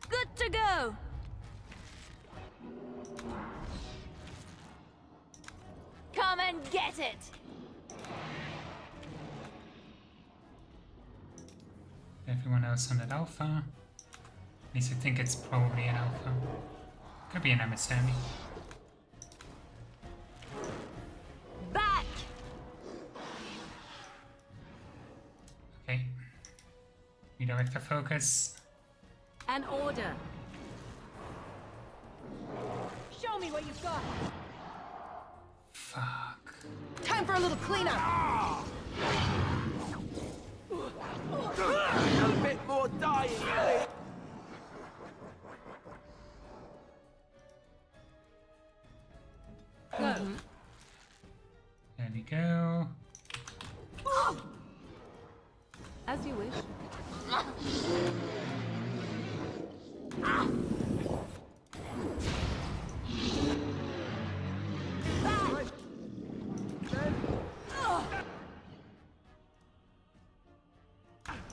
Good to go. Come and get it. Everyone else on that alpha. At least I think it's probably an alpha. Could be an emissary. Back. Okay. Redirect the focus. An order. Show me what you've got. Fuck. Time for a little cleanup. A bit more dying, please. Go. There we go. As you wish.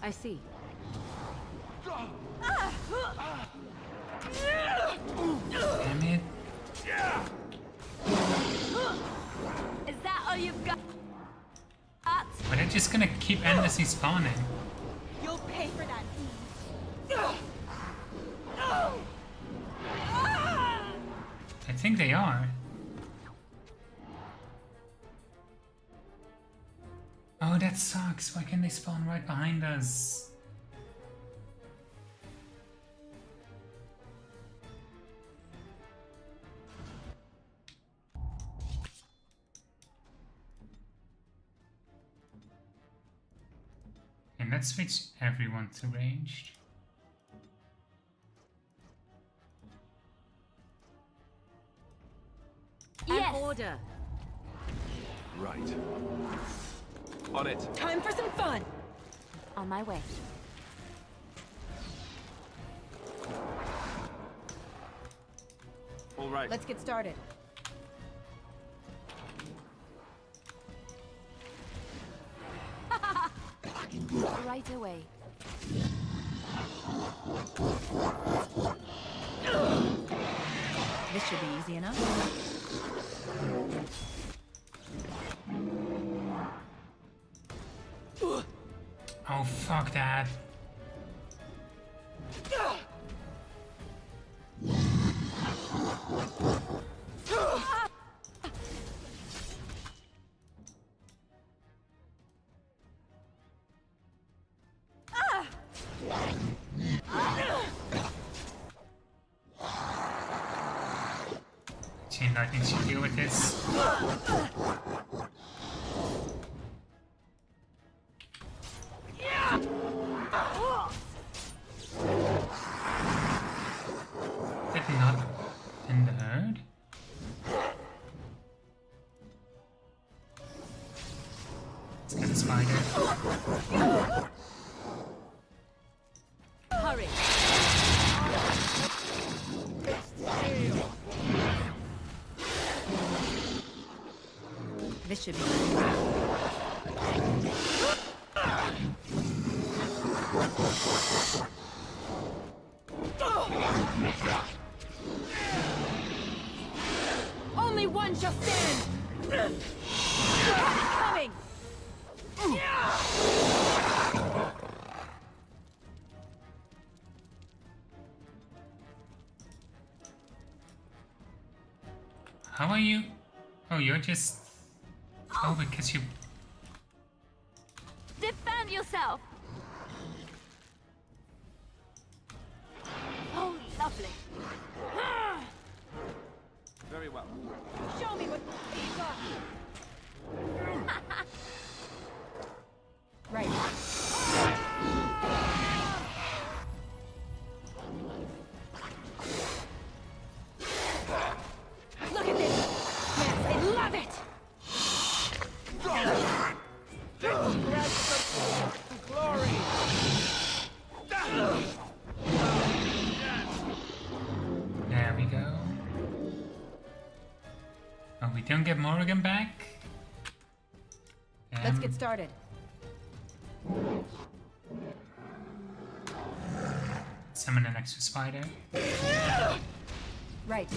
I see. Damn it. Is that all you've got? But they're just gonna keep endlessly spawning. You'll pay for that. I think they are. Oh, that sucks. Why can't they spawn right behind us? And let's switch everyone to ranged. Yes. An order. Right. On it. Time for some fun. On my way. All right. Let's get started. Right away. This should be easy enough. Oh, fuck that. Chain lightning should deal with this. Did not in the herd? Let's get a spider. Hurry. This should be Only one shall stand! Coming! How are you? Oh, you're just... Oh, because you... Defend yourself! Oh, lovely. Very well. Show me what you got! right. Look at this! Yes, I love it! Glory! There we go. Oh, we don't get Morrigan back? Let's get started. Summon an extra spider. Right.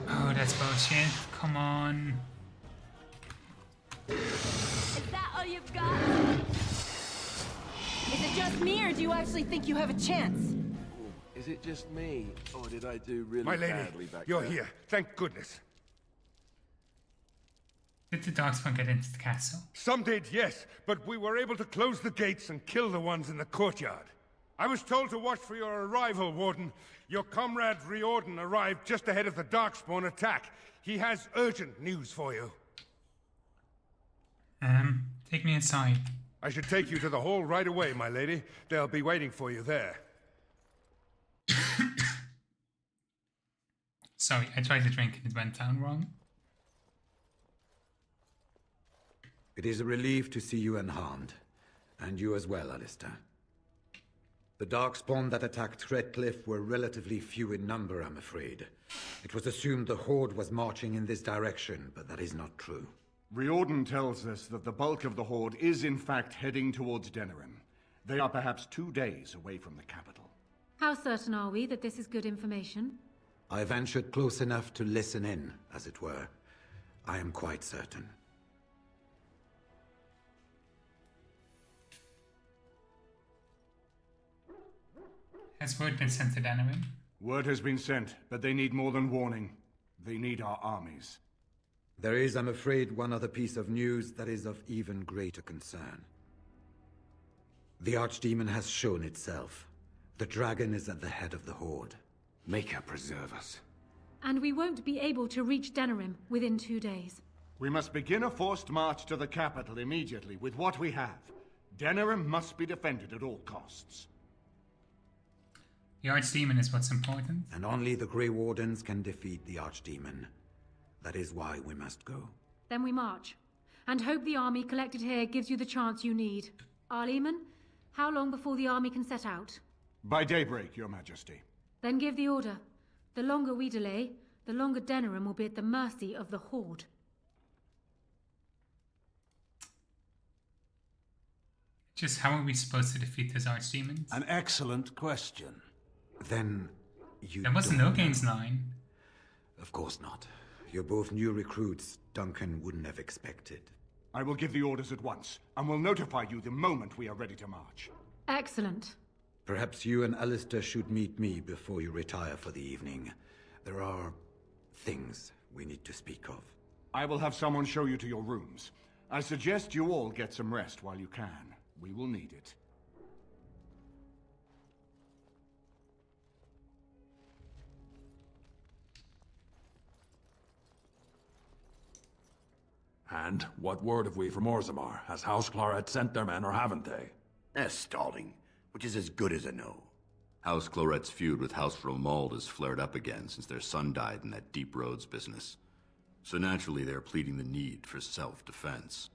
Oh, that's bullshit. Come on. Is that all you've got? Is it just me, or do you actually think you have a chance? Is it just me, or did I do really My lady, badly back you're there? here. Thank goodness. Did the Darkspawn get into the castle? Some did, yes, but we were able to close the gates and kill the ones in the courtyard. I was told to watch for your arrival, Warden. Your comrade Riordan arrived just ahead of the Darkspawn attack. He has urgent news for you. Take me inside. I should take you to the hall right away, my lady. They'll be waiting for you there. Sorry, I tried to drink and it went down wrong. It is a relief to see you unharmed. And you as well, Alistair. The Darkspawn that attacked Redcliffe were relatively few in number, I'm afraid. It was assumed the Horde was marching in this direction, but that is not true. Riordan tells us that the bulk of the Horde is in fact heading towards Denerim. They are perhaps 2 days away from the capital. How certain are we that this is good information? I ventured close enough to listen in, as it were. I am quite certain. Has word been sent to Denerim? Word has been sent, but they need more than warning. They need our armies. There is, I'm afraid, one other piece of news that is of even greater concern. The Archdemon has shown itself. The dragon is at the head of the Horde. Maker preserve us. And we won't be able to reach Denerim within 2 days. We must begin a forced march to the capital immediately with what we have. Denerim must be defended at all costs. The Archdemon is what's important. And only the Grey Wardens can defeat the Archdemon. That is why we must go. Then we march. And hope the army collected here gives you the chance you need. Arleman, how long before the army can set out? By daybreak, Your Majesty. Then give the order. The longer we delay, the longer Denerim will be at the mercy of the Horde. Just how are we supposed to defeat these archdemons? An excellent question. Then you There wasn't Loghain's line. Of course not. You're both new recruits Duncan wouldn't have expected. I will give the orders at once, and will notify you the moment we are ready to march. Excellent. Perhaps you and Alistair should meet me before you retire for the evening. There are things we need to speak of. I will have someone show you to your rooms. I suggest you all get some rest while you can. We will need it. And what word have we from Orzammar? Has House Claret sent their men, or haven't they? They're stalling, which is as good as a no. House Claret's feud with House Romald has flared up again since their son died in that Deep Roads business. So naturally they're pleading the need for self-defense.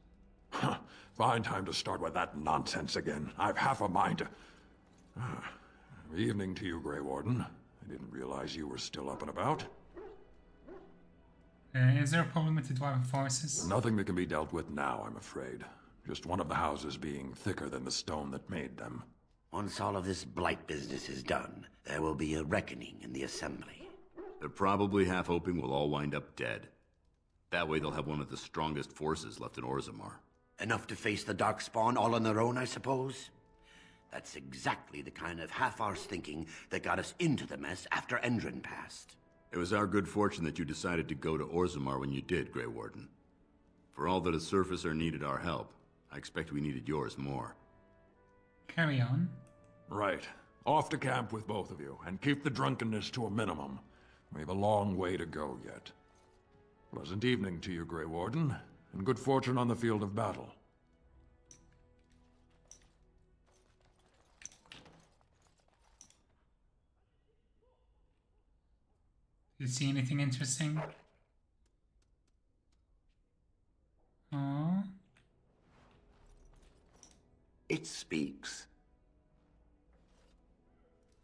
Fine time to start with that nonsense again. I've half a mind to... Evening to you, Grey Warden. I didn't realize you were still up and about. Is there a problem with the Dwarven forces? Nothing that can be dealt with now, I'm afraid. Just one of the houses being thicker than the stone that made them. Once all of this blight business is done, there will be a reckoning in the Assembly. They're probably half hoping we'll all wind up dead. That way they'll have one of the strongest forces left in Orzammar. Enough to face the Darkspawn all on their own, I suppose? That's exactly the kind of half-arsed thinking that got us into the mess after Endrin passed. It was our good fortune that you decided to go to Orzammar when you did, Grey Warden. For all that a surfacer needed our help, I expect we needed yours more. Carry on. Right. Off to camp with both of you, and keep the drunkenness to a minimum. We have a long way to go yet. Pleasant evening to you, Grey Warden, and good fortune on the field of battle. Did you see anything interesting? Aww. It speaks.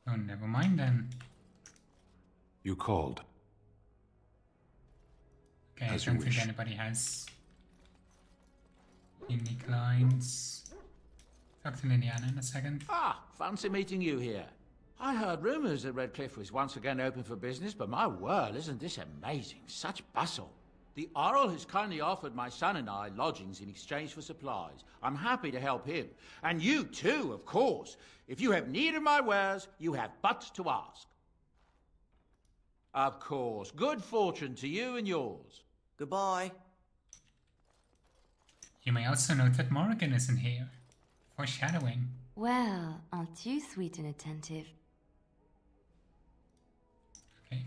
Oh, never mind then. You called. Okay, As I don't you think wish. anybody has unique lines. Talk to Liliana in a second. Ah, fancy meeting you here. I heard rumours that Redcliffe was once again open for business, but my word, isn't this amazing? Such bustle. The Earl has kindly offered my son and I lodgings in exchange for supplies. I'm happy to help him. And you too, of course. If you have need of my wares, you have but to ask. Of course. Good fortune to you and yours. Goodbye. You may also note that Morrigan isn't here. Foreshadowing. Well, aren't you sweet and attentive? Okay.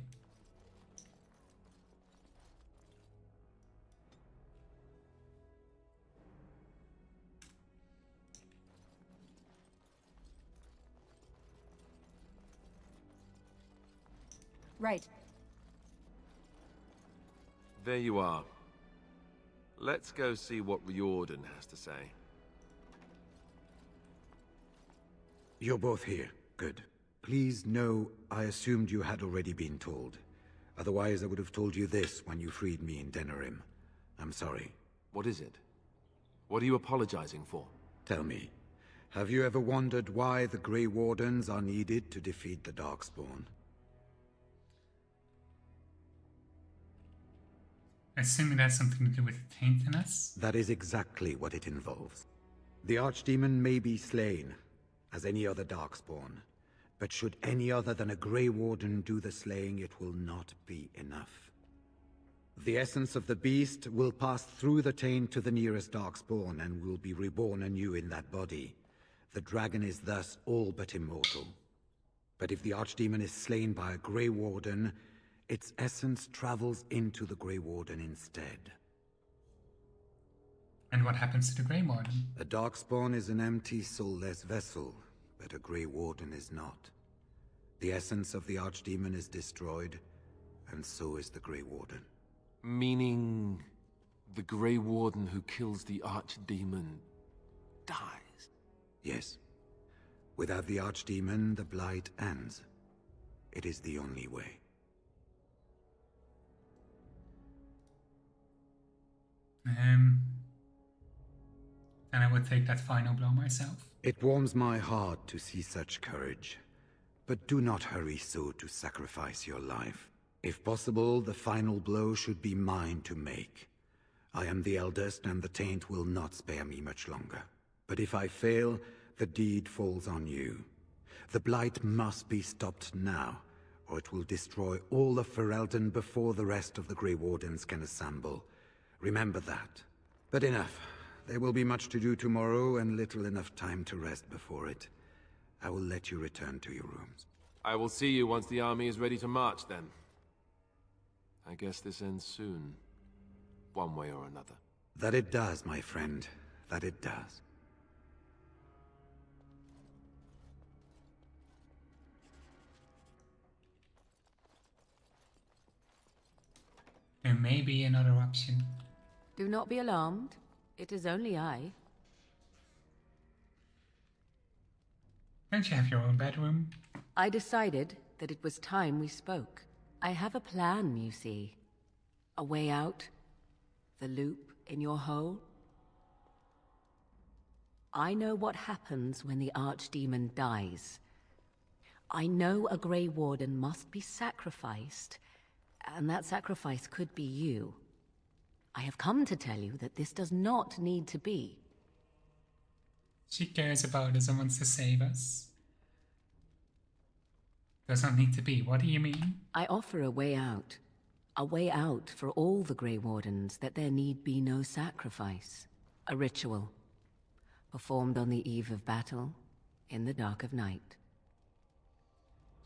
Right. There you are. Let's go see what Riordan has to say. You're both here. Good. Please know I assumed you had already been told. Otherwise I would have told you this when you freed me in Denerim. I'm sorry. What is it? What are you apologizing for? Tell me, have you ever wondered why the Grey Wardens are needed to defeat the Darkspawn? Assuming that's something to do with the taint in us? That is exactly what it involves. The Archdemon may be slain, as any other Darkspawn, but should any other than a Grey Warden do the slaying, it will not be enough. The essence of the beast will pass through the taint to the nearest Darkspawn and will be reborn anew in that body. The dragon is thus all but immortal. But if the Archdemon is slain by a Grey Warden, its essence travels into the Grey Warden instead. And what happens to the Grey Warden? A Darkspawn is an empty, soulless vessel, but a Grey Warden is not. The essence of the Archdemon is destroyed, and so is the Grey Warden. Meaning the Grey Warden who kills the Archdemon dies? Yes. Without the Archdemon, the blight ends. It is the only way. and I would take that final blow myself. It warms my heart to see such courage. But do not hurry so to sacrifice your life. If possible, the final blow should be mine to make. I am the eldest, and the taint will not spare me much longer. But if I fail, the deed falls on you. The blight must be stopped now, or it will destroy all of Ferelden before the rest of the Grey Wardens can assemble. Remember that. But enough. There will be much to do tomorrow, and little enough time to rest before it. I will let you return to your rooms. I will see you once the army is ready to march, then. I guess this ends soon. One way or another. That it does, my friend. That it does. There may be another option. Do not be alarmed. It is only I. Don't you have your own bedroom? I decided that it was time we spoke. I have a plan, you see. A way out. The loop in your hole. I know what happens when the Archdemon dies. I know a Grey Warden must be sacrificed, and that sacrifice could be you. I have come to tell you that this does not need to be. She cares about us and wants to save us. Does not need to be. What do you mean? I offer a way out. A way out for all the Grey Wardens, that there need be no sacrifice. A ritual. Performed on the eve of battle, in the dark of night.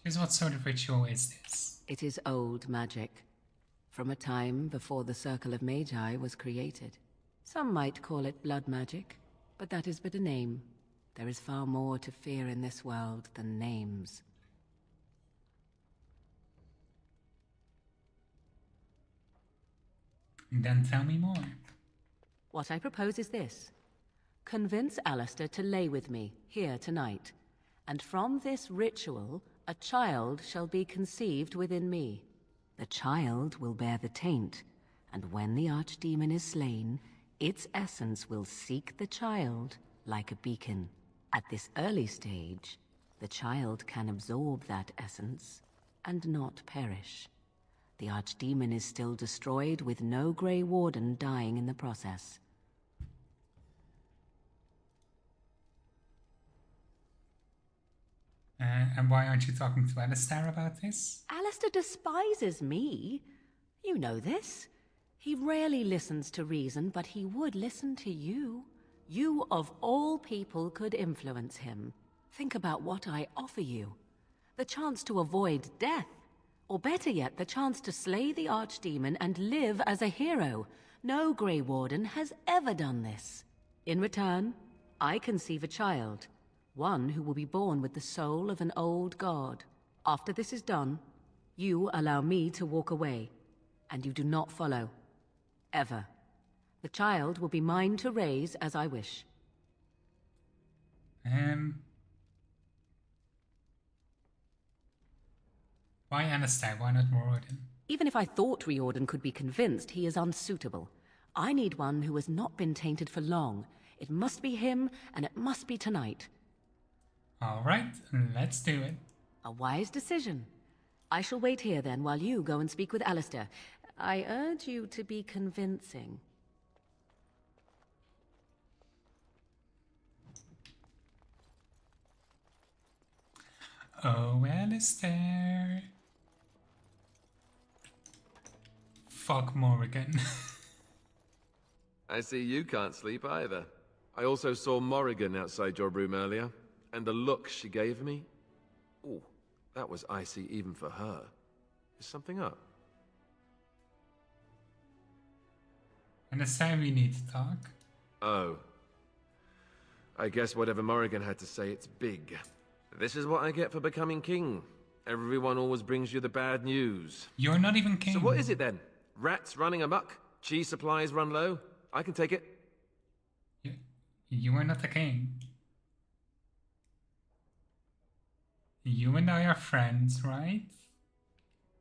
Just what sort of ritual is this? It is old magic. From a time before the Circle of Magi was created. Some might call it blood magic, but that is but a name. There is far more to fear in this world than names. Then tell me more. What I propose is this. Convince Alistair to lay with me, here tonight. And from this ritual, a child shall be conceived within me. The child will bear the taint, and when the Archdemon is slain, its essence will seek the child like a beacon. At this early stage, the child can absorb that essence and not perish. The Archdemon is still destroyed with no Grey Warden dying in the process. And why aren't you talking to Alistair about this? Alistair despises me. You know this. He rarely listens to reason, but he would listen to you. You, of all people, could influence him. Think about what I offer you. The chance to avoid death. Or better yet, the chance to slay the Archdemon and live as a hero. No Grey Warden has ever done this. In return, I conceive a child. One who will be born with the soul of an old god. After this is done, you allow me to walk away, and you do not follow. Ever. The child will be mine to raise as I wish. Why Alistair? Why not Riordan? Even if I thought Riordan could be convinced, he is unsuitable. I need one who has not been tainted for long. It must be him, and it must be tonight. Alright, let's do it. A wise decision. I shall wait here then while you go and speak with Alistair. I urge you to be convincing. Oh, Alistair. Fuck Morrigan. I see you can't sleep either. I also saw Morrigan outside your room earlier, and the look she gave me. Oh, that was icy even for her. Is something up? Alistair, we need to talk. Oh. I guess whatever Morrigan had to say, it's big. This is what I get for becoming king. Everyone always brings you the bad news. You're not even king. So what is it then? Rats running amok? Cheese supplies run low? I can take it. You are not the king. You and I are friends, right?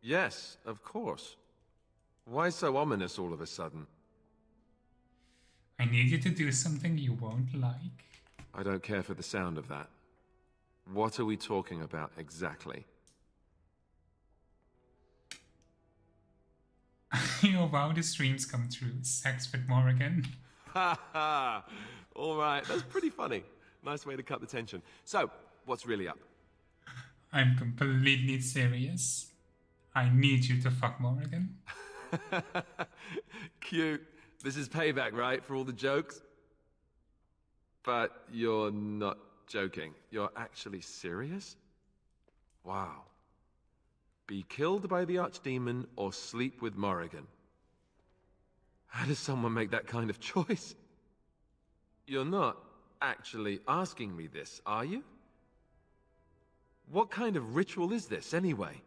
Yes, of course. Why so ominous all of a sudden? I need you to do something you won't like. I don't care for the sound of that. What are we talking about exactly? Your wildest dreams come true. Sex with Morrigan. Ha ha! Alright, that's pretty funny. Nice way to cut the tension. So, what's really up? I'm completely serious. I need you to fuck Morrigan. Cute. This is payback, right, for all the jokes? But you're not joking. You're actually serious? Wow. Be killed by the Archdemon or sleep with Morrigan. How does someone make that kind of choice? You're not actually asking me this, are you? What kind of ritual is this, anyway?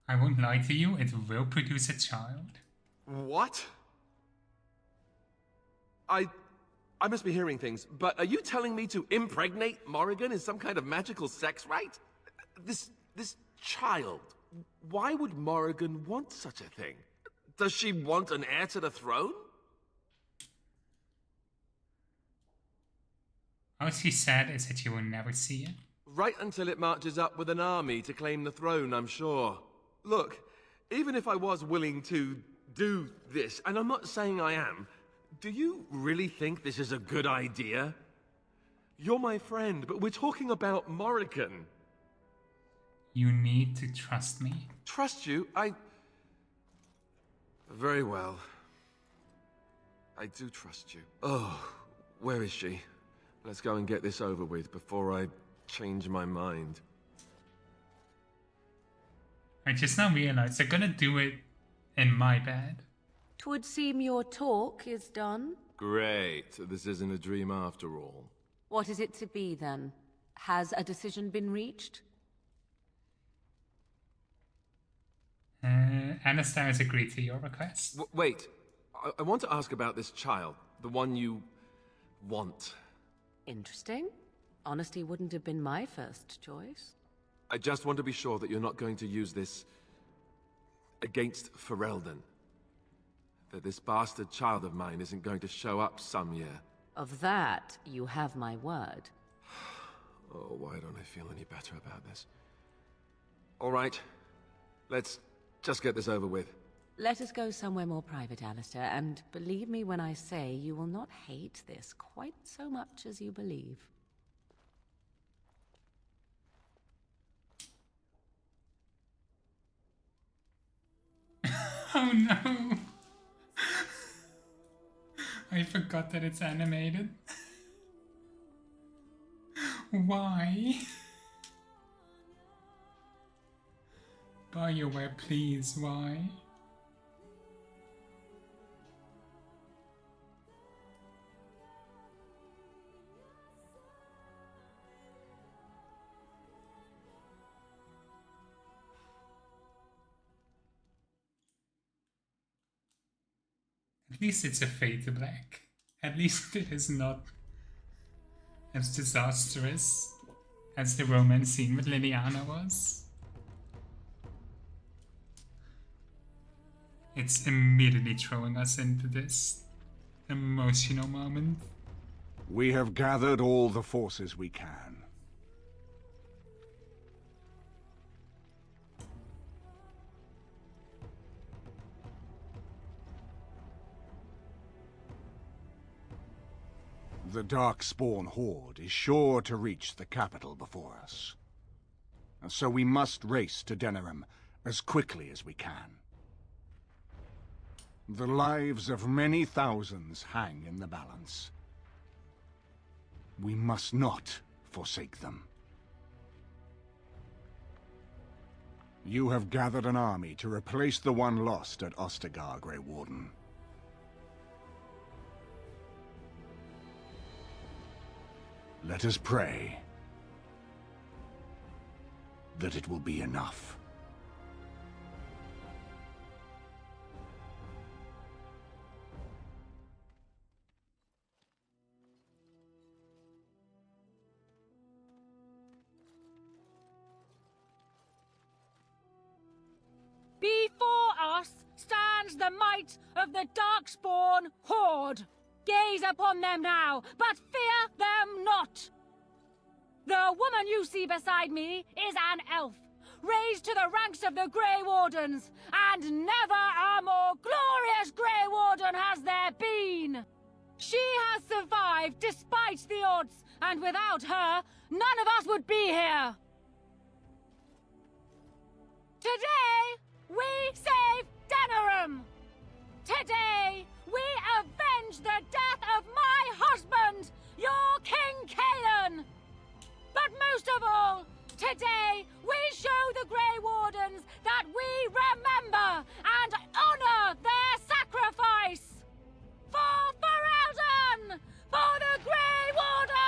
I won't lie to you, it will produce a child. What? I must be hearing things, but are you telling me to impregnate Morrigan in some kind of magical sex rite? This child, why would Morrigan want such a thing? Does she want an heir to the throne? All she said is that you will never see it. Right until it marches up with an army to claim the throne, I'm sure. Look, even if I was willing to do this, and I'm not saying I am, do you really think this is a good idea? You're my friend, but we're talking about Morrigan. You need to trust me. Trust you? Very well. I do trust you. Oh, where is she? Let's go and get this over with before I change my mind. I just now realized they're gonna do it in my bed. 'Twould seem your talk is done. Great. This isn't a dream after all. What is it to be, then? Has a decision been reached? Anastair has agreed to your request. Wait. I want to ask about this child. The one you want. Interesting. Honesty wouldn't have been my first choice. I just want to be sure that you're not going to use this against Ferelden. That this bastard child of mine isn't going to show up some year. Of that, you have my word. Oh, why don't I feel any better about this? All right. Let's just get this over with. Let us go somewhere more private, Alistair, and believe me when I say you will not hate this quite so much as you believe. Oh no! I forgot that it's animated. Why? BioWare, please, why? At least it's a fade to black. At least it is not as disastrous as the romance scene with Liliana was. It's immediately throwing us into this emotional moment. We have gathered all the forces we can. The Darkspawn Horde is sure to reach the capital before us. And so we must race to Denerim as quickly as we can. The lives of many thousands hang in the balance. We must not forsake them. You have gathered an army to replace the one lost at Ostagar, Grey Warden. Let us pray that it will be enough. Before us stands the might of the Darkspawn horde. Gaze upon them now, but fear them not. The woman you see beside me is an elf, raised to the ranks of the Grey Wardens, and never a more glorious Grey Warden has there been. She has survived despite the odds, and without her, none of us would be here. Today, we save Denerim. Today, we avenge the death of my husband, your King Kaelin. But most of all, today, we show the Grey Wardens that we remember and honor their sacrifice. For Ferelden! For the Grey Wardens!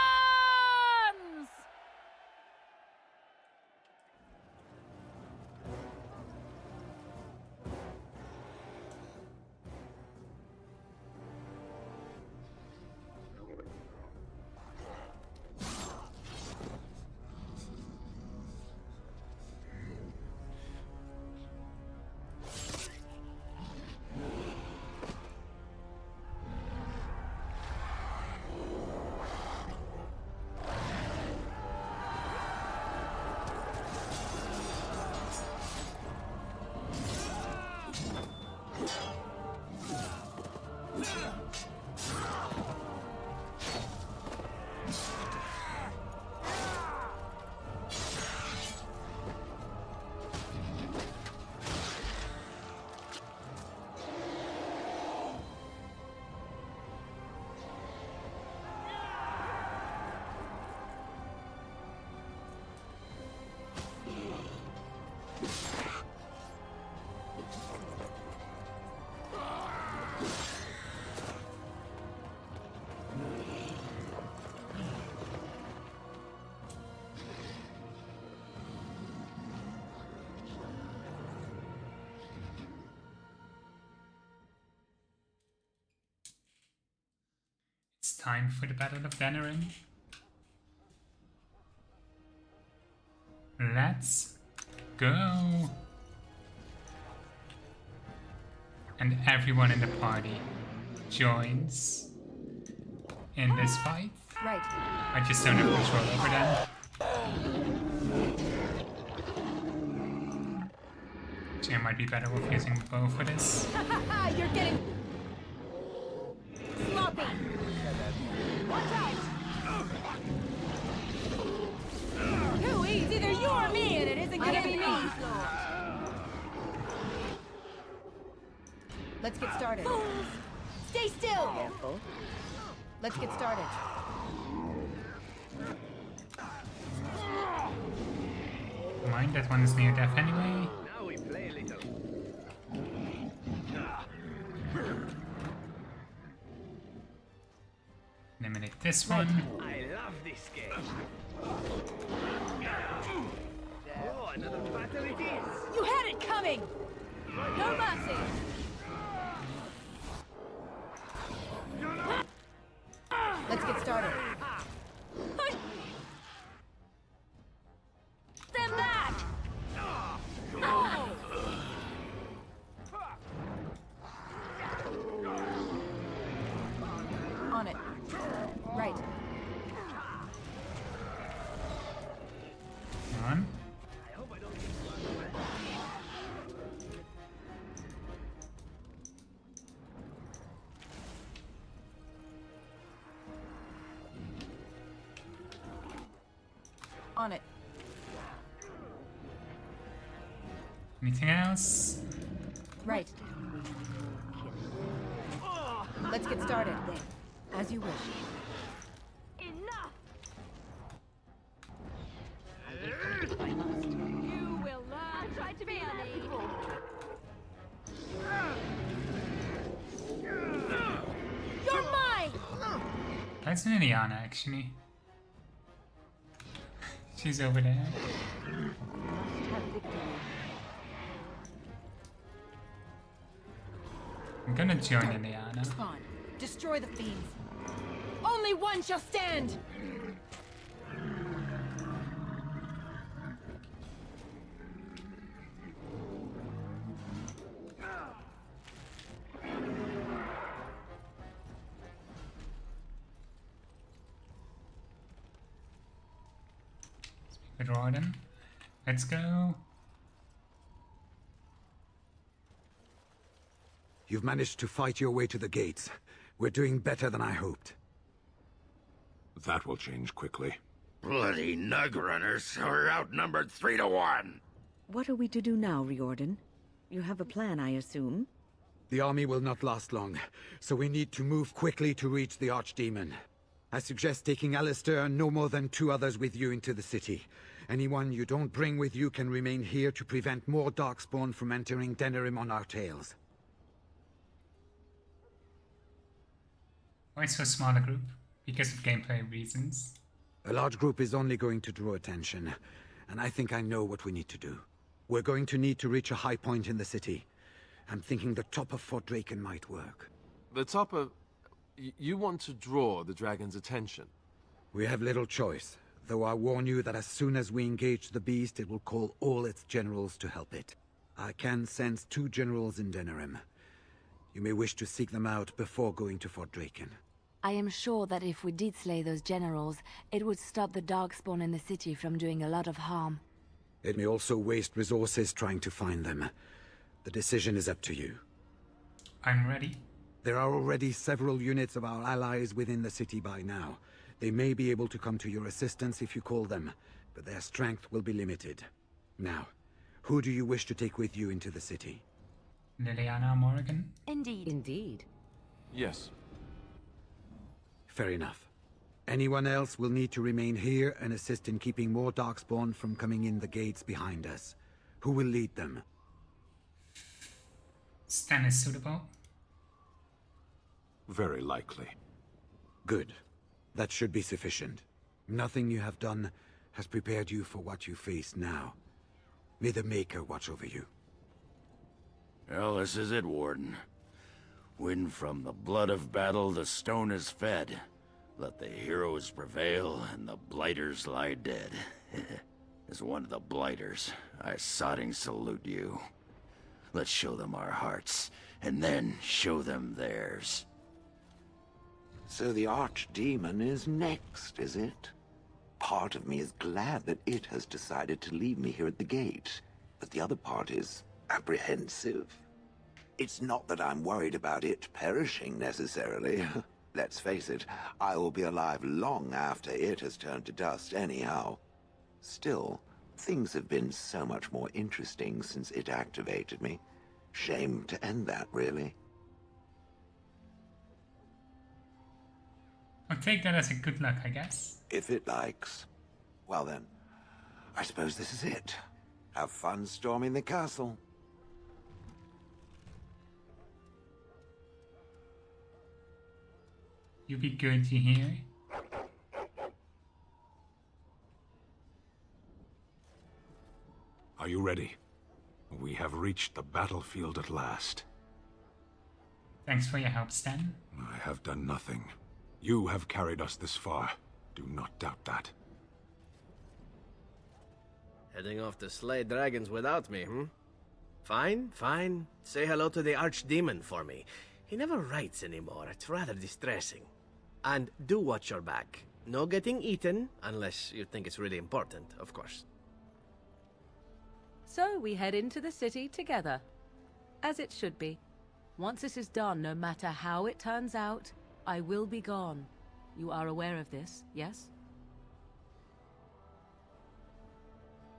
It's time for the Battle of Denerim. Let's go! And everyone in the party joins in this fight. Right. I just don't have control over them. Actually, I might be better off using the bow for this. You're getting sloppy. Watch out! Who eats? Either you or me, and it isn't gonna be me. Let's get started. Fools! Stay still. Careful. Let's get started. Mind, that one is near death anyway. Now we play a little. Eliminate this one. I love this game. Oh, another battle it is. You had it coming. No mercy. Let's get started. Stand back. On it. Right. Come on. On it. Anything else? Right. Let's get started. As you wish. Enough. You will learn. Try to be merciful. You're mine. That's an Ileana, actually. She's over there. I'm gonna join Ileana. Spawn. Destroy the fiends. Only one shall stand. With Rawdon. Let's go. You've managed to fight your way to the gates. We're doing better than I hoped. That will change quickly. Bloody nug runners. We're outnumbered 3 to 1. What are we to do now, Riordan? You have a plan, I assume? The army will not last long, so we need to move quickly to reach the Archdemon. I suggest taking Alistair and no more than 2 others with you into the city. Anyone you don't bring with you can remain here to prevent more Darkspawn from entering Denerim on our tails. Why so small a group? Because of gameplay reasons. A large group is only going to draw attention, and I think I know what we need to do. We're going to need to reach a high point in the city. I'm thinking the top of Fort Draken might work. The top of... You want to draw the dragon's attention? We have little choice, though I warn you that as soon as we engage the beast, it will call all its generals to help it. I can sense 2 generals in Denerim. You may wish to seek them out before going to Fort Draken. I am sure that if we did slay those generals, it would stop the Darkspawn in the city from doing a lot of harm. It may also waste resources trying to find them. The decision is up to you. I'm ready. There are already several units of our allies within the city by now. They may be able to come to your assistance if you call them, but their strength will be limited. Now, who do you wish to take with you into the city? Liliana Morrigan? Indeed. Indeed. Yes. Fair enough. Anyone else will need to remain here and assist in keeping more Darkspawn from coming in the gates behind us. Who will lead them? Stan is suitable. Very likely. Good. That should be sufficient. Nothing you have done has prepared you for what you face now. May the Maker watch over you. Well, this is it, Warden. When from the blood of battle the stone is fed, let the heroes prevail and the blighters lie dead. As one of the blighters, I sodding salute you. Let's show them our hearts, and then show them theirs. So the Archdemon is next, is it? Part of me is glad that it has decided to leave me here at the gate, but the other part is apprehensive. It's not that I'm worried about it perishing, necessarily. Let's face it, I will be alive long after it has turned to dust anyhow. Still, things have been so much more interesting since it activated me. Shame to end that, really. I'll take that as a good luck, I guess. If it likes. Well then, I suppose this is it. Have fun storming the castle. You be good, you hear? Are you ready? We have reached the battlefield at last. Thanks for your help, Stan. I have done nothing. You have carried us this far. Do not doubt that. Heading off to slay dragons without me, Fine, fine. Say hello to the Archdemon for me. He never writes anymore. It's rather distressing. And do watch your back. No getting eaten, unless you think it's really important, of course. So we head into the city together. As it should be. Once this is done, no matter how it turns out, I will be gone. You are aware of this, yes?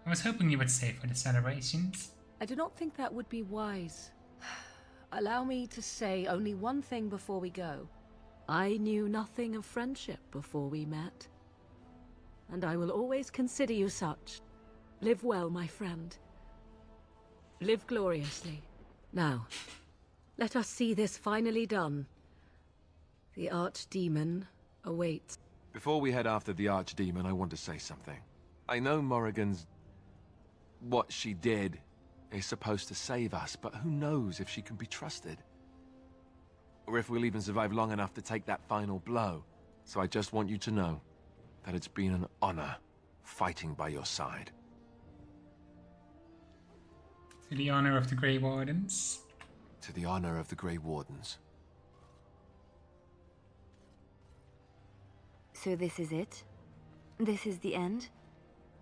I was hoping you would stay for the celebrations. I do not think that would be wise. Allow me to say only one thing before we go. I knew nothing of friendship before we met. And I will always consider you such. Live well, my friend. Live gloriously. Now, let us see this finally done. The Archdemon awaits. Before we head after the Archdemon, I want to say something. I know Morrigan's... what she did is supposed to save us, but who knows if she can be trusted? Or if we'll even survive long enough to take that final blow. So I just want you to know that it's been an honor fighting by your side. To the honor of the Grey Wardens. To the honor of the Grey Wardens. So this is it? This is the end?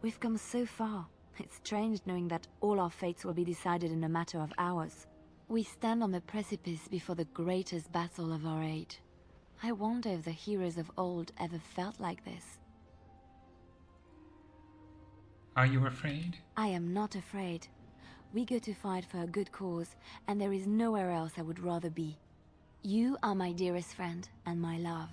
We've come so far. It's strange knowing that all our fates will be decided in a matter of hours. We stand on the precipice before the greatest battle of our age. I wonder if the heroes of old ever felt like this. Are you afraid? I am not afraid. We go to fight for a good cause, and there is nowhere else I would rather be. You are my dearest friend and my love.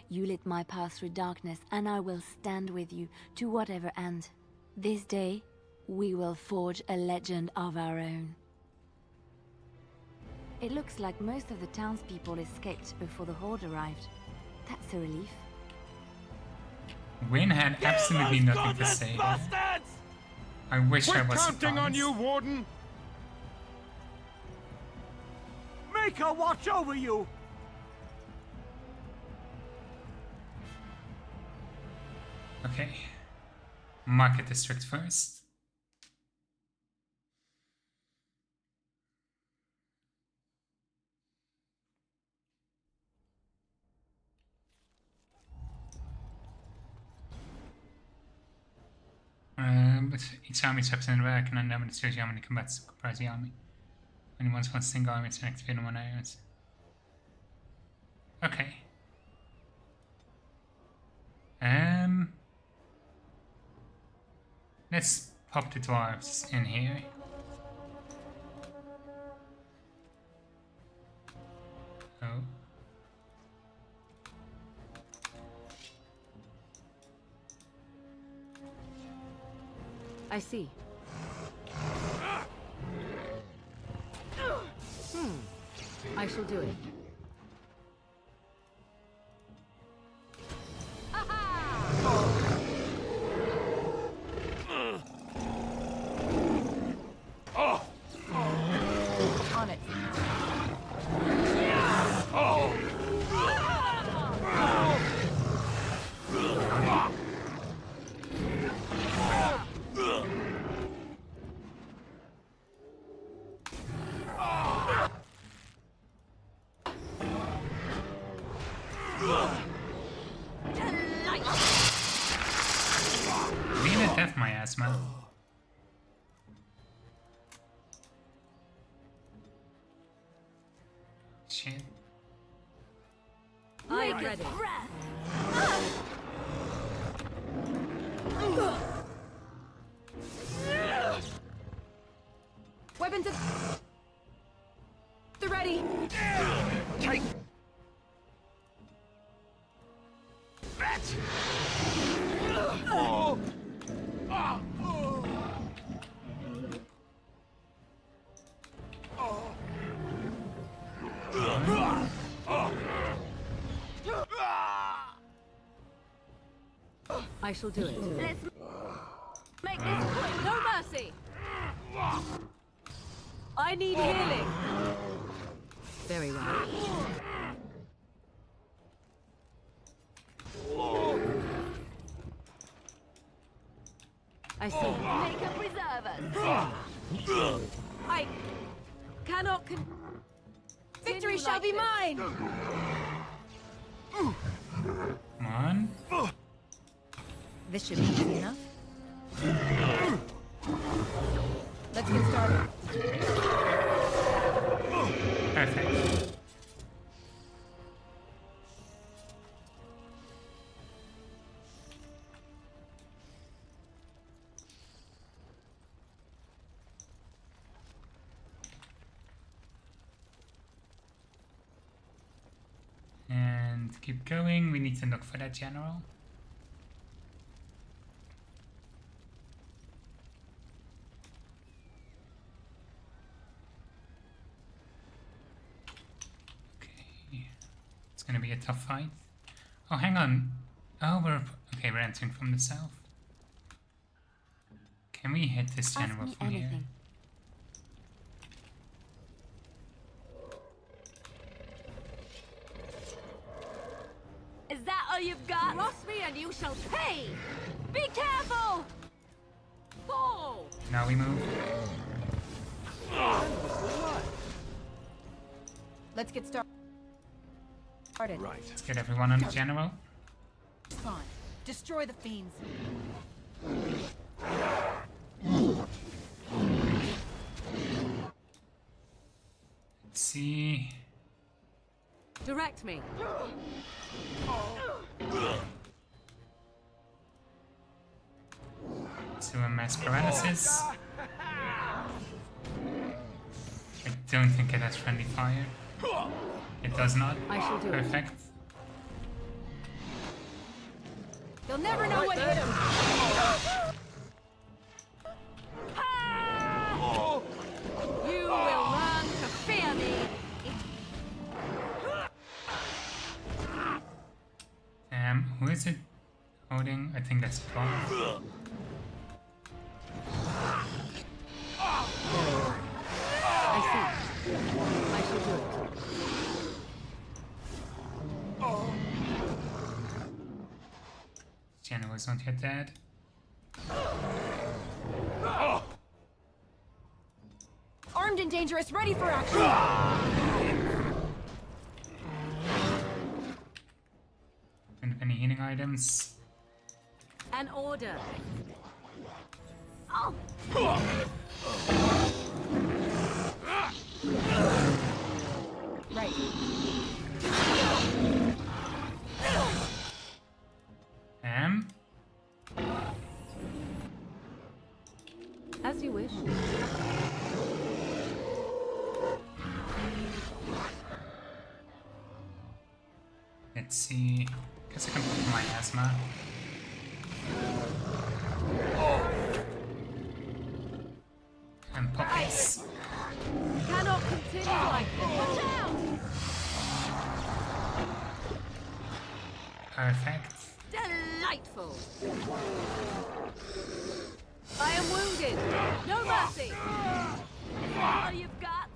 You lit my path through darkness, and I will stand with you to whatever end. This day, we will forge a legend of our own. It looks like most of the townspeople escaped before the Horde arrived. That's a relief. Wayne had absolutely nothing to say. I wish I We're was counting on you, Warden! Make her watch over you! Okay. Market district first. But each army steps in work and administers how many combats comprise the army. Only once one single army is activated in one area. Okay. Let's pop the dwarves in here. Oh. I see. I shall do it. On it. Being a death miasma. Shit. I am ready. Weapons at the ready. Take that. Oh. I shall do it. Let's make this quick. No mercy. I need healing. Very well. I see. Make her preserve us. I cannot Victory shall be mine! Come on. This should be easy enough. Let's get started. Perfect. And keep going. We need to look for that general. Okay. It's gonna be a tough fight. Oh, hang on. Oh, we're entering from the south. Can we hit this general from here? Is that all you've got? Cross me and you shall pay! Be careful! Fall! Now we move. Let's get started. Right. Let's get everyone on the general. Spawn. Destroy the fiends. Let's see. Direct me. To a mass paralysis. I don't think it has friendly fire. It does not. I shall do it. Perfect. They'll never know what hit him. You will learn to fear me. Who is it holding? I think that's Paul. I see. I shall do it. Jenna was not yet dead. Armed and dangerous, ready for action. Don't have any healing items. An order. Right. As you wish. Let's see. Guess I can put my asthma. And poppies. Cannot continue like this. Watch out! Perfect. Delightful. I am wounded. No mercy. All you've got.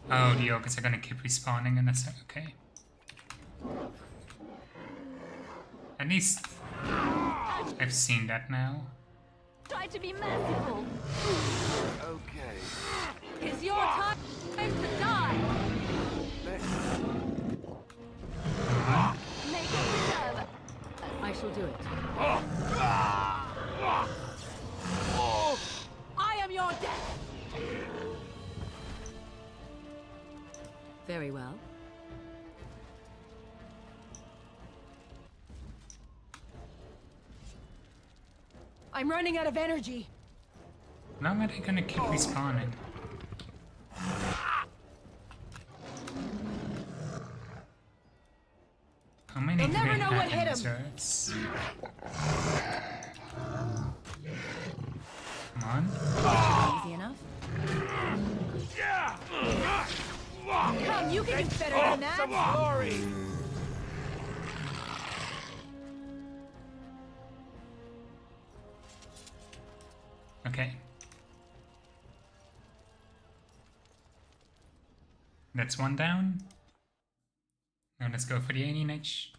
Oh, the ogres are gonna keep respawning and that's okay. At least I've seen that now. Try to be merciful. Okay. It's your time to die. Make it serve. I shall do it. I am your death. Very well. I'm running out of energy. Now are they gonna keep respawning? How many do They'll never they know have what in hit 'em. reserves? Come on. Easy enough. Come, you can do better than that. Some glory. Okay. That's one down. Now let's go for the alien edge.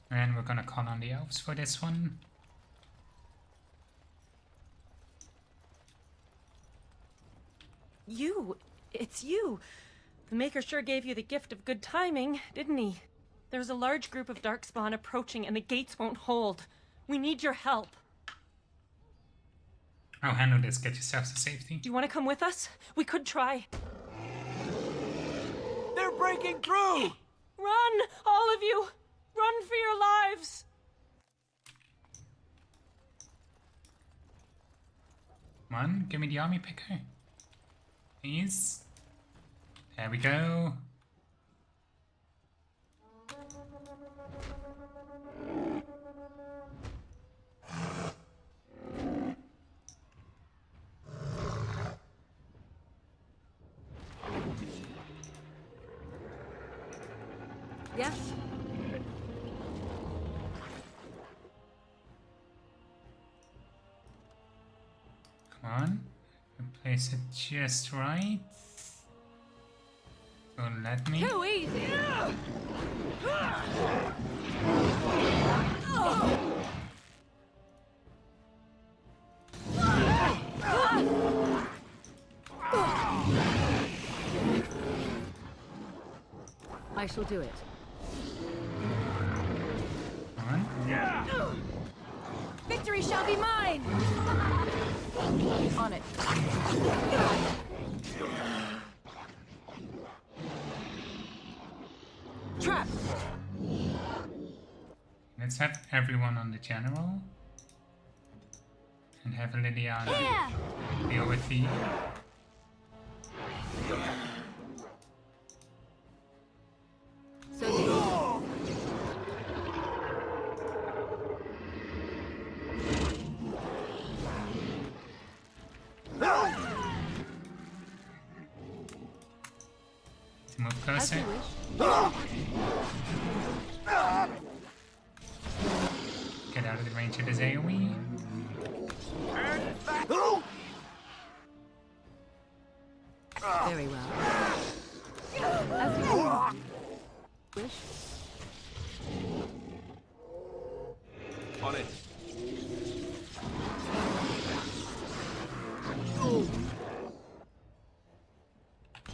And we're gonna call on the elves for this one. You! It's you! The Maker sure gave you the gift of good timing, didn't he? There's a large group of Darkspawn approaching and the gates won't hold. We need your help. I'll handle this. Get yourself to safety. Do you want to come with us? We could try. They're breaking through! Run! All of you! Run for your lives! Come on, give me the army picker. Please. There we go. Yes? Come on. Place it just right. Don't let me. Too easy. I shall do it. Victory shall be mine! On it. Trap! Let's have everyone on the general. And have Liliana deal with the... To move closer. Get out of the range of his AoE. Very well. As you wish. On it.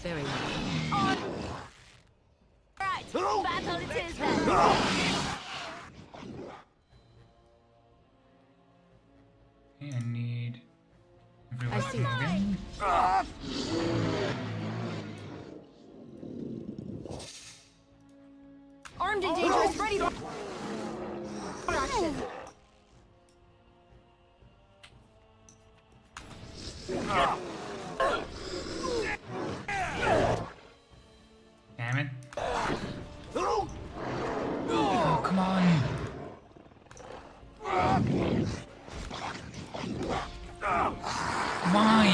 Very well. On. Right. Battle it is then. Okay, I need everyone I to see. move in. Armed and dangerous, ready to action. Damn it. Oh, come on. Why?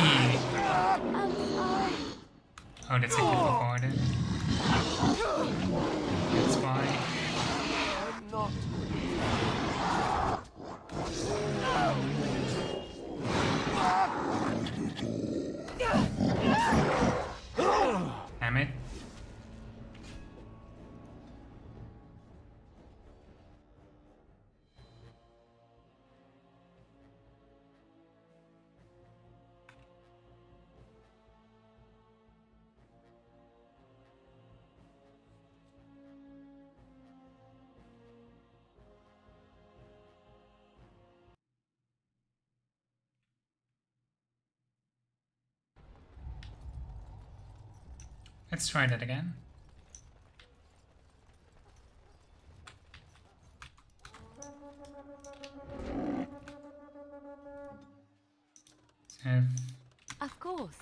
Oh, that's a good order. That's why. I'm not. Damn it. Let's try that again. Have Of course.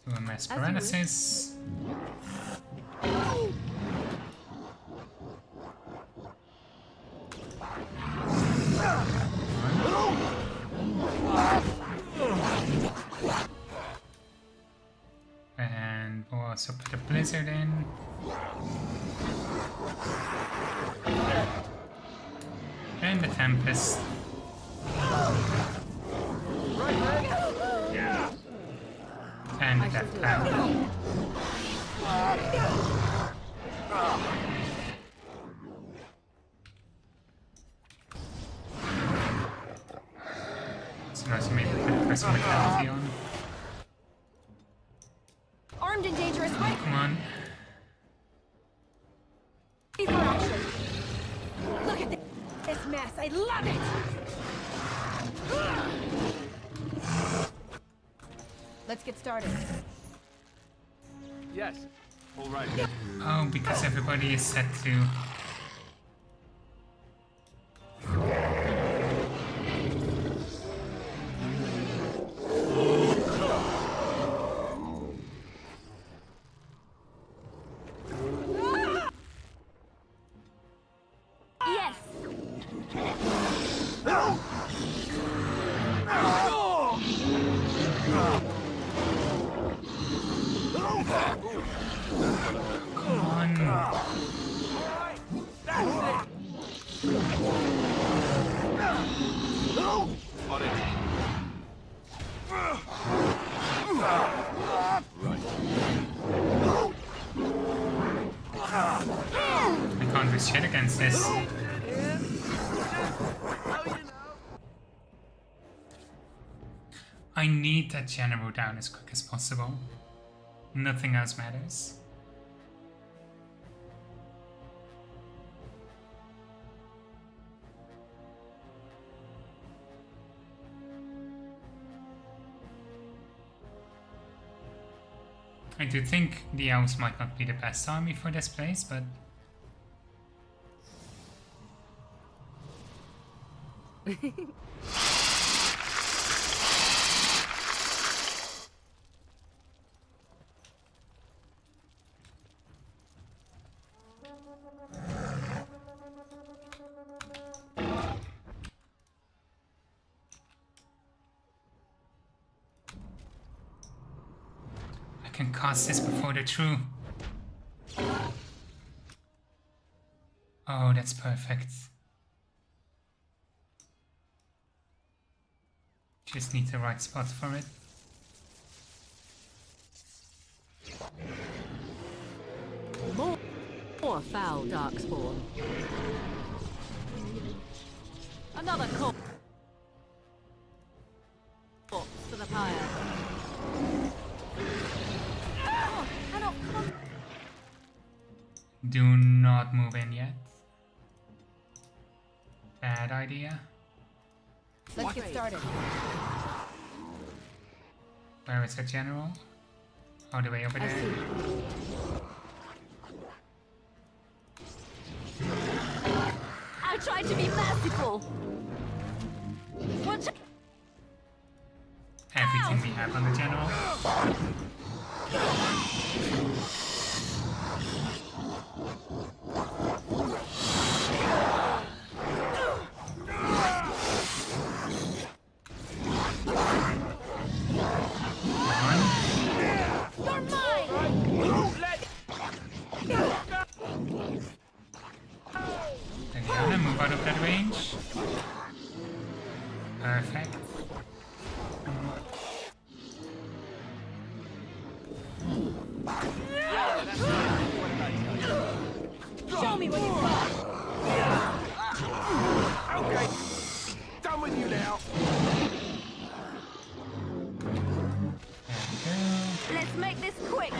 do a mass paralysis. And we'll also put a blizzard in. And the tempest. And the death cloud. So now maybe put a person vitality on. Armed and dangerous, ready Come on. for action. Look at this mess. I love it. Let's get started. Yes. All right. Oh, because everybody is set to. Yes. Come on. On it. I can't do shit against this. I need that general down as quick as possible. Nothing else matters. I do think the elves might not be the best army for this place, but I can cast this before they're through. Oh, that's perfect. Just need the right spot for it. More foul darkspawn. Another corpse to the pyre. Do not move in yet. Bad idea. Let's get started. Where is the general? All the way over there. I tried to be merciful. Everything we have on the general. Liliana, move out of that range. Perfect. Show me what you got. Okay, done with you now. Let's make this quick.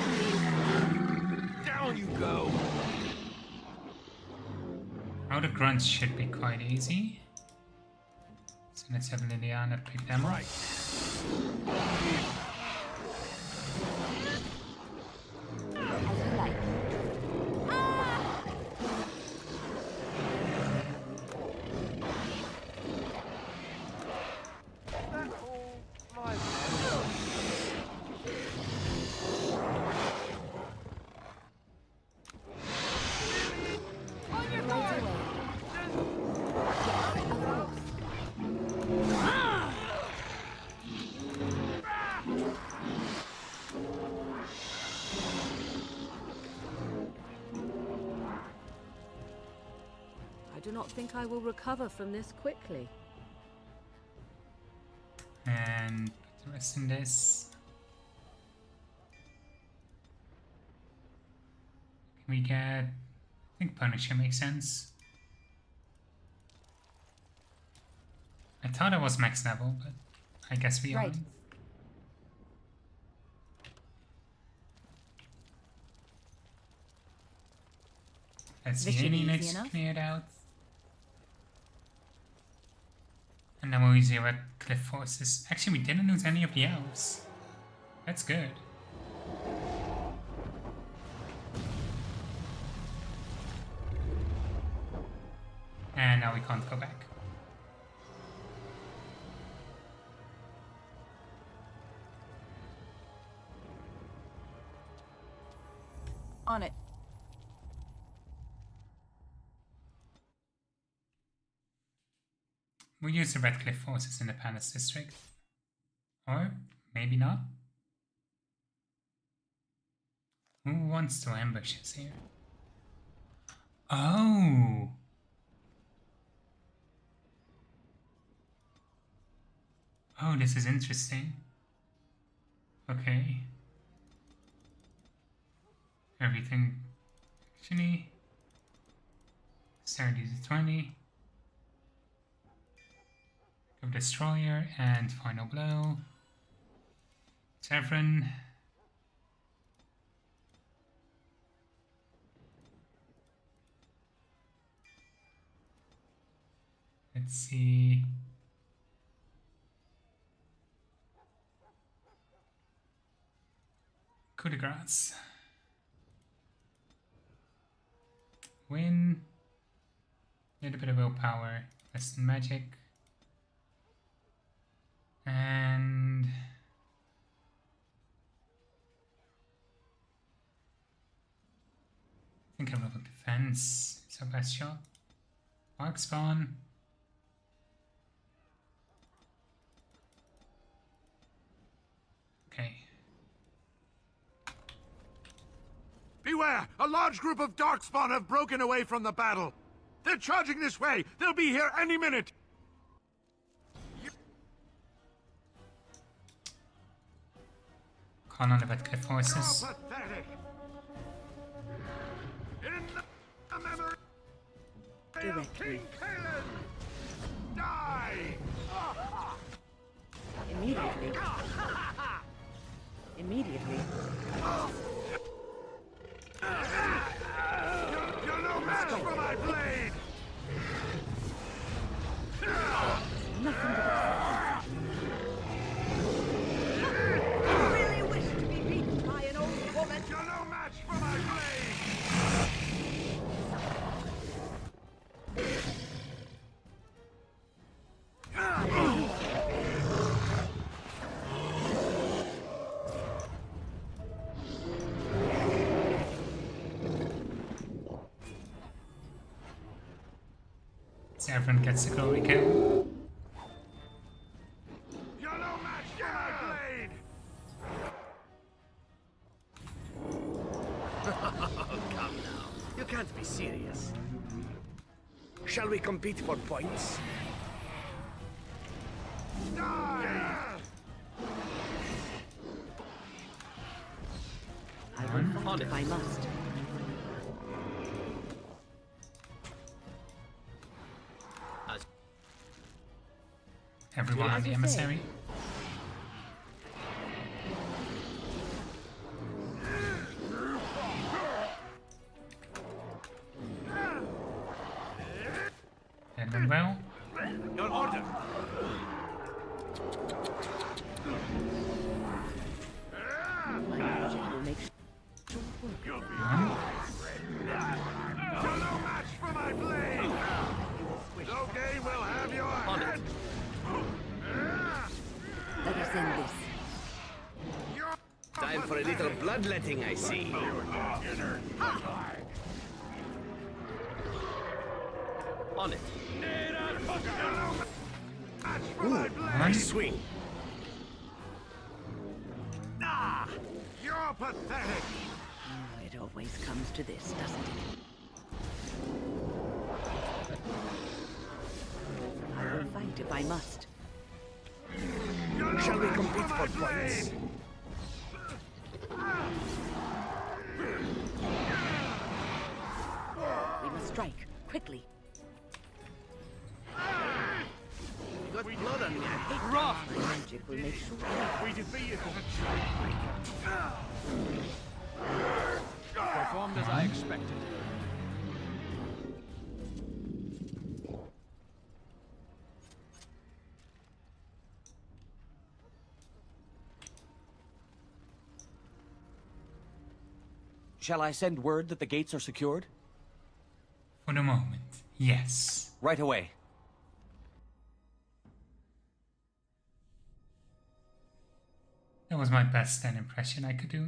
Down you go. Oh, the grunts should be quite easy. So let's have Liliana pick them up. I do not think I will recover from this quickly. And put the rest in this. Can we get... I think Punisher makes sense. I thought I was max level, but I guess we aren't. Let's see, alienage cleared out. And then we'll zero cliff forces. Actually, we didn't lose any of the elves. That's good. And now we can't go back. On it. We'll use the Red Cliff forces in the Palace District. Or maybe not. Who wants to ambush us here? Oh. Oh, this is interesting. Okay. Everything. Actually. 30 to 20. Go Destroyer and Final Blow. Severn. Let's see. Coup de grace. Win. Need a bit of willpower. Western magic. And I think I will defense. It's our best shot. Arc spawn. Okay. Beware! A large group of Darkspawn have broken away from the battle. They're charging this way. They'll be here any minute. Call on the Redcliffe forces. In the memory of King Kaelin! Die! Immediately. Immediately. You're no match for my blade! Nothing but You really wish to be beaten by an old woman? You're no match for my blade! So everyone gets the glory kill. You're no match for my blade! Come now. You can't be serious. Shall we compete for points? Die! I will fight if I must. Everyone on the emissary. Edmund well. Your order! My magic will make You'll be You're no match for my blade! Loghain will have your head! Let us end this. Time for a little bloodletting, I see. On it. Ooh, nice swing. Ah, you're pathetic. It always comes to this, doesn't it? I will fight if I must. Shall we compete for points? We must strike, quickly. Got blood on me. I hate My magic will make sure. We defeated Performed as I expected. Shall I send word that the gates are secured? For the moment, yes. Right away. That was my best stand impression I could do.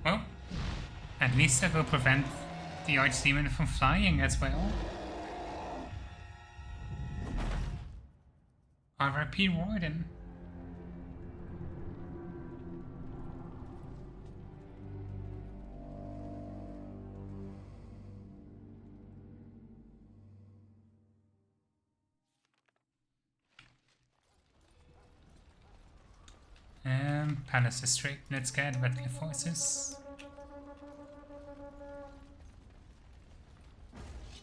Well, at least that will prevent the Archdemon from flying as well. R.I.P. Warden. Palace District. Let's get Redcliffe forces.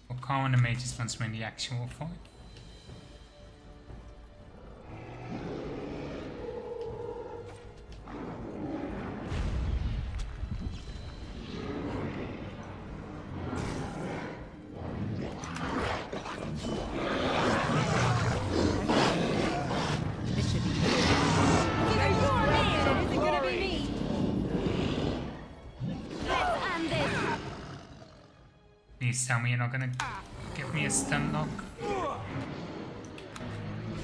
We'll call on the mages once we're in the actual fort. Please tell me you're not gonna give me a stun lock.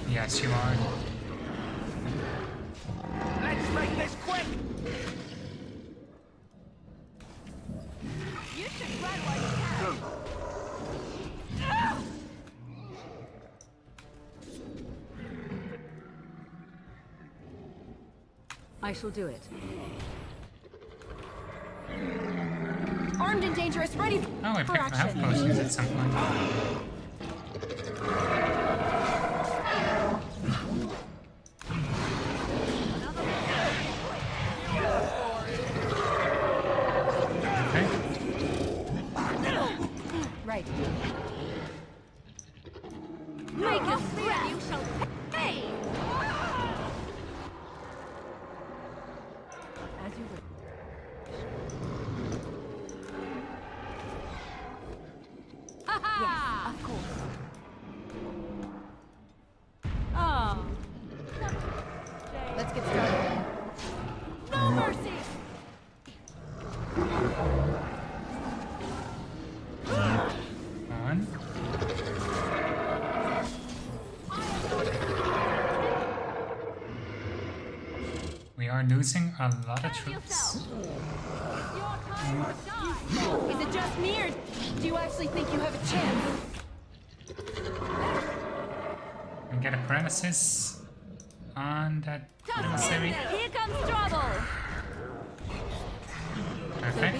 Yes, you are. Let's make this quick! You should run while you I shall do it. Armed and dangerous, ready for Oh, I picked up health potions at some point. Okay. Right. make us breath. You shall pay. As you wish. Yes, of course. Oh. Let's get started. No mercy. On. We are losing a lot of troops. Is it just me, or do you actually think you have a chance? We get a paralysis on that emissary. Here comes trouble. Perfect.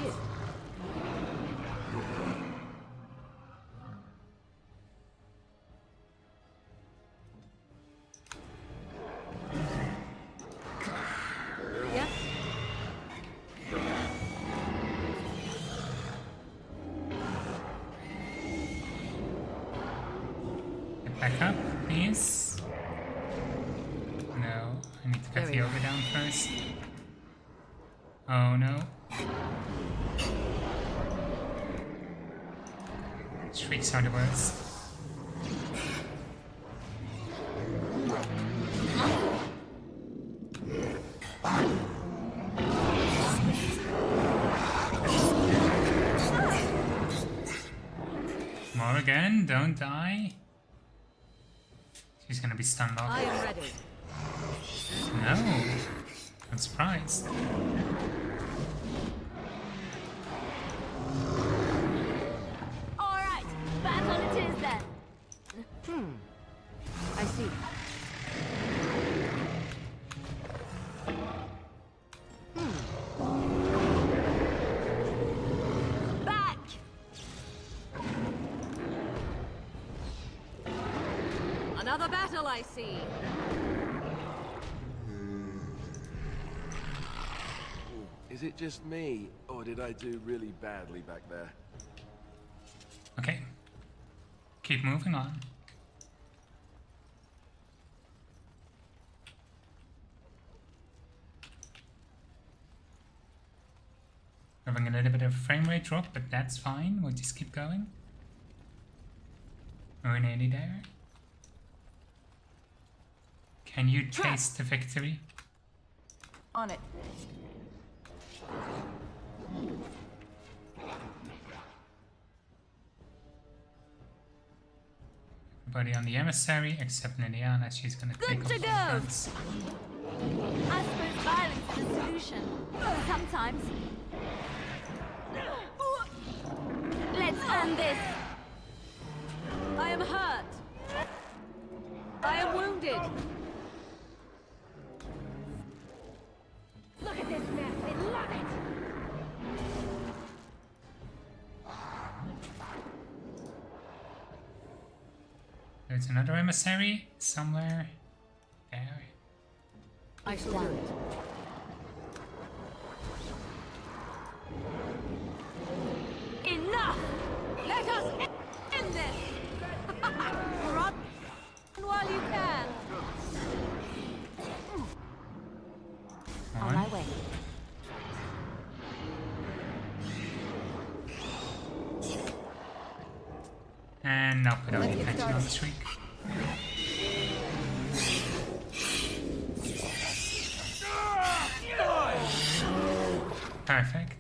Yes. Get back up, please. No, I need to get the ogre down first. Oh no. Shrieks are the worst. Morrigan, don't die. She's gonna be stunned off. I am ready. No. I'm surprised. All right, battle it is then. I see. Back. Another battle I see. Is it just me, or did I do really badly back there? Okay. Keep moving on. Having a little bit of frame rate drop, but that's fine. We'll just keep going. We're nearly there. Can you taste the victory? On it. Everybody on the emissary except Liliana. She's gonna take off to the go. guns. I suppose violence is a solution. Sometimes. There's another emissary somewhere there. I shall do it. Enough! Let us end this! Run while you can! On my way. And now put out the action on the streak. Perfect.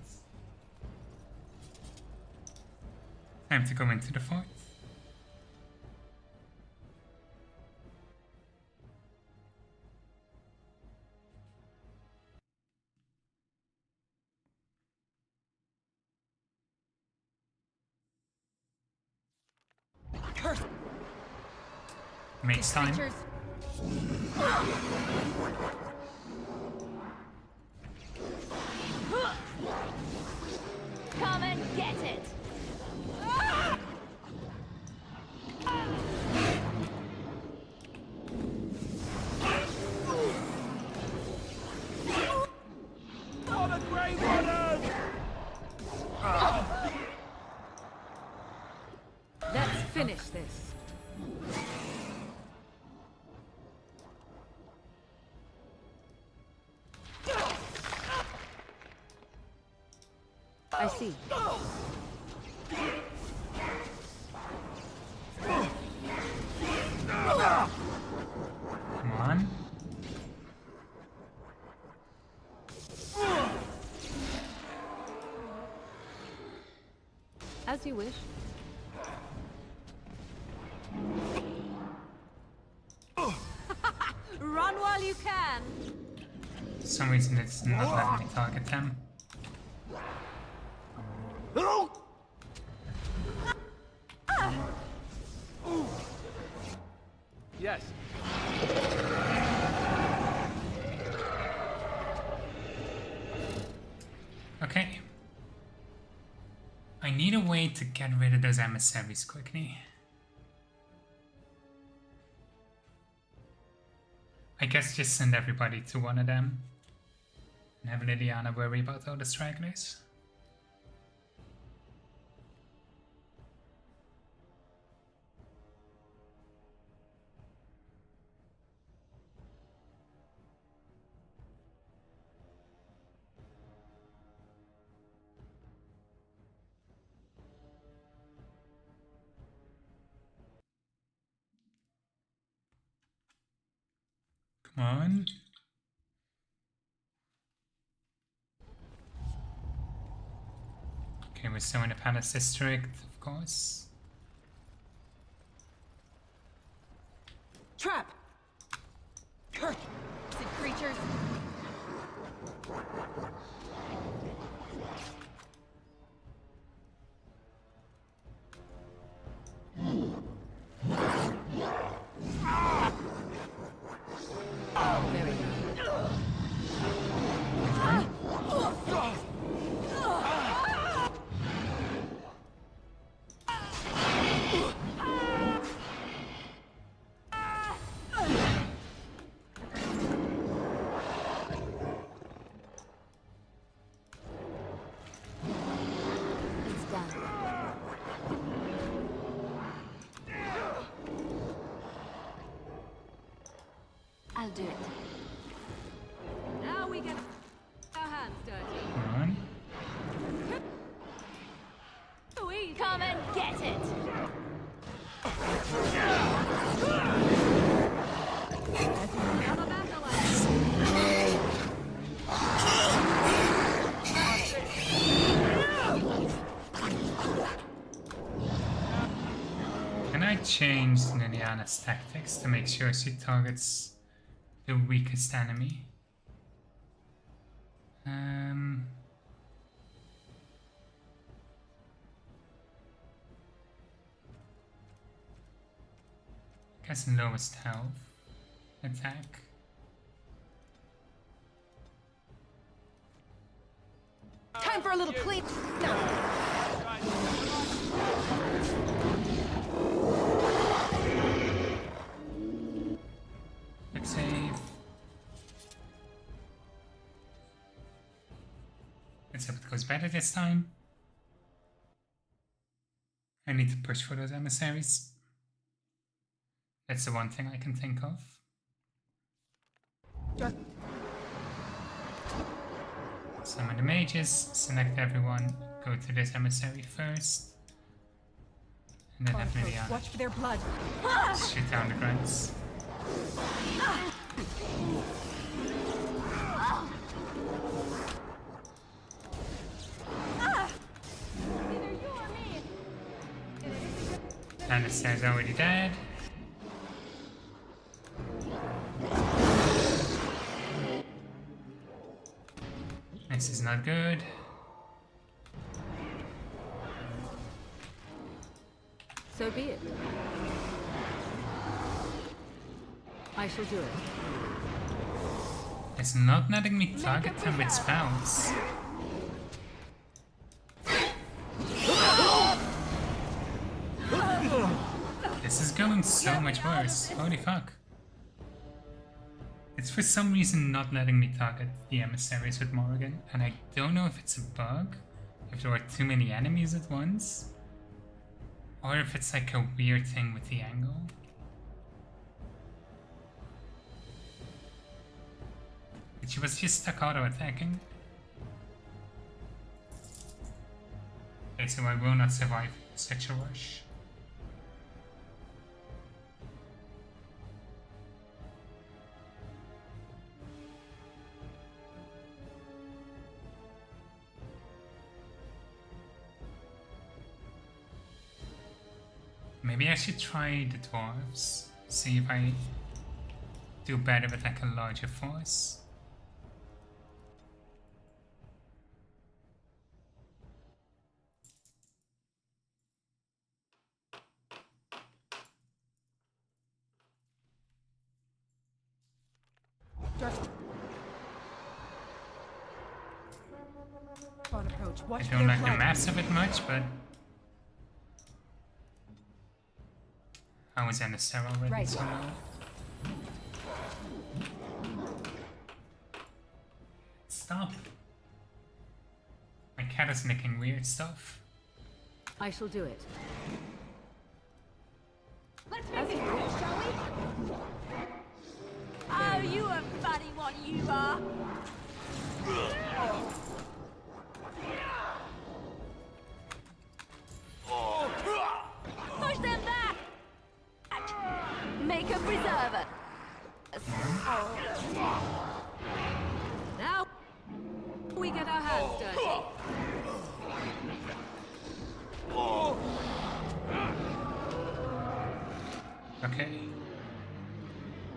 Time to go into the fort. Curse! Makes time. Creatures. Come and get it! Oh, the Grey Warden! Let's finish this. I see. Come on. As you wish. Run while you can! For some reason it's not letting me target them. Yes. Okay. I need a way to get rid of those emissaries quickly. I guess just send everybody to one of them. And have Liliana worry about all the stragglers. Come on. Okay, we're still in the Palace District, of course. Trap! Cursed creatures! Very good. It's done. I'll do it. Now we get our hands dirty. Come on. Come and get it! Have a battle Can I change Liliana's tactics to make sure she targets the weakest enemy? I guess lowest health attack. Time for a little clean. No. goes better this time. I need to push for those emissaries. That's the one thing I can think of. Summon the mages, select everyone, go to this emissary first. And then have Liliana. Watch for their blood. Shoot down the grunts. And the stairs already dead. This is not good. So be it. I shall do it. It's not letting me target them with spells. This is going so much worse. Holy fuck. It's for some reason not letting me target the emissaries with Morrigan, and I don't know if it's a bug, if there are too many enemies at once, or if it's like a weird thing with the angle. But she was just stuck auto-attacking. Okay, so I will not survive such a rush. Maybe I should try the dwarves, see if I do better with like a larger force. I don't like the maps of it much, but I was in a Sarah already, right. So stop. My cat is making weird stuff. I shall do it. Let's make it quick, shall we? Oh, you a funny one, you are. Push them back! Make a preserver. Now we get our hands dirty. Okay.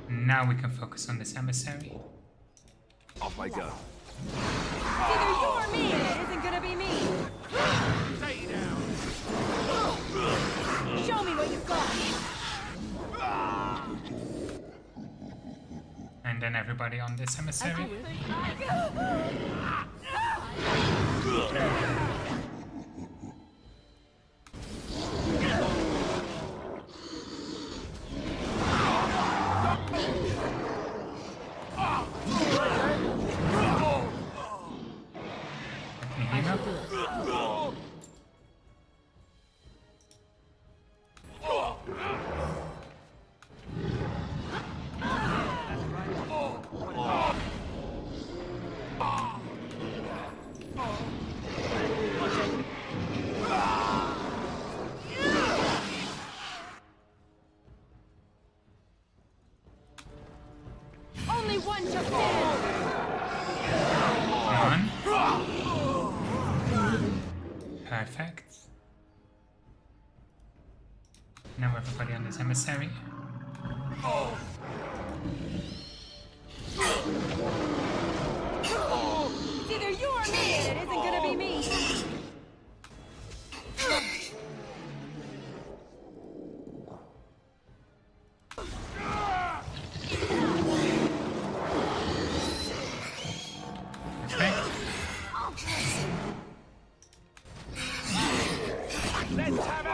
Now we can focus on this emissary. Off I go. Either you or me, and it isn't gonna be me. Stay down. Show me what you've got. And then everybody on this emissary. Only one shall stand. Perfect. Now everybody on this emissary. It's either you or me, and it isn't gonna be me. Let's have it!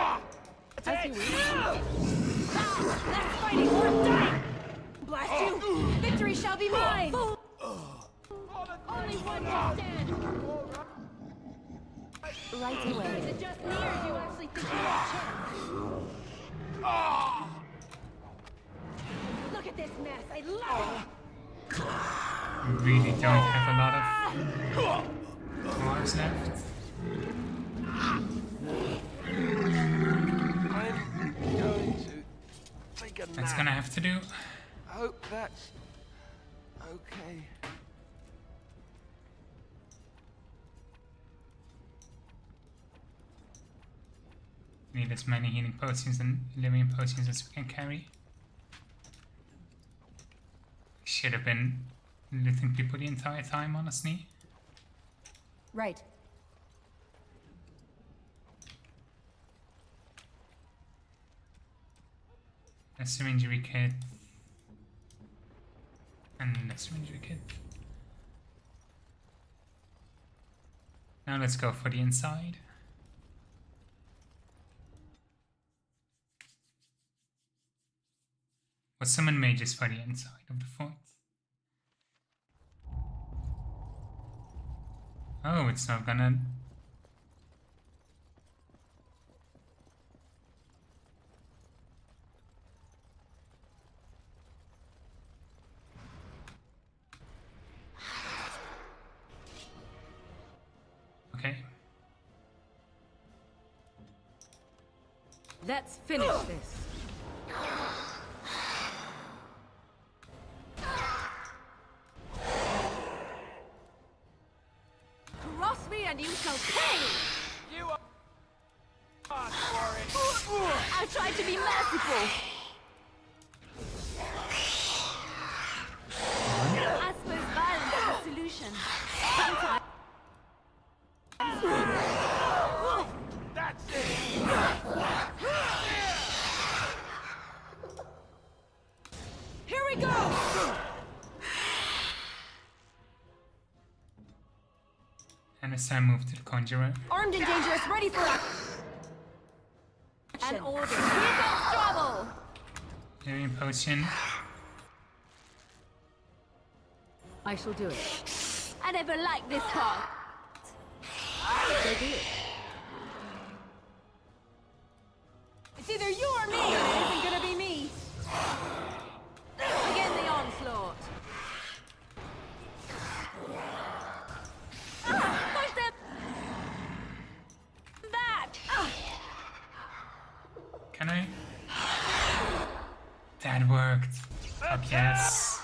Less fighting, more dying! Blast you! Victory shall be mine! Only one shall stand! right away. Is it just me, or do you actually think you have a chance? Look at this mess. I love it. We really don't have a lot of dwarves left. I'm going to take a nap. That's gonna have to do. Hope that's okay. Need as many healing potions and living potions as we can carry. Should have been looting people the entire time, honestly. Right. A syringery kit. And a syringery kit. Now let's go for the inside. Or summon mages for the inside of the fort. Oh, it's not gonna... Okay. Let's finish this. cross me and you shall pay! You are for I tried to be merciful! I suppose violence is the solution. Sometimes... That's it! Here we go! And it's time to move to the conjurer. Armed and dangerous, ready for An order. Here comes trouble! Healing potion. I shall do it. I never liked this part. So be it. It's either you or me, and it isn't gonna be me. Begin the onslaught. Push them back! Can I? That worked. Fuck yes.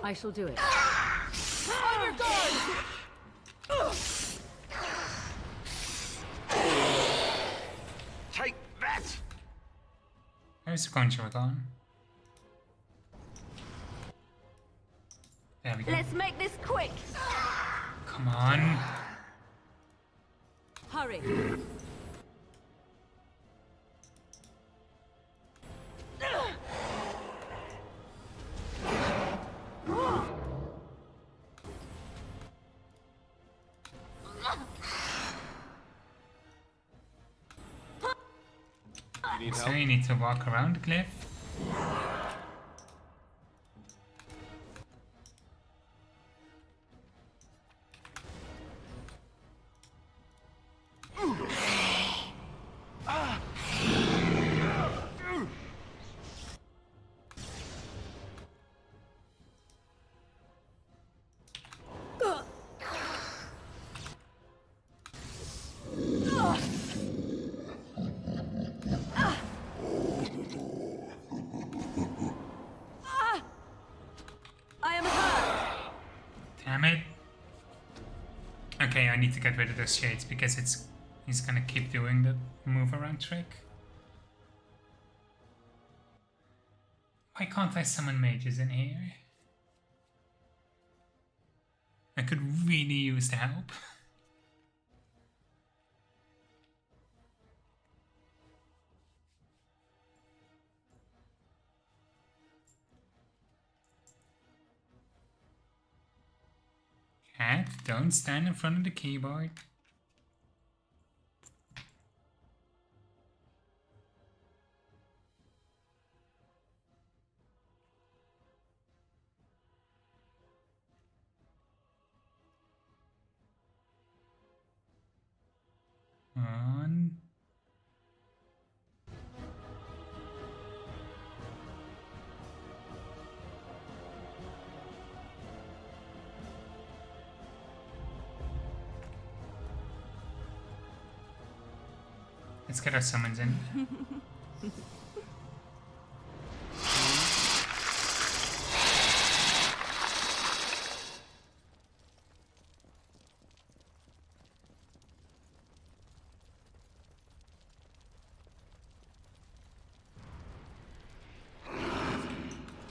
I shall do it. On your guard! Take that! Where's the conjurer gone? There we go. Let's make this quick! Come on. Hurry! You need So help? you need to walk around the cliff. I am hurt! Damn it. Okay, I need to get rid of those shades because he's gonna keep doing the move around trick. Why can't I summon mages in here? I could really use the help. Cat, don't stand in front of the keyboard. Let's get our summons in.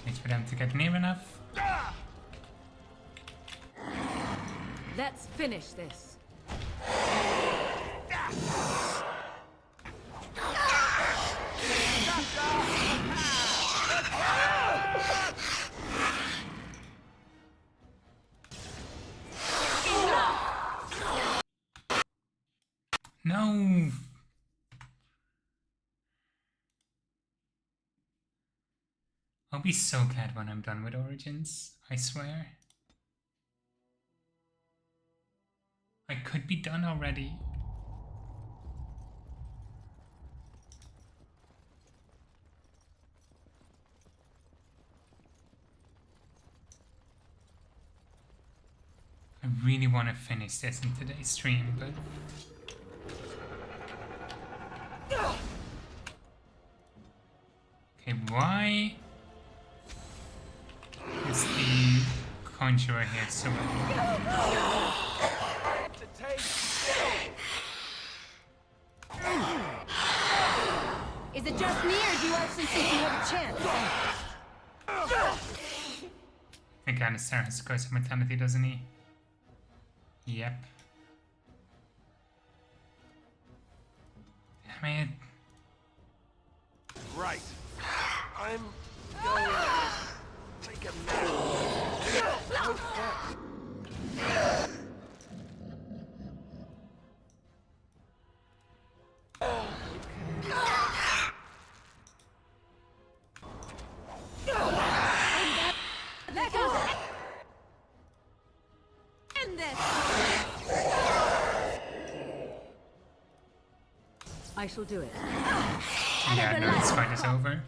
Wait for them to get near enough. Let's finish this. No! I'll be so glad when I'm done with Origins, I swear. I could be done already. I really want to finish this in today's stream, but... Okay, why is the Conjurer here so Is it just me, or do you actually think you have a chance? I think Anastair has curse mortality, doesn't he? Yep. Damn it. Right. I'm going to take a nap. Let go! End this! I shall do it. Yeah, no, this fight is over.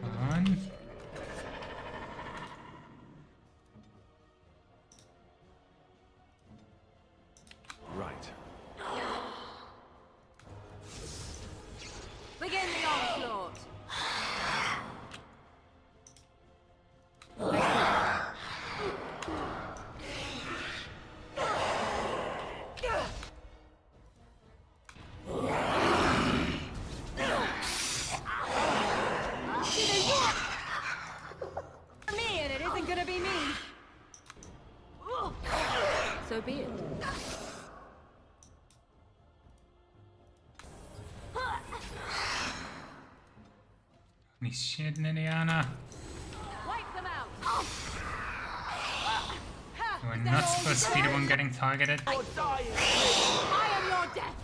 Come on. Right. Begin the onslaught. For me, and it isn't gonna be me. So be it. Holy shit, Liliana. Wipe them out. You are not supposed to be the one getting targeted. I am your death.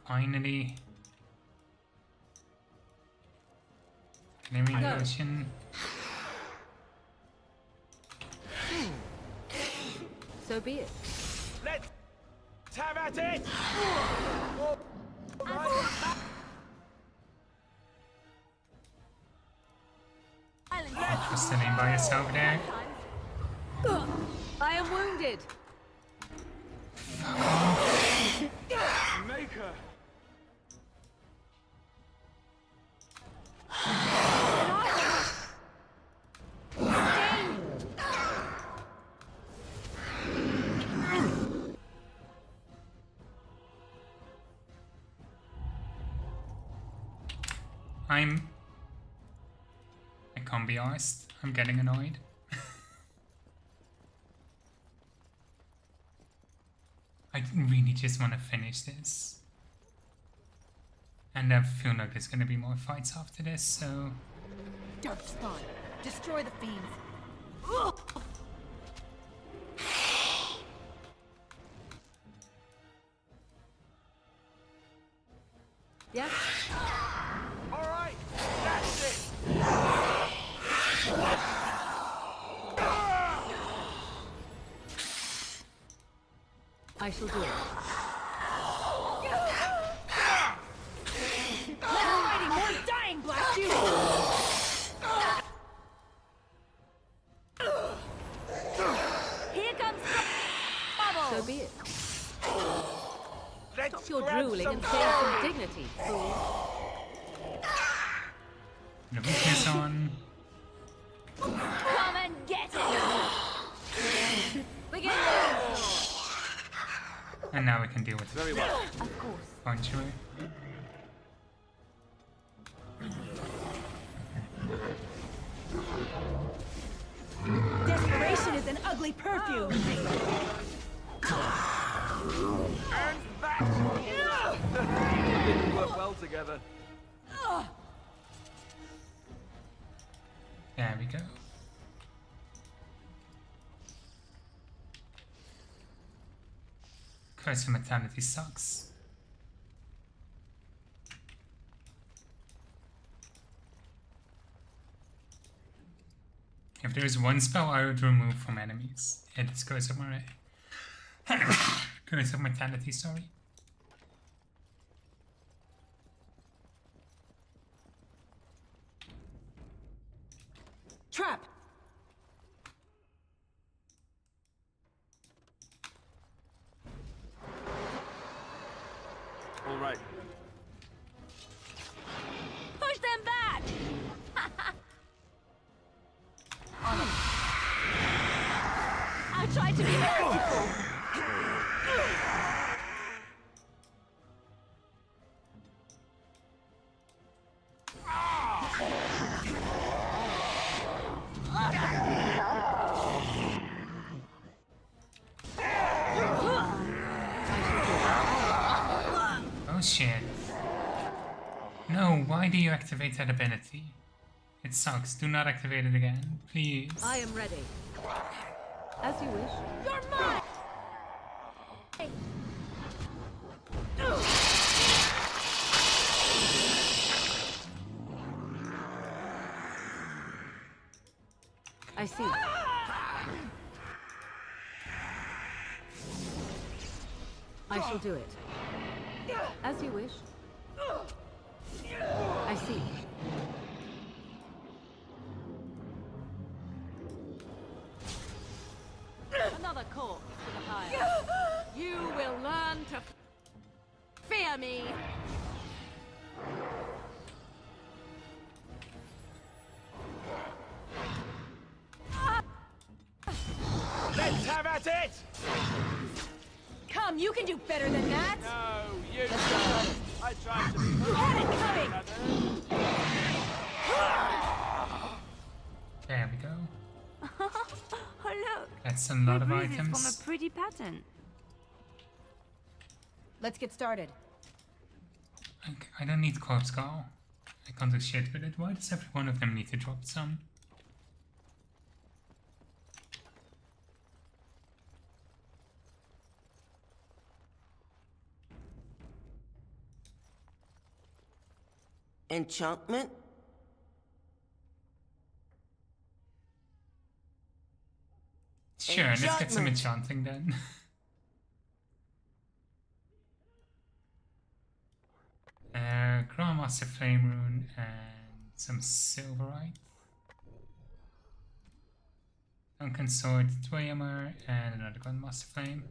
Finally. Clearing the ocean. So be it. Let's have at it! Just sitting by yourself there. I am wounded. Maker! I can't be honest. I'm getting annoyed. I really just want to finish this. And I feel like there's going to be more fights after this, so... Darkspawn, destroy the fiends. Yes? Alright, that's it! I shall do it. Less fighting, more dying, blast you! Here comes trouble! So be it. Stop your drooling and say some dignity, fool. The weakness on. Come and get it! Begin! And now we can deal with it. Very well. Of course. Punch away. Desperation is an ugly perfume. And that! Didn't work well together. There we go. Curse of Mortality sucks. If there's one spell I would remove from enemies, it's Curse of Curse of Mortality, sorry. Trap! All right. Push them back! I tried to be merciful. Oh shit. No, why do you activate that ability? It sucks. Do not activate it again, please. I am ready. As you wish. You're mine! I see. I shall do it. As you wish. I see. Another corpse for the hire. You will learn to fear me. Let's have at it! Come, you can do better than that! No, you Let's get started. I tried to be You had it coming! There we go. Oh look! That's a lot of bruises items. from a pretty pattern. Let's get started. I don't need Corpse Skull. I can't do shit with it. Why does every one of them need to drop some? Enchantment? Sure, let's get some enchanting then. Grandmaster Flame Rune and some Silverite. Duncan Sword, Dwemer, and another Grandmaster Flame.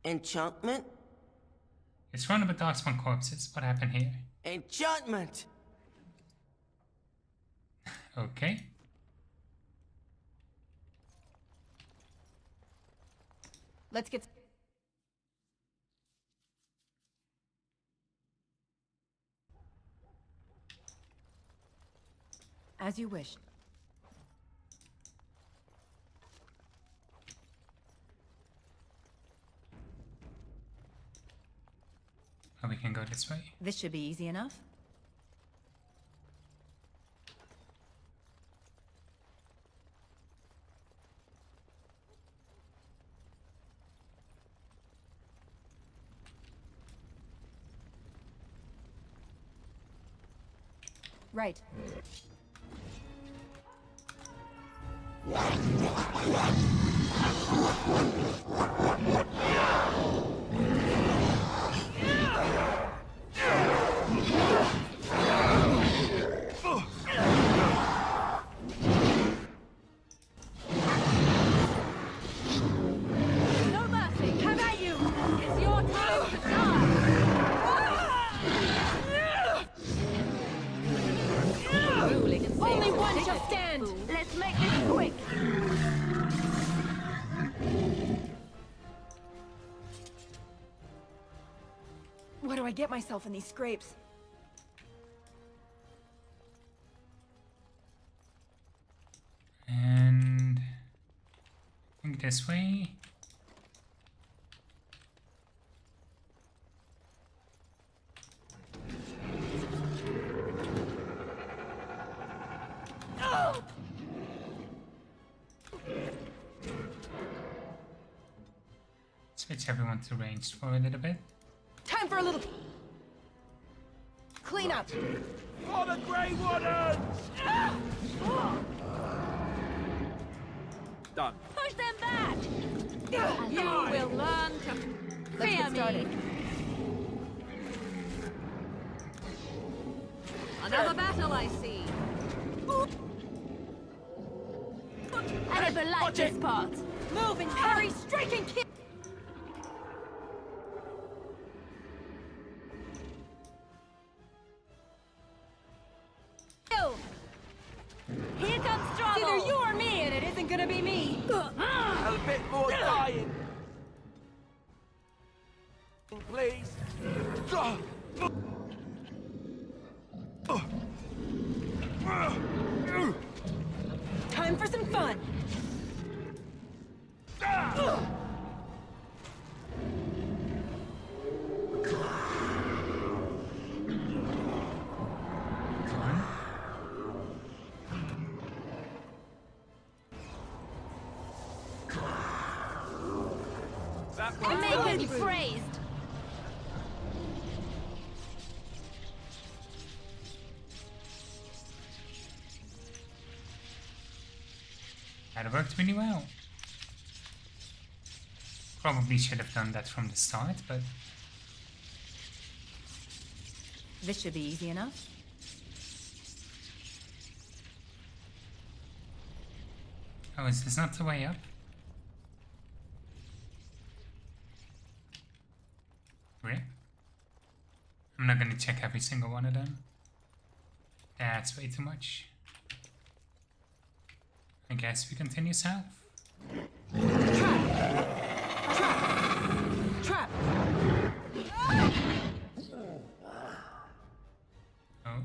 Enchantment? It's surrounded by Darkspawn corpses. What happened here? Enchantment! Okay. Let's get... As you wish. Oh, we can go this way. This should be easy enough. Right. No mercy! How about you? It's your time to die! Ruling and Only safe. one shall stand! Let's make this quick. Why do I get myself in these scrapes? And I think this way. Switch everyone to ranged for a little bit. Time for a little clean up. For the Grey Wardens! Done. Push them back! You will learn to Let's fear get started. me. Another battle I see. I never liked this part. Move and parry, strike and kill! Here comes trouble! It's either you or me, and it isn't gonna be me! A bit more dying. Please. Time for some fun! I may be praised. That worked really well. Probably should have done that from the start, but This should be easy enough. oh, is this not the way up? Rip. I'm not gonna check every single one of them. That's way too much. I guess we continue south. Trap! Oh.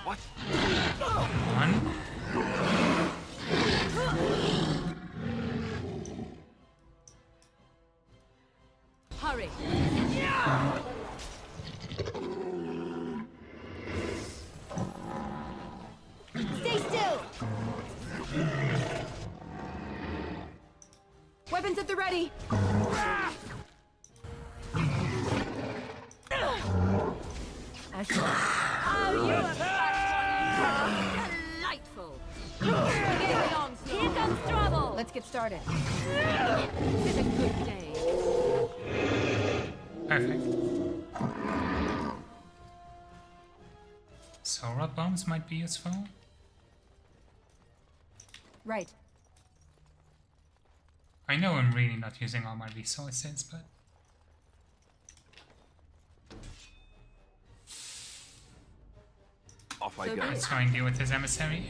What? One. Hurry. Stay still! Weapons at the ready! Oh, you have fun, delightful. Get on, here comes trouble. Let's get started. It's a good day. Perfect. Soul rod bombs might be useful. Right. I know I'm really not using all my resources, but Off I go. let's try and deal with his emissary.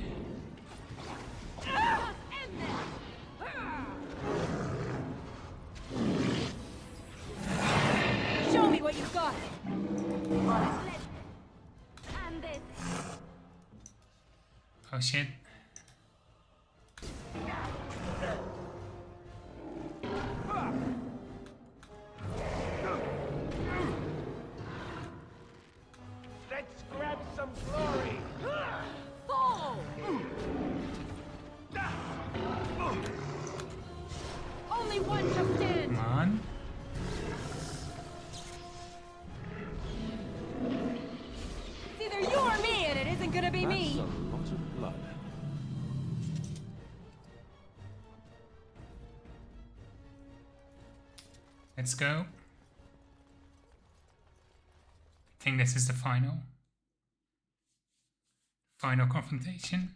Show me what you've got! And this. Oh shit. Let's grab some glory. Fall. Only one shall stand! Come on. It's either you or me, and it isn't gonna be me! That's a lot of blood. Let's go. I think this is the final confrontation.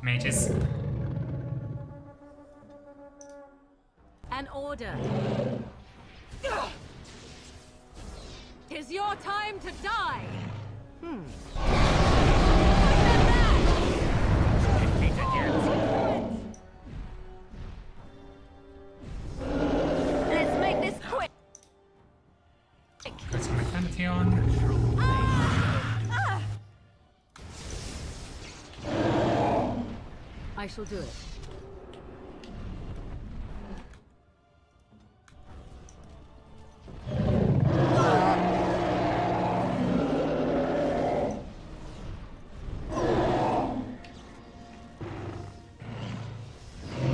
Mages. An order. 'Tis your time to die. Let's make this quick. Put some mentality on. I shall do it.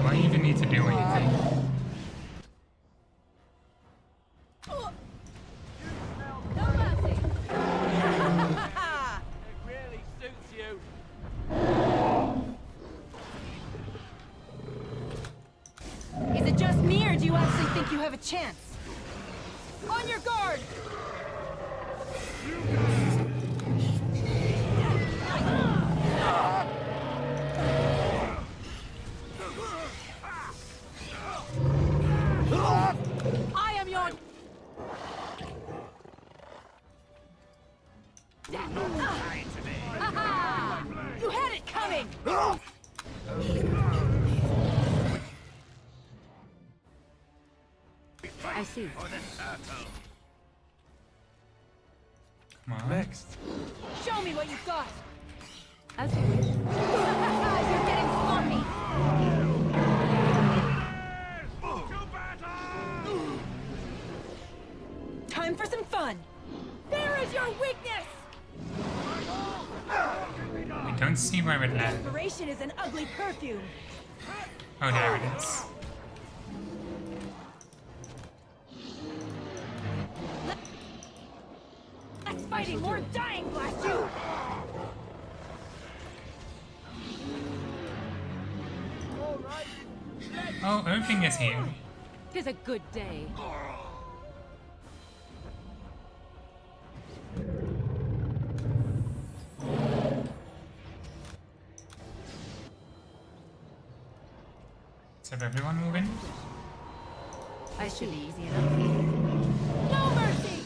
Why even need to do anything? No mercy. It really suits you. Is it just me, or do you actually think you have a chance? On your guard! I am your... You had it coming! I see. Come on. Next. Show me what you've got! As you wish. You're getting sloppy! Time for some fun! There is your weakness! I don't see where it led. Inspiration is an ugly perfume! Oh, there it is. Less fighting, more dying, blast you! Oh, everything is here. 'Tis a good day. Is everyone moving? I should be easy enough. No mercy!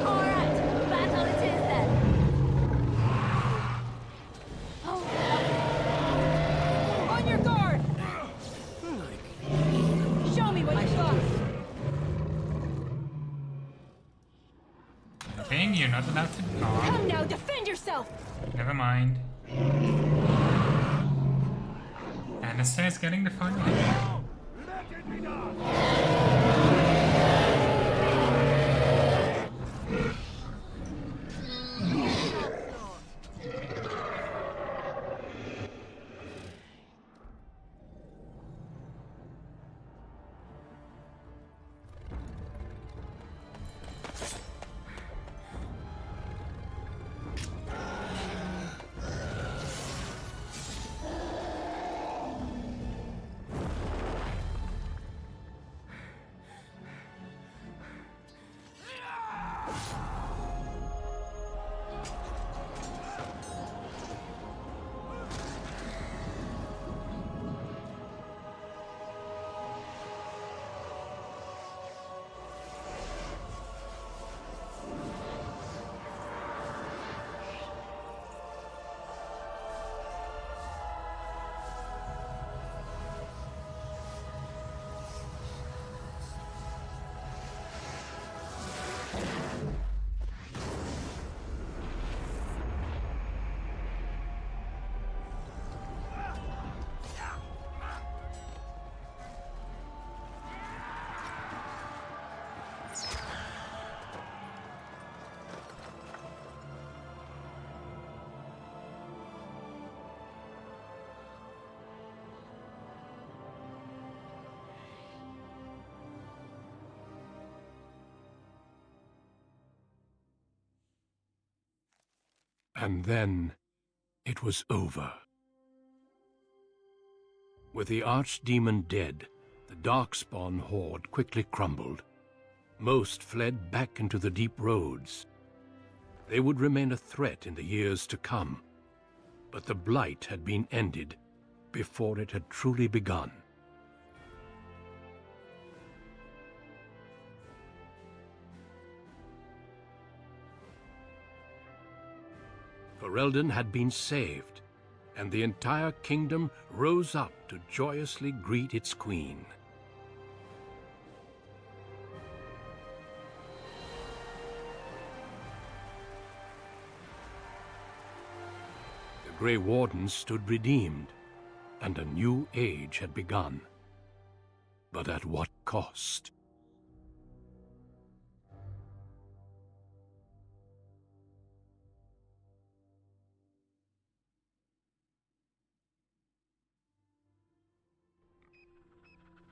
Alright, battle it is then. On your guard! Show me what you've got! Nothing, you're not allowed to talk. Come now, defend yourself! Never mind. Alistair is getting the final hit. And then it was over. With the archdemon dead, the Darkspawn horde quickly crumbled. Most fled back into the deep roads. They would remain a threat in the years to come, but the blight had been ended before it had truly begun. Ferelden had been saved, and the entire kingdom rose up to joyously greet its queen. The Grey Wardens stood redeemed, and a new age had begun. But at what cost?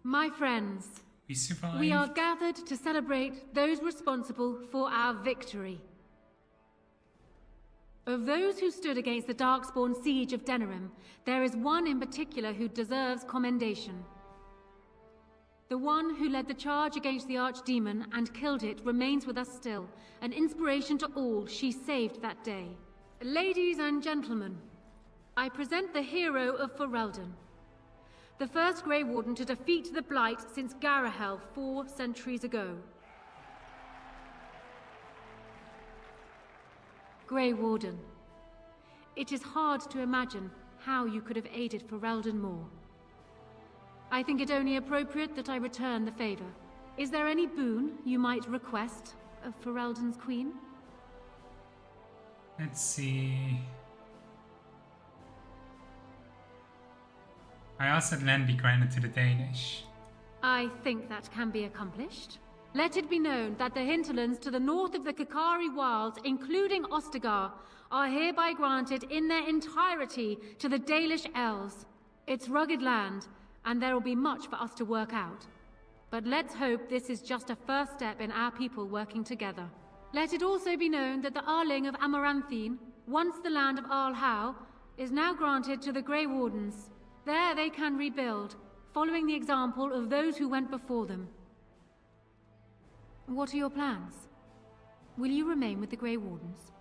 My friends, We survived. we are gathered to celebrate those responsible for our victory. Of those who stood against the Darkspawn siege of Denerim, there is one in particular who deserves commendation. The one who led the charge against the Archdemon and killed it remains with us still, an inspiration to all she saved that day. Ladies and gentlemen, I present the hero of Ferelden, the first Grey Warden to defeat the Blight since Garahel 4 centuries ago. Grey Warden, it is hard to imagine how you could have aided Ferelden more. I think it only appropriate that I return the favor. Is there any boon you might request of Ferelden's queen? Let's see. I asked that land be granted to the Danish. I think that can be accomplished. Let it be known that the hinterlands to the north of the Kakari Wilds, including Ostagar, are hereby granted in their entirety to the Dalish Elves. It's rugged land, and there will be much for us to work out. But let's hope this is just a first step in our people working together. Let it also be known that the Arling of Amaranthine, once the land of Arlhow, is now granted to the Grey Wardens. There they can rebuild, following the example of those who went before them. What are your plans? Will you remain with the Grey Wardens?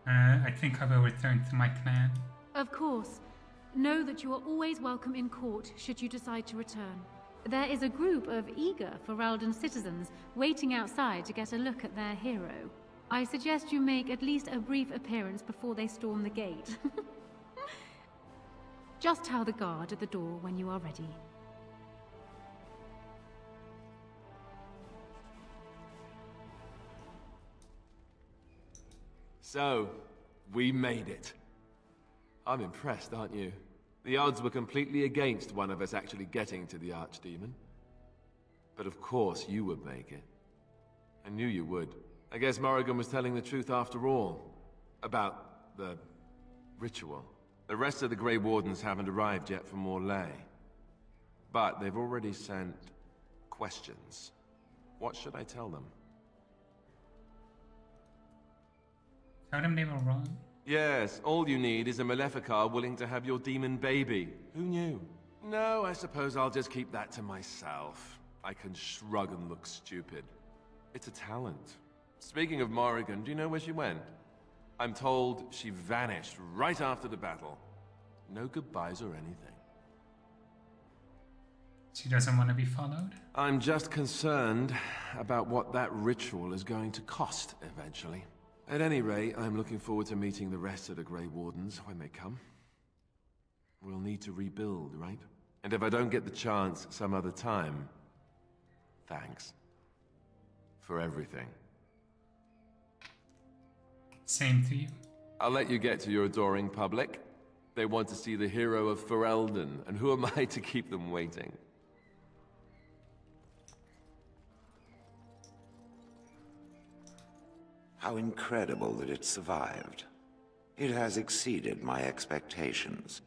I think I will return to my clan. Of course. Know that you are always welcome in court should you decide to return. There is a group of eager Ferelden citizens waiting outside to get a look at their hero. I suggest you make at least a brief appearance before they storm the gate. Just tell the guard at the door when you are ready. So, we made it. I'm impressed, aren't you? The odds were completely against one of us actually getting to the Archdemon. But of course you would make it. I knew you would. I guess Morrigan was telling the truth after all. About the ritual. The rest of the Grey Wardens haven't arrived yet from Morlaix. But they've already sent questions. What should I tell them? Tell them they were wrong. Yes, all you need is a Maleficar willing to have your demon baby. Who knew? No, I suppose I'll just keep that to myself. I can shrug and look stupid. It's a talent. Speaking of Morrigan, do you know where she went? I'm told she vanished right after the battle. No goodbyes or anything. She doesn't want to be followed? I'm just concerned about what that ritual is going to cost eventually. At any rate, I'm looking forward to meeting the rest of the Grey Wardens when they come. We'll need to rebuild, right? And if I don't get the chance some other time, thanks. For everything. Same to you. I'll let you get to your adoring public. They want to see the hero of Ferelden, and who am I to keep them waiting? How incredible that it survived. It has exceeded my expectations.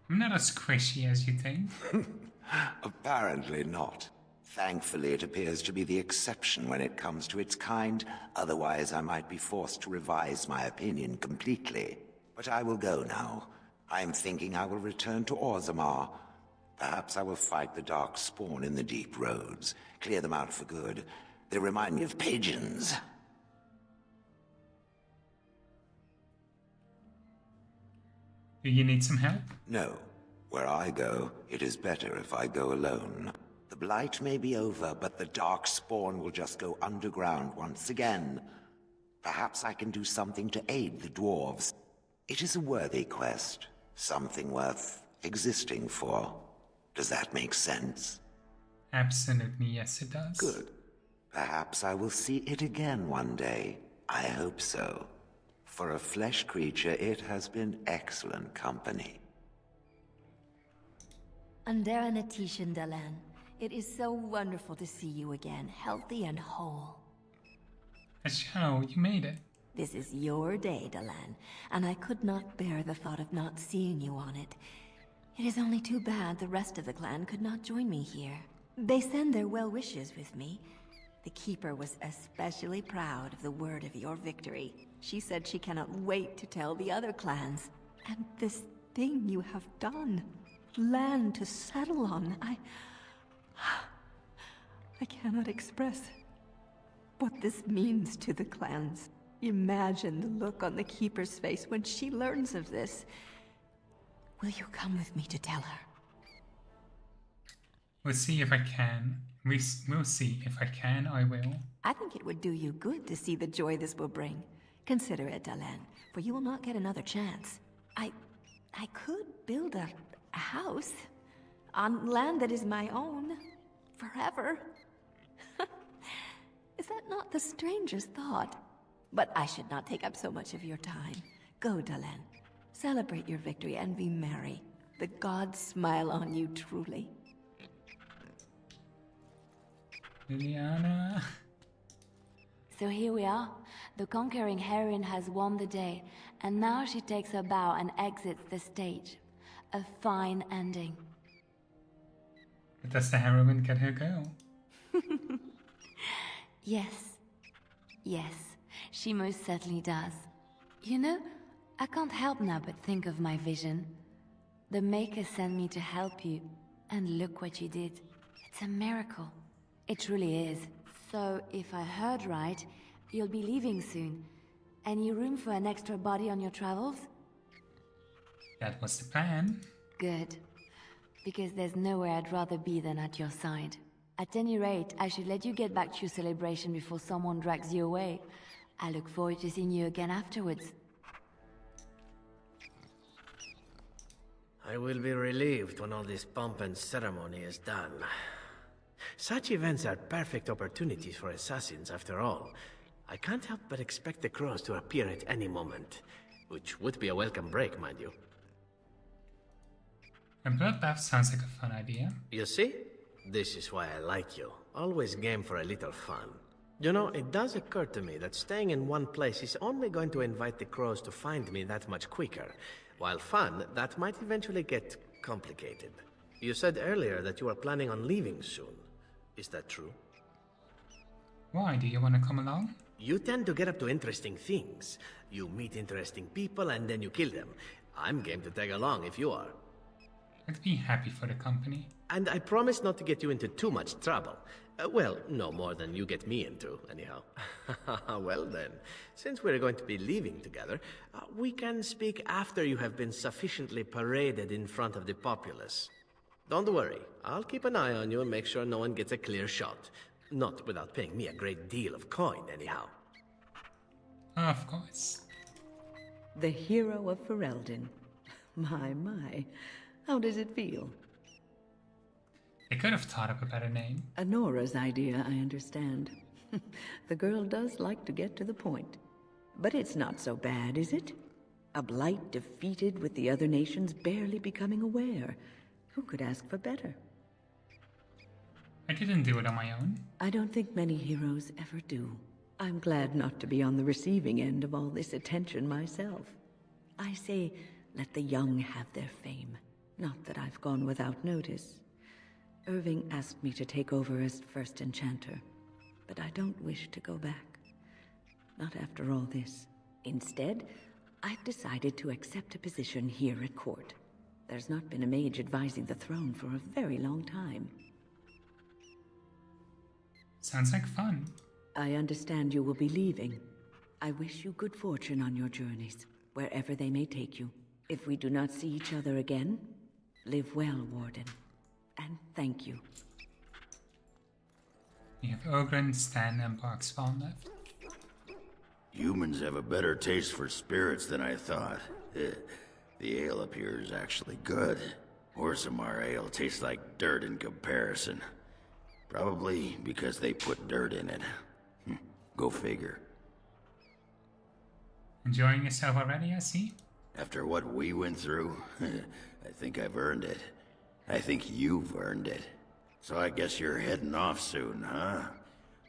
I'm not as squishy as you think. Apparently not. Thankfully, it appears to be the exception when it comes to its kind. Otherwise, I might be forced to revise my opinion completely. But I will go now. I am thinking I will return to Orzammar. Perhaps I will fight the Dark Spawn in the deep roads. Clear them out for good. They remind me of pigeons. Do you need some help? No. Where I go, it is better if I go alone. The Blight may be over, but the Dark Spawn will just go underground once again. Perhaps I can do something to aid the dwarves. It is a worthy quest. Something worth existing for. Does that make sense? Absolutely, yes it does. Good. Perhaps I will see it again one day. I hope so. For a flesh creature, it has been excellent company. Andera Natishan Dalan, it is so wonderful to see you again, healthy and whole. Ashao, you made it. This is your day, Dalan, and I could not bear the thought of not seeing you on it. It is only too bad the rest of the clan could not join me here. They send their well wishes with me. The Keeper was especially proud of the word of your victory. She said she cannot wait to tell the other clans. And this thing you have done. Land to settle on. I cannot express what this means to the clans. Imagine the look on the Keeper's face when she learns of this. Will you come with me to tell her? We'll see if I can. We'll see. If I can, I will. I think it would do you good to see the joy this will bring. Consider it, Dalan, for you will not get another chance. I could build a house on land that is my own forever. Is that not the strangest thought? But I should not take up so much of your time. Go, Dalan. Celebrate your victory and be merry. The gods smile on you truly. Liliana. So here we are. The conquering heroine has won the day, and now she takes her bow and exits the stage. A fine ending. But does the heroine get her go? Yes. Yes, she most certainly does. You know, I can't help now but think of my vision. The Maker sent me to help you, and look what you did. It's a miracle. It truly is. So, if I heard right, you'll be leaving soon. Any room for an extra body on your travels? That was the plan. Good. Because there's nowhere I'd rather be than at your side. At any rate, I should let you get back to your celebration before someone drags you away. I look forward to seeing you again afterwards. I will be relieved when all this pomp and ceremony is done. Such events are perfect opportunities for assassins, after all. I can't help but expect the crows to appear at any moment, which would be a welcome break, mind you. A bloodbath sounds like a fun idea. You see? This is why I like you. Always game for a little fun. You know, it does occur to me that staying in one place is only going to invite the crows to find me that much quicker. While fun, that might eventually get complicated. You said earlier that you are planning on leaving soon. Is that true? Why? Do you want to come along? You tend to get up to interesting things. You meet interesting people and then you kill them. I'm game to tag along if you are. I'd be happy for the company. And I promise not to get you into too much trouble. Well, no more than you get me into, anyhow. Well then, since we're going to be leaving together, we can speak after you have been sufficiently paraded in front of the populace. Don't worry, I'll keep an eye on you and make sure no one gets a clear shot. Not without paying me a great deal of coin, anyhow. Of course. The hero of Ferelden. My. How does it feel? They could have thought up a better name. Anora's idea, I understand. The girl does like to get to the point. But it's not so bad, is it? A blight defeated with the other nations barely becoming aware. Who could ask for better? I didn't do it on my own. I don't think many heroes ever do. I'm glad not to be on the receiving end of all this attention myself. I say, let the young have their fame. Not that I've gone without notice. Irving asked me to take over as first enchanter, but I don't wish to go back. Not after all this. Instead, I've decided to accept a position here at court. There's not been a mage advising the throne for a very long time. Sounds like fun. I understand you will be leaving. I wish you good fortune on your journeys, wherever they may take you. If we do not see each other again, live well, Warden. And thank you. We have Ogren, Stan, and Barkspawn left. Humans have a better taste for spirits than I thought. The ale up here is actually good. Orsamar ale tastes like dirt in comparison. Probably because they put dirt in it. Go figure. Enjoying yourself already, I see? After what we went through, I think I've earned it. I think you've earned it. So I guess you're heading off soon, huh?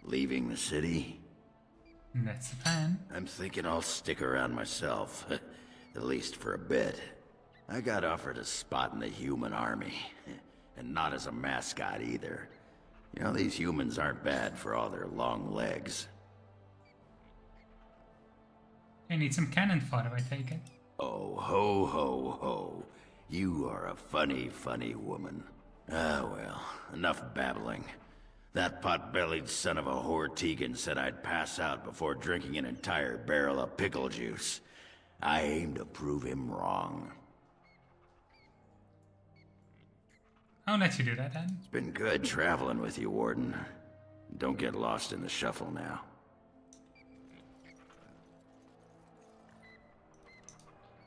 Leaving the city? That's the plan. I'm thinking I'll stick around myself. At least for a bit. I got offered a spot in the human army. And not as a mascot either. You know, these humans aren't bad for all their long legs. I need some cannon fodder, I take it. Oh, ho, ho, ho. You are a funny, funny woman. Ah, well, enough babbling. That pot-bellied son of a whore Tegan said I'd pass out before drinking an entire barrel of pickle juice. I aim to prove him wrong. I'll let you do that then. It's been good traveling with you, Warden. Don't get lost in the shuffle now.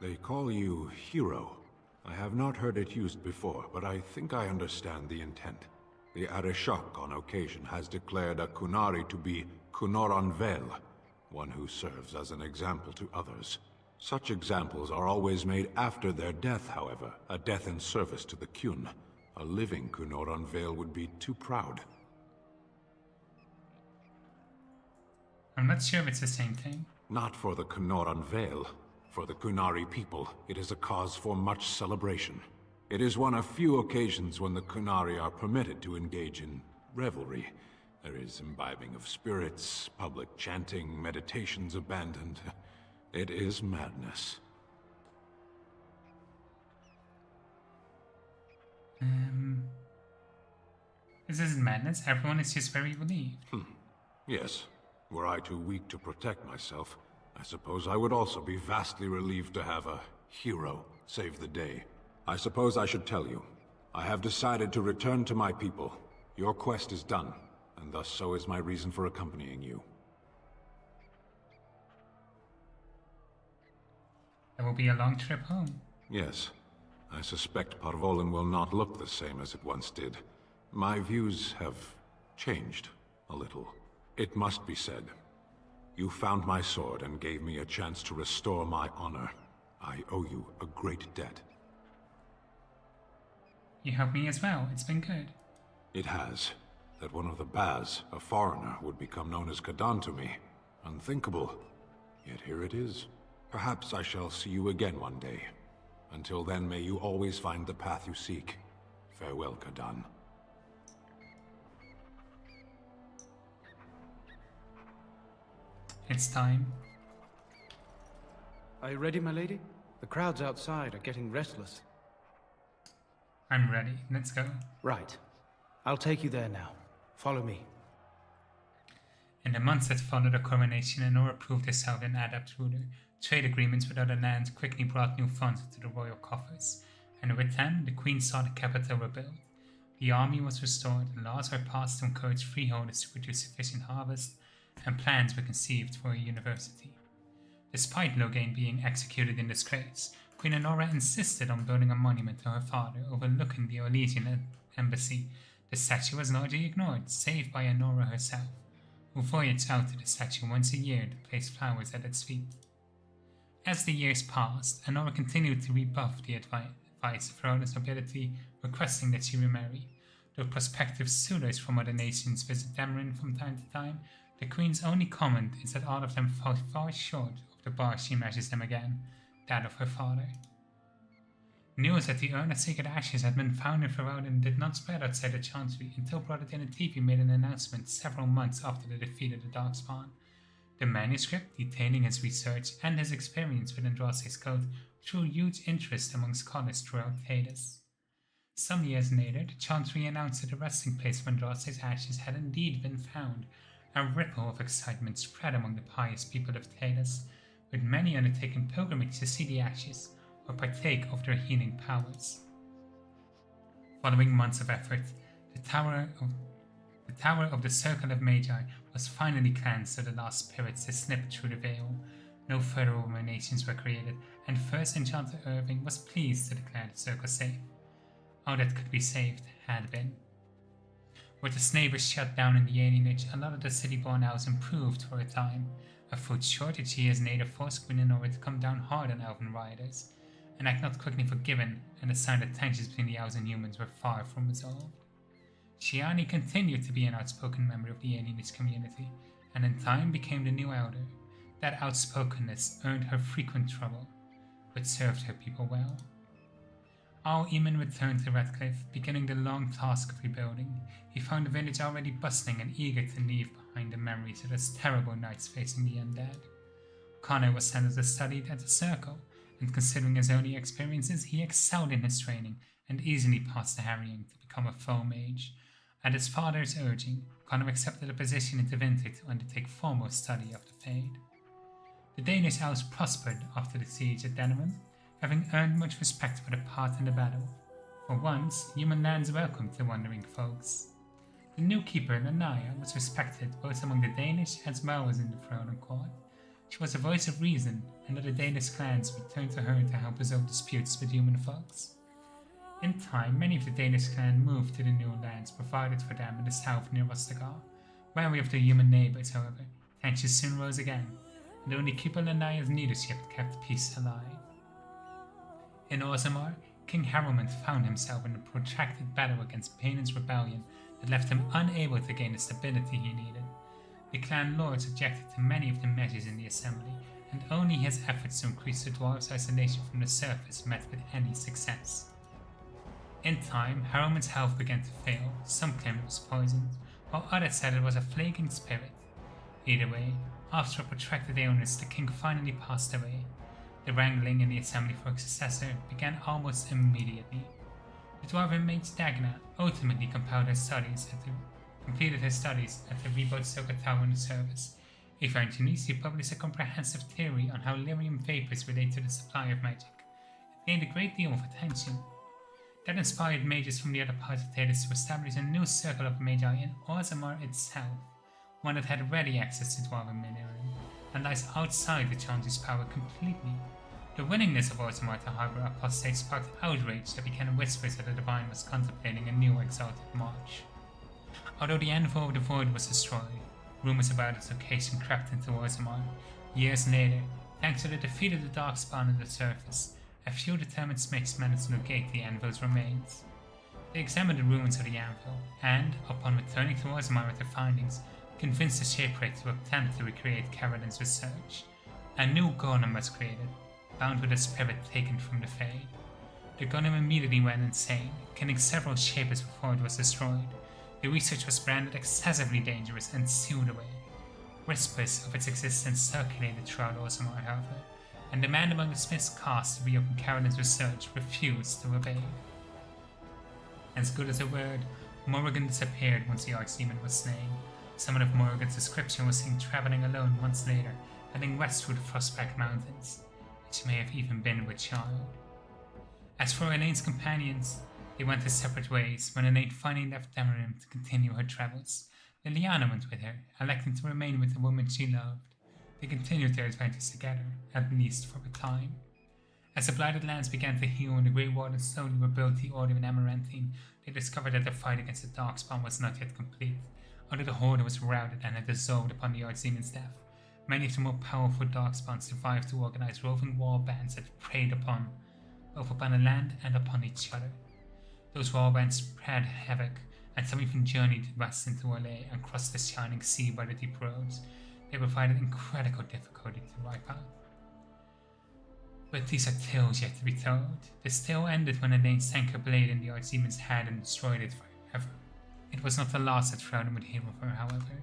They call you Hero. I have not heard it used before, but I think I understand the intent. The Arishok on occasion has declared a Kunari to be Kunoran Vel, one who serves as an example to others. Such examples are always made after their death, however, a death in service to the Kun. A living Kunoran Vel would be too proud. I'm not sure if it's the same thing. Not for the Kunoran Vel. For the Kunari people, it is a cause for much celebration. It is one of few occasions when the Kunari are permitted to engage in revelry. There is imbibing of spirits, public chanting, meditations abandoned. It is madness. This isn't madness. Everyone is just very relieved. Yes. Were I too weak to protect myself, I suppose I would also be vastly relieved to have a hero save the day. I suppose I should tell you. I have decided to return to my people. Your quest is done, and thus so is my reason for accompanying you. It will be a long trip home. Yes. I suspect Parvolin will not look the same as it once did. My views have changed a little. It must be said. You found my sword and gave me a chance to restore my honor. I owe you a great debt. You helped me as well. It's been good. It has. That one of the Baz, a foreigner, would become known as Kadan to me. Unthinkable. Yet here it is. Perhaps I shall see you again one day. Until then, may you always find the path you seek. Farewell, Kadan. It's time. Are you ready, my lady? The crowds outside are getting restless. I'm ready. Let's go. Right. I'll take you there now. Follow me. In the months that followed the coronation, Enora proved herself an adept ruler. Trade agreements with other lands quickly brought new funds into the royal coffers, and with them, the Queen saw the capital rebuilt. The army was restored, and laws were passed to encourage freeholders to produce sufficient harvest, and plans were conceived for a university. Despite Loghain being executed in disgrace, Queen Enora insisted on building a monument to her father overlooking the Orlesian embassy. The statue was largely ignored, save by Enora herself, who voyaged out to the statue once a year to place flowers at its feet. As the years passed, Enora continued to rebuff the advice of her own nobility, requesting that she remarry. Though prospective suitors from other nations visit Dameron from time to time, the Queen's only comment is that all of them fall far short of the bar she measures them again, that of her father. News that the urn of sacred ashes had been found in Ferelden did not spread outside the Chantry until Brother Dinativi made an announcement several months after the defeat of the Darkspawn. The manuscript detailing his research and his experience with Andraste's code drew huge interest among scholars throughout Thedas. Some years later, the Chantry announced that the resting place for Andraste's ashes had indeed been found. A ripple of excitement spread among the pious people of Thedas, with many undertaking pilgrimage to see the ashes or partake of their healing powers. Following months of effort, the Tower of the Circle of Magi was finally cleansed so the last spirits had slipped through the veil. No further ruminations were created, and First Enchanter Irving was pleased to declare the circle safe. All that could be saved had been. With the slavers shut down in the alienage, a lot of the city-born elves improved for a time. A food shortage years later forced Queen Lenora to come down hard on elven riders, an act not quickly forgiven, and a sign that tensions between the elves and humans were far from resolved. Shiani continued to be an outspoken member of the alienage community, and in time became the new elder. That outspokenness earned her frequent trouble, but served her people well. All Eamon returned to Redcliffe, beginning the long task of rebuilding. He found the village already bustling and eager to leave behind the memories of those terrible nights facing the undead. Connor was sent as a study at the Circle, and considering his early experiences, he excelled in his training and easily passed the harrying to become a foe mage. At his father's urging, Connor accepted a position in Tevinter to undertake foremost study of the Fade. The Danish elves prospered after the siege at Denerim, having earned much respect for their part in the battle. For once, human lands welcomed the wandering folks. The new keeper, Lanaya, was respected both among the Danish as well as in the Froden court. She was a voice of reason, and other Danish clans returned to her to help resolve disputes with human folks. In time, many of the Danish clan moved to the new lands provided for them in the south near Rostagar. Wary of their human neighbors, however, tensions soon rose again, and only Keeper Lanaya's leadership kept peace alive. In Orzammar, King Harrowmont found himself in a protracted battle against Palin's rebellion that left him unable to gain the stability he needed. The clan lords objected to many of the measures in the assembly, and only his efforts to increase the dwarves' isolation from the surface met with any success. In time, Harrowmont's health began to fail. Some claimed it was poisoned, while others said it was a plaguing spirit. Either way, after a protracted illness, the king finally passed away. The wrangling in the assembly for a successor began almost immediately. The dwarven mage Dagna ultimately completed her studies at the rebuilt Soka Tower in the service. Eventually, she published a comprehensive theory on how lyrium vapors relate to the supply of magic. It gained a great deal of attention. That inspired mages from the other parts of Thedas to establish a new circle of magi in Orzammar itself, one that had ready access to dwarven mineral, and lies outside the Chantry's power completely. The willingness of Orzammar to harbor apostates sparked outrage that began whispers that the Divine was contemplating a new exalted march. Although the Anvil of the Void was destroyed, rumors about its location crept into Orzammar. Years later, thanks to the defeat of the Darkspawn on the surface, a few determined smiths managed to locate the Anvil's remains. They examined the ruins of the Anvil, and, upon returning to Orzammar with their findings, convinced the Shapewraith to attempt to recreate Caradin's research. A new golem was created, bound with a spirit taken from the Fade. The golem immediately went insane, killing several Shapers before it was destroyed. The research was branded excessively dangerous and sealed away. Whispers of its existence circulated throughout Orzammar, however, and the man among the smiths cast to reopen Caradin's research refused to obey. As good as a word, Morrigan disappeared once the Archdemon was slain. Someone of Morrigan's description was seen travelling alone months later, heading west through the Frostback Mountains, which may have even been with child. As for Elaine's companions, they went their separate ways when Elaine finally left Denerim to continue her travels. Liliana went with her, electing to remain with the woman she loved. They continued their adventures together, at least for a time. As the blighted lands began to heal and the Grey Wardens slowly rebuilt the Order of Amaranthine, they discovered that their fight against the Darkspawn was not yet complete. Although the Horde was routed and had dissolved upon the Archdemon's death, many of the more powerful Darkspawn survived to organize roving war bands that preyed both upon the land and upon each other. Those war bands spread havoc, and some even journeyed west into Orlais and crossed the shining sea by the deep roads. They provided incredible difficulty to wipe out. But these are tales yet to be told. This tale ended when Elaine sank her blade in the Archdemon's head and destroyed it forever. It was not the last that Frodo would hear of her, however.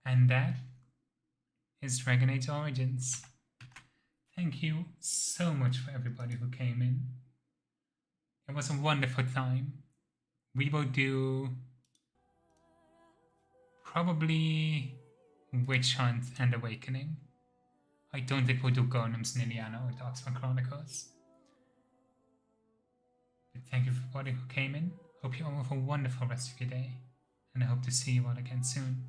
And that is Dragon Age Origins. Thank you so much for everybody who came in. It was a wonderful time. We will do probably Witch Hunt and Awakening. I don't think we'll do Golems, Liliana, or Darkspawn Chronicles. But thank you for everybody who came in. Hope you all have a wonderful rest of your day. And I hope to see you all again soon.